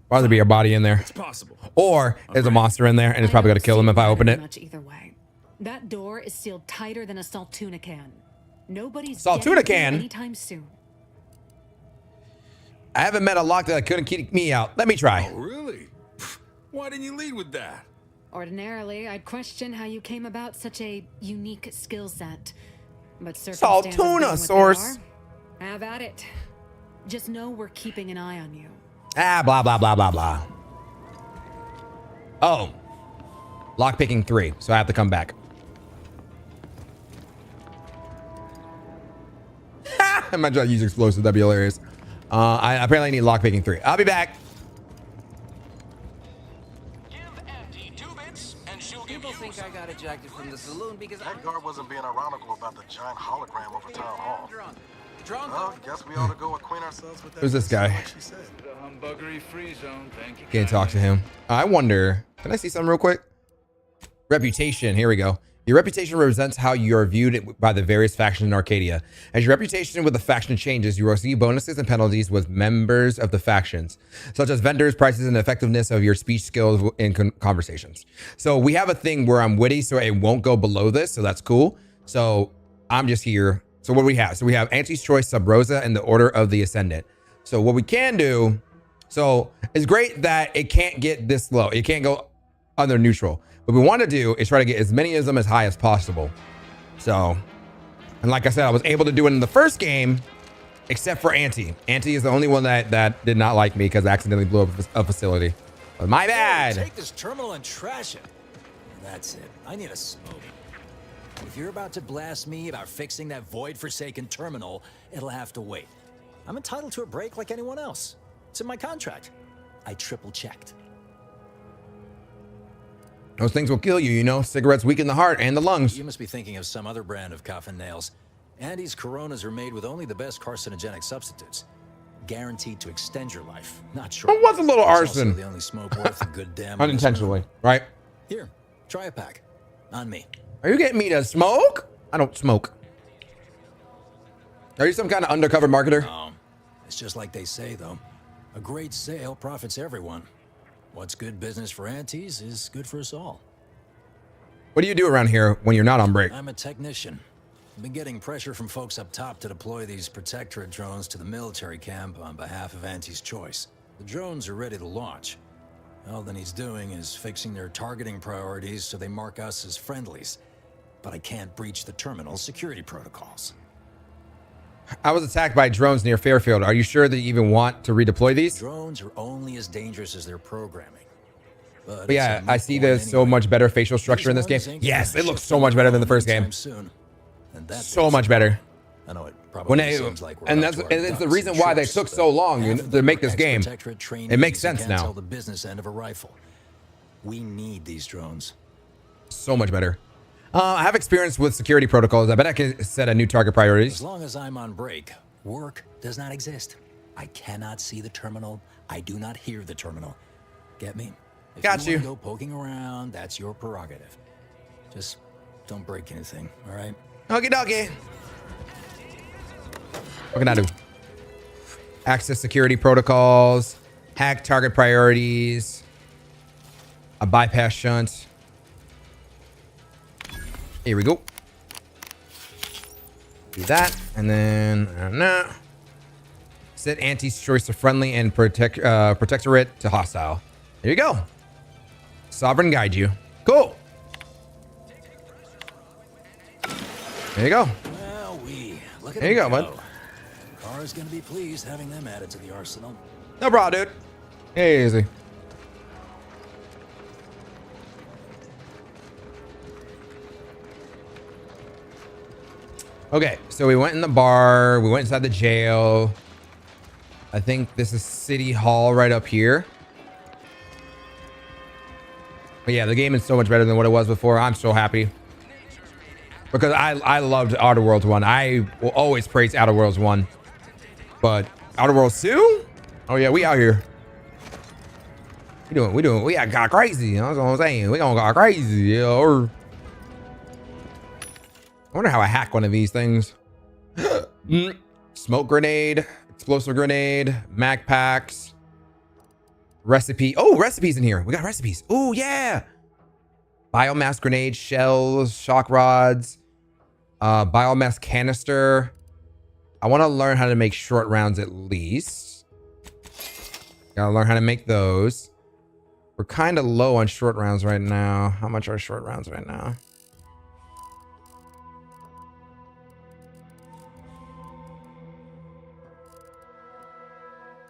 Probably be a body in there. It's possible. Or there's a monster in there and it's probably going to kill him if I open it. Much either way. That door is sealed tighter than a Saltuna can. Nobody's Saltuna can? anytime soon. I haven't met a lock that couldn't keep me out. Let me try. Oh, really? Why didn't you lead with that? Ordinarily, I'd question how you came about such a unique skill set. But Saltuna source. Have at it. Just know we're keeping an eye on you. Ah, blah, blah, blah, blah, blah. Oh. Lockpicking 3, so I have to come back. I might try to use explosives. That'd be hilarious. I apparently need lockpicking 3. I'll be back. People think I got ejected from the saloon because that guard wasn't being ironical about the giant hologram over town hall. Drunk. Well, guess we ought to go acquaint ourselves with that. Who's this guy? Like she said. The humbuggery free zone, thank you. Can't talk to him. I wonder, can I see something real quick? Reputation, here we go. Your reputation represents how you are viewed by the various factions in Arcadia. As your reputation with the faction changes, you will receive bonuses and penalties with members of the factions, such as vendors, prices, and effectiveness of your speech skills in conversations. So we have a thing where I'm witty, so it won't go below this, so that's cool. So I'm just here. So what do we have? So we have Auntie's Choice, Sub Rosa, and the Order of the Ascendant. So what we can do, so it's great that it can't get this low. It can't go under neutral. What we want to do is try to get as many of them as high as possible. So, and like I said, I was able to do it in the first game, except for Auntie. Auntie is the only one that did not like me because I accidentally blew up a facility. But my bad. Take this terminal and trash it. That's it. I need a smoke. If you're about to blast me about fixing that void-forsaken terminal, it'll have to wait. I'm entitled to a break like anyone else. It's in my contract. I triple-checked. Those things will kill you, you know. Cigarettes weaken the heart and the lungs. You must be thinking of some other brand of coffin nails. Andy's Coronas are made with only the best carcinogenic substitutes. Guaranteed to extend your life, not short. It was a little It's arson. also the only smoke worth a good damn. Unintentionally, right? Here, try a pack. On me. Are you getting me to smoke? I don't smoke. Are you some kind of undercover marketer? No. It's just like they say, though. A great sale profits everyone. What's good business for Aunties is good for us all. What do you do around here when you're not on break? I'm a technician. I've been getting pressure from folks up top to deploy these Protectorate drones to the military camp on behalf of Auntie's Choice. The drones are ready to launch. All that he's doing is fixing their targeting priorities so they mark us as friendlies. But I can't breach the terminal's security protocols. I was attacked by drones near Fairfield. Are you sure that you even want to redeploy these? Drones are only as dangerous as their programming. But yeah, I see there's so much better facial structure in this game. Yes, it looks so much better than the first game. So much better. I know it probably seems like we're and it's the reason why they took so long to make this game. It makes sense now. The business end of a rifle. We need these drones. So much better. I have experience with security protocols. I bet I can set a new target priorities. As long as I'm on break, work does not exist. I cannot see the terminal. I do not hear the terminal. Get me? If Got you. Go poking around, that's your prerogative. Just don't break anything, all right? Okie dokie. What can I do? Access security protocols, hack target priorities. A bypass shunt. Here we go. Do that, and then set Auntie's choice to friendly and protectorate to hostile. There you go. Sovereign guide you. Cool. There you go. Well, look at there you go, bud. Kara's gonna be pleased having them added to the arsenal. No problem, dude. Easy. Okay, so we went in the bar. We went inside the jail. I think this is City Hall right up here. But yeah, the game is so much better than what it was before. I'm so happy. Because I loved Outer Worlds 1. I will always praise Outer Worlds 1. But Outer Worlds 2? Oh yeah, we out here. We got crazy. You know what I'm saying? We gonna go crazy. Yeah, or I wonder how I hack one of these things. Smoke grenade, explosive grenade, mag packs, recipe. Oh, recipes in here. We got recipes. Oh, yeah. Biomass grenade, shells, shock rods, biomass canister. I want to learn how to make short rounds at least. Gotta learn how to make those. We're kind of low on short rounds right now. How much are short rounds right now?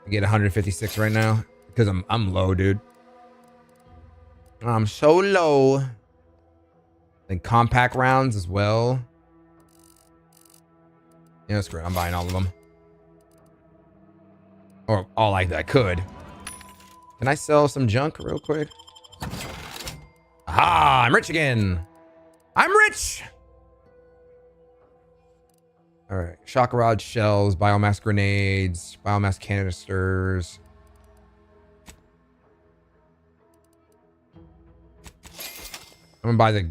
I get 156 right now because I'm low, dude. I'm so low. Then compact rounds as well. Yeah, that's great. I'm buying all of them. Or all I could. Can I sell some junk real quick? Aha, I'm rich again. I'm rich. All right, shock rod, shells, biomass grenades, biomass canisters. I'm gonna buy the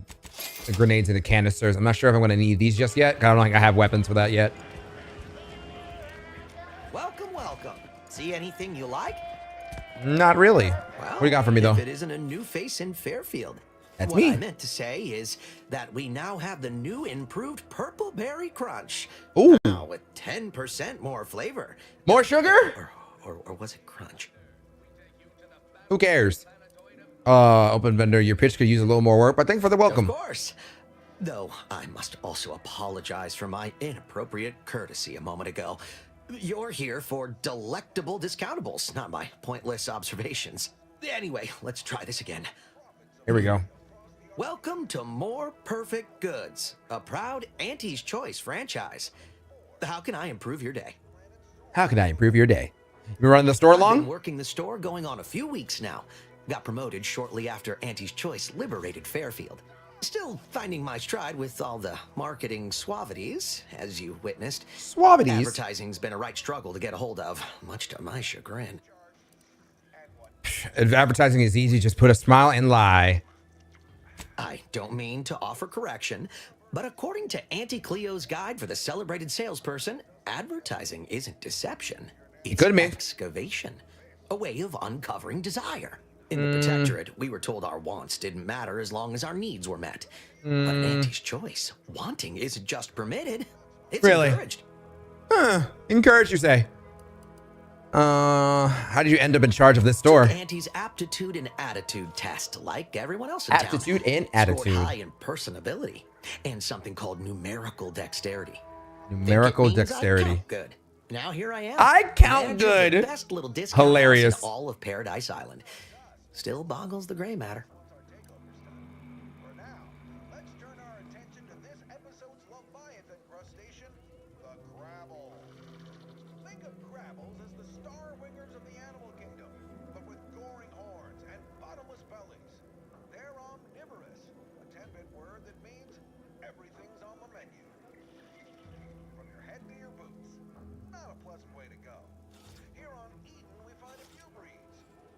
grenades and the canisters. I'm not sure if I'm gonna need these just yet. I don't think I have weapons for that yet. Welcome, welcome. See anything you like? Not really. Well, What do you got for me though? If it isn't a new face in Fairfield. That's what me. I meant to say is that we now have the new improved Purple Berry Crunch. Ooh. Now with 10% more flavor. More sugar? Or was it crunch? Who cares? Open vendor, your pitch could use a little more work, but thanks for the welcome. Of course. Though I must also apologize for my inappropriate courtesy a moment ago. You're here for delectable discountables, not my pointless observations. Anyway, let's try this again. Here we go. Welcome to More Perfect Goods, a proud Auntie's Choice franchise. How can I improve your day? How can I improve your day? You been running the store I've long? been working the store going on a few weeks now. Got promoted shortly after Auntie's Choice liberated Fairfield. Still finding my stride with all the marketing suavities, as you witnessed. Suavities? Advertising's been a right struggle to get a hold of, much to my chagrin. If advertising is easy, just put a smile and lie. I don't mean to offer correction, but according to Auntie Cleo's guide for the celebrated salesperson, advertising isn't deception. It's excavation, a way of uncovering desire. In the Protectorate, we were told our wants didn't matter as long as our needs were met. But in Auntie's Choice, wanting isn't just permitted, it's Really? encouraged. Encouraged, you say? How did you end up in charge of this store? Auntie's aptitude and attitude test, like everyone else in town. Aptitude and Scored attitude. high in personability and something called numerical dexterity. Numerical Think it means I dexterity. count good. Now here I am. I count manager of the good. Best little discount Hilarious. house in all of Paradise Island. Still boggles the gray matter.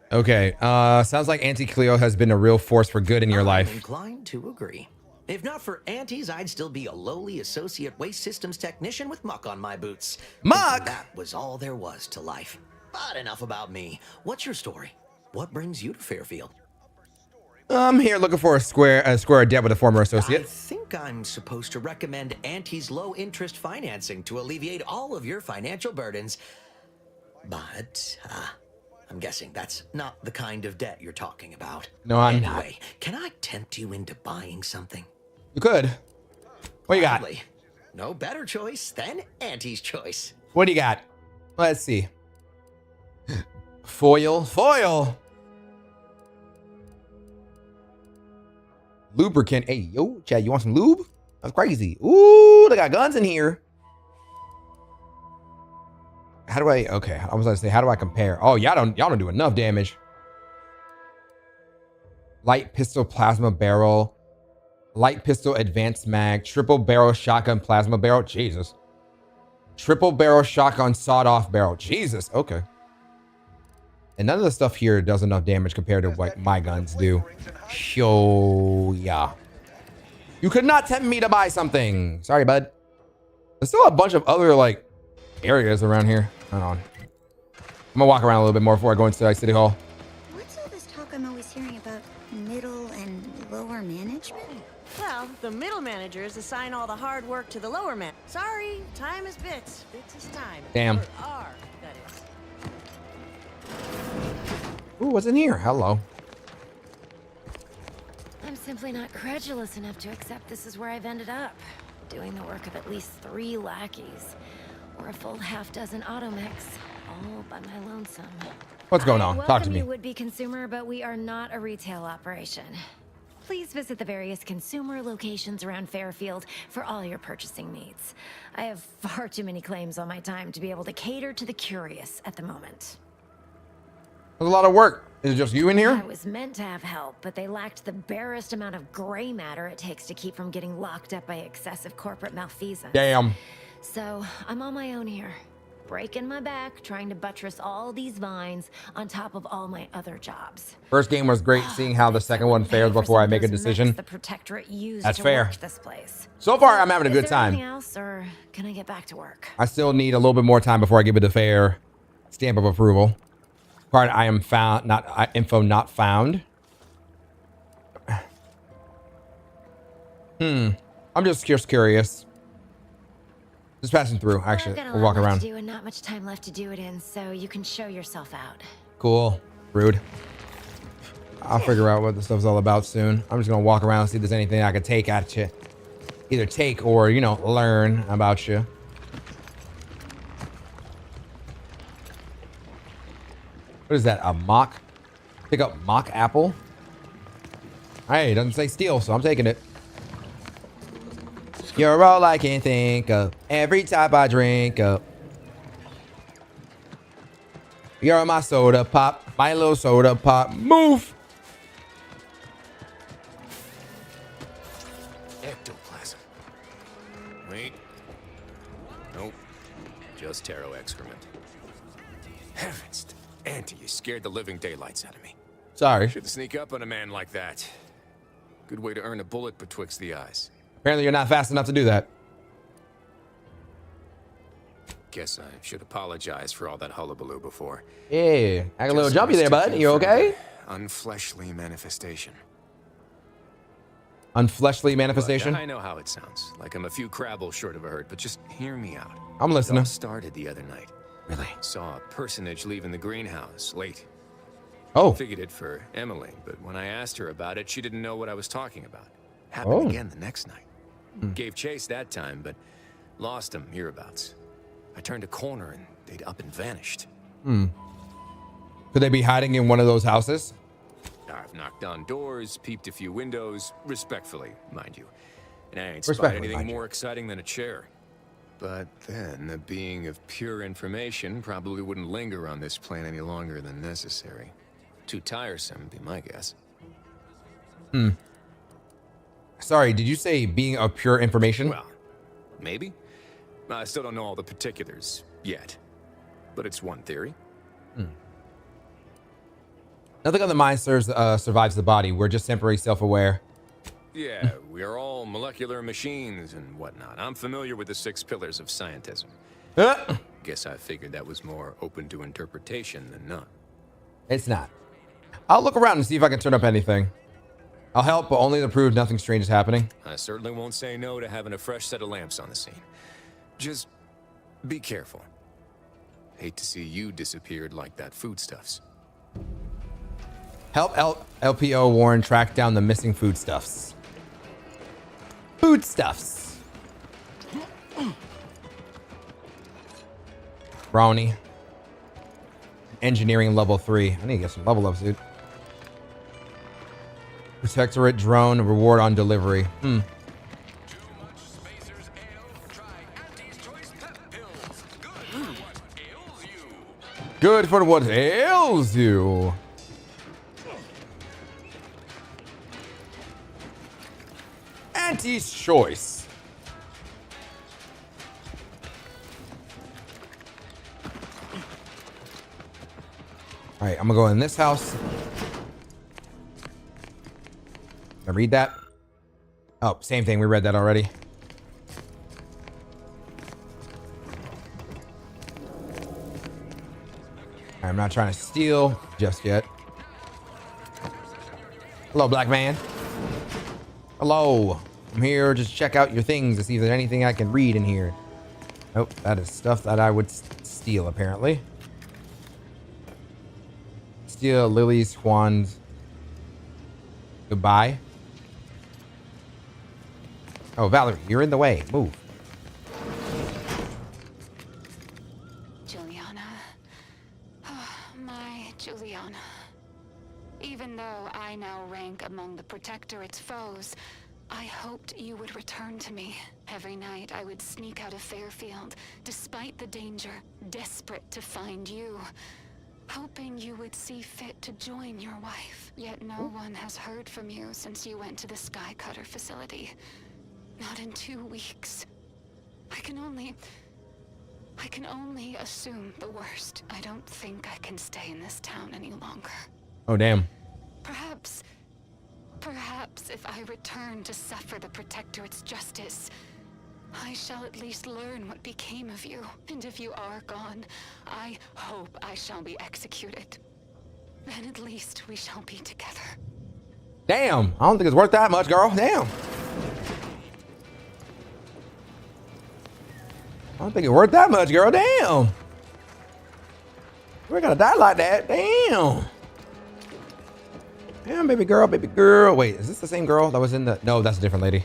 Okay, sounds like Auntie Cleo has been a real force for good in your I'm life. inclined to agree. If not for Auntie's, I'd still be a lowly associate waste systems technician with muck on my boots. Muck? That was all there was to life. But enough about me. What's your story? What brings you to Fairfield? I'm here looking for a square of debt with a former I associate. think I'm supposed to recommend Auntie's low-interest financing to alleviate all of your financial burdens. But, I'm guessing that's not the kind of debt you're talking about. No, I'm anyway, can I tempt you into buying something? You could. What you got? Probably. No better choice than Auntie's choice. What do you got? Let's see. Foil. Lubricant. Hey, yo, Chad, you want some lube? That's crazy. Ooh, they got guns in here. How do I? Okay, I was gonna say, how do I compare? Oh, y'all don't do enough damage. Light pistol, plasma barrel, light pistol, advanced mag, triple barrel shotgun, plasma barrel. Jesus. Triple barrel shotgun, sawed-off barrel. Jesus. Okay. And none of the stuff here does enough damage compared to what my guns do. Show yeah. You could not tempt me to buy something. Sorry, bud. There's still a bunch of other like areas around here. Hold on. I'm gonna walk around a little bit more before I go into City Hall. What's all this talk I'm always hearing about middle and lower management? Well, the middle managers assign all the hard work to the lower man. Sorry, time is bits. Bits is time. Damn. Or are, that is. Ooh, what's in here? Hello. I'm simply not credulous enough to accept this is where I've ended up. Doing the work of at least 3 lackeys. Or a full half-dozen automechs. All by my lonesome. What's going on? Talk to me. You would-be consumer, but we are not a retail operation. Please visit the various consumer locations around Fairfield for all your purchasing needs. I have far too many claims on my time to be able to cater to the curious at the moment. There's a lot of work. Is it just you in here? I was meant to have help, but they lacked the barest amount of gray matter it takes to keep from getting locked up by excessive corporate malfeasance. Damn. So, I'm on my own here. Breaking my back, trying to buttress all these vines on top of all my other jobs. First game was great, seeing how the second one failed before I make a decision. The Protectorate used That's to fair. work this place. So far, I'm having a good Is there time. anything else, or can I get back to work? I still need a little bit more time before I give it a fair stamp of approval. Part I am found, not info not found. I'm just curious. Just passing through. Actually, I've got a we'll lot walk left around. to do and not much time left to do it in, so you can show yourself out. Cool. Rude. I'll figure out what this stuff's all about soon. I'm just gonna walk around and see if there's anything I can take at you. Either take or, you know, learn about you. What is that? A mock? Pick up mock apple? Hey, it doesn't say steal, so I'm taking it. You're all I can think of every time I drink up. You're my soda pop, my little soda pop. Move! Ectoplasm. Wait. Nope. Just Taro excrement. Heavens, Auntie, you scared the living daylights out of me. Sorry. Should sneak up on a man like that. Good way to earn a bullet betwixt the eyes. Apparently you're not fast enough to do that. Guess I should apologize for all that hullabaloo before. Yeah, I got a little Just jumpy there, bud. mistaken You for okay? Unfleshly manifestation. Unfleshly manifestation? Look, I know how it sounds. Like I'm a few crabbles short of a hurt, but just hear me out. I'm listening. It all started the other night. Really? Saw a personage leaving the greenhouse late. Oh. Figured it for Emily, but when I asked her about it, she didn't know what I was talking about. Happened Oh. again the next night. Gave chase that time, but lost him hereabouts. I turned a corner and they'd up and vanished. Could they be hiding in one of those houses? I've knocked on doors, peeped a few windows, respectfully, mind you. And I ain't spotted Respectfully, anything mind you. more exciting than a chair. But then, a being of pure information probably wouldn't linger on this plane any longer than necessary. Too tiresome, be my guess. Sorry, did you say being of pure information? Well, maybe. I still don't know all the particulars yet. But it's one theory. Nothing on the mind survives the body. We're just temporarily self-aware. Yeah, we are all molecular machines and whatnot. I'm familiar with the 6 pillars of scientism. Guess I figured that was more open to interpretation than not. It's not. I'll look around and see if I can turn up anything. I'll help, but only to prove nothing strange is happening. I certainly won't say no to having a fresh set of lamps on the scene. Just be careful. Hate to see you disappeared like that foodstuffs. Help LPO Warren track down the missing foodstuffs. Foodstuffs. Brownie. Engineering level 3. I need to get some level ups, dude. Protectorate drone reward on delivery. Good for what ails you. Auntie's choice. All right, I'm gonna go in this house. Can I read that? Oh, same thing. We read that already. I'm not trying to steal just yet. Hello, black man. Hello. I'm here just check out your things to see if there's anything I can read in here. Nope, that is stuff that I would steal, apparently. Steal Lily Swan's goodbye. Oh, Valerie, you're in the way. Move. Juliana. Oh, my Juliana. Even though I now rank among the Protectorate's foes, I hoped you would return to me. Every night I would sneak out of Fairfield, despite the danger, desperate to find you. Hoping you would see fit to join your wife. Yet no one has heard from you since you went to the Skycutter facility. Not in 2 weeks. I can only assume the worst. I don't think I can stay in this town any longer. Oh, damn. Perhaps if I return to suffer the Protectorate's justice, I shall at least learn what became of you. And if you are gone, I hope I shall be executed. Then at least we shall be together. Damn. I don't think it's worth that much, girl. Damn. I don't think it's worth that much, girl. Damn. We're gonna die like that. Damn. Damn, baby girl, baby girl. Wait, is this the same girl that was in the... No, that's a different lady.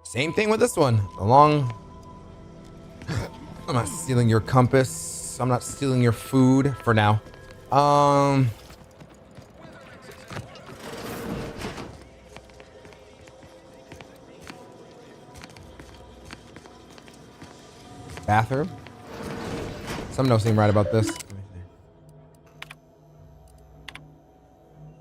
Same thing with this one. I'm not stealing your compass. I'm not stealing your food for now. Bathroom. Something don't seem right about this.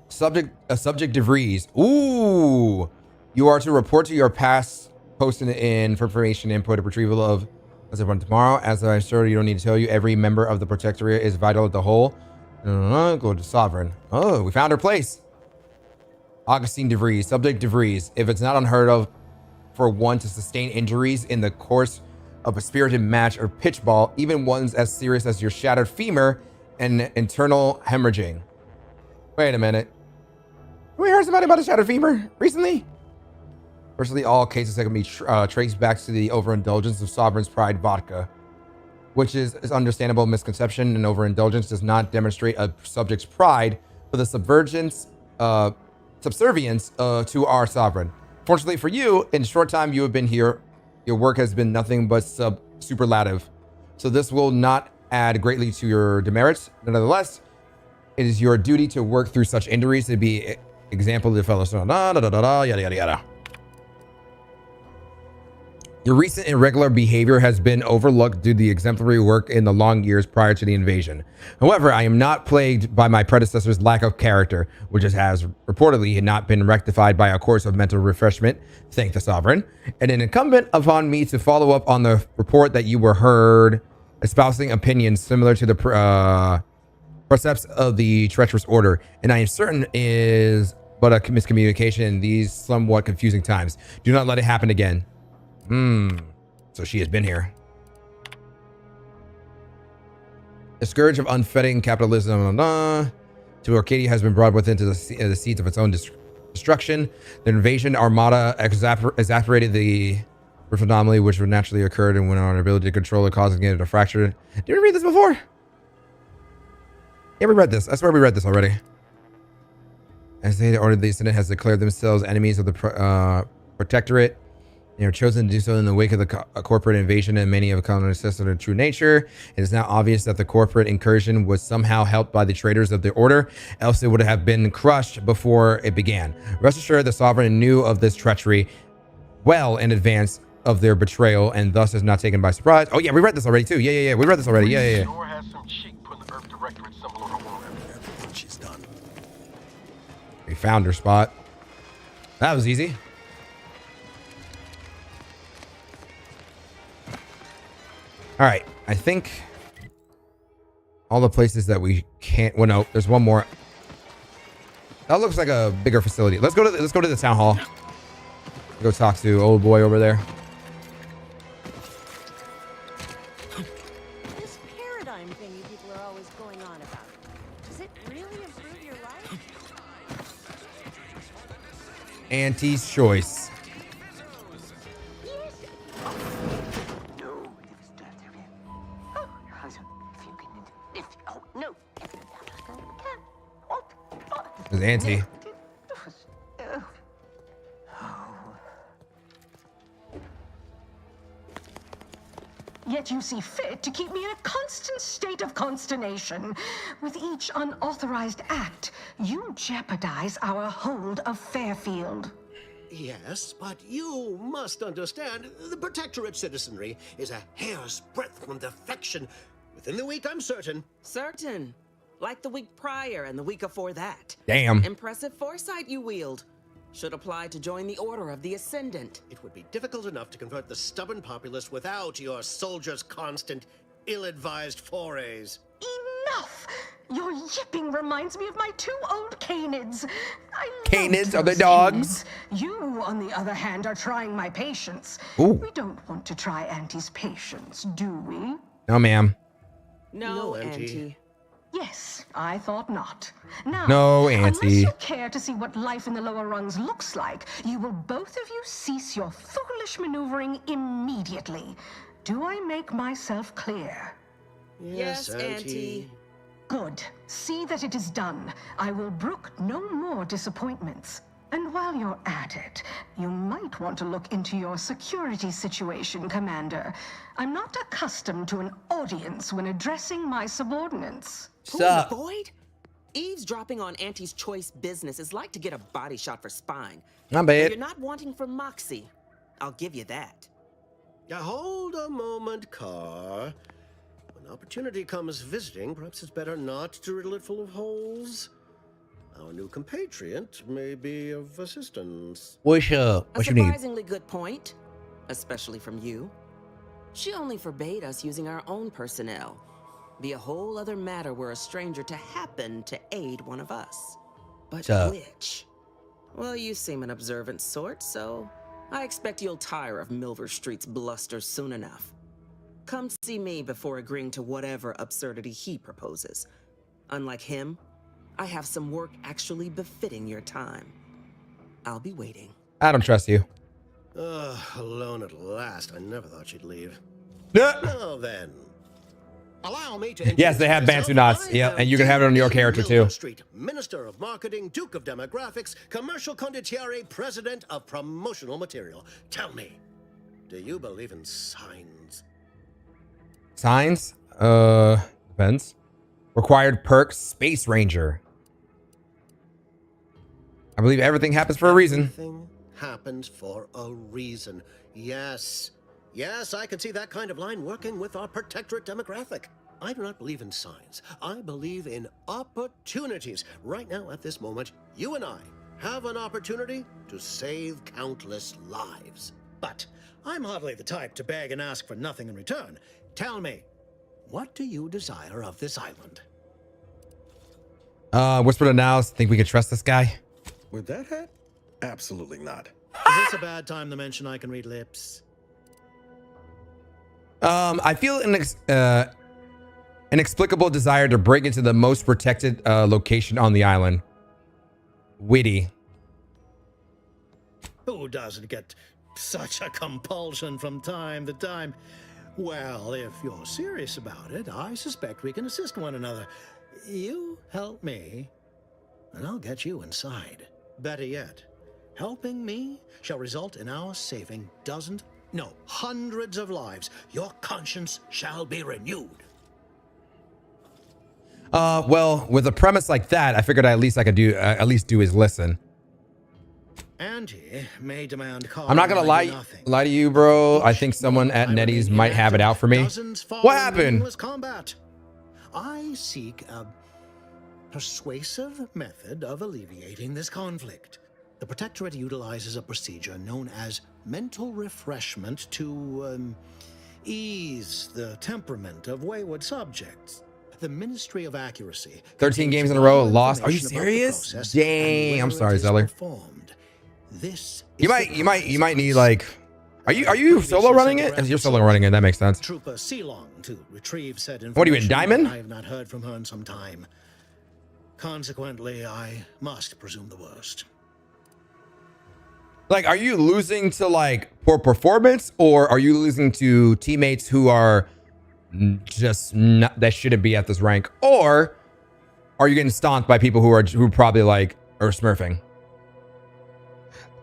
Subject DeVries. Ooh. You are to report to your past posted in for information input retrieval of as of tomorrow. As I'm sure you don't need to tell you, every member of the Protectorate is vital at the whole. Go to Sovereign. Oh, we found her place. Augustine DeVries. Subject DeVries. If it's not unheard of for one to sustain injuries in the course of a spirited match or pitch ball, even ones as serious as your shattered femur and internal hemorrhaging. Wait a minute. Have we heard somebody about a shattered femur recently? Virtually all cases that can be traced back to the overindulgence of Sovereign's Pride vodka, which is understandable misconception, and overindulgence does not demonstrate a subject's pride, but the subservience to our Sovereign. Fortunately for you, in a short time you have been here, your work has been nothing but superlative. So this will not add greatly to your demerits. Nonetheless, it is your duty to work through such injuries to be example to the fellows. Yada yada yada. Your recent irregular behavior has been overlooked due to the exemplary work in the long years prior to the invasion. However, I am not plagued by my predecessor's lack of character, which has reportedly not been rectified by a course of mental refreshment, thank the Sovereign, and it incumbent upon me to follow up on the report that you were heard espousing opinions similar to the precepts of the treacherous order, and I am certain is but a miscommunication in these somewhat confusing times. Do not let it happen again. So she has been here. The scourge of unfettered capitalism. to Arcadia has been brought within the seeds of its own destruction. The invasion armada exacerbated the roof anomaly, which would naturally occurred and went on our ability to control it, causing it to fracture. Did we read this before? Yeah, we read this. I swear we read this already. As they ordered, the incident has declared themselves enemies of the Protectorate. They have chosen to do so in the wake of the corporate invasion, and many have come to assess their true nature. It is now obvious that the corporate incursion was somehow helped by the traitors of the Order, else it would have been crushed before it began. Rest assured, the Sovereign knew of this treachery well in advance of their betrayal, and thus is not taken by surprise. Oh yeah, we read this already too. Yeah. We read this already. Yeah. Sure has some cheek putting the Earth Directorate symbol on her wall. Everything she's done. We found her spot. That was easy. All right, I think all the places that we can't. Well, no, there's one more. That looks like a bigger facility. Let's go to the town hall. Go talk to old boy over there. This paradigm thing you people are always going on about. Does it really improve your life? Auntie's choice. There's Auntie. Yet you see fit to keep me in a constant state of consternation. With each unauthorized act, you jeopardize our hold of Fairfield. Yes, but you must understand, the Protectorate citizenry is a hair's breadth from defection. Within the week, I'm certain. Certain. Like the week prior and the week before that. Damn. Impressive foresight you wield. Should apply to join the Order of the Ascendant. It would be difficult enough to convert the stubborn populace without your soldiers' constant, ill-advised forays. Enough! Your yipping reminds me of my two old canids. Canids? Are they dogs? You, on the other hand, are trying my patience. Ooh. We don't want to try Auntie's patience, do we? No, ma'am. No, Auntie. Yes, I thought not. Now, No, Auntie. unless you care to see what life in the lower rungs looks like, you will both of you cease your foolish maneuvering immediately. Do I make myself clear? Yes, Auntie. Good. See that it is done. I will brook no more disappointments. And while you're at it, you might want to look into your security situation, Commander. I'm not accustomed to an audience when addressing my subordinates. Sup? Boyd? Eavesdropping on Auntie's choice business is like to get a body shot for spine. Not bad. You're not wanting for moxie. I'll give you that. Hold a moment, Carr. When opportunity comes visiting, perhaps it's better not to riddle it full of holes. Our new compatriot may be of assistance. What's up? What you need? Surprisingly good point, especially from you. She only forbade us using our own personnel. Be a whole other matter were a stranger to happen to aid one of us. But which? Well, you seem an observant sort, so I expect you'll tire of Milver Street's bluster soon enough. Come see me before agreeing to whatever absurdity he proposes. Unlike him, I have some work actually befitting your time. I'll be waiting. I don't trust you. Alone at last. I never thought she'd leave. Yeah. Well then, allow me to Yes, they have Bantu knots. Yeah, and you can have it on your character too. Street, Minister of Marketing, Duke of Demographics, Commercial Condottiere, President of Promotional Material. Tell me, do you believe in signs? Signs? Depends. Required perks, Space Ranger. I believe everything happens for a reason. Everything happens for a reason. Yes. Yes, I can see that kind of line working with our Protectorate demographic. I do not believe in signs. I believe in opportunities. Right now, at this moment, you and I have an opportunity to save countless lives. But I'm hardly the type to beg and ask for nothing in return. Tell me, what do you desire of this island? Whisper to Niles, think we could trust this guy? With that hat? Absolutely not. Is this a bad time to mention I can read lips? I feel Inexplicable desire to break into the most protected location on the island. Witty. Who doesn't get such a compulsion from time to time? Well, if you're serious about it, I suspect we can assist one another. You help me, and I'll get you inside. Better yet, helping me shall result in our saving dozens, no, hundreds of lives. Your conscience shall be renewed. Well, with a premise like that, I figured at least I could do is listen. Auntie may demand I'm not gonna lie to you, bro. I think someone at Nettie's might have it out for me. What happened? Combat. I seek a persuasive method of alleviating this conflict. The Protectorate utilizes a procedure known as mental refreshment to ease the temperament of wayward subjects. The Ministry of Accuracy. 13 games in a row lost. Are you serious? Dang, I'm sorry, Zeller. This you might need like, are you solo running it? You're solo running it. That makes sense. Trooper Ceylon to retrieve said information. What are you in Diamond? I have not heard from her in some time. Consequently, I must presume the worst. Like, are you losing to like poor performance, or are you losing to teammates who are just not, that shouldn't be at this rank, or are you getting stomped by people who probably like are smurfing?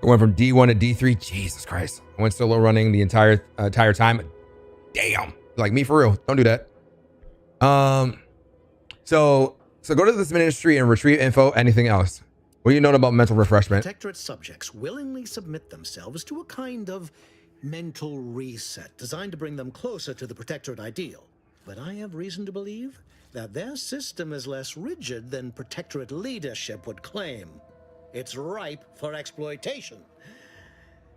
I went from D1 to D3. Jesus Christ. I went solo running the entire time. Damn. Like me for real. Don't do that. So go to this ministry and retrieve info. Anything else? What do you know about mental refreshment? Protectorate subjects willingly submit themselves to a kind of mental reset designed to bring them closer to the Protectorate ideal. But I have reason to believe that their system is less rigid than Protectorate leadership would claim. It's ripe for exploitation.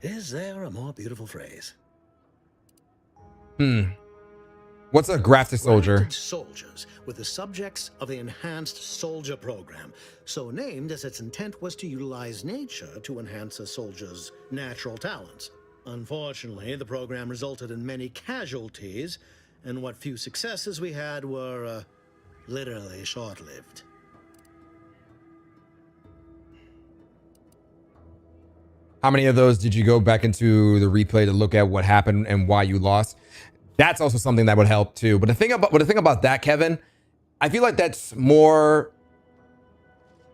Is there a more beautiful phrase? What's a grafted soldier? Grafted soldiers with the subjects of the Enhanced Soldier Program, so named as its intent was to utilize nature to enhance a soldier's natural talents. Unfortunately, the program resulted in many casualties, and what few successes we had were literally short-lived. How many of those did you go back into the replay to look at what happened and why you lost? That's also something that would help too. But the thing about that, Kevin, I feel like that's more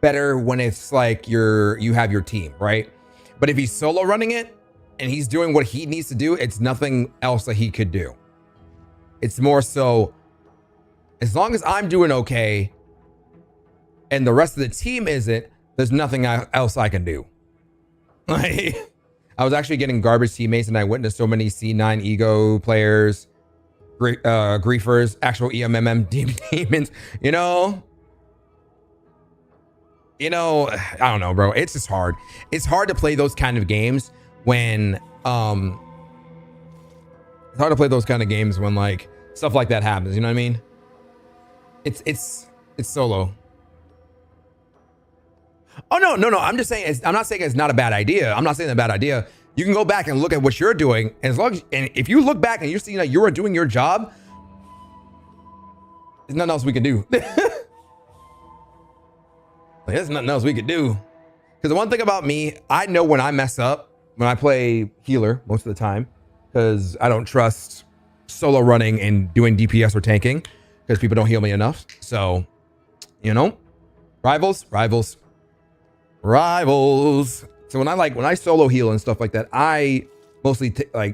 better when it's like you have your team, right? But if he's solo running it and he's doing what he needs to do, it's nothing else that he could do. It's more so, as long as I'm doing okay and the rest of the team isn't, there's nothing else I can do. Like, I was actually getting garbage teammates, and I witnessed so many C9 ego players, griefers, actual EMMM demons. You know, I don't know, bro. It's just hard. It's hard to play those kind of games when it's hard to play those kind of games when like stuff like that happens. You know what I mean? It's solo. Oh, no. I'm just saying, I'm not saying it's not a bad idea. I'm not saying it's a bad idea. You can go back and look at what you're doing. And if you look back and you're seeing that you are doing your job, there's nothing else we can do. There's nothing else we could do. Because the one thing about me, I know when I mess up, when I play healer most of the time, because I don't trust solo running and doing DPS or tanking because people don't heal me enough. So, rivals. So when I solo heal and stuff like that, I mostly I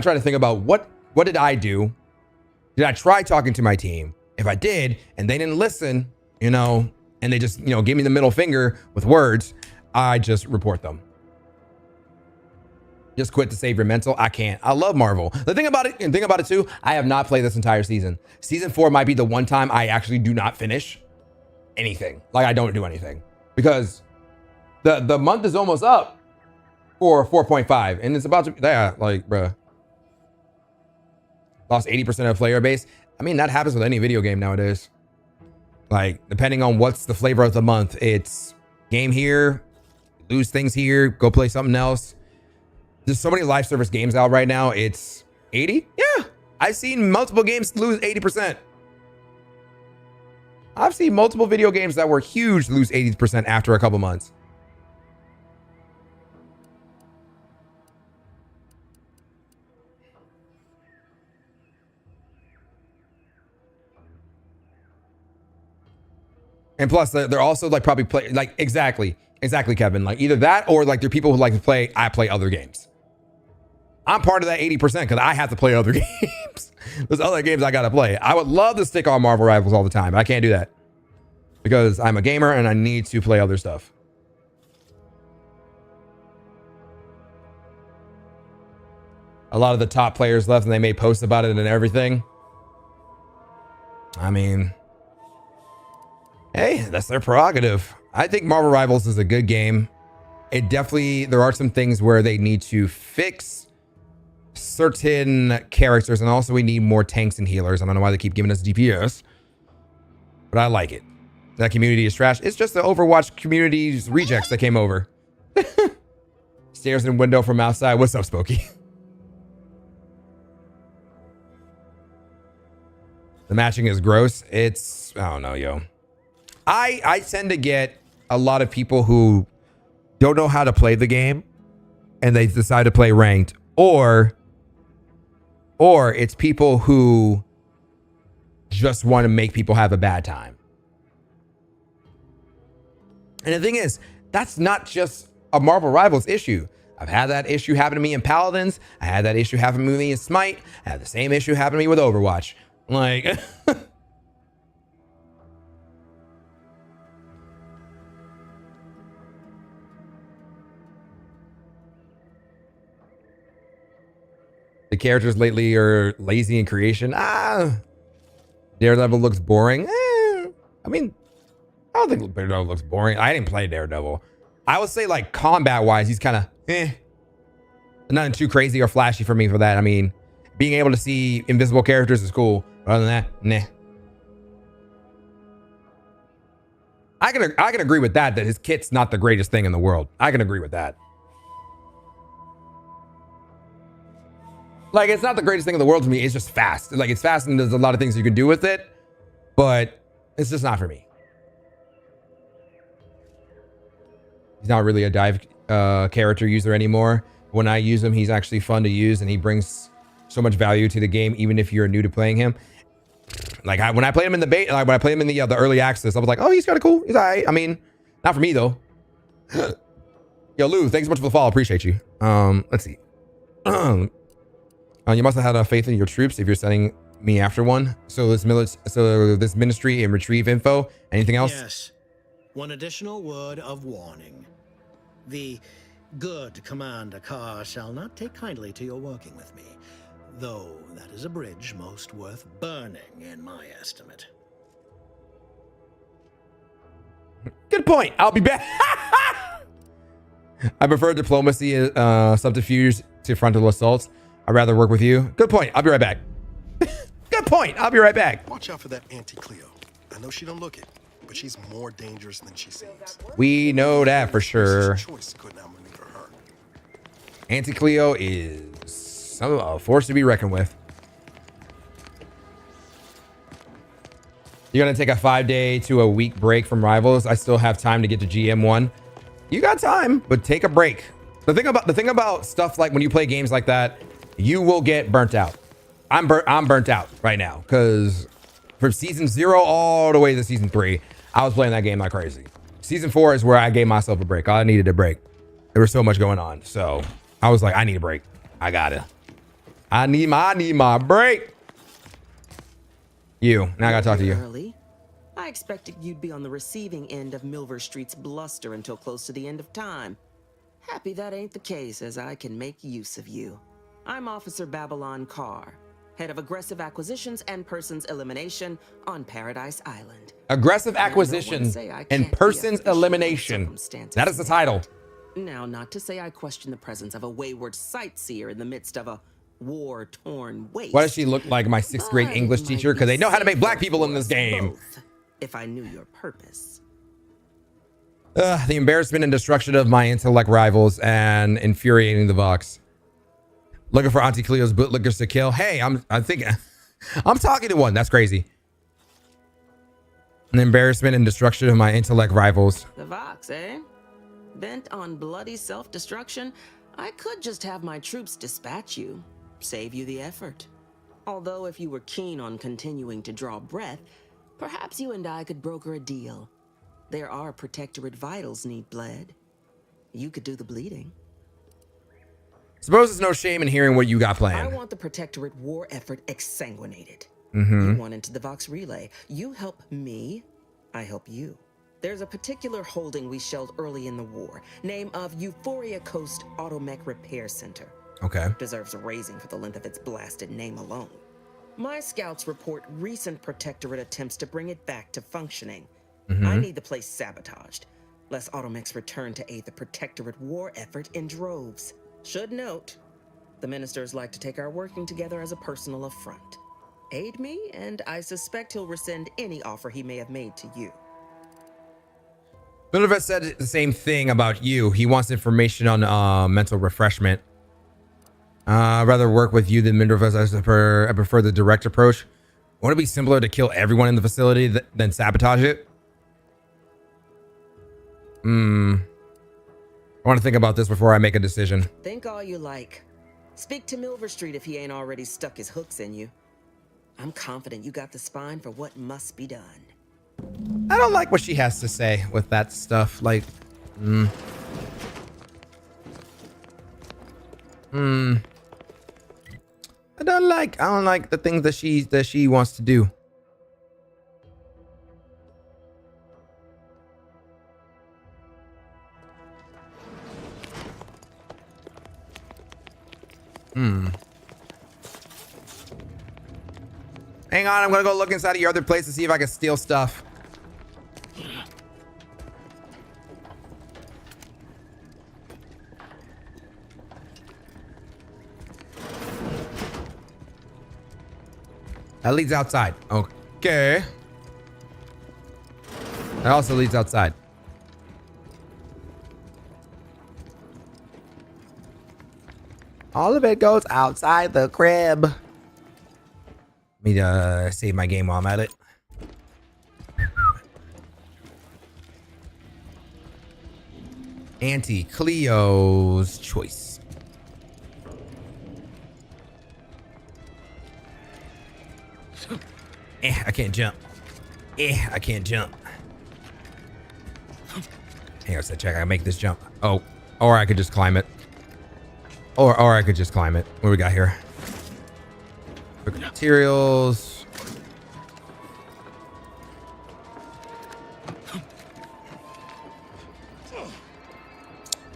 try to think about what did I do? Did I try talking to my team? If I did, and they didn't listen, and they just, gave me the middle finger with words, I just report them. Just quit to save your mental. I can't. I love Marvel. The thing about it too, I have not played this entire season. Season 4 might be the one time I actually do not finish anything. Like, I don't do anything because the month is almost up for 4.5 and it's about to, bruh, lost 80% of player base. I mean, that happens with any video game nowadays. Like, depending on what's the flavor of the month, it's game here, lose things here, go play something else. There's so many live service games out right now. It's 80. Yeah, I've seen multiple games lose 80%. I've seen multiple video games that were huge lose 80% after a couple months. And plus, they're also like probably play like exactly, Kevin. Like either that or like they're people who like to play. I play other games. I'm part of that 80% because I have to play other games. There's other games I gotta play. I would love to stick on Marvel Rivals all the time, but I can't do that because I'm a gamer and I need to play other stuff. A lot of the top players left and they made posts about it and everything. I mean, hey, that's their prerogative. I think Marvel Rivals is a good game. It definitely, there are some things where they need to fix certain characters, and also we need more tanks and healers. I don't know why they keep giving us DPS, but I like it. That community is trash. It's just the Overwatch community's rejects that came over. Stairs and window from outside. What's up, Spooky? The matching is gross. It's, I don't know, yo. I tend to get a lot of people who don't know how to play the game and they decide to play ranked, or it's people who just want to make people have a bad time. And the thing is, that's not just a Marvel Rivals issue. I've had that issue happen to me in Paladins. I had that issue happen to me in Smite. I had the same issue happen to me with Overwatch. Like, the characters lately are lazy in creation. Daredevil looks boring. I mean, I don't think Daredevil looks boring. I didn't play Daredevil. I would say like combat wise, he's kind of nothing too crazy or flashy for me for that. I mean, being able to see invisible characters is cool. But other than that, nah. I can agree with that his kit's not the greatest thing in the world. I can agree with that. Like, it's not the greatest thing in the world to me. It's just fast. Like, it's fast and there's a lot of things you can do with it, but it's just not for me. He's not really a dive character user anymore. When I use him, he's actually fun to use and he brings so much value to the game, even if you're new to playing him. Like, when I played him in the beta, like when I played him in the early access, I was like, oh, he's kind of cool. He's all right. I mean, not for me though. Yo, Lou, thanks so much for the follow. Appreciate you. Let's see. You must have had faith in your troops if you're sending me after one. So this ministry and retrieve info. Anything else? Yes. One additional word of warning. The good Commander Carr shall not take kindly to your working with me, though that is a bridge most worth burning in my estimate. Good point. I'll be back. I prefer diplomacy, subterfuge to frontal assaults. I'd rather work with you. Good point. I'll be right back. Good point. I'll be right back. Watch out for that Auntie Cleo. I know she don't look it, but she's more dangerous than she seems. We know that for sure. Choice could not maneuver her. Auntie Cleo is a force to be reckoned with. You're gonna take a 5-day to a week break from Rivals. I still have time to get to GM1. You got time, but take a break. The thing about stuff like when you play games like that, you will get burnt out. I'm burnt out right now because from season 0 all the way to season 3, I was playing that game like crazy. Season 4 is where I gave myself a break. I needed a break. There was so much going on, so I was like, I need a break. I need my break. Now I gotta talk to you. Early. I expected you'd be on the receiving end of Milver Street's bluster until close to the end of time. Happy that ain't the case, as I can make use of you. I'm Officer Babylon Carr, head of aggressive acquisitions and persons elimination on Paradise Island. Aggressive acquisition and persons elimination. That is the title. Now, not to say I question the presence of a wayward sightseer in the midst of a war-torn waste. Why does she look like my 6th grade English teacher? Because they know how to make black people in this game. If I knew your purpose. The embarrassment and destruction of my intellect rivals and infuriating the Vox. Looking for Auntie Cleo's bootlickers to kill. Hey, I'm thinking, I'm talking to one. That's crazy. An embarrassment and destruction of my intellect rivals. The Vox, eh? Bent on bloody self-destruction? I could just have my troops dispatch you. Save you the effort. Although if you were keen on continuing to draw breath, perhaps you and I could broker a deal. There are Protectorate vitals need bled. You could do the bleeding. Suppose there's no shame in hearing what you got I planned. want the Protectorate war effort exsanguinated. Mm-hmm. You want into the Vox relay. You help me, I help you. There's a particular holding we shelled early in the war. Name of Euphoria Coast Automech Repair Center. Okay. Deserves a raising for the length of its blasted name alone. My scouts report recent Protectorate attempts to bring it back to functioning. Mm-hmm. I need the place sabotaged, lest Automechs return to aid the Protectorate war effort in droves. Should note, the ministers like to take our working together as a personal affront. Aid me, and I suspect he'll rescind any offer he may have made to you. Minerva said the same thing about you. He wants information on mental refreshment. I'd rather work with you than Minerva. I prefer the direct approach. Wouldn't it be simpler to kill everyone in the facility than sabotage it? I want to think about this before I make a decision. Think all you like. Speak to Milver Street if he ain't already stuck his hooks in you. I'm confident you got the spine for what must be done. I don't like what she has to say with that stuff. Like, I don't like the things that she wants to do. Hang on, I'm gonna go look inside of your other place to see if I can steal stuff. That leads outside. Okay. That also leads outside. All of it goes outside the crib. Let me save my game while I'm at it. Auntie Cleo's choice. I can't jump. I can't jump. Hang on a sec, check. I make this jump. Oh, or I could just climb it. Or I could just climb it. What do we got here? Materials.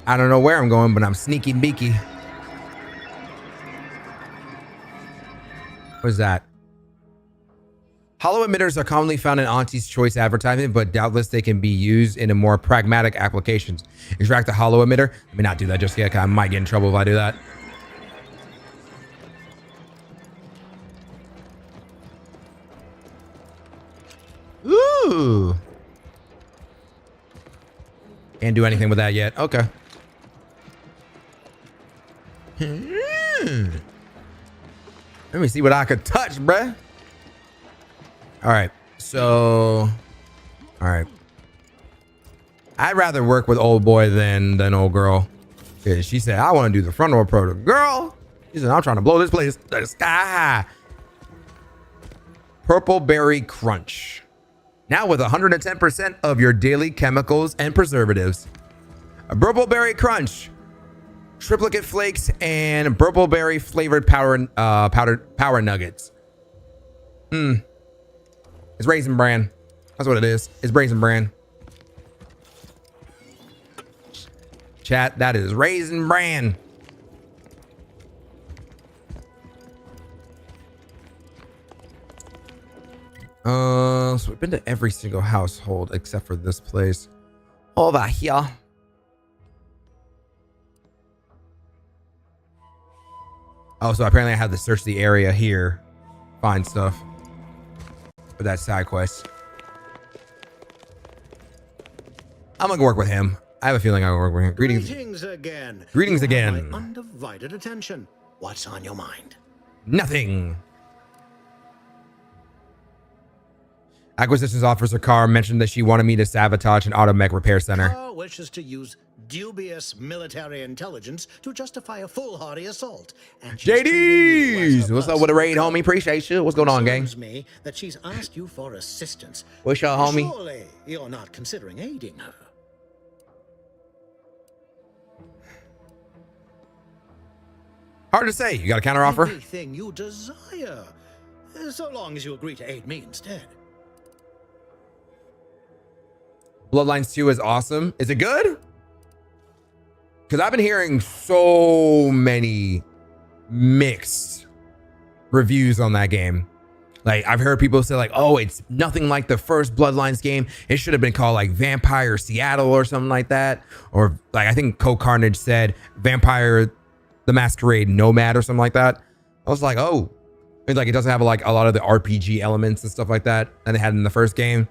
I don't know where I'm going, but I'm sneaky beaky. What is that? Hollow emitters are commonly found in Auntie's Choice advertising, but doubtless they can be used in a more pragmatic applications. Extract the hollow emitter. Let me not do that just yet, 'cause I might get in trouble if I do that. Ooh. Can't do anything with that yet. Okay. Let me see what I could touch, bruh. All right. So, all right. I'd rather work with old boy than old girl. Yeah, she said, I want to do the front door pro. Girl, she said, I'm trying to blow this place to the sky high. Purple Berry Crunch. Now with 110% of your daily chemicals and preservatives. A Purple Berry Crunch. Triplicate flakes and Purple Berry flavored power nuggets. It's Raisin Bran. That's what it is. It's Raisin Bran. Chat, that is Raisin Bran. So we've been to every single household except for this place. Over here. Oh, so apparently I have to search the area here. Find stuff. For that side quest. I'm gonna work with him. I have a feeling I'm gonna work with him. Greetings. Greetings again. Greetings You have again. my undivided attention. What's on your mind? Nothing. Acquisitions Officer Carr mentioned that she wanted me to sabotage an automech repair center. Carr wishes to use dubious military intelligence to justify a foolhardy assault. And JD's! What's up with the raid, homie? Appreciate you. What's going on, gang? Me that she's asked you for assistance. What's up, homie? Surely you're not considering aiding her. Hard to say. You got a counteroffer? Anything you desire, so long as you agree to aid me instead. Bloodlines 2 is awesome. Is it good? Because I've been hearing so many mixed reviews on that game. Like, I've heard people say, like, oh, it's nothing like the first Bloodlines game. It should have been called, like, Vampire Seattle or something like that. Or, like, I think Cold Carnage said Vampire the Masquerade Nomad or something like that. I was like, oh. It's like, it doesn't have, like, a lot of the RPG elements and stuff like that that they had in the first game.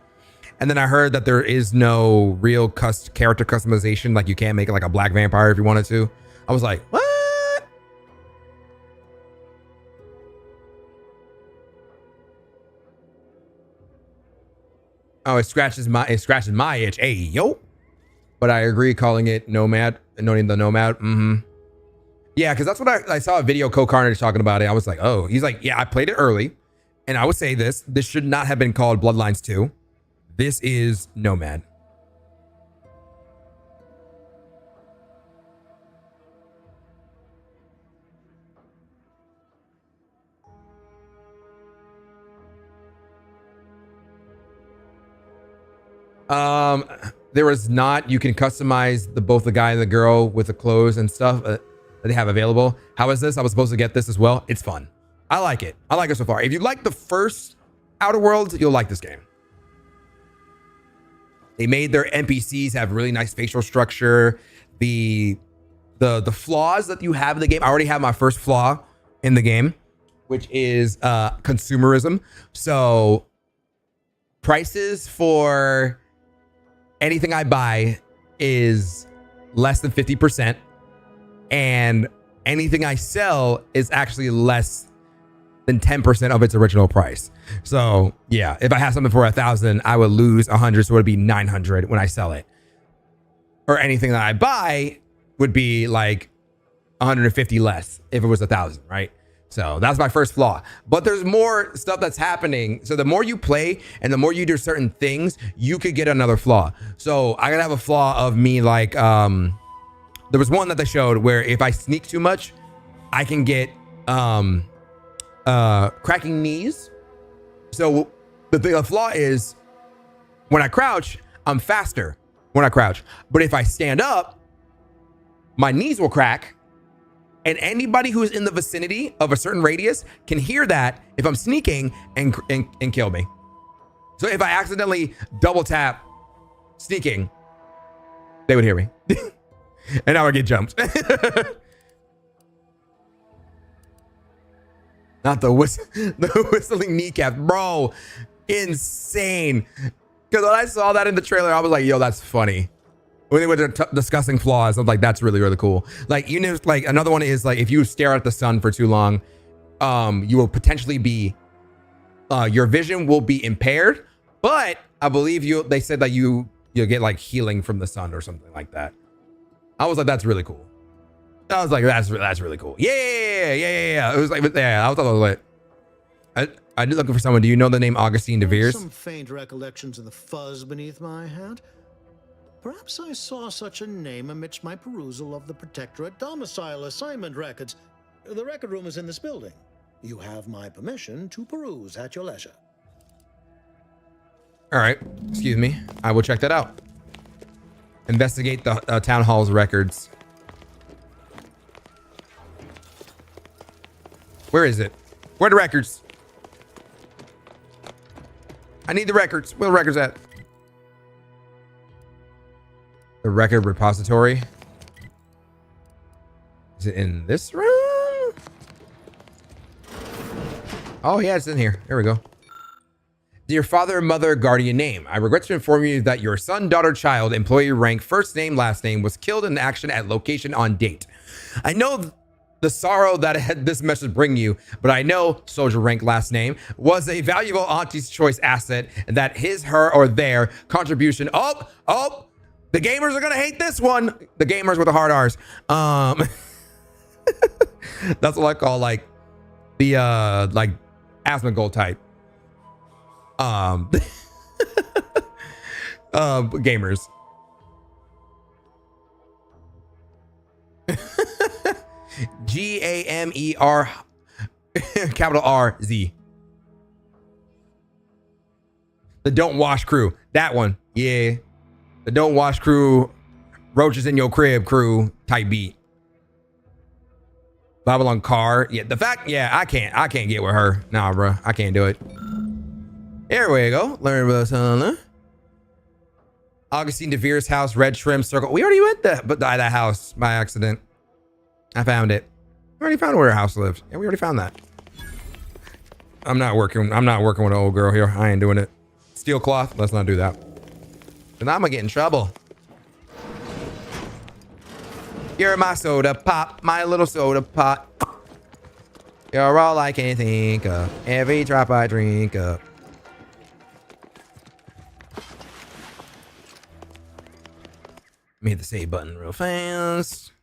And then I heard that there is no real character customization. Like, you can't make it like a black vampire if you wanted to. I was like, what? Oh, it scratches my itch. Hey, yo. But I agree calling it Nomad, noting the Nomad. Yeah, because that's what I saw a video Cold Carnage talking about it. I was like, oh, he's like, yeah, I played it early. And I would say this should not have been called Bloodlines 2. This is Nomad. There was not. You can customize both the guy and the girl with the clothes and stuff that they have available. How is this? I was supposed to get this as well. It's fun. I like it. I like it so far. If you like the first Outer Worlds, you'll like this game. They made their NPCs have really nice facial structure. The flaws that you have in the game. I already have my first flaw in the game, which is consumerism. So prices for anything I buy is less than 50%. And anything I sell is actually less than 10% of its original price. So yeah, if I have something for 1,000, I would lose 100, so it would be 900 when I sell it. Or anything that I buy would be like 150 less if it was 1,000, right? So that's my first flaw. But there's more stuff that's happening. So the more you play and the more you do certain things, you could get another flaw. So I gotta have a flaw of me like, there was one that they showed where if I sneak too much, I can get cracking knees. So the flaw is when I crouch, I'm faster when I crouch. But if I stand up, my knees will crack. And anybody who's in the vicinity of a certain radius can hear that if I'm sneaking and kill me. So if I accidentally double tap sneaking, they would hear me. And I would get jumped. Not the whistling kneecap, bro. Insane. Because when I saw that in the trailer, I was like, yo, that's funny. When they were discussing flaws, I'm like, that's really, really cool. Like, you know, like another one is like, if you stare at the sun for too long, you will potentially be, your vision will be impaired. But I believe they said that you'll get like healing from the sun or something like that. I was like, that's really cool. I was like, that's really cool. Yeah. It was like, yeah, I thought it was lit. I did looking for someone. Do you know the name Augustine de Veers? Some faint recollections of the fuzz beneath my hat. Perhaps I saw such a name amidst my perusal of the Protectorate domicile assignment records. The record room is in this building. You have my permission to peruse at your leisure. All right. Excuse me. I will check that out. Investigate the town hall's records. Where is it? Where are the records? I need the records. Where are the records at? The record repository. Is it in this room? Oh, yeah, it's in here. Here we go. Dear father, mother, guardian name. I regret to inform you that your son, daughter, child, employee rank, first name, last name was killed in action at location on date. I know the sorrow that had this message bring you, but I know soldier rank last name was a valuable Auntie's Choice asset, and that his, her, or their contribution. Oh, the gamers are gonna hate this one. The gamers with the hard R's. That's what I call like the like Asmongold type. Gamers. GAMER capital RZ. The Don't Wash crew. That one. Yeah. The Don't Wash crew. Roaches in your crib crew type beat. Babylon Carr. Yeah, the fact, yeah, I can't get with her. Nah, bro. I can't do it. Here we go. Learn about something. Augustine DeVere's house, Red Shrimp Circle. We already went that house by accident. I found it. We already found where her house lives. Yeah, we already found that. I'm not working with an old girl here. I ain't doing it. Steel cloth. Let's not do that. And I'm gonna get in trouble. You're my soda pop, my little soda pot. You're all I can think of. Every drop I drink up. Let me hit the save button real fast.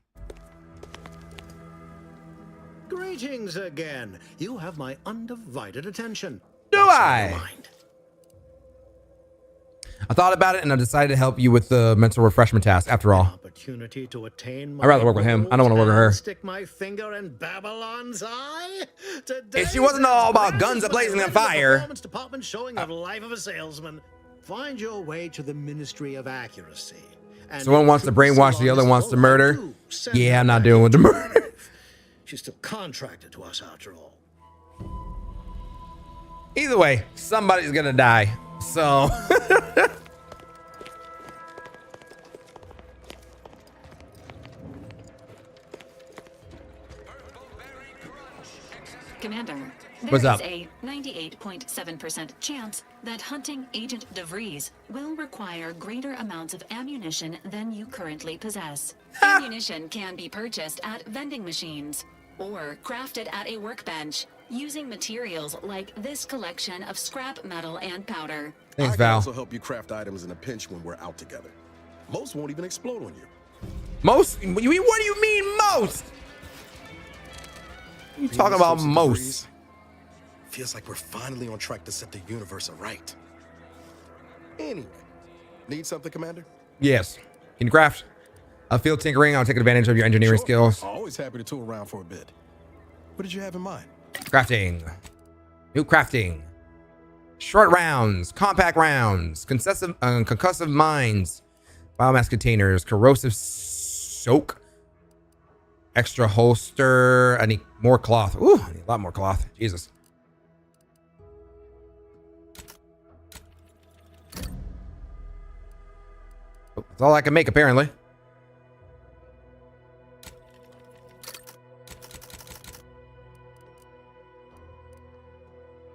Greetings again. You have my undivided attention. Do I? I thought about it and I decided to help you with the mental refreshment task. After all, Opportunity to attain I'd rather work with him. I don't want to work with her. Stick my finger in Babylon's eye. If she wasn't all about guns blazing on fire. Performance department showing the life of a salesman. Find your way to the Ministry of Accuracy. And so one wants to brainwash, the other wants to murder. Yeah, I'm not doing with the murder. She's still contracted to us after all. Either way, somebody's gonna die. So Commander, What's there up? is a 98.7% chance that hunting Agent DeVries will require greater amounts of ammunition than you currently possess. Ammunition can be purchased at vending machines or crafted at a workbench using materials like this collection of scrap metal and powder. Thanks, I can Val. also help you craft items in a pinch when we're out together. Most won't even explode on you. Most? What do you mean most? You talking about most? Feels like we're finally on track to set the universe aright. Anyway, need something, Commander? Yes. Can you craft? Field tinkering. I'll take advantage of your engineering skills. Always happy to tool around for a bit. What did you have in mind? Crafting. New crafting. Short rounds. Compact rounds. Concussive mines. Biomass containers. Corrosive soak. Extra holster. I need more cloth. Ooh, I need a lot more cloth. Jesus. Oh, that's all I can make, apparently.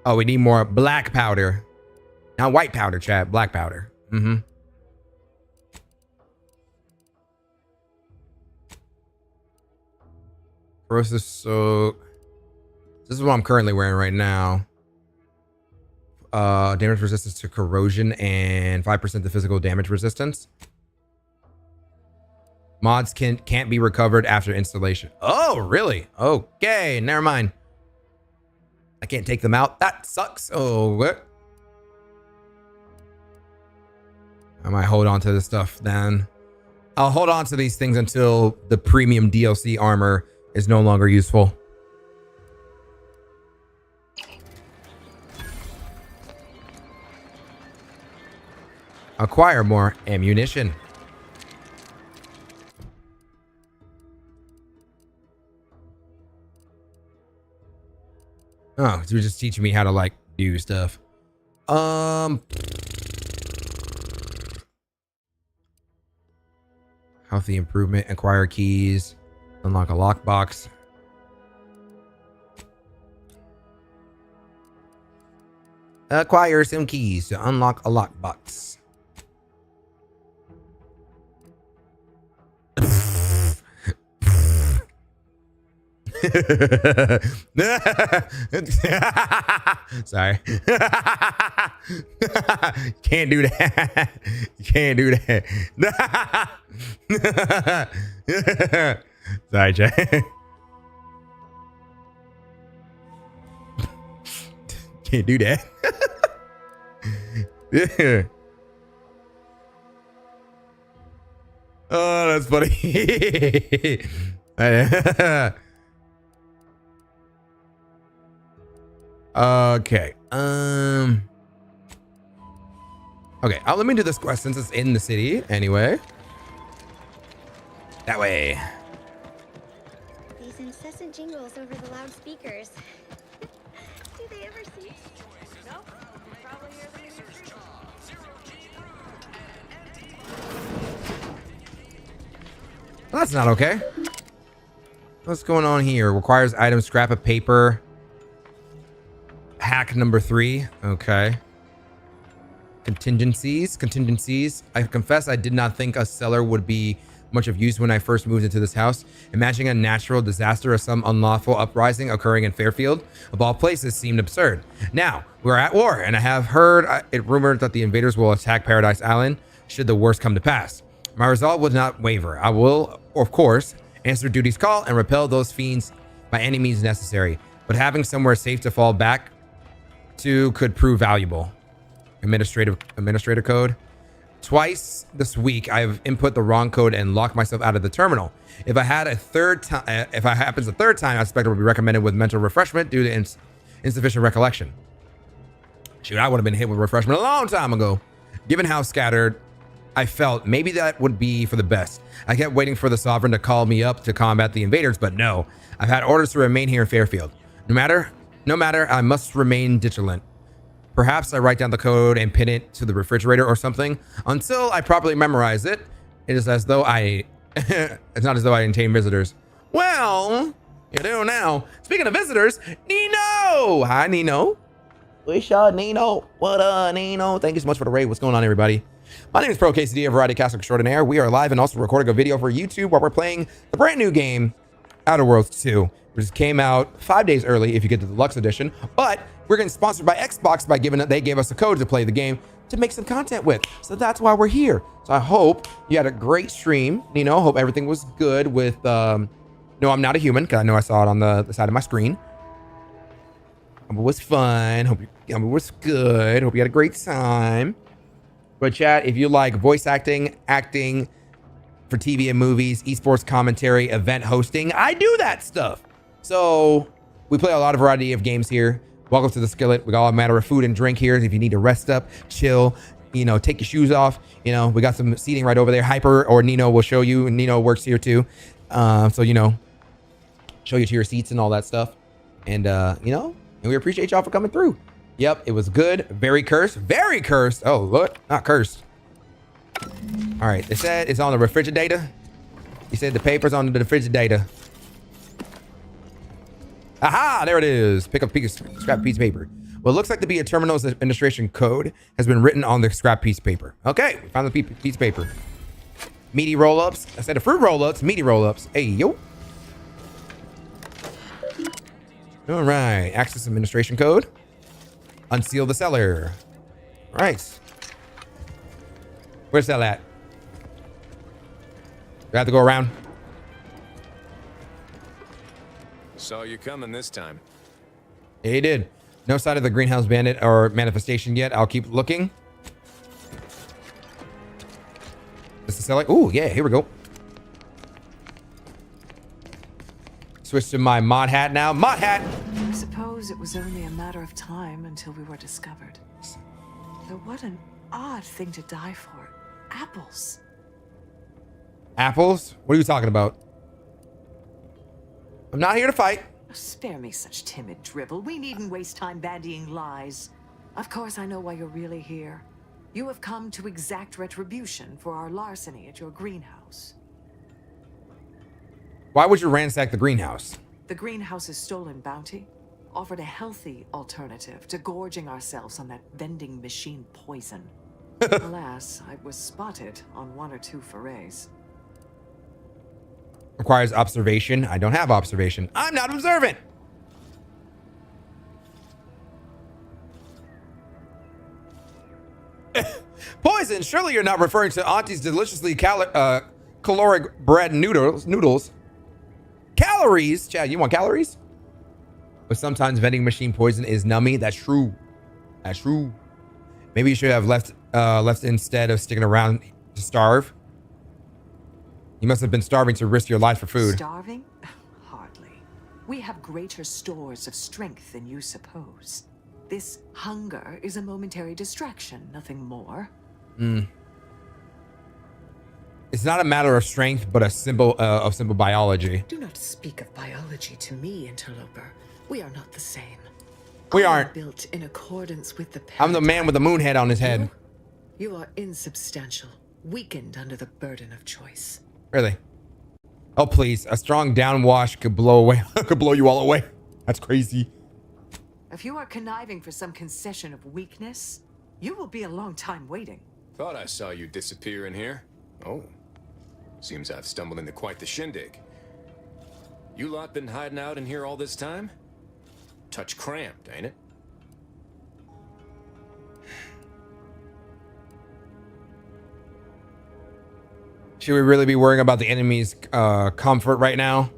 Oh, we need more black powder. Not white powder, chat. Black powder. Mm-hmm. Corrosive soak. This is what I'm currently wearing right now. Damage resistance to corrosion and 5% to physical damage resistance. Mods can't be recovered after installation. Oh, really? Okay, never mind. I can't take them out. That sucks. Oh, what? I might hold on to this stuff then. I'll hold on to these things until the premium DLC armor is no longer useful. Acquire more ammunition. Oh, you're just teaching me how to like do stuff. Healthy improvement, acquire keys, unlock a lockbox. Acquire some keys to unlock a lockbox. Sorry. Can't do that. You can't do that. Sorry, Jay. Can't do that. Yeah. Oh, that's funny. Okay. Okay. Let me do this quest since it's in the city anyway. That way. These incessant jingles over the loudspeakers. Do they ever cease? No, probably hear them in your street. Well, that's not okay. What's going on here? Requires item, scrap of paper. Hack number 3. Okay. Contingencies. I confess I did not think a cellar would be much of use when I first moved into this house. Imagining a natural disaster or some unlawful uprising occurring in Fairfield, of all places, seemed absurd. Now, we're at war, and I have heard it rumored that the invaders will attack Paradise Island should the worst come to pass. My resolve would not waver. I will, of course, answer duty's call and repel those fiends by any means necessary. But having somewhere safe to fall back to could prove valuable. Administrator code. Twice this week, I've input the wrong code and locked myself out of the terminal. If I had a third time, if it happens a third time, I suspect it would be recommended with mental refreshment due to insufficient recollection. Shoot, I would have been hit with refreshment a long time ago. Given how scattered I felt, maybe that would be for the best. I kept waiting for the Sovereign to call me up to combat the invaders, but no. I've had orders to remain here in Fairfield. No matter, I must remain vigilant. Perhaps I write down the code and pin it to the refrigerator or something. Until I properly memorize it, it is as though it's not as though I entertain visitors. Well, you do now. Speaking of visitors, Nino! Hi, Nino. Wish Nino. What Nino? Thank you so much for the raid. What's going on, everybody? My name is Pro KCD of Variety Castle Extraordinaire. We are live and also recording a video for YouTube while we're playing the brand new game, Outer Worlds 2, which came out 5 days early if you get the deluxe edition. But we're getting sponsored by Xbox by they gave us a code to play the game to make some content with. So that's why we're here. So I hope you had a great stream. Nino, hope everything was good with, no, I'm not a human, because I know I saw it on the side of my screen. Hope it was fun. Hope it was good. Hope you had a great time. But chat, if you like voice acting for TV and movies, esports commentary, event hosting, I do that stuff. So we play a lot of variety of games here. Welcome to the Skillet. We got all manner of food and drink here. If you need to rest up, chill, take your shoes off. We got some seating right over there. Hyper or Nino will show you. And Nino works here too. So, show you to your seats and all that stuff. And, and we appreciate y'all for coming through. Yep, it was good. Very cursed. Very cursed. Oh, look, not cursed. All right, they said it's on the refrigerator. He said the paper's on the refrigerator. Aha, there it is. Pick up scrap piece of paper. Well, it looks like to be a terminal's administration code has been written on the scrap piece of paper. Okay, we found the piece of paper. Meaty roll-ups. I said the fruit roll-ups, meaty roll-ups. Hey, yo. All right, access administration code. Unseal the cellar. All right. Where's that at? Do I have to go around? Saw you coming this time. Yeah, he did. No sign of the greenhouse bandit or manifestation yet. I'll keep looking. This is cellar. Ooh, yeah, here we go. Switch to my mod hat now. Mod hat! I suppose it was only a matter of time until we were discovered. Though what an odd thing to die for. Apples. Apples? What are you talking about? I'm not here to fight. Spare me such timid dribble. We needn't waste time bandying lies. Of course, I know why you're really here. You have come to exact retribution for our larceny at your greenhouse. Why would you ransack the greenhouse? The greenhouse's stolen bounty offered a healthy alternative to gorging ourselves on that vending machine poison. Alas, I was spotted on 1 or 2 forays. Requires observation. I don't have observation. I'm not observant. Poison. Surely you're not referring to Auntie's deliciously caloric bread noodles. Calories. Chad, you want calories? But sometimes vending machine poison is nummy. That's true. That's true. Maybe you should have left instead of sticking around to starve. You must have been starving to risk your life for food. Starving? Hardly. We have greater stores of strength than you suppose. This hunger is a momentary distraction, nothing more. It's not a matter of strength, but a symbol of simple biology. Do not speak of biology to me, interloper. We are not the same. We aren't. Built in accordance with the I'm the man with the moon head on his head. You are insubstantial, weakened under the burden of choice. Really? Oh please! A strong downwash could blow you all away. That's crazy. If you are conniving for some concession of weakness, you will be a long time waiting. Thought I saw you disappear in here. Oh. Seems I've stumbled into quite the shindig. You lot been hiding out in here all this time? Touch cramped, ain't it? Should we really be worrying about the enemy's comfort right now?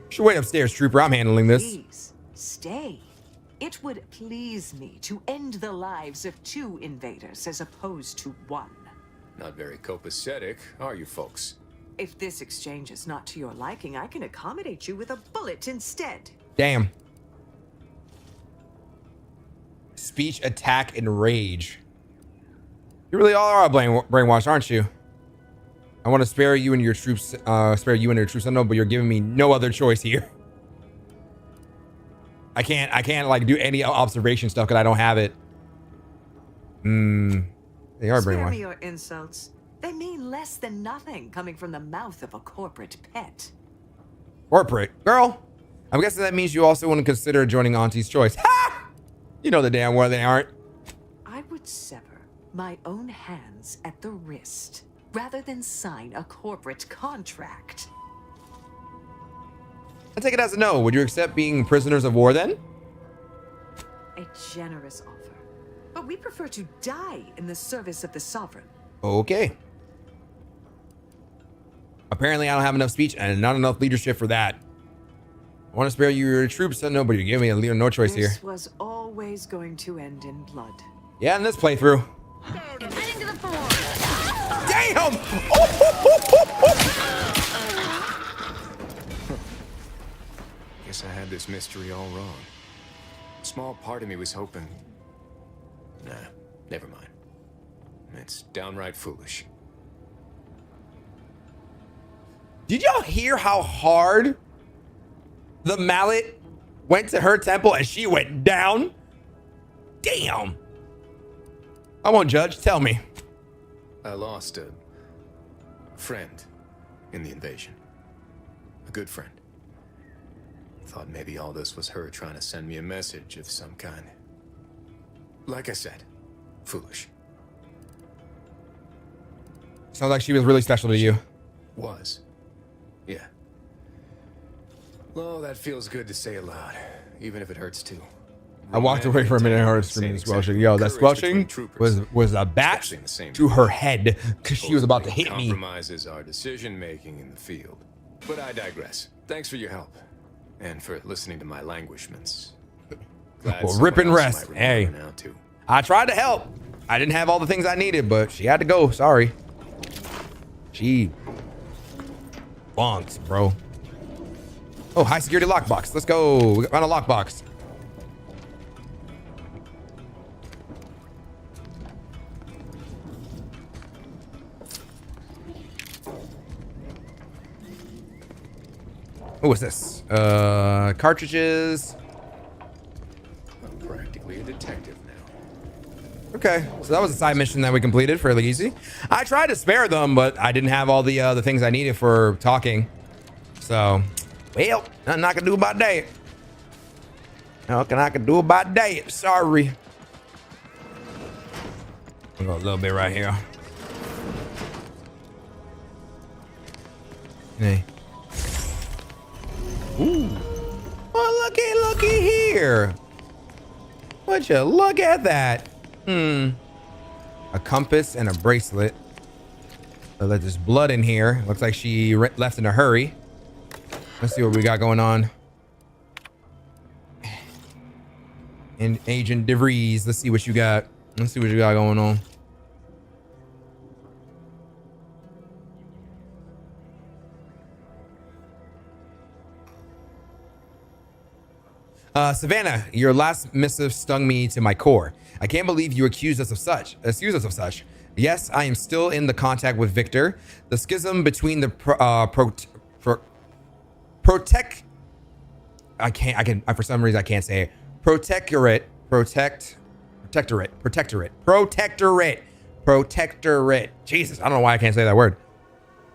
Should wait upstairs, trooper. I'm handling this. Please, stay. It would please me to end the lives of 2 invaders as opposed to 1. Not very copacetic, are you folks? If this exchange is not to your liking, I can accommodate you with a bullet instead. Damn. Speech, attack, and rage. You really all are brainwashed, aren't you? I want to spare you and your troops. I know, but you're giving me no other choice here. I can't like do any observation stuff because I don't have it. They are Spare brainwashed. me your insults. They mean less than nothing coming from the mouth of a corporate pet. Corporate girl. I'm guessing that means you also want to consider joining Auntie's Choice. Ha! You know the damn well they aren't. I would sever my own hands at the wrist rather than sign a corporate contract. I take it as a no. Would you accept being prisoners of war then? A generous offer, but we prefer to die in the service of the sovereign. Okay. Apparently I don't have enough speech and not enough leadership for that. I want to spare you your troops. No, but you're giving me a leader, no choice here. This was always going to end in blood. Yeah, in this playthrough. Heading to the floor. Damn! Guess I had this mystery all wrong. A small part of me was hoping... Nah, never mind. It's downright foolish. Did y'all hear how hard the mallet went to her temple and she went down? Damn. I won't judge. Tell me. I lost a friend in the invasion. A good friend. Thought maybe all this was her trying to send me a message of some kind. Like I said, foolish. Sounds like she was really special to you. Was. Yeah. Well, that feels good to say aloud, even if it hurts too. I walked away for a minute and heard screaming squelching. Yo, that squelching was a bat to her head because she was about to hit me. Compromises our decision making in the field. But I digress. Thanks for your help and for listening to my languishments. Well, rip and rest. Hey, I tried to help. I didn't have all the things I needed, but she had to go. Sorry. She bonks, bro. Oh, high security lockbox. Let's go. We found a lockbox. What's this? Cartridges. I'm practically a detective now. Okay, so that was a side mission that we completed fairly easy. I tried to spare them, but I didn't have all the things I needed for talking. So, well, nothing I can do about that. Nothing I can do about that. Sorry. I'll go a little bit right here. Okay. Ooh. Well, looky here. Would you look at that? A compass and a bracelet. So there's blood in here. Looks like she left in a hurry. Let's see what we got going on. And Agent DeVries, let's see what you got. Let's see what you got going on. Savannah, your last missive stung me to my core. I can't believe you accuse us of such. Yes, I am still in the contact with Victor. The schism between the for some reason I can't say it. Protectorate. Jesus, I don't know why I can't say that word.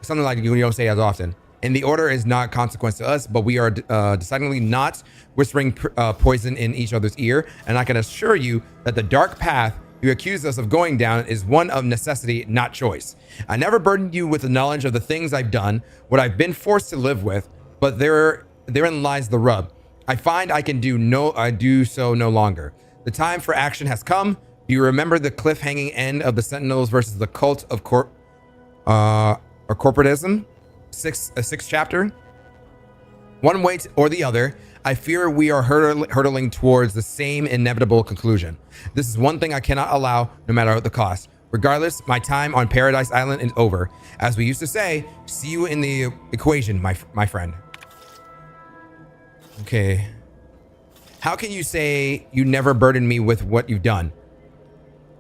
Something like you don't say as often. And the order is not consequence to us, but we are decidedly not whispering poison in each other's ear. And I can assure you that the dark path you accuse us of going down is one of necessity, not choice. I never burdened you with the knowledge of the things I've done, what I've been forced to live with, but therein lies the rub. I find I do so no longer. The time for action has come. Do you remember the cliff-hanging end of the Sentinels versus the cult of corporatism? Sixth chapter. One way or the other, I fear we are hurtling towards the same inevitable conclusion. This is one thing I cannot allow, no matter the cost. Regardless, my time on Paradise Island is over. As we used to say, see you in the equation, my friend. Okay. How can you say you never burdened me with what you've done?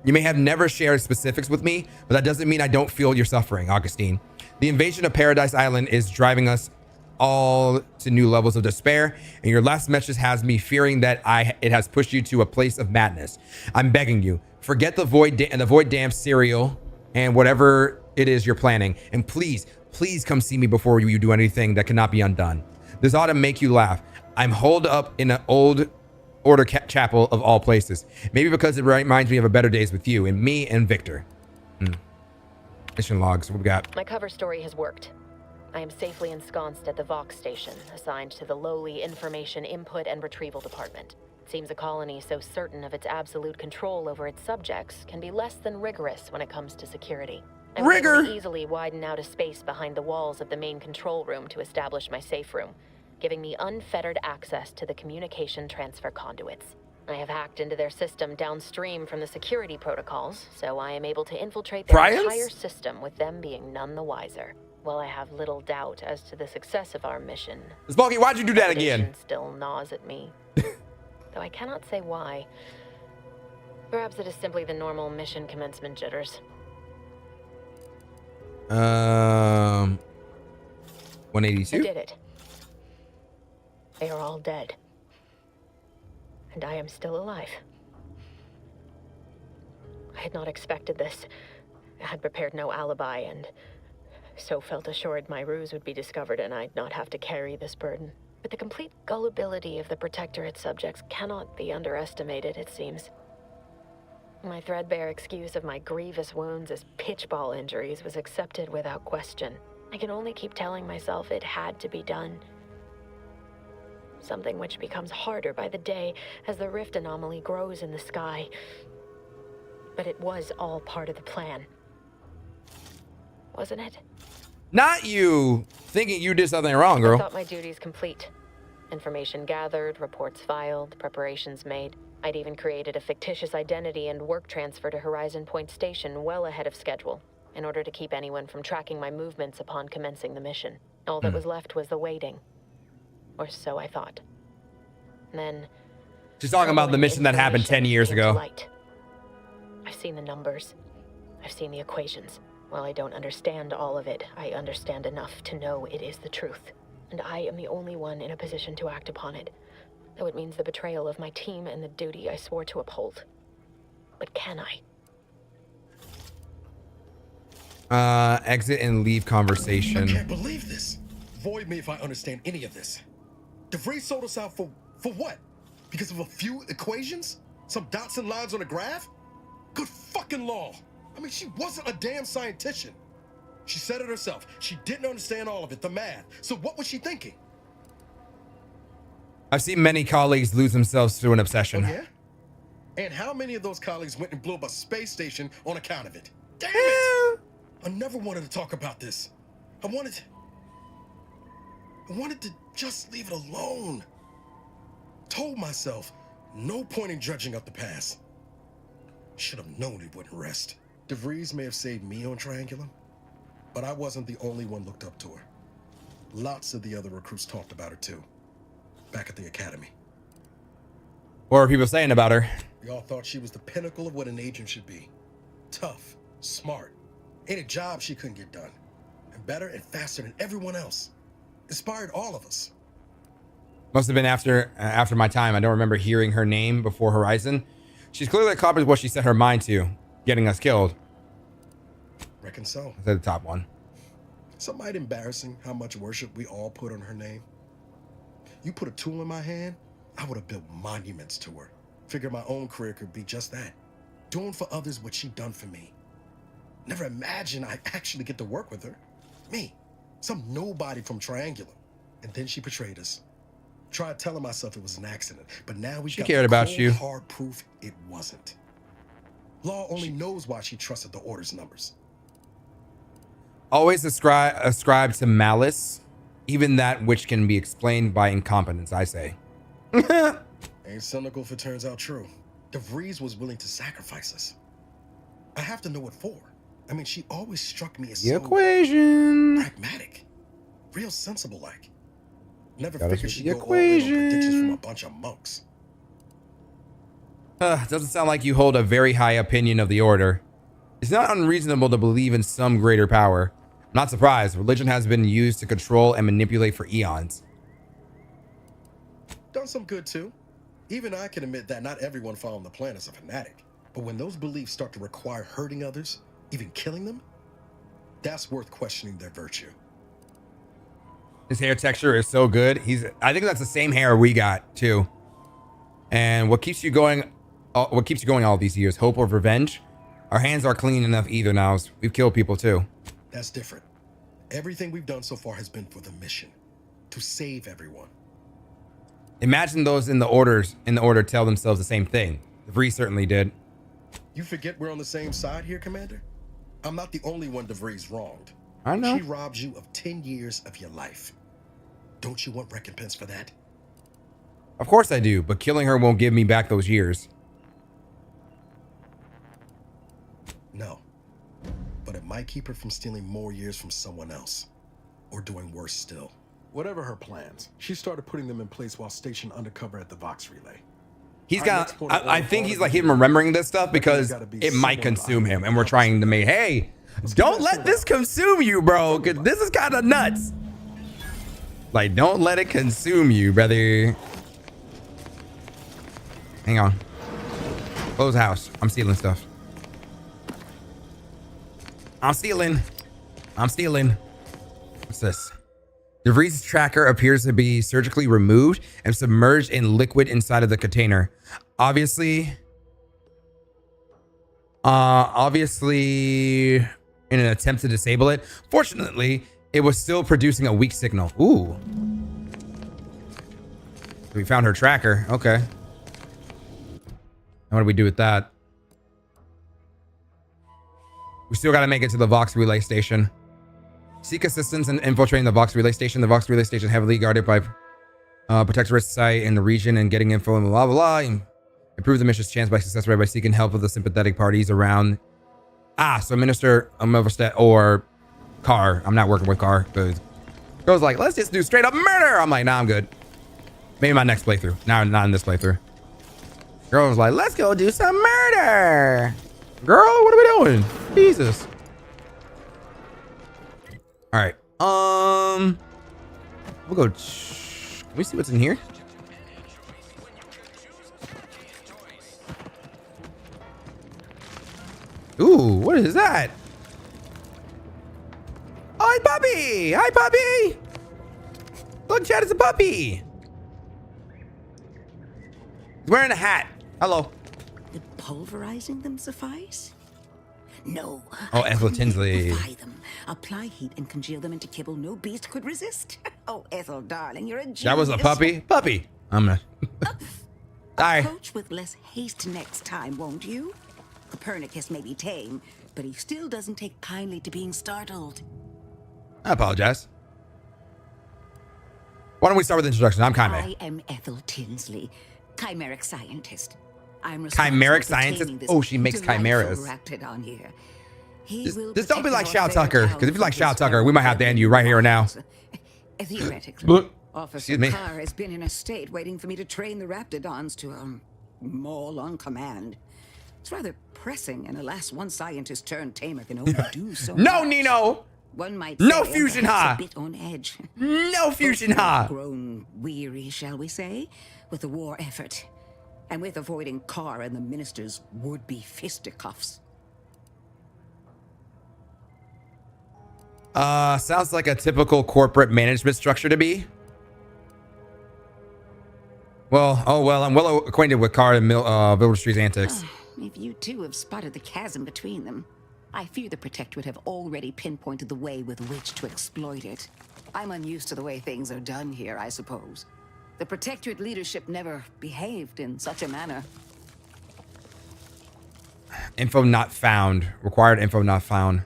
You may have never shared specifics with me, but that doesn't mean I don't feel your suffering, Augustine. The invasion of Paradise Island is driving us all to new levels of despair, and your last message has me fearing that it has pushed you to a place of madness. I'm begging you, forget the Void Dam cereal and whatever it is you're planning, and please come see me before you do anything that cannot be undone. This ought to make you laugh. I'm holed up in an old order chapel of all places. Maybe because it reminds me of a better days with you and me and Victor. Mission logs, what we got? My cover story has worked. I am safely ensconced at the Vox station, assigned to the lowly Information Input and Retrieval Department. It seems a colony so certain of its absolute control over its subjects can be less than rigorous when it comes to security. I'm able to easily widen out a space behind the walls of the main control room to establish my safe room, giving me unfettered access to the communication transfer conduits. I have hacked into their system downstream from the security protocols, so I am able to infiltrate their entire system with them being none the wiser. While I have little doubt as to the success of our mission, Smokey, why'd you do that again? Still gnaws at me, though I cannot say why. Perhaps it is simply the normal mission commencement jitters. 182. I did it. They are all dead. And I am still alive. I had not expected this. I had prepared no alibi and so felt assured my ruse would be discovered and I'd not have to carry this burden. But the complete gullibility of the Protectorate subjects cannot be underestimated, it seems. My threadbare excuse of my grievous wounds as pitchball injuries was accepted without question. I can only keep telling myself it had to be done. Something which becomes harder by the day as the rift anomaly grows in the sky. But it was all part of the plan. Wasn't it? Not you thinking you did something wrong, girl. I thought my duties complete. Information gathered, reports filed, preparations made. I'd even created a fictitious identity and work transfer to Horizon Point Station well ahead of schedule, in order to keep anyone from tracking my movements upon commencing the mission. All that was left was the waiting. Or so I thought. Then... She's talking about the mission that happened 10 years ago. Light. I've seen the numbers. I've seen the equations. While I don't understand all of it, I understand enough to know it is the truth. And I am the only one in a position to act upon it. Though it means the betrayal of my team and the duty I swore to uphold. But can I? Exit and leave conversation. I can't believe this. Void me if I understand any of this. DeVries sold us out for what? Because of a few equations? Some dots and lines on a graph? Good fucking law. I mean, she wasn't a damn scientist. She said it herself. She didn't understand all of it, the math. So what was she thinking? I've seen many colleagues lose themselves through an obsession. Oh, yeah? And how many of those colleagues went and blew up a space station on account of it? Damn it! I never wanted to talk about this. I wanted to just leave it alone. Told myself, no point in dredging up the past. Should have known it wouldn't rest. DeVries may have saved me on Triangulum, but I wasn't the only one looked up to her. Lots of the other recruits talked about her too, back at the academy. What are people saying about her? We all thought she was the pinnacle of what an agent should be. Tough, smart, ain't a job she couldn't get done. And better and faster than everyone else. Inspired all of us. Must have been after my time. I don't remember hearing her name before Horizon. She's clearly accomplished what she set her mind to, getting us killed. Reckon so. That's the top one. Some might embarrassing how much worship we all put on her name. You put a tool in my hand, I would have built monuments to her. Figured my own career could be just that. Doing for others what she done for me. Never imagined I'd actually get to work with her. Me, some nobody from Triangulum. And then she betrayed us. Tried telling myself it was an accident, but now we got cared about you. hard proof it wasn't. Law only knows why she trusted the Order's numbers. Always ascribe to malice, even that which can be explained by incompetence, I say. Ain't cynical if it turns out true. DeVries was willing to sacrifice us. I have to know what for. I mean, she always struck me as The so equation. pragmatic, real sensible like. Never Got us figured with she'd the go all in on predictions from equation. a bunch of monks. Doesn't sound like you hold a very high opinion of the Order. It's not unreasonable to believe in some greater power. I'm not surprised. Religion has been used to control and manipulate for eons. Done some good too. Even I can admit that not everyone following the plan is a fanatic. But when those beliefs start to require hurting others, even killing them, that's worth questioning their virtue. His hair texture is so good. I think that's the same hair we got too. And what keeps you going all these years? Hope or revenge? Our hands are clean enough either now. We've killed people too. That's different. Everything we've done so far has been for the mission. To save everyone. Imagine those in the order tell themselves the same thing. DeVries certainly did. You forget we're on the same side here, Commander? I'm not the only one DeVries wronged. I know. She robbed you of 10 years of your life. Don't you want recompense for that? Of course I do, but killing her won't give me back those years. No. But it might keep her from stealing more years from someone else. Or doing worse still. Whatever her plans, she started putting them in place while stationed undercover at the Vox Relay. He's got, I think he's like him remembering this stuff because it might consume him. And we're trying to make, hey, don't let this consume you, bro. Cause this is kind of nuts. Like, don't let it consume you, brother. Hang on. Close house. I'm stealing stuff. I'm stealing. What's this? DeVries' tracker appears to be surgically removed and submerged in liquid inside of the container. Obviously, in an attempt to disable it. Fortunately, it was still producing a weak signal. Ooh. We found her tracker. Okay. And what do we do with that? We still got to make it to the Vox Relay Station. Seek assistance in infiltrating the Vox Relay Station. The Vox Relay Station heavily guarded by Protectorate Society in the region and getting info and blah, blah, blah. Improve the mission's chance by success rate by seeking help of the sympathetic parties around. So Minister Milverstedt or Carr. I'm not working with Carr. Girl's like, let's just do straight up murder. I'm like, nah, I'm good. Maybe my next playthrough. Now, not in this playthrough. Girl was like, let's go do some murder. Girl, what are we doing? Jesus. All right. We'll go. Can we see what's in here? Ooh, what is that? Oh, it's Puppy. Hi, Puppy. Look, Chad, it's a puppy. He's wearing a hat. Hello. Did pulverizing them suffice? No. Oh, Ethel Tinsley. Defy them. Apply heat and congeal them into kibble no beast could resist. Oh, Ethel, darling, you're a genius. That was a puppy? Puppy. I'm not. Sorry. Approach with less haste next time, won't you? Copernicus may be tame, but he still doesn't take kindly to being startled. I apologize. Why don't we start with the introduction? I'm Kaime. I am Ethel Tinsley, chimeric scientist. I'm Chimeric scientist? Oh, she makes chimeras. Raptidon here. Just don't be like Shao Tucker, because if you like Shao Tucker, we might have to end you right here and now. Theoretically, Officer Excuse me. Carr has been in a state waiting for me to train the Raptidons to, maul on command. It's rather pressing, and alas, one scientist turned tamer can only do so No, much. Nino! One might No say fusion perhaps ha! a bit on edge. No fusion Both ha! have grown weary, shall we say, with the war effort, and with avoiding Carr and the minister's would-be fisticuffs. Sounds like a typical corporate management structure to me. Well, I'm well acquainted with Carr and Wilbur Street's antics. If you two have spotted the chasm between them, I fear the Protectorate have already pinpointed the way with which to exploit it. I'm unused to the way things are done here, I suppose. The Protectorate leadership never behaved in such a manner. Info not found. Required info not found.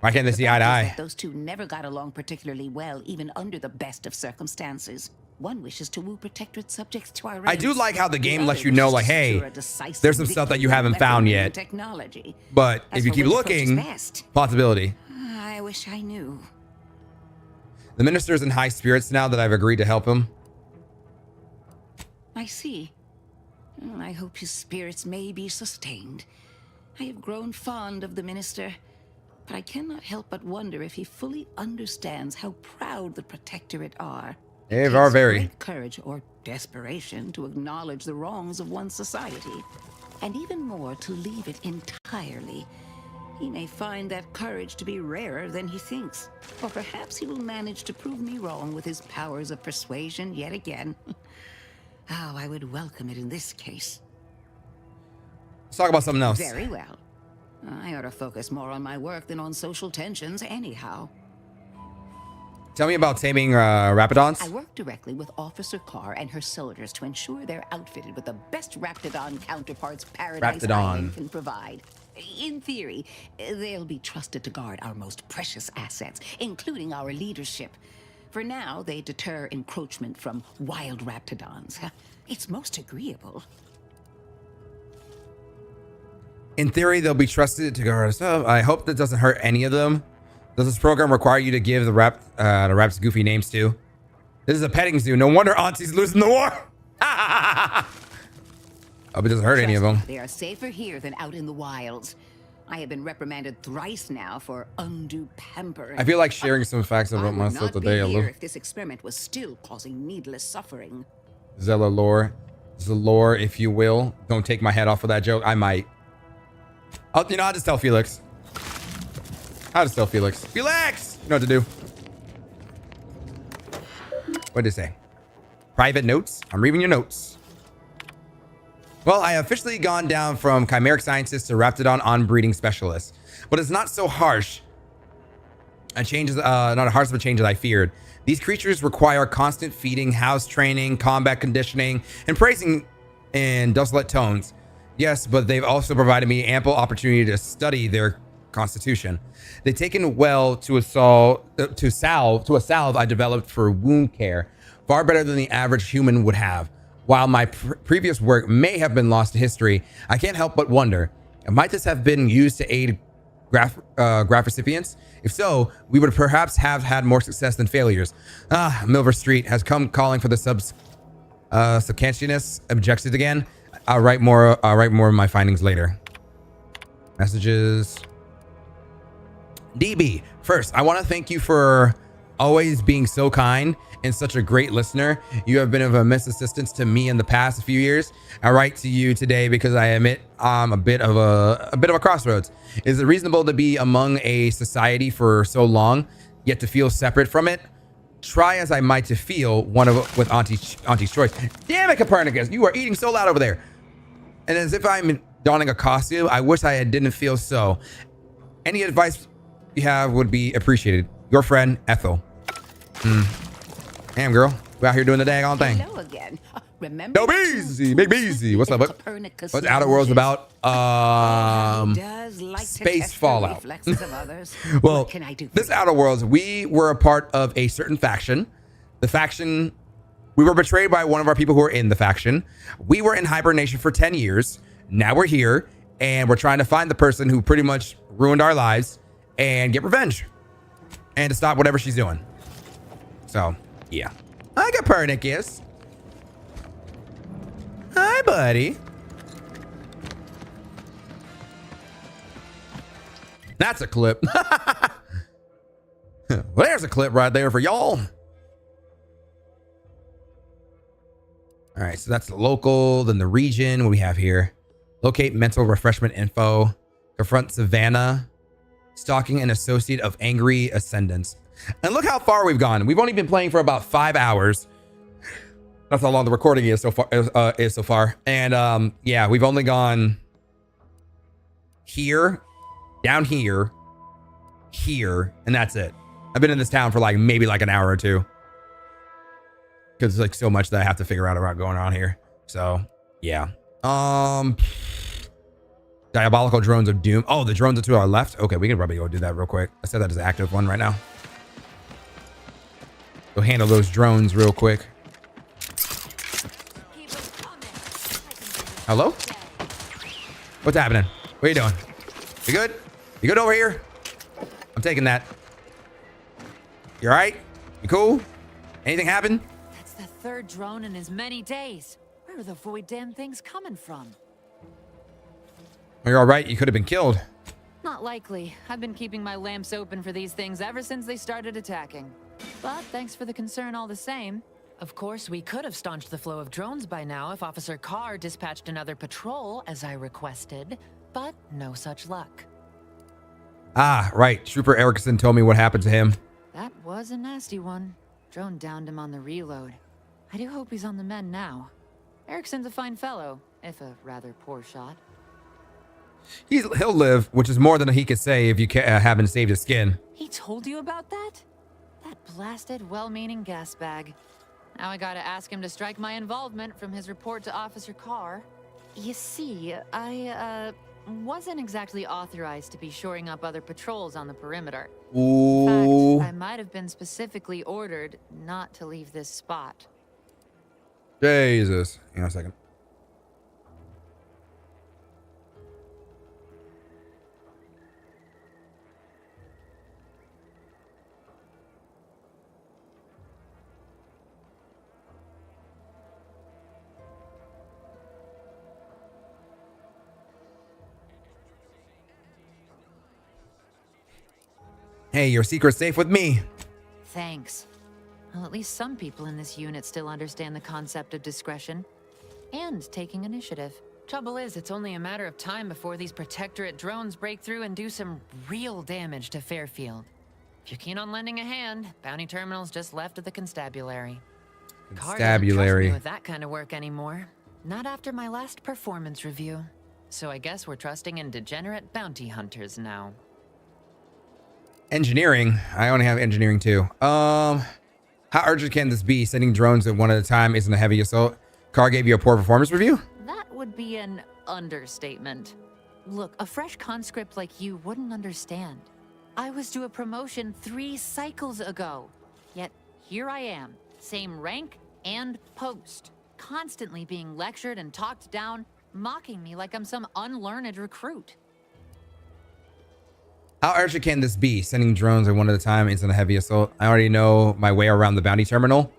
Why can't they see eye to eye? Those two never got along particularly well, even under the best of circumstances. One wishes to woo Protectorate subjects to our ranks. I do like how the game The lets other you know, wishes like, to hey, secure a decisive there's some stuff that you victory haven't in found weaponry and yet. technology. But As if you for keep which approach is looking, best, possibility. I wish I knew. The minister's in high spirits now that I've agreed to help him. I see. I hope his spirits may be sustained. I have grown fond of the minister, but I cannot help but wonder if he fully understands how proud the Protectorate are. They are very. Great courage or desperation to acknowledge the wrongs of one's society, and even more to leave it entirely. He may find that courage to be rarer than he thinks, or perhaps he will manage to prove me wrong with his powers of persuasion yet again. How I would welcome it in this case. Let's talk about something else. Very well. I ought to focus more on my work than on social tensions anyhow. Tell me about taming Raptidons. I work directly with Officer Carr and her soldiers to ensure they're outfitted with the best Raptidon counterparts Paradise Island can provide. In theory, they'll be trusted to guard our most precious assets, including our leadership. For now, they deter encroachment from wild Raptidons. It's most agreeable. In theory, they'll be trusted to guard us up. I hope that doesn't hurt any of them. Does this program require you to give the raps goofy names too? This is a petting zoo. No wonder Auntie's losing the war. I hope it doesn't hurt any of them. They are safer here than out in the wilds. I have been reprimanded thrice now for undue pampering. I feel like sharing some facts about I would myself not today. be A here little if this experiment was still causing needless suffering. Zella lore, Zalore, if you will. Don't take my head off of that joke. I might. I'll just tell Felix. I'll just tell Felix. Felix! You know what to do. What did it say? Private notes? I'm reading your notes. Well, I officially gone down from chimeric scientist to Raptidon on-breeding specialist. But it's not so harsh. A change is not a harsh of a change that I feared. These creatures require constant feeding, house training, combat conditioning, and praising in dulcet tones. Yes, but they've also provided me ample opportunity to study their constitution. They've taken well to a salve I developed for wound care, far better than the average human would have. While my previous work may have been lost to history, I can't help but wonder, might this have been used to aid graph recipients? If so, we would perhaps have had more success than failures. Milver Street has come calling for the subconscious objectives again. I'll write more of my findings later. Messages. DB, first, I want to thank you for always being so kind and such a great listener. You have been of immense assistance to me in the past few years. I write to you today because I admit I'm a bit of a crossroads. Is it reasonable to be among a society for so long, yet to feel separate from it? Try as I might to feel with Auntie's choice. Damn it, Copernicus! You are eating so loud over there. And as if I'm donning a costume. I wish I didn't feel so. Any advice you have would be appreciated. Your friend, Ethel. Damn, girl. We out here doing the daggone thing. Hello again. Remember? No, Beezy. Big Beezy. What's up? What's Outer Worlds about? Space Fallout. Well, this Outer Worlds, we were a part of a certain faction. The faction, we were betrayed by one of our people who were in the faction. We were in hibernation for 10 years. Now we're here, and we're trying to find the person who pretty much ruined our lives and get revenge and to stop whatever she's doing. So, yeah. Hi, Copernicus. Hi, buddy. That's a clip. Well, there's a clip right there for y'all. All right, so that's the local, then the region. What do we have here? Locate mental refreshment info. Confront Savannah. Stalking an associate of angry ascendants. And look how far we've gone. We've only been playing for about 5 hours. That's how long the recording is so far. And yeah, we've only gone here, down here, here, and that's it. I've been in this town for like maybe like an hour or two. Because there's like so much that I have to figure out about going on here. So yeah. Diabolical drones of doom. Oh, the drones are to our left. Okay, we can probably go do that real quick. I said that as an active one right now. Go handle those drones real quick. Hello? What's happening? What are you doing? You good? You good over here? I'm taking that. You all right? You cool? Anything happen? That's the third drone in as many days. Where are the void damn things coming from? You're all right. You could have been killed. Not likely. I've been keeping my lamps open for these things ever since they started attacking. But thanks for the concern all the same. Of course, we could have staunched the flow of drones by now if Officer Carr dispatched another patrol, as I requested, but no such luck. Ah, right. Trooper Erickson told me what happened to him. That was a nasty one. Drone downed him on the reload. I do hope he's on the mend now. Erickson's a fine fellow, if a rather poor shot. He'll live, which is more than he could say if you haven't saved his skin. He told you about that? That blasted, well-meaning gas bag. Now I gotta ask him to strike my involvement from his report to Officer Carr. You see, I, wasn't exactly authorized to be shoring up other patrols on the perimeter. Ooh. In fact, I might have been specifically ordered not to leave this spot. Jesus. Hang on a second. Hey, your secret's safe with me. Thanks. Well, at least some people in this unit still understand the concept of discretion and taking initiative. Trouble is, it's only a matter of time before these Protectorate drones break through and do some real damage to Fairfield. If you're keen on lending a hand, bounty terminal's just left of the constabulary. Carr doesn't trust me with that kind of work anymore. Not after my last performance review. So I guess we're trusting in degenerate bounty hunters now. Engineering. I only have engineering too. How urgent can this be? Sending drones at one at a time isn't a heavy assault. Carr gave you a poor performance review? That would be an understatement. Look, a fresh conscript like you wouldn't understand. I was due a promotion 3 cycles ago. Yet here I am, same rank and post, constantly being lectured and talked down, mocking me like I'm some unlearned recruit. How urgent can this be? Sending drones at one at a time isn't a heavy assault. I already know my way around the bounty terminal.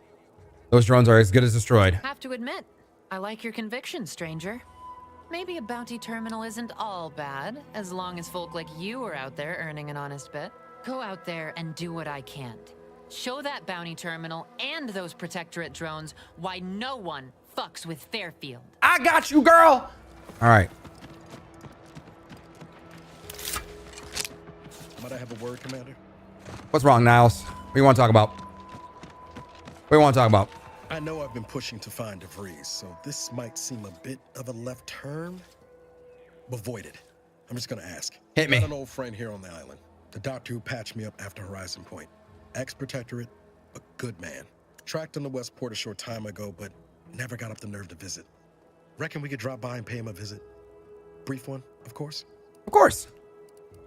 Those drones are as good as destroyed. Have to admit, I like your conviction, stranger. Maybe a bounty terminal isn't all bad, as long as folk like you are out there earning an honest bit. Go out there and do what I can't. Show that bounty terminal and those Protectorate drones why no one fucks with Fairfield. I got you, girl! All right. Might I have a word, Commander? What's wrong, Niles? What do you want to talk about? What do you want to talk about? I know I've been pushing to find DeVries, so this might seem a bit of a left turn. Voided. I'm just gonna ask. Hit me. Got an old friend here on the island. The doctor who patched me up after Horizon Point. Ex-protectorate, a good man. Tracked him to Westport a short time ago, but never got up the nerve to visit. Reckon we could drop by and pay him a visit? Brief one, of course. Of course.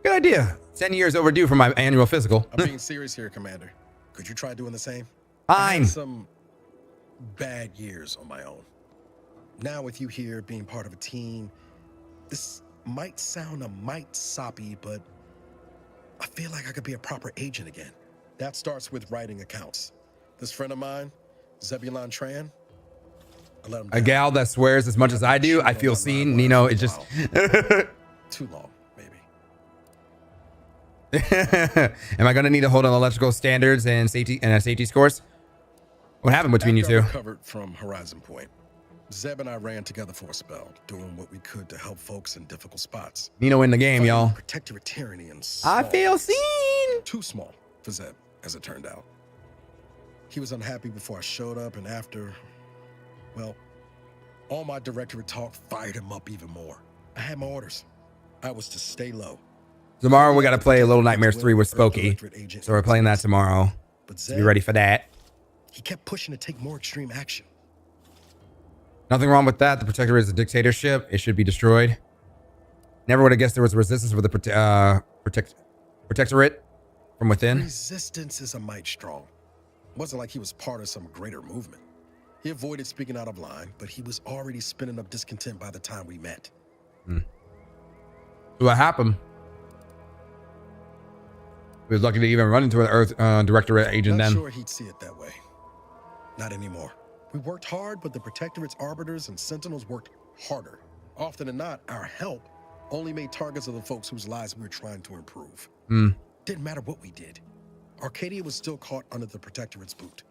Good idea. 10 years overdue for my annual physical. I'm being serious here, Commander. Could you try doing the same? Fine. I had some bad years on my own. Now with you here being part of a team, this might sound a mite soppy, but I feel like I could be a proper agent again. That starts with writing accounts. This friend of mine, Zebulon Tran, I let him A gal that swears as much as I do, I feel seen. Nino, it just... Too long, maybe. Am I going to need to hold on electrical standards and safety scores? What happened between you two? Recovered from Horizon Point. Zeb and I ran together for a spell, doing what we could to help folks in difficult spots. Nino in the game, y'all. Protectorate tyranny and I feel seen. Too small for Zeb, as it turned out. He was unhappy before I showed up, and after, well, all my directorate talk fired him up even more. I had my orders. I was to stay low. Tomorrow we got to play Little Nightmares 3 with Spooky. So we're playing that tomorrow. So be ready for that. He kept pushing to take more extreme action. Nothing wrong with that. The Protectorate is a dictatorship. It should be destroyed. Never would have guessed there was resistance for the Protectorate from within. Resistance is a mite strong. It wasn't like he was part of some greater movement. He avoided speaking out of line, but he was already spinning up discontent by the time we met. So what happened? He was lucky to even run into an Earth Directorate agent then. Not sure he'd see it that way. Not anymore. We worked hard, but the Protectorate's arbiters and sentinels worked harder. Often than not, our help only made targets of the folks whose lives we were trying to improve. Didn't matter what we did. Arcadia was still caught under the Protectorate's boot.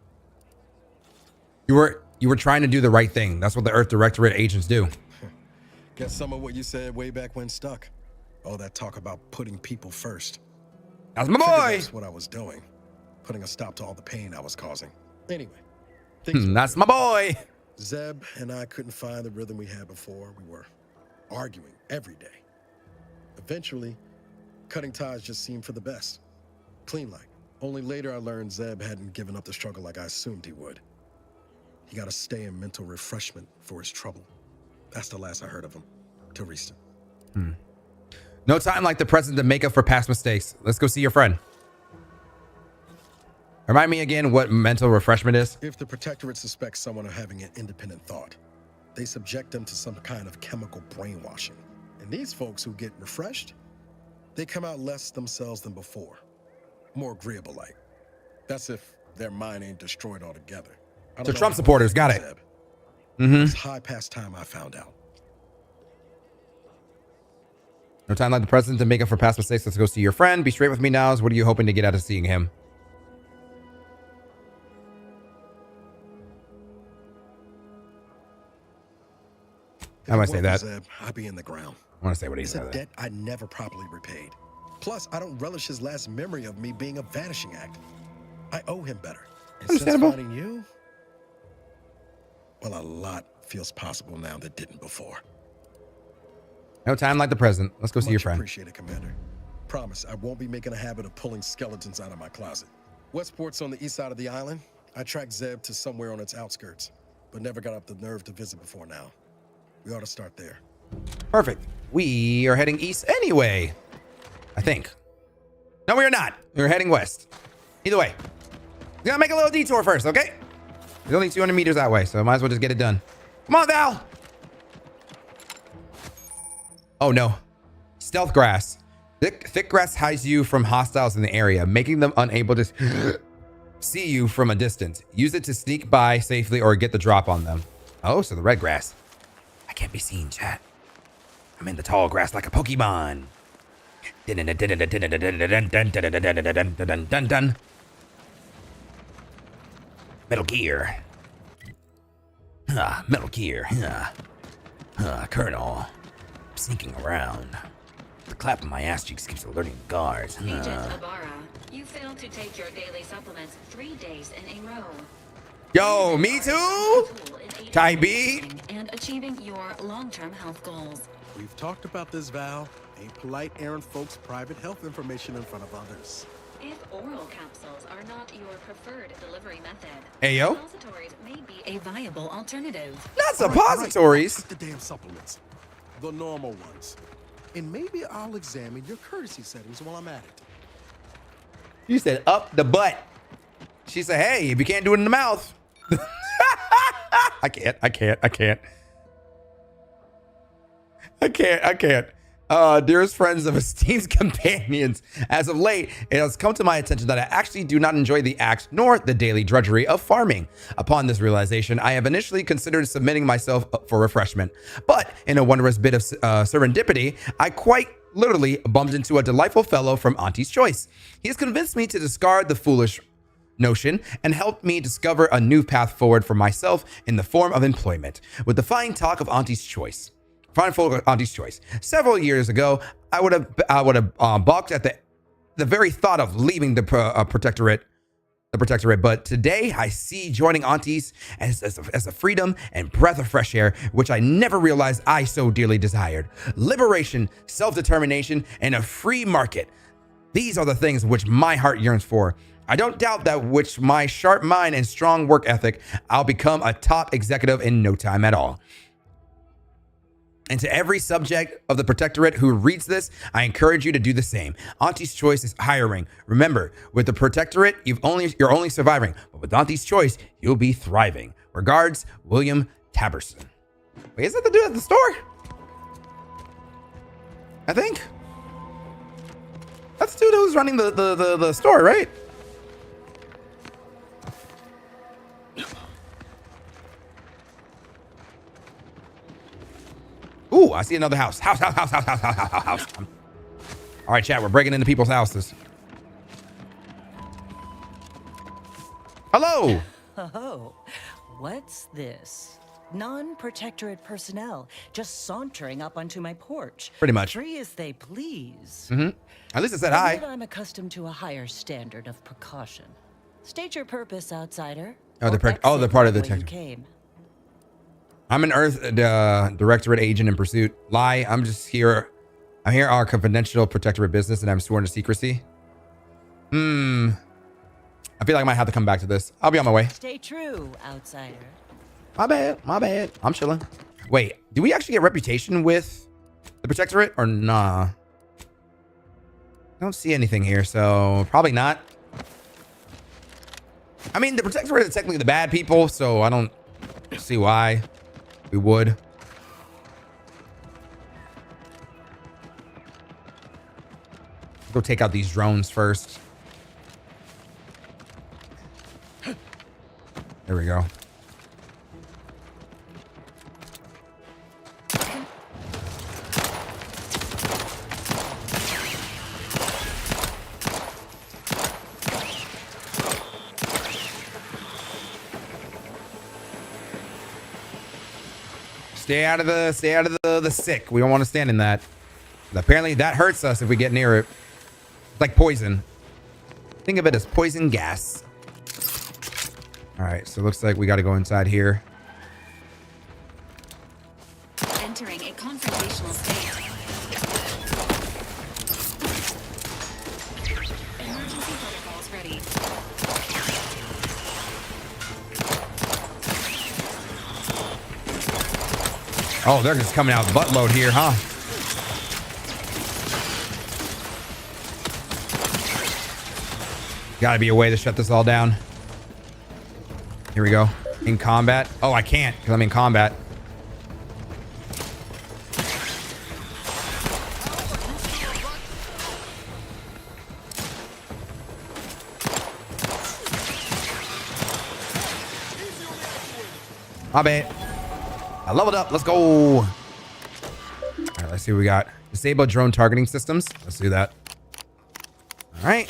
You were trying to do the right thing. That's what the Earth Directorate agents do. Guess some of what you said way back when stuck. All that talk about putting people first. That's my boy. That's what I was doing. Putting a stop to all the pain I was causing. Anyway. That's my boy. Zeb and I couldn't find the rhythm we had before. We were arguing every day. Eventually, cutting ties just seemed for the best. Clean like. Only later I learned Zeb hadn't given up the struggle like I assumed he would. He got to stay in mental refreshment for his trouble. That's the last I heard of him. Till recent. No time like the present to make up for past mistakes. Let's go see your friend. Remind me again what mental refreshment is. If the Protectorate suspects someone of having an independent thought, they subject them to some kind of chemical brainwashing. And these folks who get refreshed, they come out less themselves than before. More agreeable like. That's if their mind ain't destroyed altogether. So Trump supporters, got it. It's high past time I found out. No time like the present to make up for past mistakes. Let's go see your friend. Be straight with me now. What are you hoping to get out of seeing him? How do I say that? Zeb, I'd be in the ground. I want to say what he It's said. a debt I never properly repaid. Plus, I don't relish his last memory of me being a vanishing act. I owe him better. And since Understandable. finding you, well, a lot feels possible now that didn't before. No time like the present. Let's go see your friend. Appreciate it, Commander. Promise, I won't be making a habit of pulling skeletons out of my closet. Westport's on the east side of the island. I tracked Zeb to somewhere on its outskirts, but never got up the nerve to visit before now. We ought to start there. Perfect. We are heading east anyway. I think. No, we are not. We're heading west. Either way. We gotta make a little detour first, okay? There's only 200 meters that way, so I might as well just get it done. Come on, Val. Oh, no. Stealth grass. Thick grass hides you from hostiles in the area, making them unable to see you from a distance. Use it to sneak by safely or get the drop on them. Oh, so the red grass. I can't be seen, chat. I'm in the tall grass like a Pokemon. Metal Gear. Metal Gear. Colonel. Sneaking around. The clap of my ass cheeks keeps alerting the guards. Agent Ibarra, you failed to take your daily supplements 3 days in a row. Yo, me too? Ty B. And achieving your long-term health goals. We've talked about this, Val. Ain't polite airing folks' private health information in front of others. If oral capsules are not your preferred delivery method, Hey, yo. suppositories may be a viable alternative. Not suppositories. Right. The damn supplements. The normal ones. And maybe I'll examine your courtesy settings while I'm at it. You said up the butt. She said, hey, if you can't do it in the mouth. I can't. Dearest friends of esteemed companions, as of late, it has come to my attention that I actually do not enjoy the act nor the daily drudgery of farming. Upon this realization, I have initially considered submitting myself for refreshment. But in a wondrous bit of serendipity, I quite literally bumped into a delightful fellow from Auntie's Choice. He has convinced me to discard the foolish notion and helped me discover a new path forward for myself in the form of employment. With the fine talk of Auntie's Choice. Several years ago, I would have balked at the very thought of leaving the protectorate. But today, I see joining Auntie's as a freedom and breath of fresh air, which I never realized I so dearly desired. Liberation, self-determination, and a free market. These are the things which my heart yearns for. I don't doubt that with my sharp mind and strong work ethic, I'll become a top executive in no time at all. And to every subject of the Protectorate who reads this, I encourage you to do the same. Auntie's Choice is hiring. Remember, with the Protectorate, you're only surviving. But with Auntie's Choice, you'll be thriving. Regards, William Taberson. Wait, is that the dude at the store? I think. That's the dude who's running the store, right? Ooh, I see another house. House. All right, chat, we're breaking into people's houses. Hello. Oh, what's this? Non-protectorate personnel just sauntering up onto my porch. Pretty much. Free as they please. At least it said hi. Admit I'm accustomed to a higher standard of precaution. State your purpose, outsider. Oh, they're part of the detective. I'm an Earth Directorate agent in pursuit. Lie, I'm just here. I'm here on confidential Protectorate business, and I'm sworn to secrecy. I feel like I might have to come back to this. I'll be on my way. Stay true, outsider. My bad. I'm chilling. Wait, do we actually get reputation with the Protectorate or nah? I don't see anything here, so probably not. I mean, the Protectorate is technically the bad people, so I don't see why we would. Go take out these drones first. There we go. Stay out of the sick. We don't want to stand in that. Apparently that hurts us if we get near it. It's like poison. Think of it as poison gas. All right, so it looks like we got to go inside here. Entering a confrontational state. Emergency protocols ready. Oh, they're just coming out buttload here, huh? Gotta be a way to shut this all down. Here we go. In combat. Oh, I can't because I'm in combat. My bad. I leveled up. Let's go. All right, let's see what we got. Disable drone targeting systems. Let's do that. All right.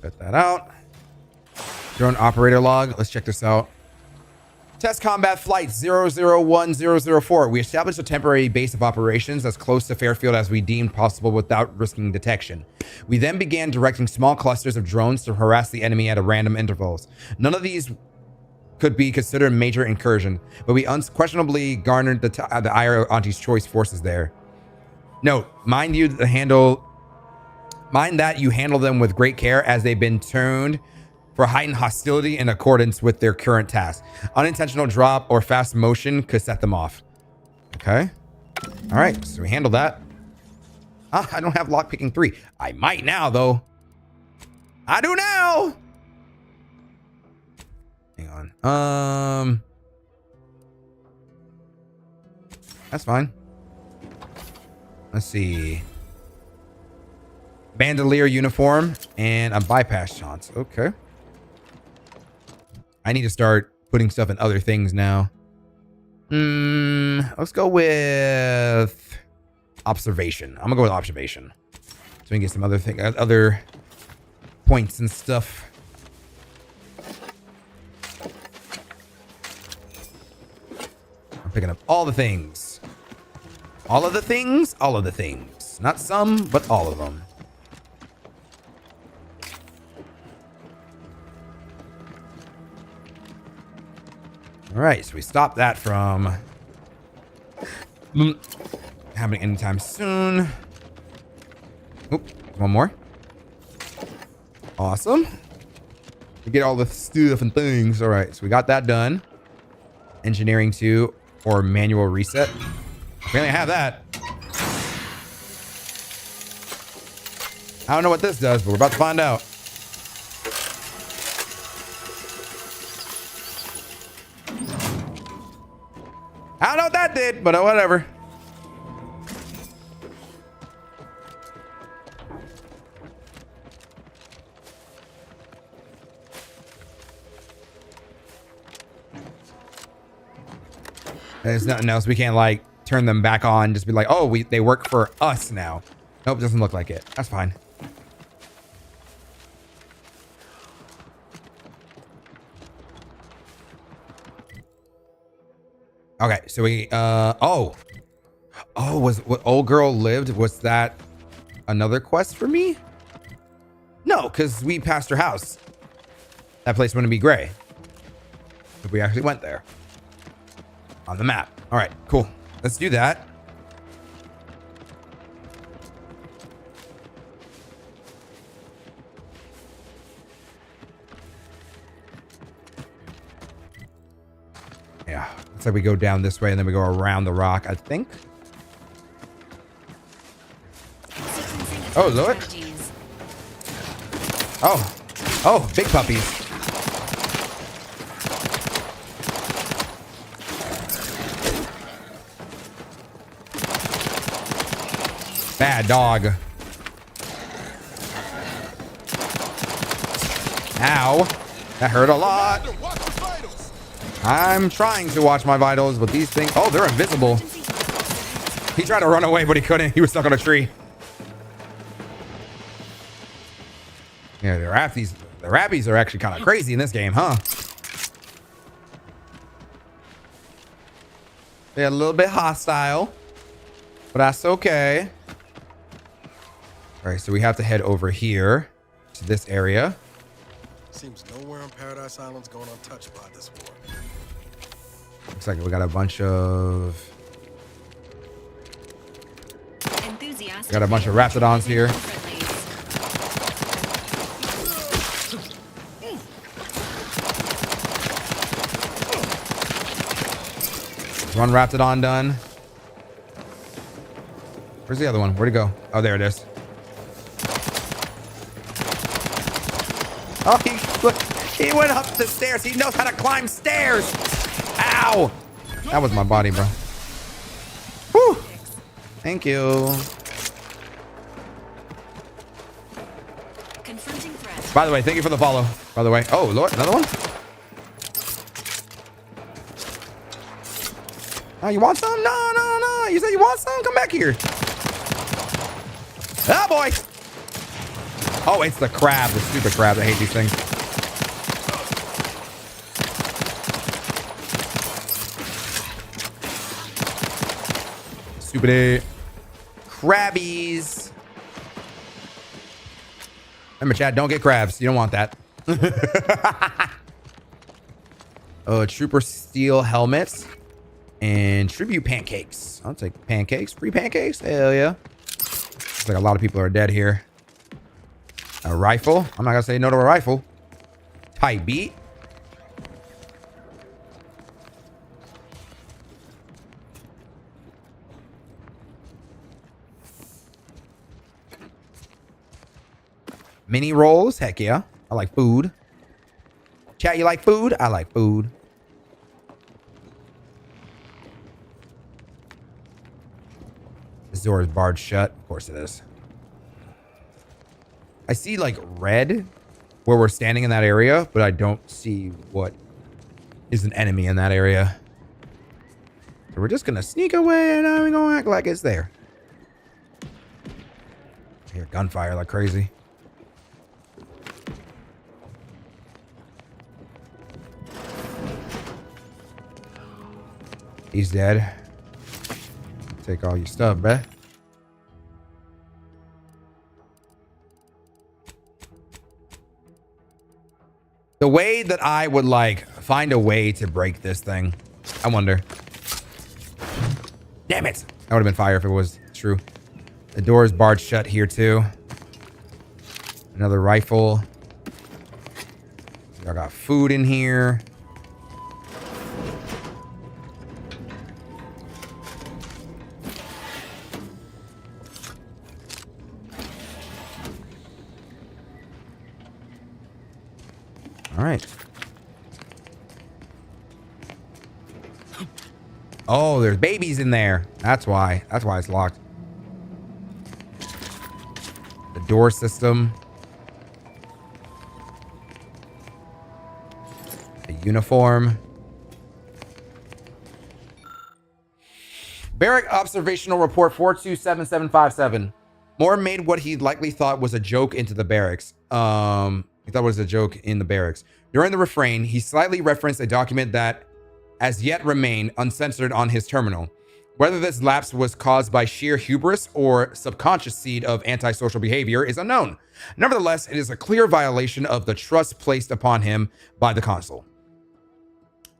Cut that out. Drone operator log. Let's check this out. Test combat flight 001004. We established a temporary base of operations as close to Fairfield as we deemed possible without risking detection. We then began directing small clusters of drones to harass the enemy at random intervals. None of these could be considered a major incursion, but we unquestionably garnered the ire of Auntie's choice forces there. Note, mind that you handle them with great care, as they've been tuned for heightened hostility in accordance with their current task. Unintentional drop or fast motion could set them off. Okay. All right, so we handle that. I don't have lockpicking 3. I might now, though. I do now. Hang on. That's fine. Let's see. Bandolier uniform and a bypass chance. Okay. I need to start putting stuff in other things now. Let's go with observation. I'm gonna go with observation, so we can get some other points and stuff. I'm picking up all the things. All of the things. All of the things. Not some, but all of them. All right, so we stopped that from happening anytime soon. Oop, one more. Awesome. We get all the stuff and things. All right, so we got that done. Engineering 2 or manual reset. Apparently I have that. I don't know what this does, but we're about to find out. I don't know what that did, but whatever. There's nothing else. We can't like turn them back on. Just be like, oh, they work for us now. Nope, doesn't look like it. That's fine. Okay, so we was what old girl lived, was that another quest for me? No, because we passed her house. That place wouldn't be gray if we actually went there on the map. All right, cool. Let's do that. Yeah, looks like we go down this way and then we go around the rock, I think. Oh, look. Oh, big puppies. Bad dog. Ow. That hurt a lot. I'm trying to watch my vitals, but these things... Oh, they're invisible. He tried to run away, but he couldn't. He was stuck on a tree. Yeah, the rappies are actually kind of crazy in this game, huh? They're a little bit hostile, but that's okay. All right, so we have to head over here to this area. Seems nowhere on Paradise Island's going untouched by this war. Looks like we got a bunch of... We got a bunch of Raptidons here. One Raptidon done. Where's the other one? Where'd it go? Oh, there it is. Oh, look, he went up the stairs. He knows how to climb stairs. Ow. That was my body, bro. Whew. Thank you. By the way, thank you for the follow. By the way. Oh, Lord, another one? Oh, you want some? No. You said you want some? Come back here. Ah, boy. Oh, it's the crab, the stupid crab. I hate these things. Stupid crabbies. Remember, Chad, don't get crabs. You don't want that. Trooper steel helmets and tribute pancakes. I'll take pancakes. Free pancakes? Hell yeah. Looks like a lot of people are dead here. A rifle. I'm not gonna say no to a rifle. Tight beat. Mini rolls. Heck yeah. I like food. Chat, you like food? I like food. This door is barred shut. Of course it is. I see like red where we're standing in that area, but I don't see what is an enemy in that area. So we're just gonna sneak away and I'm gonna act like it's there. I hear gunfire like crazy. He's dead. Take all your stuff, bruh. The way that I would like find a way to break this thing, I wonder. Damn it! That would have been fire if it was true. The door is barred shut here too. Another rifle. I got food in here. All right. Oh, there's babies in there. That's why. That's why it's locked. The door system. A uniform. Barrack Observational Report 427757. Moore made what he likely thought was a joke into the barracks. He thought it was a joke in the barracks. During the refrain, he slightly referenced a document that as yet remained uncensored on his terminal. Whether this lapse was caused by sheer hubris or subconscious seed of antisocial behavior is unknown. Nevertheless, it is a clear violation of the trust placed upon him by the consul.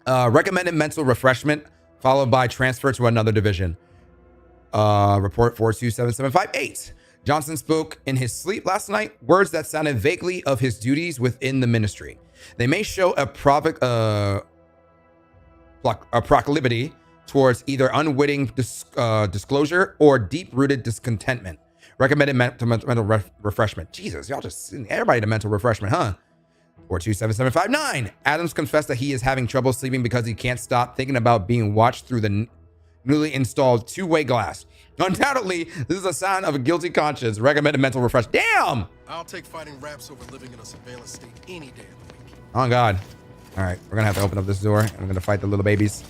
Recommended mental refreshment followed by transfer to another division. Report 427758. Johnson spoke in his sleep last night, words that sounded vaguely of his duties within the ministry. They may show a proclivity towards either unwitting disclosure or deep-rooted discontentment. Recommended mental refreshment. Jesus, y'all just sending everybody to mental refreshment, huh? Or 27759. Adams confessed that he is having trouble sleeping because he can't stop thinking about being watched through the newly installed two-way glass. Undoubtedly, this is a sign of a guilty conscience. Recommended mental refreshment. Damn! I'll take fighting raps over living in a surveillance state any day of the week. Oh, God. All right, we're going to have to open up this door. And we're going to fight the little babies.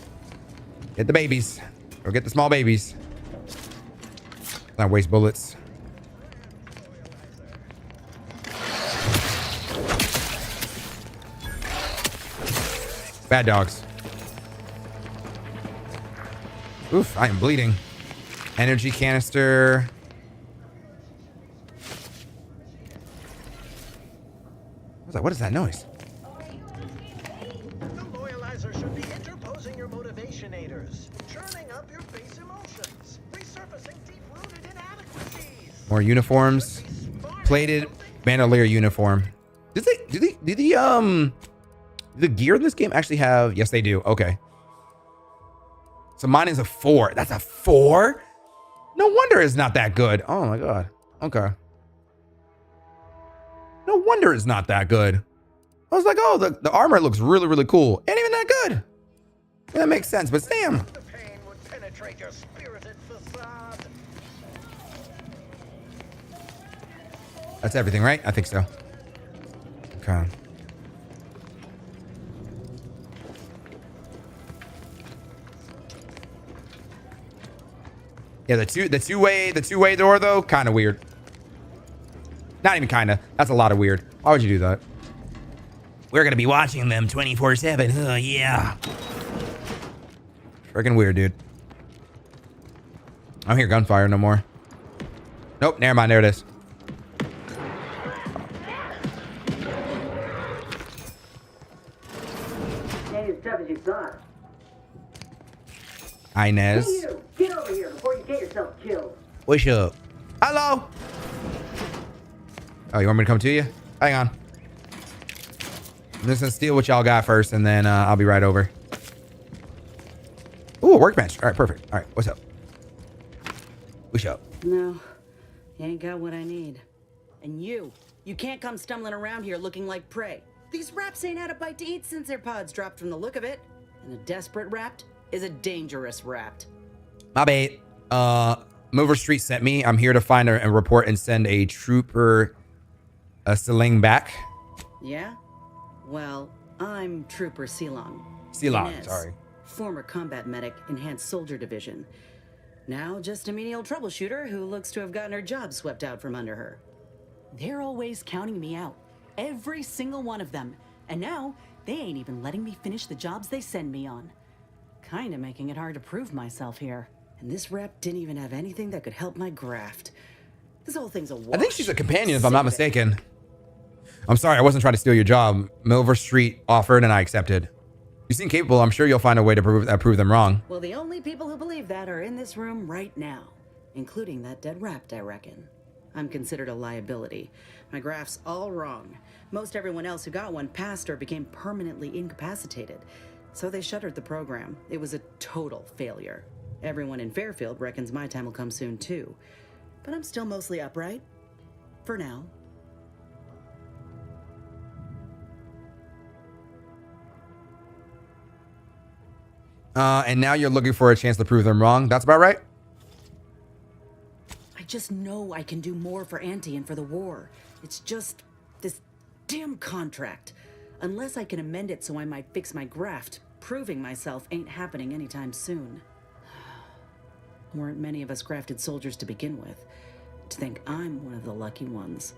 Get the babies. Or get the small babies. Not waste bullets. Bad dogs. Oof, I am bleeding. Energy canister. What is that noise? The loyalizer should be interposing your motivationators, churning up your base emotions, resurfacing deep-rooted inadequacies. More uniforms. Plated bandolier uniform. Do the gear in this game actually have? Yes, they do. Okay. So mine is a 4. That's a 4? No wonder it's not that good. Oh my God. Okay. No wonder it's not that good. I was like, oh, the armor looks really, really cool. Ain't even that good. That makes sense, but damn. That's everything, right? I think so. Okay. Yeah, the two-way door though, kind of weird. Not even kind of. That's a lot of weird. Why would you do that? We're gonna be watching them 24/7. Oh yeah. Freaking weird, dude. I don't hear gunfire no more. Nope, never mind. There it is. Name's Inez. Hey, you! Get over here before you get yourself killed. What's up? Hello. Oh, you want me to come to you? Hang on. I'm just gonna steal what y'all got first, and then I'll be right over. Ooh, a workbench. All right, perfect. All right, what's up? What's up? No, you ain't got what I need. And you can't come stumbling around here looking like prey. These raps ain't had a bite to eat since their pods dropped from the look of it. And a desperate rapt is a dangerous rapt. My bad. Mover Street sent me. I'm here to find a report and send a trooper, Seling back. Yeah? Well, I'm Trooper Silong. Silong, Inez, sorry. Former combat medic, Enhanced Soldier Division. Now just a menial troubleshooter who looks to have gotten her job swept out from under her. They're always counting me out. Every single one of them. And now, they ain't even letting me finish the jobs they send me on. Kinda making it hard to prove myself here. And this rep didn't even have anything that could help my graft. This whole thing's a wash. I think she's a companion, if I'm not mistaken. I'm sorry, I wasn't trying to steal your job. Milver Street offered, and I accepted. You seem capable. I'm sure you'll find a way to prove them wrong. Well, the only people who believe that are in this room right now, including that dead rapt, I reckon. I'm considered a liability. My graph's all wrong. Most everyone else who got one passed or became permanently incapacitated. So they shuttered the program. It was a total failure. Everyone in Fairfield reckons my time will come soon too. But I'm still mostly upright. For now. And now you're looking for a chance to prove them wrong. That's about right. I just know I can do more for Auntie and for the war. It's just this damn contract. Unless I can amend it so I might fix my graft, proving myself ain't happening anytime soon. Weren't many of us grafted soldiers to begin with. To think I'm one of the lucky ones.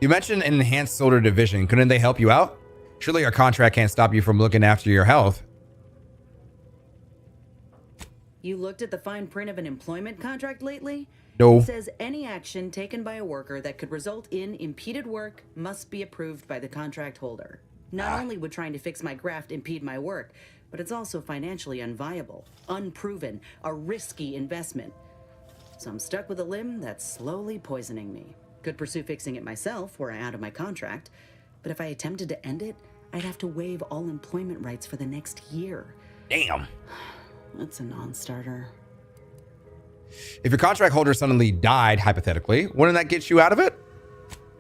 You mentioned an Enhanced Soldier Division. Couldn't they help you out? Surely our contract can't stop you from looking after your health. You looked at the fine print of an employment contract lately? No. It says any action taken by a worker that could result in impeded work must be approved by the contract holder. Not only would trying to fix my graft impede my work, but it's also financially unviable, unproven, a risky investment. So I'm stuck with a limb that's slowly poisoning me. Could pursue fixing it myself were I out of my contract, but if I attempted to end it, I'd have to waive all employment rights for the next year. Damn. That's a non-starter. If your contract holder suddenly died, hypothetically, wouldn't that get you out of it?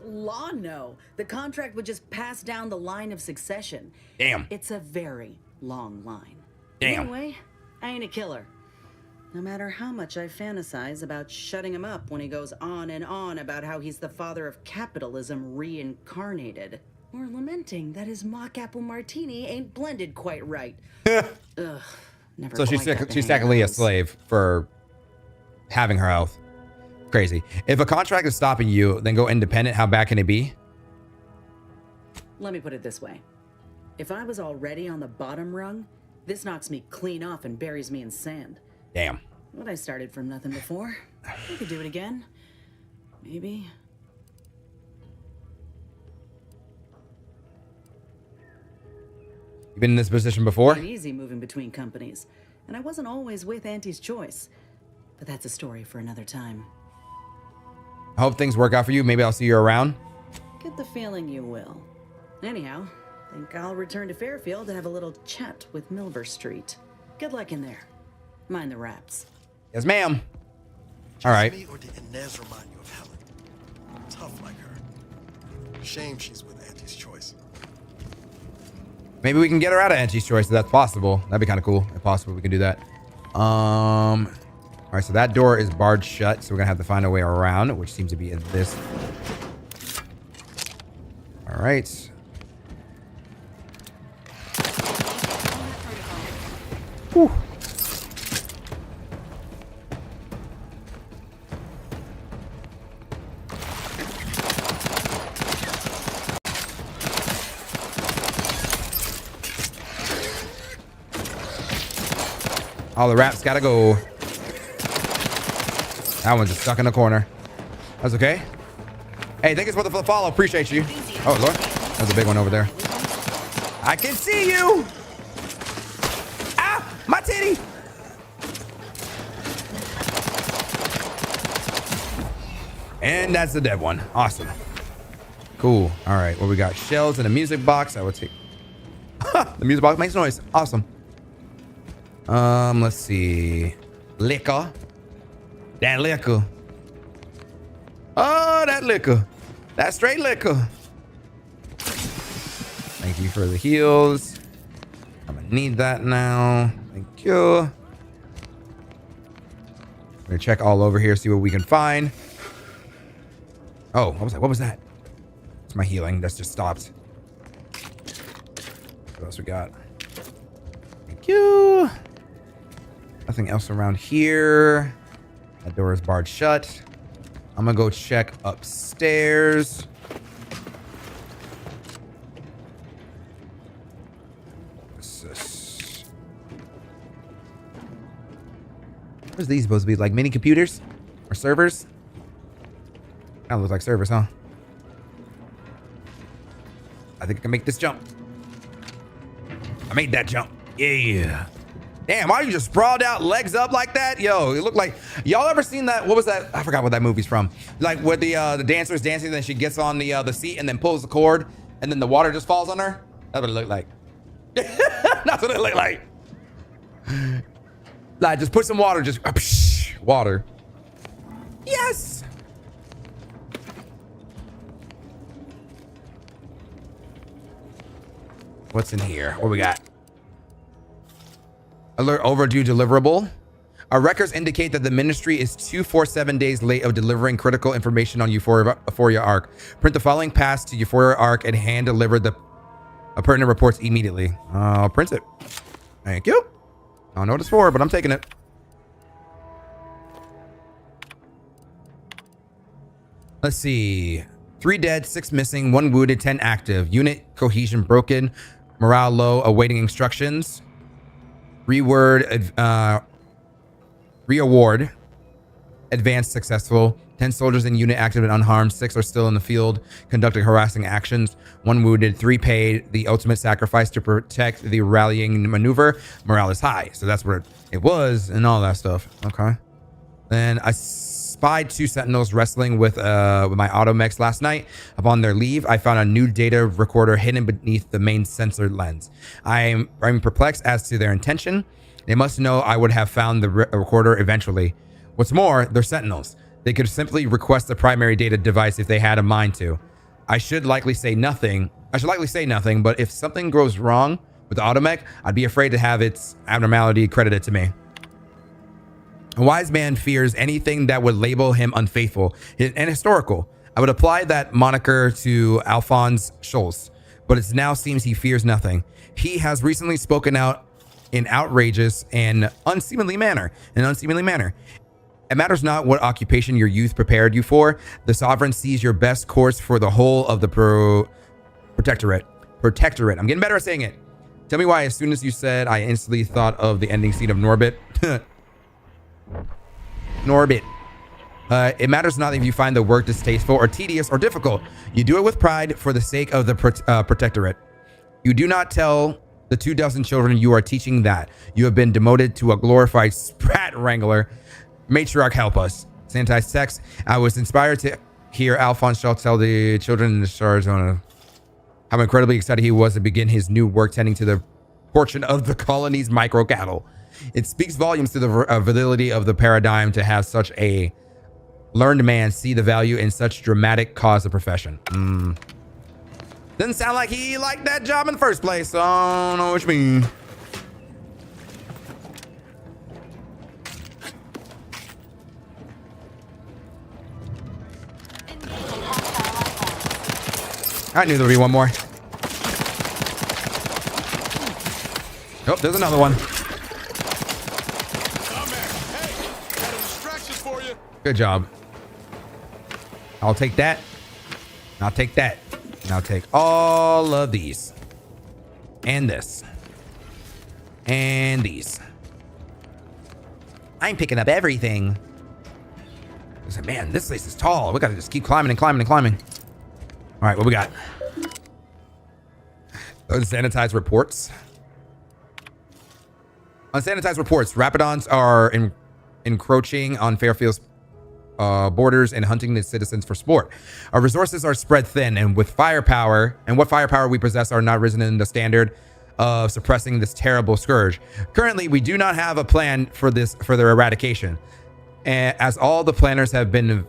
Law, no. The contract would just pass down the line of succession. Damn. It's a very long line. Damn. Anyway, I ain't a killer. No matter how much I fantasize about shutting him up when he goes on and on about how he's the father of capitalism reincarnated. Or lamenting that his mock apple martini ain't blended quite right. Ugh. Never So she's quite got the hang technically of a slave for having her health. Crazy. If a contract is stopping you, then go independent. How bad can it be? Let me put it this way. If I was already on the bottom rung, this knocks me clean off and buries me in sand. Damn. But I started from nothing before. I could do it again. Maybe. You've been in this position before? Ain't easy moving between companies. And I wasn't always with Auntie's choice. But that's a story for another time. I hope things work out for you. Maybe I'll see you around. Get the feeling you will. Anyhow, think I'll return to Fairfield to have a little chat with Milver Street. Good luck in there. Mind the raps. Yes, ma'am. All right. Me, or did Inez remind you of Helen? Tough like her. Shame she's with Auntie's choice. Maybe we can get her out of Angie's choice if that's possible. That'd be kind of cool. If possible, we can do that. All right, so that door is barred shut, so we're gonna have to find a way around, which seems to be in this. All right. Whew. All the raps gotta go. That one's just stuck in the corner. That's okay. Hey, thank you for the follow. Appreciate you. Oh, Lord. There's a big one over there. I can see you. Ah, my titty. And that's the dead one. Awesome. Cool. All right. Well, we got shells and a music box. I would take. The music box makes noise. Awesome. Let's see. Liquor. That liquor. Oh, that liquor. That straight liquor. Thank you for the heals. I'm gonna need that now. Thank you. I'm gonna check all over here, see what we can find. Oh, what was that? What was that? It's my healing. That's just stopped. What else we got? Thank you. Nothing else around here. That door is barred shut. I'm gonna go check upstairs. What are these supposed to be? Like mini computers? Or servers? Kind of look like servers, huh? I think I can make this jump. I made that jump. Yeah. Damn, why are you just sprawled out, legs up like that? Yo, it looked like, y'all ever seen that? What was that? I forgot what that movie's from. Like with the dancer's dancing, then she gets on the seat and then pulls the cord, and then the water just falls on her. That's what it looked like. That's what it looked like. Like, just put some water, just water. Yes. What's in here? What we got? Alert overdue deliverable. Our records indicate that the ministry is 247 days late of delivering critical information on Euphoria Arc. Print the following pass to Euphoria Arc and hand deliver the pertinent reports immediately. I'll print it. Thank you. I don't know what it's for, but I'm taking it. Let's see. 3 dead, 6 missing, 1 wounded, 10 active. Unit cohesion broken. Morale low, awaiting instructions. Reaward advanced successful. 10 soldiers in unit active and unharmed. 6 are still in the field conducting harassing actions. 1 wounded, 3 paid the ultimate sacrifice to protect the rallying maneuver. Morale is high. So that's where it was and all that stuff. Okay. Then I spied 2 sentinels wrestling with my automechs last night. Upon their leave, I found a new data recorder hidden beneath the main sensor lens. I'm perplexed as to their intention. They must know I would have found the recorder eventually. What's more, they're sentinels. They could simply request the primary data device if they had a mind to. I should likely say nothing, but if something goes wrong with the automech, I'd be afraid to have its abnormality credited to me. A wise man fears anything that would label him unfaithful and historical. I would apply that moniker to Alphonse Schultz, but it now seems he fears nothing. He has recently spoken out in outrageous and unseemly manner. It matters not what occupation your youth prepared you for. The sovereign sees your best course for the whole of the protectorate. I'm getting better at saying it. Tell me why, as soon as you said, I instantly thought of the ending scene of Norbit. Norbit. It matters not if you find the work distasteful or tedious or difficult. You do it with pride for the sake of the protectorate. You do not tell the 24 children you are teaching that you have been demoted to a glorified sprat wrangler. Matriarch, help us. Sanitized text. I was inspired to hear Alphonse Schultz tell the children in the stars on how incredibly excited he was to begin his new work tending to the portion of the colony's micro cattle. It speaks volumes to the validity of the paradigm to have such a learned man see the value in such dramatic cause of profession. Doesn't sound like he liked that job in the first place, so I don't know what you mean. I knew there would be one more. Oh, there's another one. Good job. I'll take that. I'll take that. And I'll take all of these. And this. And these. I'm picking up everything. I said, man, this place is tall. We gotta just keep climbing and climbing and climbing. All right, what we got? Unsanitized reports. Unsanitized reports. Rapidons are encroaching on Fairfield's borders and hunting the citizens for sport. Our resources are spread thin, and with firepower, and what firepower we possess are not risen in the standard of suppressing this terrible scourge. Currently, we do not have a plan for their eradication, as all the planners have been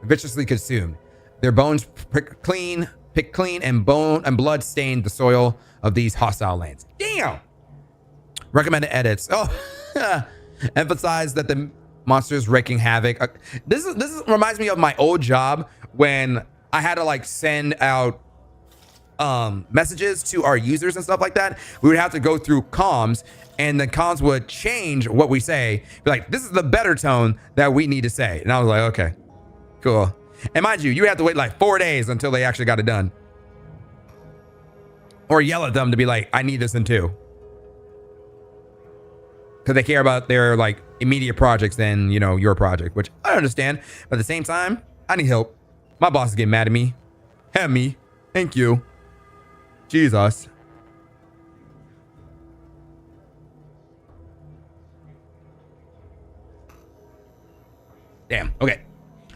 viciously consumed. Their bones picked clean, and bone and blood stained the soil of these hostile lands. Damn. Recommended edits. Oh, emphasize that the monsters wreaking havoc. This reminds me of my old job when I had to like send out messages to our users and stuff like that. We would have to go through comms, and the comms would change what we say. Be like, this is the better tone that we need to say. And I was like, okay, cool. And mind you, you have to wait like 4 days until they actually got it done. Or yell at them to be like, I need this in 2. Because they care about their like immediate projects than, you know, your project, which I understand. But at the same time, I need help. My boss is getting mad at me. Help me. Thank you. Jesus. Damn. Okay.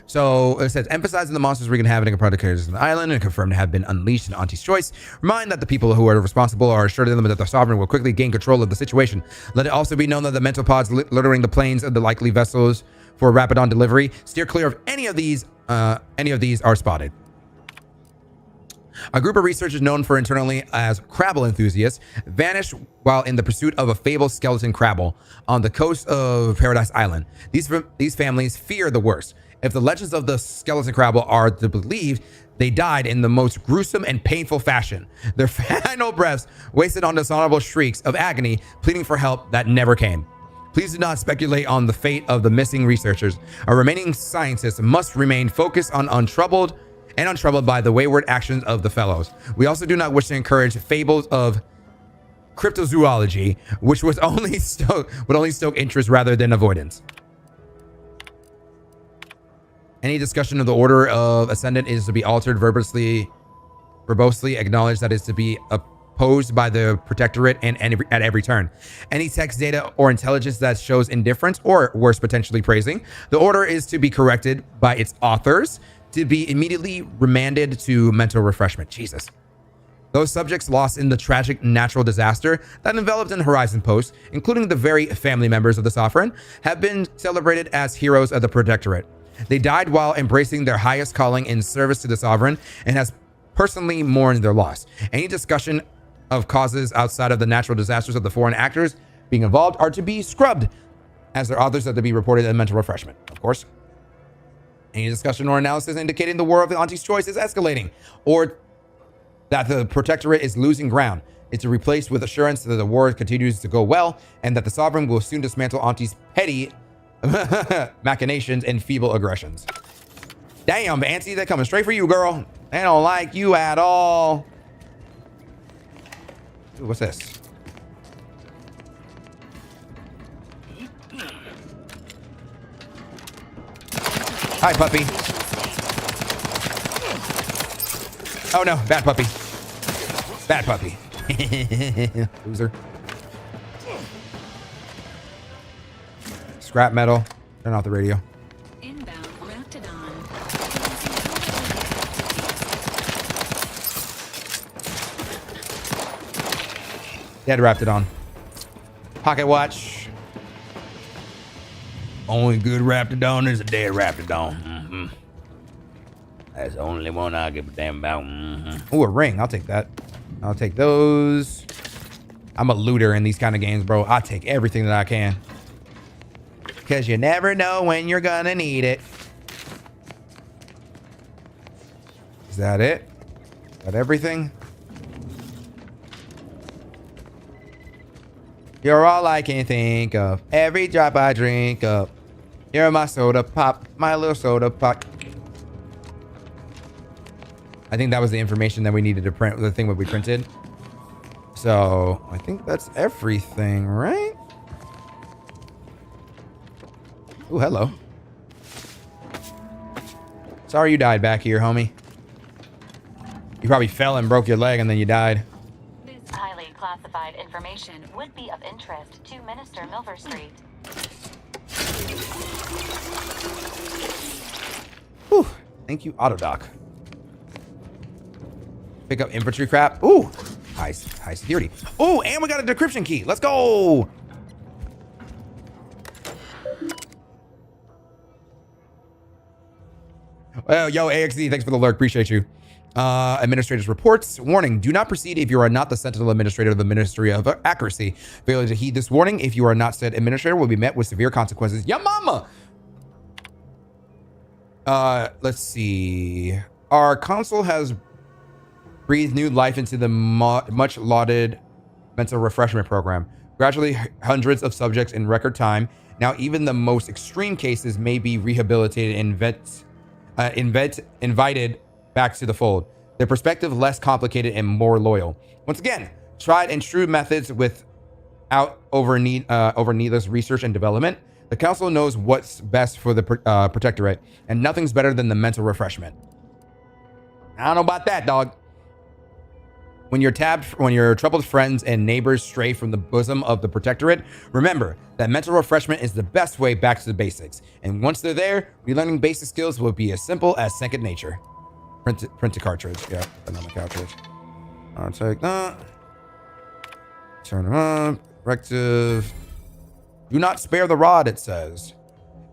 So it says, emphasizing the monsters wreaking havoc upon the characters on the island and confirmed to have been unleashed in Auntie's choice. Remind that the people who are responsible are assured them that the sovereign will quickly gain control of the situation. Let it also be known that the mental pods littering the planes of the likely vessels for Rapidon delivery. Steer clear of any of these are spotted. A group of researchers known for internally as Crabble enthusiasts vanished while in the pursuit of a fabled skeleton Crabble on the coast of Paradise Island. These families fear the worst. If the legends of the skeleton Crabble are to be believed, they died in the most gruesome and painful fashion. Their final breaths wasted on dishonorable shrieks of agony, pleading for help that never came. Please do not speculate on the fate of the missing researchers. Our remaining scientists must remain focused on untroubled by the wayward actions of the fellows. We also do not wish to encourage fables of cryptozoology, which would only stoke interest rather than avoidance. Any discussion of the order of ascendant is to be altered verbosely acknowledge that is to be opposed by the Protectorate and at every turn. Any text, data, or intelligence that shows indifference or worse, potentially praising, the order is to be corrected by its authors to be immediately remanded to mental refreshment. Jesus. Those subjects lost in the tragic natural disaster that enveloped in Horizon Post, including the very family members of the Sovereign, have been celebrated as heroes of the Protectorate. They died while embracing their highest calling in service to the Sovereign and has personally mourned their loss. Any discussion of causes outside of the natural disasters of the foreign actors being involved are to be scrubbed, as their authors are to be reported as mental refreshment, of course. Any discussion or analysis indicating the war of the Auntie's choice is escalating, or that the Protectorate is losing ground, is to replace with assurance that the war continues to go well and that the Sovereign will soon dismantle Auntie's petty machinations and feeble aggressions. Damn, Auntie, they're coming straight for you, girl. They don't like you at all. Ooh, what's this? Hi, puppy. Oh no, bad puppy. Bad puppy. Loser. Scrap metal. Turn off the radio. Inbound Raptidon. Dead Raptidon. Pocket watch. Only good Raptidon is a dead Raptidon. Mm-hmm. That's the only one I give a damn about. Mm-hmm. Ooh, a ring. I'll take that. I'll take those. I'm a looter in these kind of games, bro. I take everything that I can. Because you never know when you're gonna need it. Is that it? Is that everything? You're all I can think of. Every drop I drink up. You're my soda pop. My little soda pop. I think that was the information that we needed to print. The thing that we printed. So I think that's everything, right? Oh, hello. Sorry you died back here, homie. You probably fell and broke your leg and then you died. This highly classified information would be of interest to Minister Milver Street. Thank you, Autodoc. Pick up infantry crap. Ooh, high security. Ooh, and we got a decryption key. Let's go. Well, yo, AXD, thanks for the lurk. Appreciate you. Administrator's reports. Warning, do not proceed if you are not the Sentinel Administrator of the Ministry of Accuracy. Failure to heed this warning, if you are not said Administrator, will be met with severe consequences. Ya mama! Let's see. Our council has breathed new life into the much lauded mental refreshment program. Gradually, hundreds of subjects in record time. Now, even the most extreme cases may be rehabilitated and invited back to the fold. Their perspective less complicated and more loyal. Once again, tried and true methods without over needless research and development. The council knows what's best for the protectorate, and nothing's better than the mental refreshment. I don't know about that, dog. When your troubled friends and neighbors stray from the bosom of the protectorate, remember that mental refreshment is the best way back to the basics. And once they're there, relearning basic skills will be as simple as second nature. Print a cartridge. Yeah, another cartridge. I'll take that. Turn around. Directive. Do not spare the rod, it says.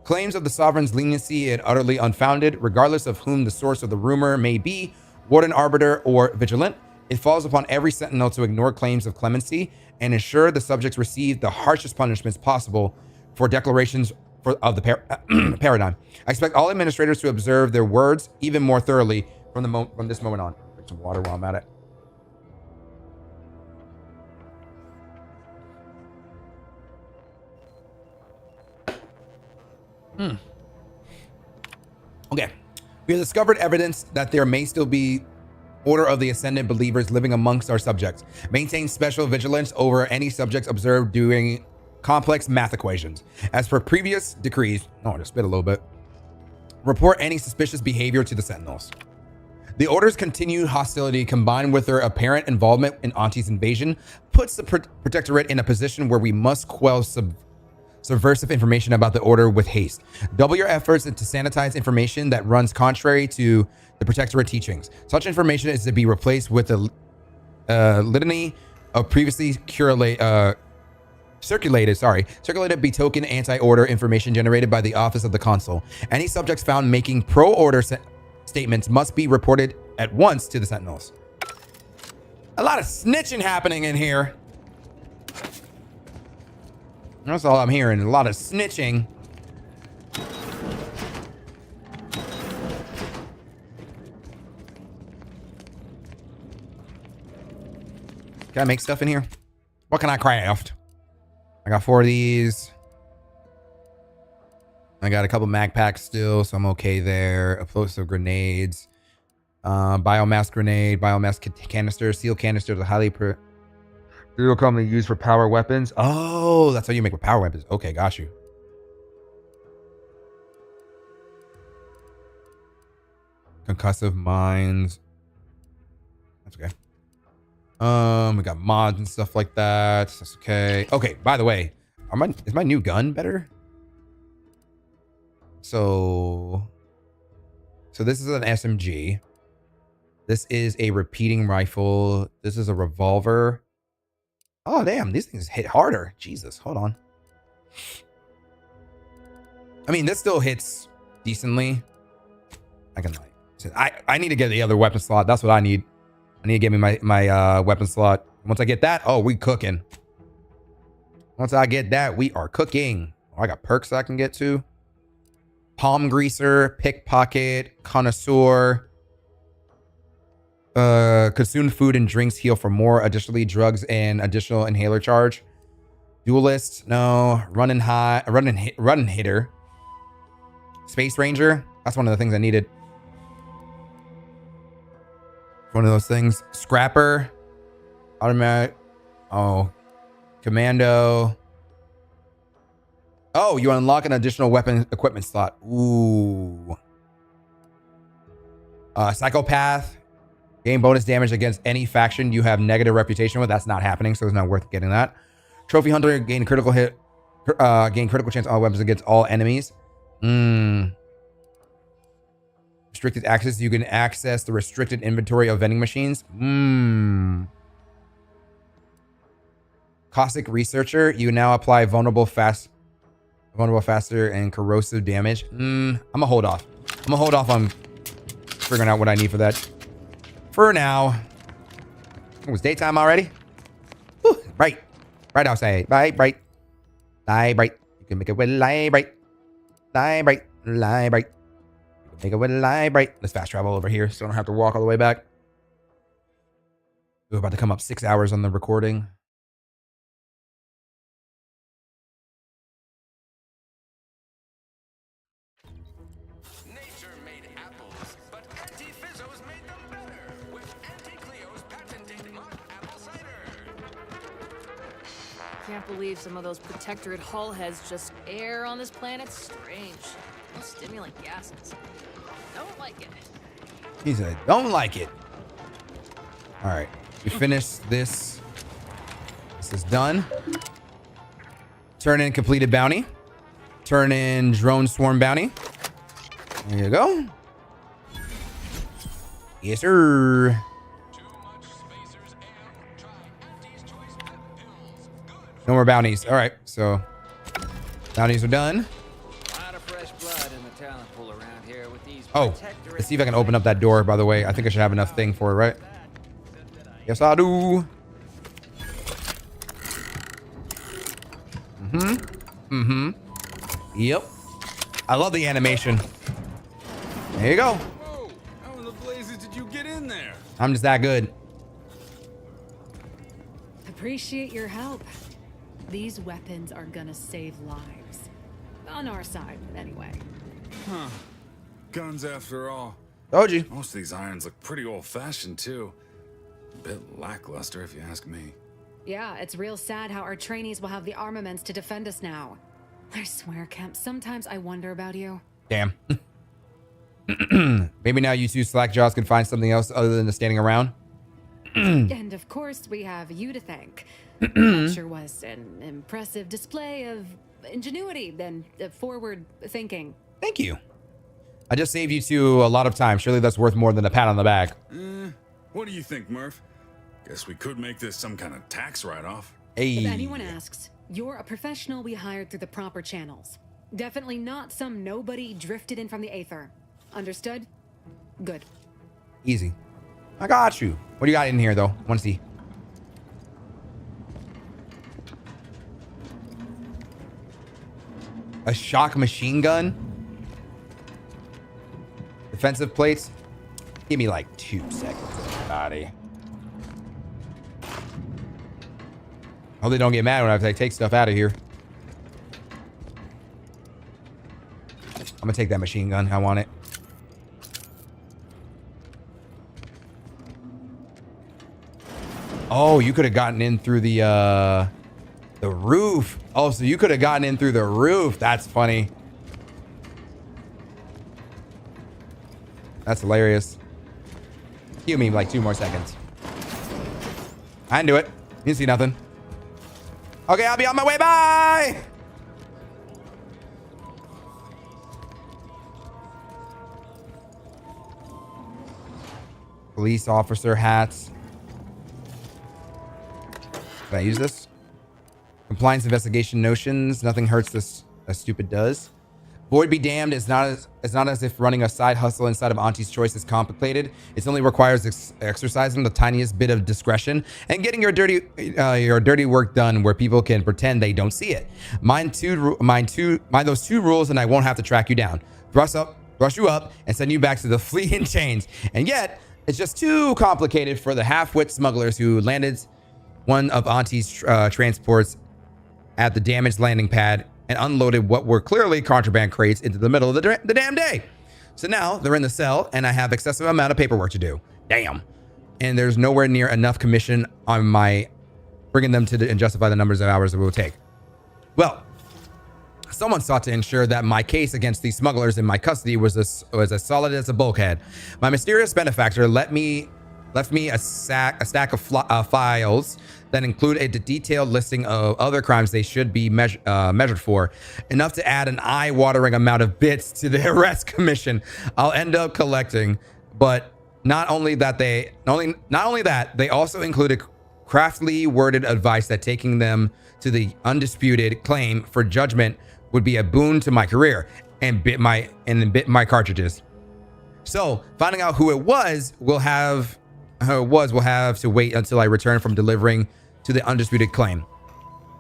Claims of the sovereign's leniency are utterly unfounded, regardless of whom the source of the rumor may be, warden, arbiter, or vigilant. It falls upon every sentinel to ignore claims of clemency and ensure the subjects receive the harshest punishments possible for declarations of the paradigm. I expect all administrators to observe their words even more thoroughly from this moment on. Drink some water while I'm at it. Okay. We have discovered evidence that there may still be Order of the Ascendant believers living amongst our subjects. Maintain special vigilance over any subjects observed doing complex math equations. As per previous decrees, just spit a little bit. Report any suspicious behavior to the Sentinels. The Order's continued hostility combined with their apparent involvement in Auntie's invasion puts the Protectorate in a position where we must quell subversive information about the Order with haste. Double your efforts to sanitize information that runs contrary to the Protectorate teachings. Such information is to be replaced with a litany of previously circulated betoken anti-order information generated by the Office of the Consul. Any subjects found making pro-order statements must be reported at once to the Sentinels. A lot of snitching happening in here. That's all I'm hearing. A lot of snitching. Can I make stuff in here? What can I craft? I got 4 of these. I got a couple mag packs still, so I'm okay there. Explosive grenades. Biomass grenade. Biomass canister. Steel canister. The highly Steel commonly used for power weapons. Oh, that's how you make with power weapons. Okay, got you. Concussive mines. That's okay. We got mods and stuff like that. That's okay. Okay, by the way, is my new gun better? So this is an SMG. This is a repeating rifle. This is a revolver. Oh, damn. These things hit harder. Jesus, hold on. I mean, this still hits decently. I need to get the other weapon slot. That's what I need. I need to get me my weapon slot. Once I get that, oh, we cooking. Once I get that, we are cooking. Oh, I got perks I can get to. Palm greaser, pickpocket, connoisseur. Consume food and drinks, heal for more. Additionally, drugs and additional inhaler charge. Duelist, no. Run and hitter. Space Ranger. That's one of the things I needed. One of those things. Scrapper. Automatic. Oh. Commando. Oh, you unlock an additional weapon equipment slot. Ooh. Psychopath. Gain bonus damage against any faction you have negative reputation with. That's not happening, so it's not worth getting that. Trophy Hunter. Gain critical hit. Gain critical chance on all weapons against all enemies. restricted access. You can access the restricted inventory of vending machines. Caustic researcher. You now apply vulnerable, faster, and corrosive damage. I'm gonna hold off. I'm gonna hold off on figuring out what I need for that. For now. It was daytime already. Whew, bright outside. Bright. You can make it with light bright. Light bright. You can make it with light bright. Let's fast travel over here so I don't have to walk all the way back. We're about to come up 6 hours on the recording. Can't believe some of those Protectorate hull heads just air on this planet. Strange. No stimulant gases. Don't like it. He said, don't like it. All right. We finished this. This is done. Turn in completed bounty. Turn in drone swarm bounty. There you go. Yes, sir. No more bounties. All right, so bounties are done. Oh, let's see if I can open up that door, by the way. I think I should have enough thing for it, right? Yes, I do. Yep. I love the animation. There you go. Whoa, how in the blazes did you get in there? I'm just that good. Appreciate your help. These weapons are gonna save lives. On our side, anyway. Huh. Guns after all. Told you. Most of these irons look pretty old-fashioned, too. A bit lackluster, if you ask me. Yeah, it's real sad how our trainees will have the armaments to defend us now. I swear, Kemp, sometimes I wonder about you. Damn. Maybe now you two slackjaws can find something else other than the standing around. And of course, we have you to thank. That sure was an impressive display of ingenuity and forward thinking. Thank you. I just saved you two a lot of time. Surely that's worth more than a pat on the back. What do you think, Murph? Guess we could make this some kind of tax write-off. Hey. If anyone asks, you're a professional we hired through the proper channels. Definitely not some nobody drifted in from the Aether. Understood? Good. Easy. I got you. What do you got in here, though? Want to see? A shock machine gun? Defensive plates? Give me like 2 seconds, everybody. Hope they don't get mad when I take stuff out of here. I'm gonna take that machine gun. I want it. Oh, you could have gotten in through the roof. Oh, so you could have gotten in through the roof. That's funny. That's hilarious. Give me like 2 more seconds. I didn't do it. You didn't see nothing. Okay, I'll be on my way. Bye. Police officer hats. Can I use this? Compliance investigation notions. Nothing hurts this as stupid does. Void be damned. It's not as if running a side hustle inside of Auntie's Choice is complicated. It only requires exercising the tiniest bit of discretion and getting your dirty work done where people can pretend they don't see it. Mind those 2 rules, and I won't have to track you down. Brush you up, and send you back to the flea in chains. And yet, it's just too complicated for the half-wit smugglers who landed one of Auntie's transports at the damaged landing pad and unloaded what were clearly contraband crates into the middle of the damn day. So now they're in the cell and I have excessive amount of paperwork to do. Damn. And there's nowhere near enough commission on my bringing them to and justify the numbers of hours it will take. Well, someone sought to ensure that my case against these smugglers in my custody was as solid as a bulkhead. My mysterious benefactor let me left me a stack of files that include a detailed listing of other crimes they should be measured for, enough to add an eye-watering amount of bits to the arrest commission I'll end up collecting. But not only that, they also included craftily worded advice that taking them to the undisputed claim for judgment would be a boon to my career and bit my cartridges. So finding out who it was will have to wait until I return from delivering to the undisputed claim.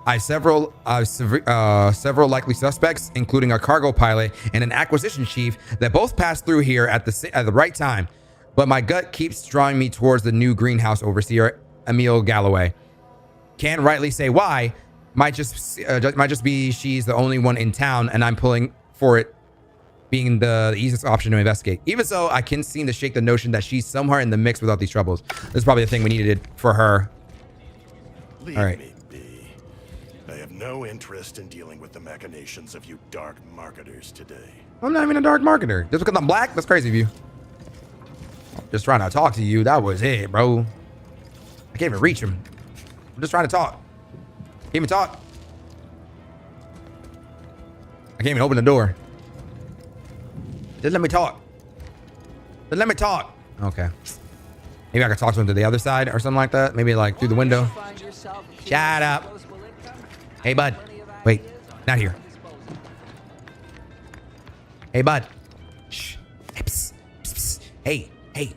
I have several likely suspects, including a cargo pilot and an acquisition chief, that both passed through here at the right time. But my gut keeps drawing me towards the new greenhouse overseer, Emil Galloway. Can't rightly say why. Might just be she's the only one in town, and I'm pulling for it being the easiest option to investigate. Even so, I can't seem to shake the notion that she's somewhere in the mix without these troubles. This is probably the thing we needed for her. Leave All right. me be. I have no interest in dealing with the machinations of you dark marketers today. I'm not even a dark marketer. Just because I'm black? That's crazy of you. Just trying to talk to you. That was it, bro. I can't even reach him. I'm just trying to talk. Can't even talk. I can't even open the door. Just let me talk. Just let me talk. Okay. Maybe I could talk to him to the other side or something like that. Maybe like through the window. Shut up. Hey, bud. Wait. Not here. Hey, bud. Shh. Hey, psst, psst, psst. Hey. Hey.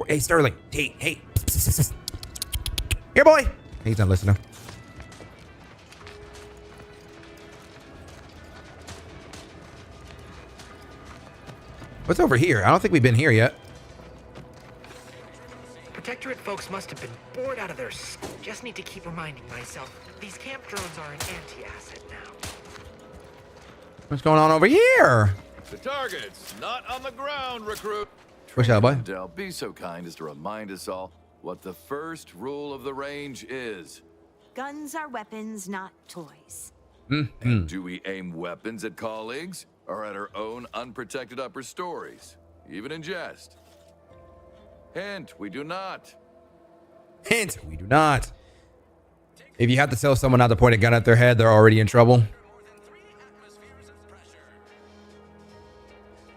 Hey, Sterling. Hey. Hey. Psst, psst, psst. Here, boy. He's not listening. What's over here? I don't think we've been here yet. Protectorate folks must have been bored out of their just need to keep reminding myself. These camp drones are an anti-asset now. What's going on over here? The target's not on the ground, recruit. What's up, boy? Del, be so kind as to remind us all what the first rule of the range is. Guns are weapons, not toys. And do we aim weapons at colleagues or at our own unprotected upper stories, even in jest? Hint, we do not. Hint, we do not. If you have to tell someone not to point a gun at their head, they're already in trouble.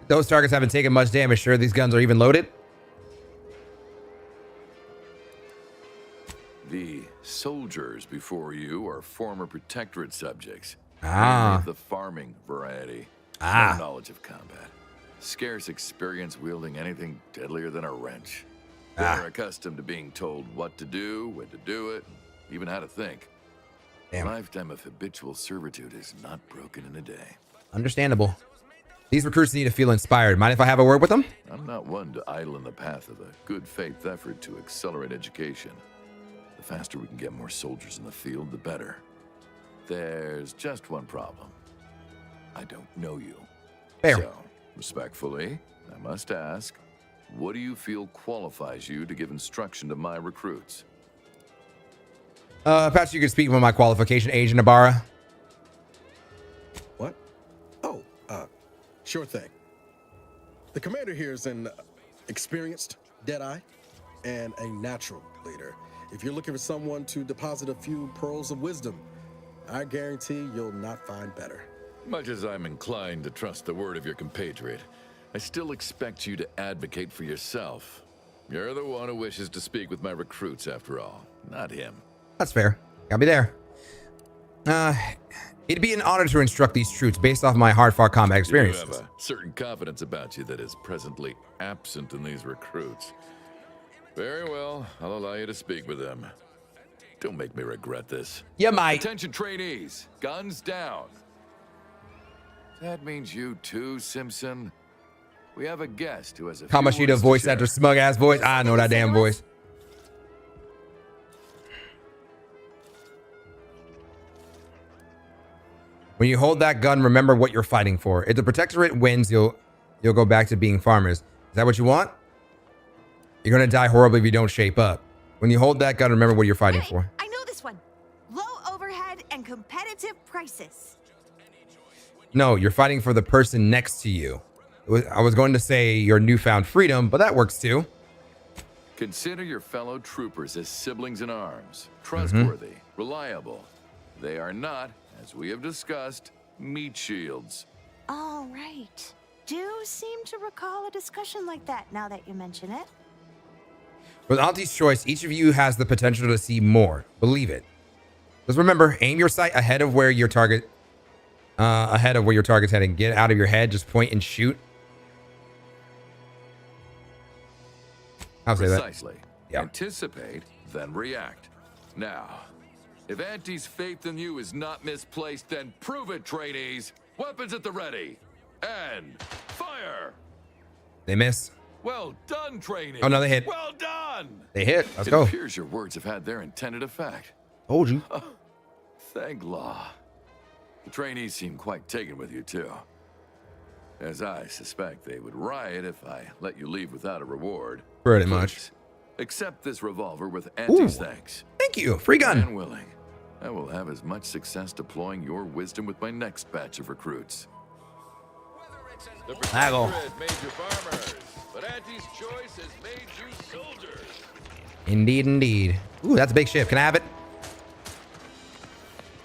Those targets haven't taken much damage. Sure, these guns are even loaded. The soldiers before you are former Protectorate subjects. Ah. Of the farming variety. Ah. No knowledge of combat. Scarce experience wielding anything deadlier than a wrench. Ah. They're accustomed to being told what to do, when to do it, even how to think. Damn. A lifetime of habitual servitude is not broken in a day. Understandable. These recruits need to feel inspired. Mind if I have a word with them? I'm not one to idle in the path of a good faith effort to accelerate education. The faster we can get more soldiers in the field, the better. There's just one problem. I don't know you. Fair. So, respectfully, I must ask, what do you feel qualifies you to give instruction to my recruits? Perhaps you could speak with my qualification, Agent Ibarra. What? Oh, sure thing. The commander here is an experienced Deadeye and a natural leader. If you're looking for someone to deposit a few pearls of wisdom, I guarantee you'll not find better. Much as I'm inclined to trust the word of your compatriot, I still expect you to advocate for yourself. You're the one who wishes to speak with my recruits, after all, not him. That's fair. Gotta be there. It'd be an honor to instruct these troops based off my hard-fought combat experiences. You have a certain confidence about you that is presently absent in these recruits. Very well, I'll allow you to speak with them. Don't make me regret this. You might. Attention trainees, guns down. That means you too, Simpson. We have a guest who has a Kamoshida voice after smug-ass voice. I know that damn voice. When you hold that gun, remember what you're fighting for. If the Protectorate wins, you'll go back to being farmers. Is that what you want? You're gonna die horribly if you don't shape up. When you hold that gun, remember what you're fighting for. I know this one. Low overhead and competitive prices. No, you're fighting for the person next to you. I was going to say your newfound freedom, but that works too. Consider your fellow troopers as siblings in arms, trustworthy, reliable. They are not, as we have discussed, meat shields. All right. Do seem to recall a discussion like that now that you mention it. With Auntie's choice, each of you has the potential to see more. Believe it. Just remember, aim your sight ahead of where your target's heading. Get out of your head. Just point and shoot. I'll say that. Precisely. Yeah. Anticipate, then react. Now, if Auntie's faith in you is not misplaced, then prove it, trainees. Weapons at the ready. And fire. They miss. Well done, trainees. Oh, no, they hit. Well done. They hit. Let's It go. appears your words have had their intended effect. Told you. Thank Law. The trainees seem quite taken with you, too. As I suspect they would riot if I let you leave without a reward. Pretty much. Accept this revolver with Auntie's thanks. Thank you. Free gun. And willing. I will have as much success deploying your wisdom with my next batch of recruits. The Haggle. Protectorate made you farmers, but Auntie's choice has made you soldiers. Indeed, indeed. Ooh, that's a big ship. Can I have it?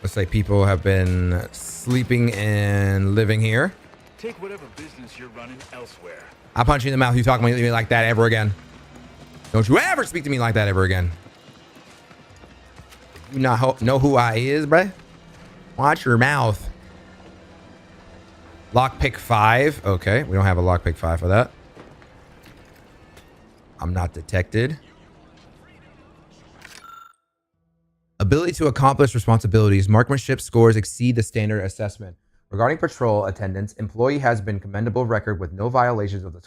Looks like people have been sleeping and living here. Take whatever business you're running elsewhere. I'll punch you in the mouth if you talk to me like that ever again. Don't you ever speak to me like that ever again. You not know who I is, bruh? Watch your mouth. Lockpick 5. Okay, we don't have a lockpick 5 for that. I'm not detected. Ability to accomplish responsibilities. Marksmanship scores exceed the standard assessment. Regarding patrol attendance, employee has been commendable record with no violations of the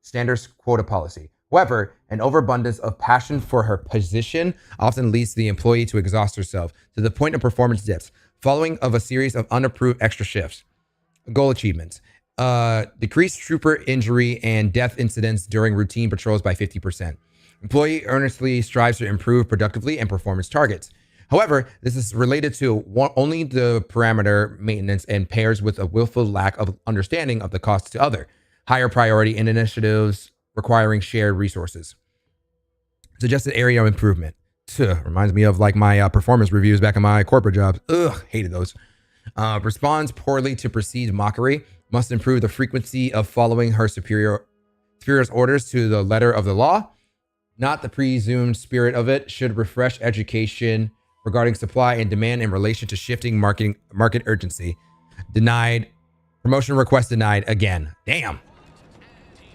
standard quota policy. However, an overabundance of passion for her position often leads the employee to exhaust herself to the point of performance dips, following of a series of unapproved extra shifts. Goal achievements. Decreased trooper injury and death incidents during routine patrols by 50%. Employee earnestly strives to improve productively and performance targets. However, this is related to only the parameter maintenance and pairs with a willful lack of understanding of the costs to other higher priority in initiatives requiring shared resources. Suggested area of improvement. Reminds me of like my performance reviews back in my corporate jobs. Ugh, hated those. Responds poorly to perceived mockery. Must improve the frequency of following her superior's orders to the letter of the law, not the presumed spirit of it. Should refresh education regarding supply and demand in relation to shifting market urgency. Denied. Promotion request denied again. Damn.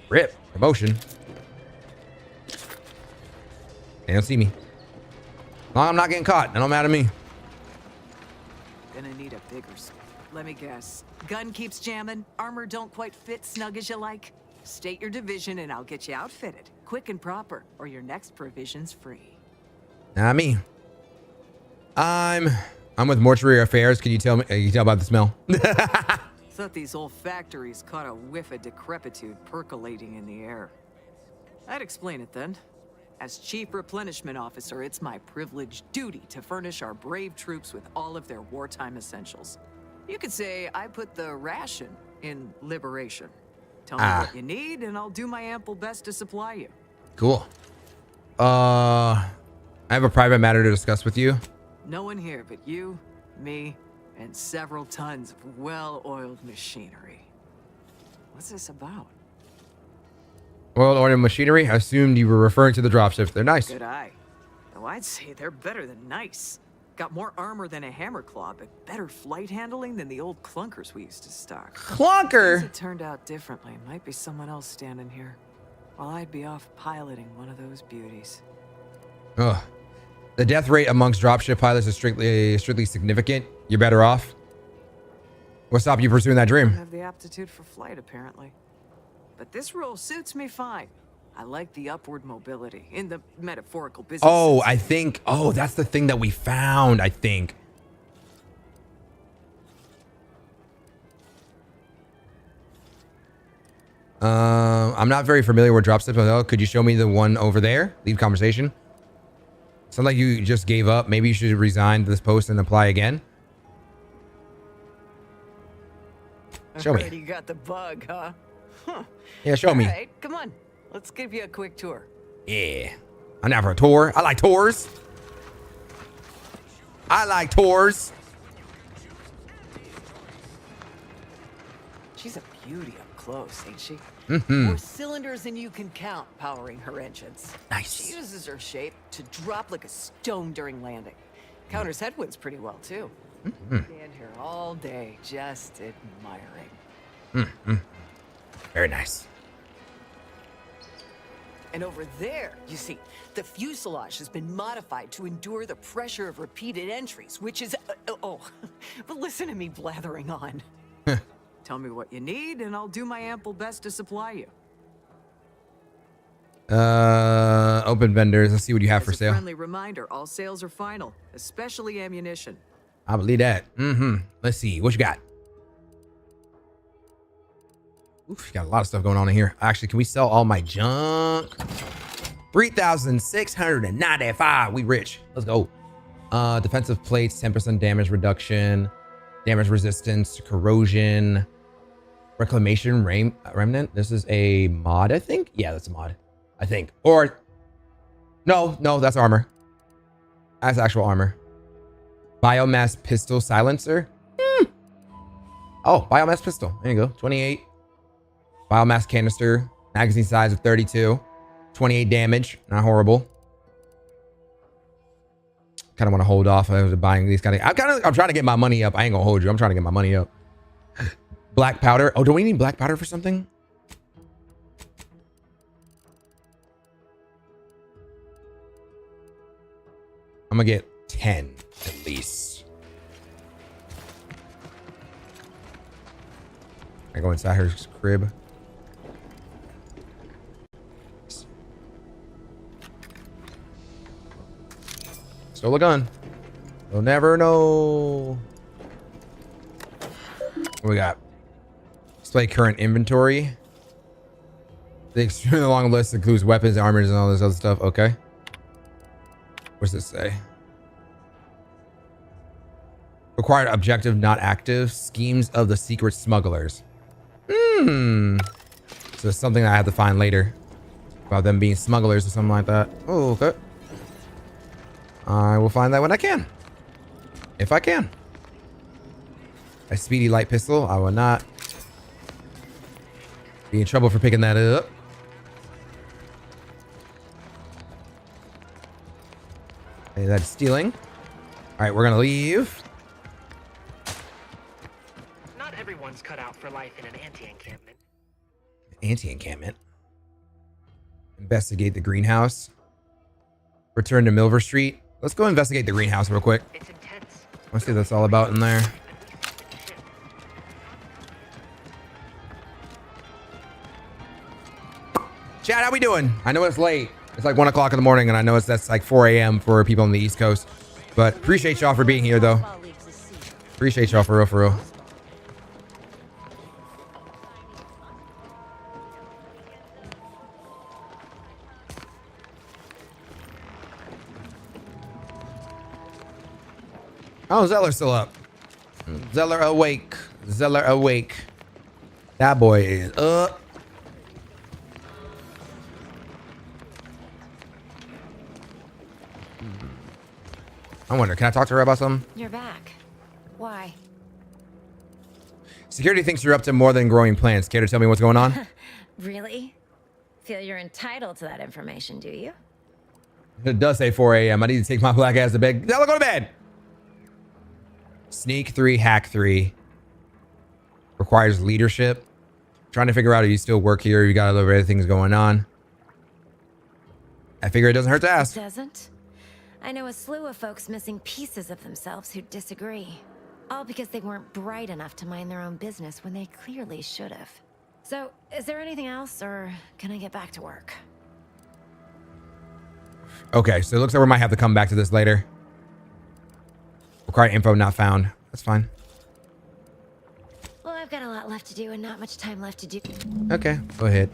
Rip. Promotion. They don't see me. Long I'm not getting caught. That don't matter to me. Gonna need a bigger space. Let me guess. Gun keeps jamming, armor don't quite fit snug as you like. State your division and I'll get you outfitted. Quick and proper, or your next provision's free. Not me. I'm with Mortuary Affairs. Can you tell me? Can you tell about the smell? Thought these old factories caught a whiff of decrepitude percolating in the air. I'd explain it then. As Chief Replenishment Officer, it's my privileged duty to furnish our brave troops with all of their wartime essentials. You could say I put the ration in liberation. Tell me what you need, and I'll do my ample best to supply you. Cool. I have a private matter to discuss with you. No one here but you, me, and several tons of well-oiled machinery. What's this about? Well-oiled machinery. I assumed you were referring to the dropships. They're nice. Good eye. Though I'd say they're better than nice. Got more armor than a Hammerclaw, but better flight handling than the old clunkers we used to stock. Clunker? It turned out differently. Might be someone else standing here, while I'd be off piloting one of those beauties. Ugh. The death rate amongst dropship pilots is strictly significant. You're better off. What stopped you pursuing that dream? I have the aptitude for flight, apparently. But this role suits me fine. I like the upward mobility in the metaphorical business. Oh, I think. Oh, that's the thing that we found, I think. I'm not very familiar with dropships. Could you show me the one over there? Leave conversation. Sounds like you just gave up. Maybe you should resign this post and apply again. Show me. You got the bug, huh? Huh. Yeah, show me. All right, come on. Let's give you a quick tour. Yeah. I'm down for a tour. I like tours. I like tours. She's a beauty up close, ain't she? Mm-hmm. More cylinders than you can count powering her engines. Nice. She uses her shape to drop like a stone during landing. Counters headwinds pretty well, too. Mm-hmm. Stand here all day just admiring. Mm-hmm. Very nice. And over there, you see, the fuselage has been modified to endure the pressure of repeated entries, which is... but listen to me blathering on. Tell me what you need, and I'll do my ample best to supply you. Open vendors. Let's see what you have for sale. Friendly reminder, all sales are final, especially ammunition. I believe that. Mm-hmm. Let's see. What you got? Oof, you got a lot of stuff going on in here. Actually, can we sell all my junk? 3,695. We rich. Let's go. Defensive plates, 10% damage reduction, damage resistance, corrosion, reclamation remnant. This is a mod, I think. Yeah, that's a mod, I think. Or no, that's armor. That's actual armor. Biomass pistol silencer. Oh, biomass pistol. There you go. 28. Biomass canister. Magazine size of 32. 28 damage. Not horrible. Kind of want to hold off of buying these kind of. I'm trying to get my money up. I ain't gonna hold you. I'm trying to get my money up. Black powder. Oh, do we need black powder for something? I'm gonna get 10 at least. I go inside her crib. Stole a gun. You'll never know. What we got? Display current inventory. The extremely long list includes weapons, armors, and all this other stuff. Okay. What's this say? Required objective not active. Schemes of the secret smugglers. So it's something I have to find later. About them being smugglers or something like that. Oh, okay. I will find that when I can. If I can. A speedy light pistol. I will not be in trouble for picking that up. Okay, that's stealing. All right, we're going to leave. Not everyone's cut out for life in an anti-encampment. Anti-encampment. Investigate the greenhouse. Return to Milver Street. Let's go investigate the greenhouse real quick. It's intense. Let's see what that's all about in there. Chat, how we doing? I know it's late. It's like 1 o'clock in the morning, and I know that's like 4 a.m. for people on the East Coast. But appreciate y'all for being here, though. Appreciate y'all for real, for real. Oh, Zeller's still up. Zeller awake. Zeller awake. That boy is up. I wonder, can I talk to her about something? You're back. Why? Security thinks you're up to more than growing plants. Care to tell me what's going on? Really? Feel you're entitled to that information, do you? It does say 4 a.m. I need to take my black ass to bed. Zeller, go to bed. Sneak 3, hack 3. Requires leadership. Trying to figure out if you still work here. You got other things going on. I figure it doesn't hurt to ask. It doesn't? I know a slew of folks missing pieces of themselves who disagree. All because they weren't bright enough to mind their own business when they clearly should have. So, is there anything else, or can I get back to work? Okay, so it looks like we might have to come back to this later. Required info not found. That's fine. Well, I've got a lot left to do and not much time left to do. Okay, go ahead.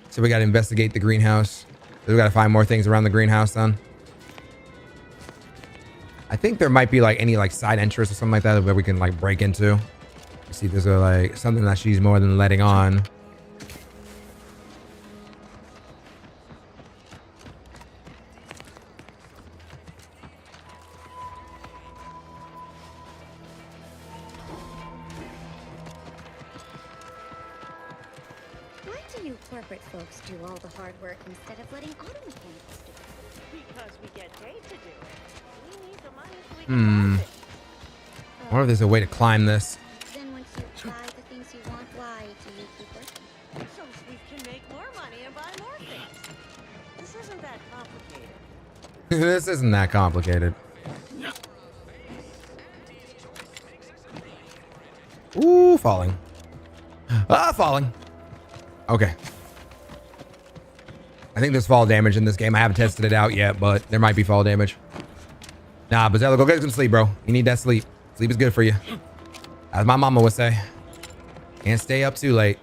So we got to investigate the greenhouse. So we got to find more things around the greenhouse then. I think there might be like any like side entrance or something like that we can like break into. See if there's like something that she's more than letting on. do you corporate folks do all the hard work instead of letting auto mechanics do it? Because we get paid to do it. We need the money so we can I wonder if there's a way to climb this. Then once you buy the things you want, why do you keep working? so we can make more money and buy more things. This isn't that complicated. This isn't that complicated. Ooh, falling. Falling. Okay. I think there's fall damage in this game. I haven't tested it out yet, but there might be fall damage. Nah, Bazella, go get some sleep, bro. You need that sleep. Sleep is good for you. As my mama would say. Can't stay up too late.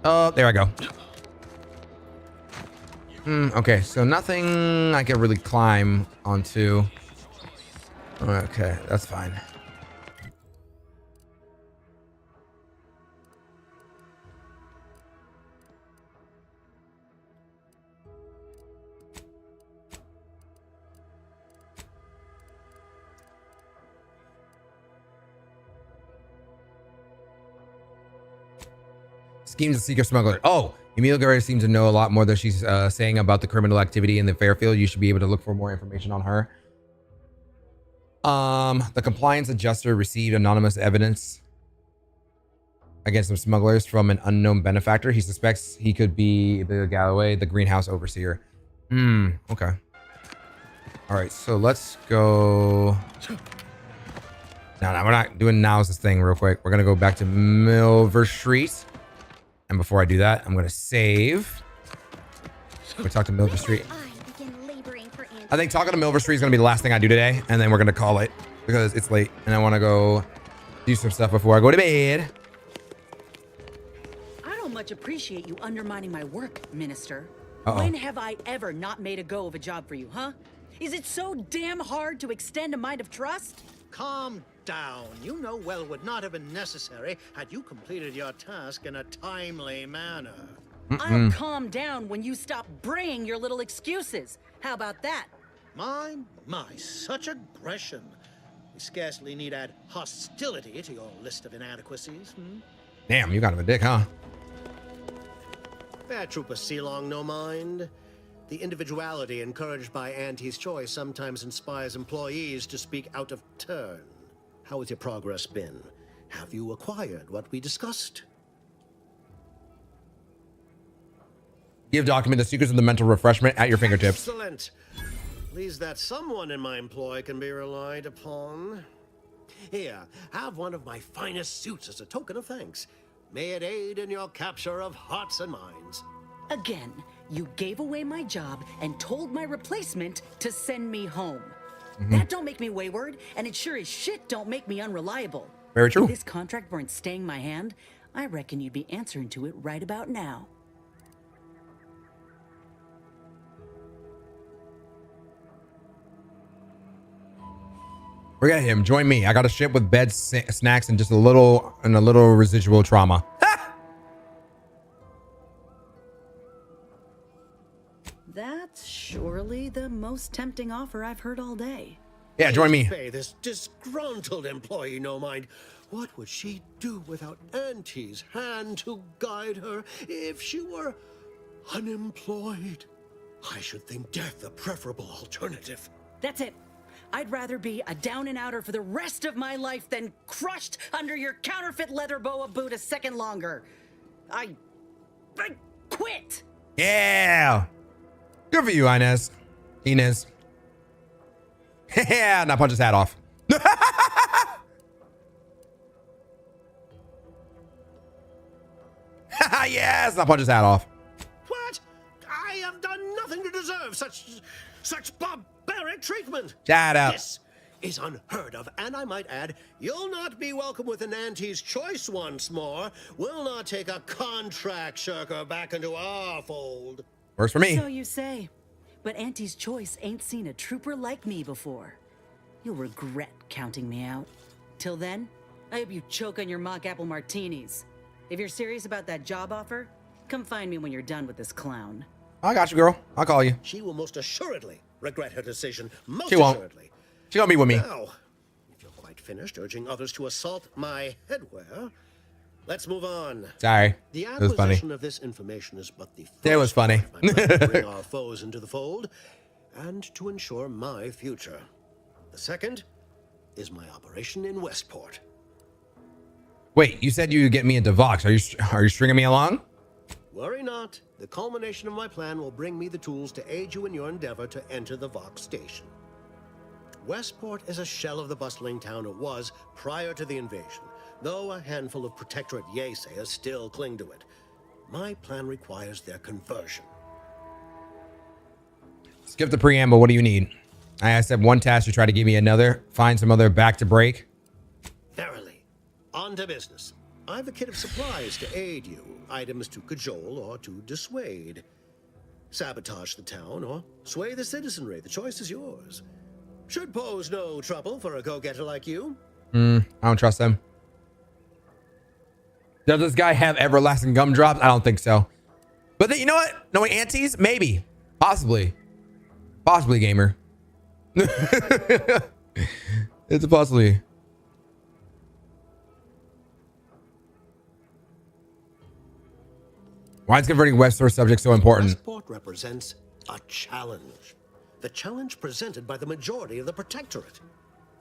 Oh, there I go. Okay, so nothing I can really climb onto. Okay, that's fine. Schemes of secret smuggler. Oh, Emilia Guerrero seems to know a lot more than she's saying about the criminal activity in the Fairfield. You should be able to look for more information on her. The compliance adjuster received anonymous evidence against some smugglers from an unknown benefactor. He suspects he could be the Galloway, the greenhouse overseer. Okay. All right, so let's go. No, we're not doing now's this thing real quick. We're gonna go back to Milver Street. And before I do that, I'm going to save. We talk to Milver Street. I think talking to Milver Street is going to be the last thing I do today. And then we're going to call it because it's late. And I want to go do some stuff before I go to bed. I don't much appreciate you undermining my work, Minister. Uh-oh. When have I ever not made a go of a job for you, huh? Is it so damn hard to extend a mind of trust? Calm down. You know well would not have been necessary had you completed your task in a timely manner. I'll calm down when you stop braying your little excuses. How about that? My, such aggression. We scarcely need add hostility to your list of inadequacies. Damn, you got him a dick, huh? Fair Trooper Sealong, no mind. The individuality encouraged by Auntie's choice sometimes inspires employees to speak out of turn. How has your progress been? Have you acquired what we discussed? Give document the secrets of the mental refreshment at your fingertips. Excellent. Please that someone in my employ can be relied upon. Here, have one of my finest suits as a token of thanks. May it aid in your capture of hearts and minds. Again, you gave away my job and told my replacement to send me home. That don't make me wayward, and it sure as shit don't make me unreliable. Very true. If this contract weren't staying my hand, I reckon you'd be answering to it right about now. Forget him. Join me. I got a ship with beds, snacks, and just a little residual trauma. That's surely the most tempting offer I've heard all day. Yeah, join me. Pay this disgruntled employee no mind. What would she do without Auntie's hand to guide her if she were unemployed? I should think death a preferable alternative. That's it. I'd rather be a down and outer for the rest of my life than crushed under your counterfeit leather boa boot a second longer. I quit. Yeah. Good for you, Inez. Yeah, now punch his hat off. Yes, now punch his hat off. What? I have done nothing to deserve such barbaric treatment. Shut up. This is unheard of, and I might add, you'll not be welcome with an Auntie's choice once more. We'll not take a contract shirker back into our fold. Works for me. So you say, but Auntie's choice ain't seen a trooper like me before. You'll regret counting me out. Till then, I hope you choke on your mock apple martinis. If you're serious about that job offer, come find me when you're done with this clown. I got you, girl. I'll call you. She will most assuredly regret her decision. Most She won't. assuredly. She gonna meet with me. Now, if you're quite finished urging others to assault my headwear, let's move on. Sorry. The It was funny. acquisition of this information is but the It was funny. to bring our foes into the fold and to ensure my future. The second is my operation in Westport. Wait, you said you would get me into Vox. Are you stringing me along? Worry not. The culmination of my plan will bring me the tools to aid you in your endeavor to enter the Vox station. Westport is a shell of the bustling town it was prior to the invasion, though a handful of Protectorate Yaesayers still cling to it. My plan requires their conversion. Skip the preamble. What do you need? I said one task to try to give me another. Find some other back to break. Verily. On to business. I've a kit of supplies to aid you. Items to cajole or to dissuade. Sabotage the town or sway the citizenry. The choice is yours. Should pose no trouble for a go-getter like you. I don't trust them. Does this guy have everlasting gumdrops? I don't think so. But then, you know what? Knowing aunties? Maybe. Possibly. Possibly, gamer. It's a possibly. Why is converting web source subject so important? Westport represents a challenge. The challenge presented by the majority of the Protectorate.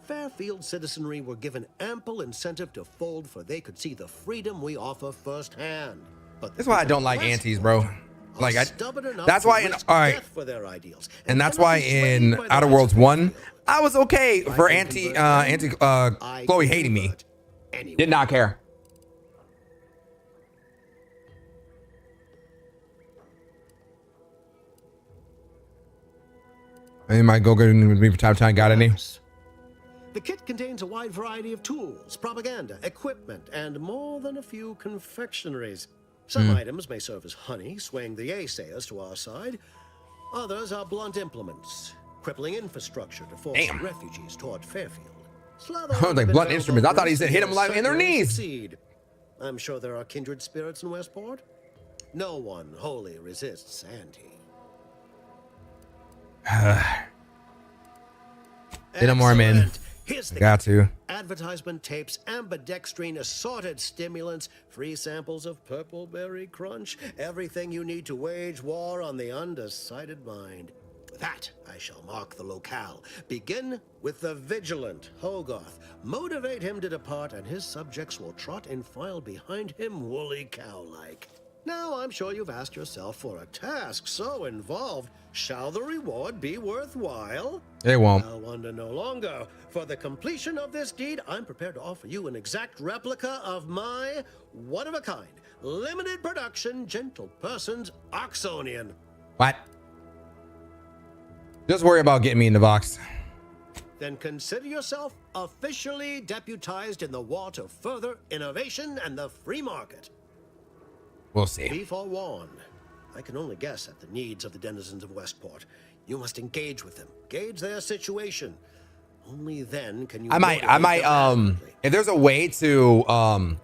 Fairfield citizenry were given ample incentive to fold, for they could see the freedom we offer firsthand. But That's why I don't like aunties, bro. Like stubborn enough that's to why in risk all right, death for their ideals, and that's why in Outer Worlds 1, I was okay for Chloe hating me. Did not care. Any of my go-getting with me for time to time got any? The kit contains a wide variety of tools, propaganda, equipment, and more than a few confectionaries. Some items may serve as honey, swaying the Yaesayers to our side. Others are blunt implements, crippling infrastructure to force refugees toward Fairfield. Oh, like blunt instruments. I thought he said hit them like in their knees. Succeed. I'm sure there are kindred spirits in Westport. No one wholly resists Auntie. Get them more in. Here's the Got to. Advertisement tapes, ambidextrine, assorted stimulants, free samples of Purple Berry Crunch, everything you need to wage war on the undecided mind. With that, I shall mark the locale. Begin with the vigilant Hogarth. Motivate him to depart, and his subjects will trot in file behind him, woolly cow-like. Now, I'm sure you've asked yourself, for a task so involved, shall the reward be worthwhile? It won't. I'll wonder no longer. For the completion of this deed, I'm prepared to offer you an exact replica of my one-of-a-kind, limited production, gentle person's Oxonian. What? Just worry about getting me in the box. Then consider yourself officially deputized in the war to further innovation and the free market. We'll see. Be forewarned. I can only guess at the needs of the denizens of Westport. You must engage with them, gauge their situation. Only then can you. I might, if there's a way to,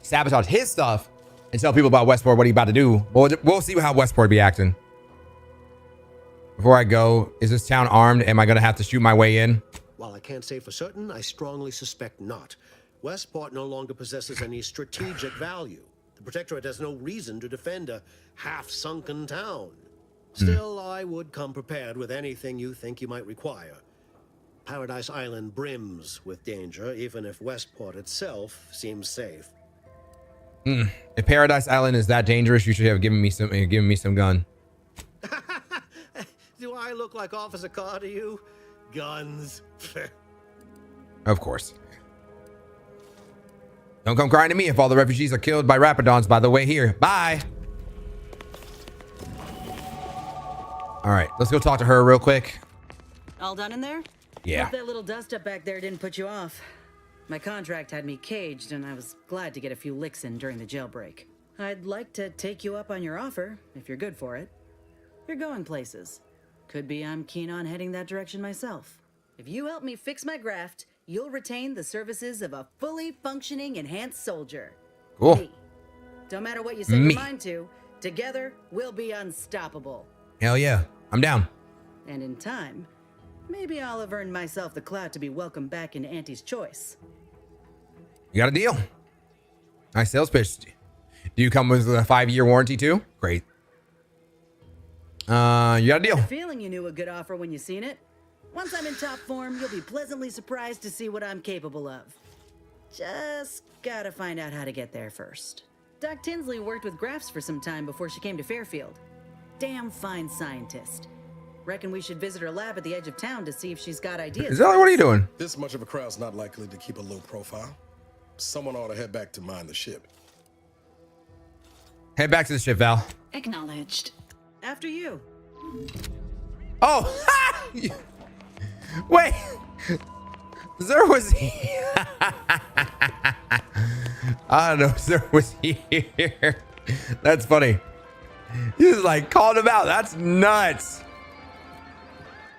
sabotage his stuff and tell people about Westport what he's about to do, we'll see how Westport be acting. Before I go, is this town armed? Am I going to have to shoot my way in? While I can't say for certain, I strongly suspect not. Westport no longer possesses any strategic value. The Protectorate has no reason to defend a half-sunken town. Still, I would come prepared with anything you think you might require. Paradise Island brims with danger, even if Westport itself seems safe. If Paradise Island is that dangerous, you should have given me some gun. Do I look like Officer Carr to you? Guns. Of course. Don't come crying to me if all the refugees are killed by Rapidons by the way here. Bye. All right, let's go talk to her real quick. All done in there? Yeah. Hope that little dust up back there didn't put you off. My contract had me caged, and I was glad to get a few licks in during the jailbreak. I'd like to take you up on your offer, if you're good for it. You're going places. Could be I'm keen on heading that direction myself. If you help me fix my graft, you'll retain the services of a fully functioning enhanced soldier. Cool. Me. Don't matter what you set your mind to, together we'll be unstoppable. Hell yeah. I'm down. And in time, Maybe I'll have earned myself the clout to be welcomed back into Auntie's choice. You got a deal. Nice sales pitch. Do you come with a 5-year warranty too? Great. You got a deal. Feeling you knew a good offer when you seen it. Once I'm in top form, you'll be pleasantly surprised to see what I'm capable of. Just gotta find out how to get there first. Doc Tinsley worked with Grafs for some time before she came to Fairfield. Damn fine scientist. Reckon we should visit her lab at the edge of town to see if she's got ideas. Zelly, what are you doing? This much of a crowd's not likely to keep a low profile. Someone ought to head back to mind the ship. Head back to the ship, Val. Acknowledged. After you. Oh! Wait! Zer was here. I don't know. Zer was here. That's funny. He was like, called him out. That's nuts.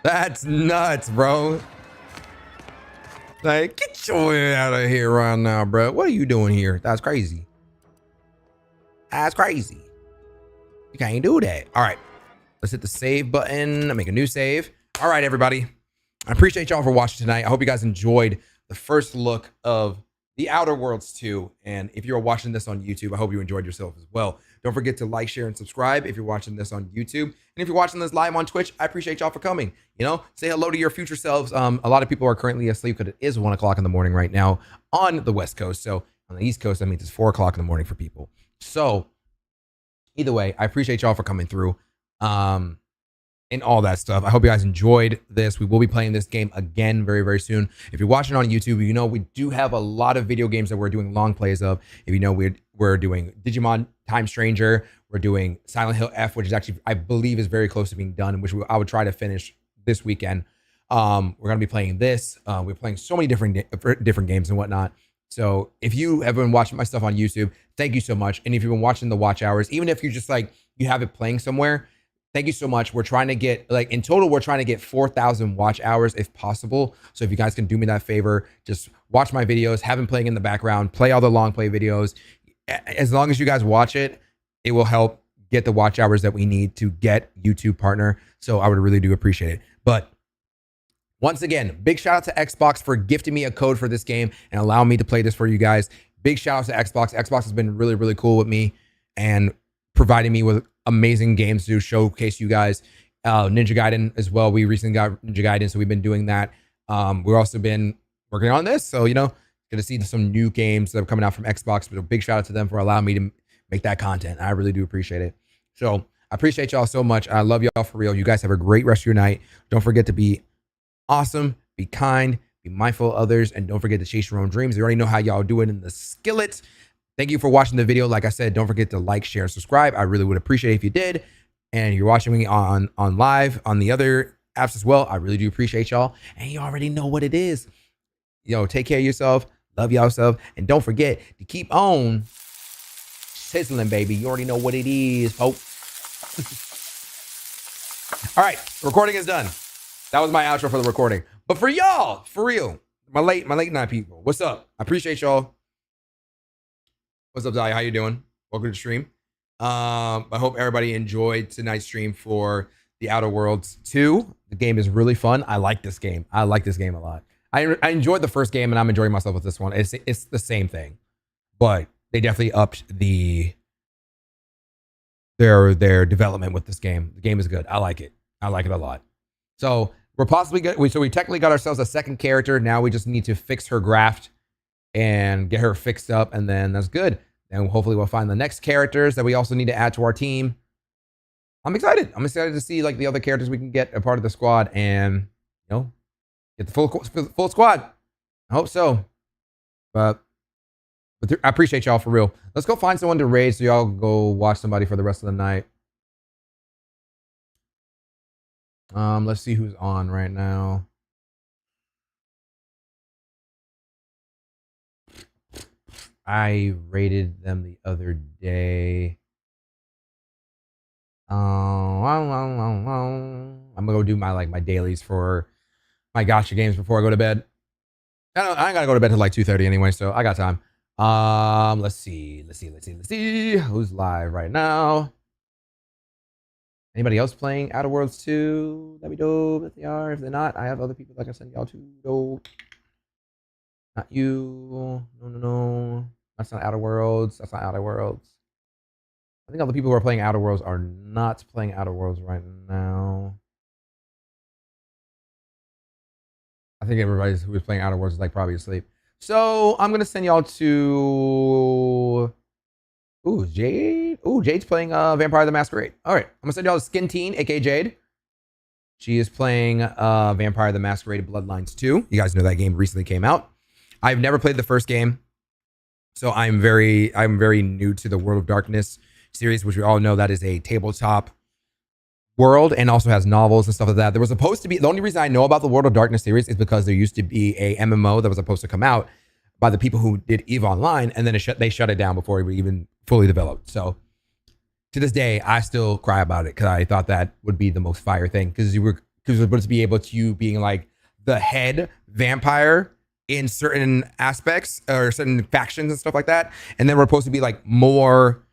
That's nuts, bro. Like, get your ass out of here right now, bro. What are you doing here? That's crazy. That's crazy. You can't do that. All right. Let's hit the save button. Make a new save. All right, everybody. I appreciate y'all for watching tonight. I hope you guys enjoyed the first look of The Outer Worlds 2. And if you're watching this on YouTube, I hope you enjoyed yourself as well. Don't forget to like, share, and subscribe if you're watching this on YouTube. And if you're watching this live on Twitch, I appreciate y'all for coming. You know, say hello to your future selves. A lot of people are currently asleep because it is 1 o'clock in the morning right now on the West Coast. So on the East Coast, that means it's 4 o'clock in the morning for people. So either way, I appreciate y'all for coming through. And all that stuff. I hope you guys enjoyed this. We will be playing this game again very, very soon. If you're watching on YouTube, you know we do have a lot of video games that we're doing long plays of. If you know, we're doing Digimon Time Stranger. We're doing Silent Hill F, which is actually, I believe, is very close to being done, which I would try to finish this weekend. We're going to be playing this. We're playing so many different games and whatnot. So if you have been watching my stuff on YouTube, thank you so much. And if you've been watching the watch hours, even if you're just like, you have it playing somewhere, thank you so much. We're trying to get, like, in total, we're trying to get 4,000 watch hours if possible. So if you guys can do me that favor, just watch my videos, have them playing in the background, play all the long play videos. As long as you guys watch it, it will help get the watch hours that we need to get YouTube partner. So I would really do appreciate it. But once again, big shout out to Xbox for gifting me a code for this game and allowing me to play this for you guys. Big shout out to Xbox. Xbox has been really, really cool with me and providing me with amazing games to showcase you guys. Ninja Gaiden as well. We recently got Ninja Gaiden, so we've been doing that. We've also been working on this, so you know, going to see some new games that are coming out from Xbox. But a big shout out to them for allowing me to make that content. I really do appreciate it. So I appreciate y'all so much. I love y'all for real. You guys have a great rest of your night. Don't forget to be awesome, be kind, be mindful of others, and don't forget to chase your own dreams. You already know how y'all do it in the skillet. Thank you for watching the video. Like I said, don't forget to like, share, and subscribe. I really would appreciate it if you did. And you're watching me on live on the other apps as well. I really do appreciate y'all. And you already know what it is. You know, take care of yourself. Love yourself. And don't forget to keep on sizzling, baby. You already know what it is, folks. All right, the recording is done. That was my outro for the recording. But for y'all, for real, my late night people, what's up? I appreciate y'all. What's up, Dahlia? How you doing? Welcome to the stream. I hope everybody enjoyed tonight's stream for The Outer Worlds 2. The game is really fun. I like this game. I like this game a lot. I enjoyed the first game, and I'm enjoying myself with this one. It's the same thing, but they definitely upped their development with this game. The game is good. I like it. I like it a lot. So we're possibly good. So we technically got ourselves a second character. Now we just need to fix her graft and get her fixed up, and then that's good. And hopefully we'll find the next characters that we also need to add to our team. I'm excited. I'm excited to see like the other characters we can get a part of the squad and, you know, get the full squad. I hope so. But I appreciate y'all for real. Let's go find someone to raid so y'all go watch somebody for the rest of the night. Let's see who's on right now. I rated them the other day. I'm gonna go do my dailies for my gacha games before I go to bed. I ain't gotta go to bed till like 2:30 anyway, so I got time. Let's see who's live right now. Anybody else playing Outer Worlds 2? That'd be dope if they are. If they're not, I have other people that I can send y'all to. Dope. Not you. No. That's not Outer Worlds. That's not Outer Worlds. I think all the people who are playing Outer Worlds are not playing Outer Worlds right now. I think everybody who is playing Outer Worlds is like probably asleep. So I'm gonna send y'all to. Ooh, Jade. Ooh, Jade's playing Vampire the Masquerade. All right, I'm gonna send y'all to Skin Teen, aka Jade. She is playing Vampire the Masquerade Bloodlines 2. You guys know that game recently came out. I've never played the first game, so I'm very new to the World of Darkness series, which we all know that is a tabletop world and also has novels and stuff like that. There was supposed to be, the only reason I know about the World of Darkness series is because there used to be a MMO that was supposed to come out by the people who did EVE Online, and then they shut it down before it was even fully developed. So to this day, I still cry about it because I thought that would be the most fire thing, because you were supposed to be able to you being like the head vampire in certain aspects or certain factions and stuff like that, and then we're supposed to be like more,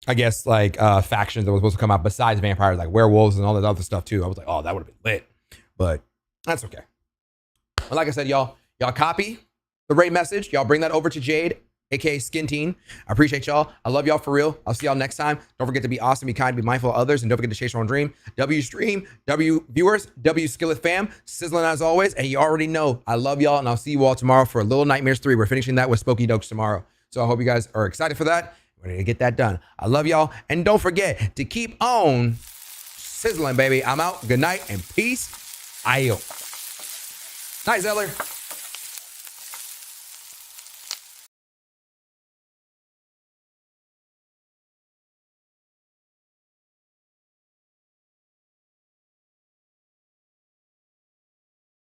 I guess, like factions that were supposed to come out besides vampires, like werewolves and all that other stuff too. I was like, oh, that would have been lit, but that's okay. But like I said, y'all copy the raid message. Y'all bring that over to Jade, aka Skin Teen. I appreciate y'all. I love y'all for real. I'll see y'all next time. Don't forget to be awesome, be kind, be mindful of others, and don't forget to chase your own dream. W stream, W viewers, W Skillet fam, sizzling as always. And you already know I love y'all, and I'll see you all tomorrow for Little Nightmares 3. We're finishing that with Spooky Dokes tomorrow. So I hope you guys are excited for that. We're ready to get that done. I love y'all. And don't forget to keep on sizzling, baby. I'm out. Good night and peace. Ayo. Night, Zeller.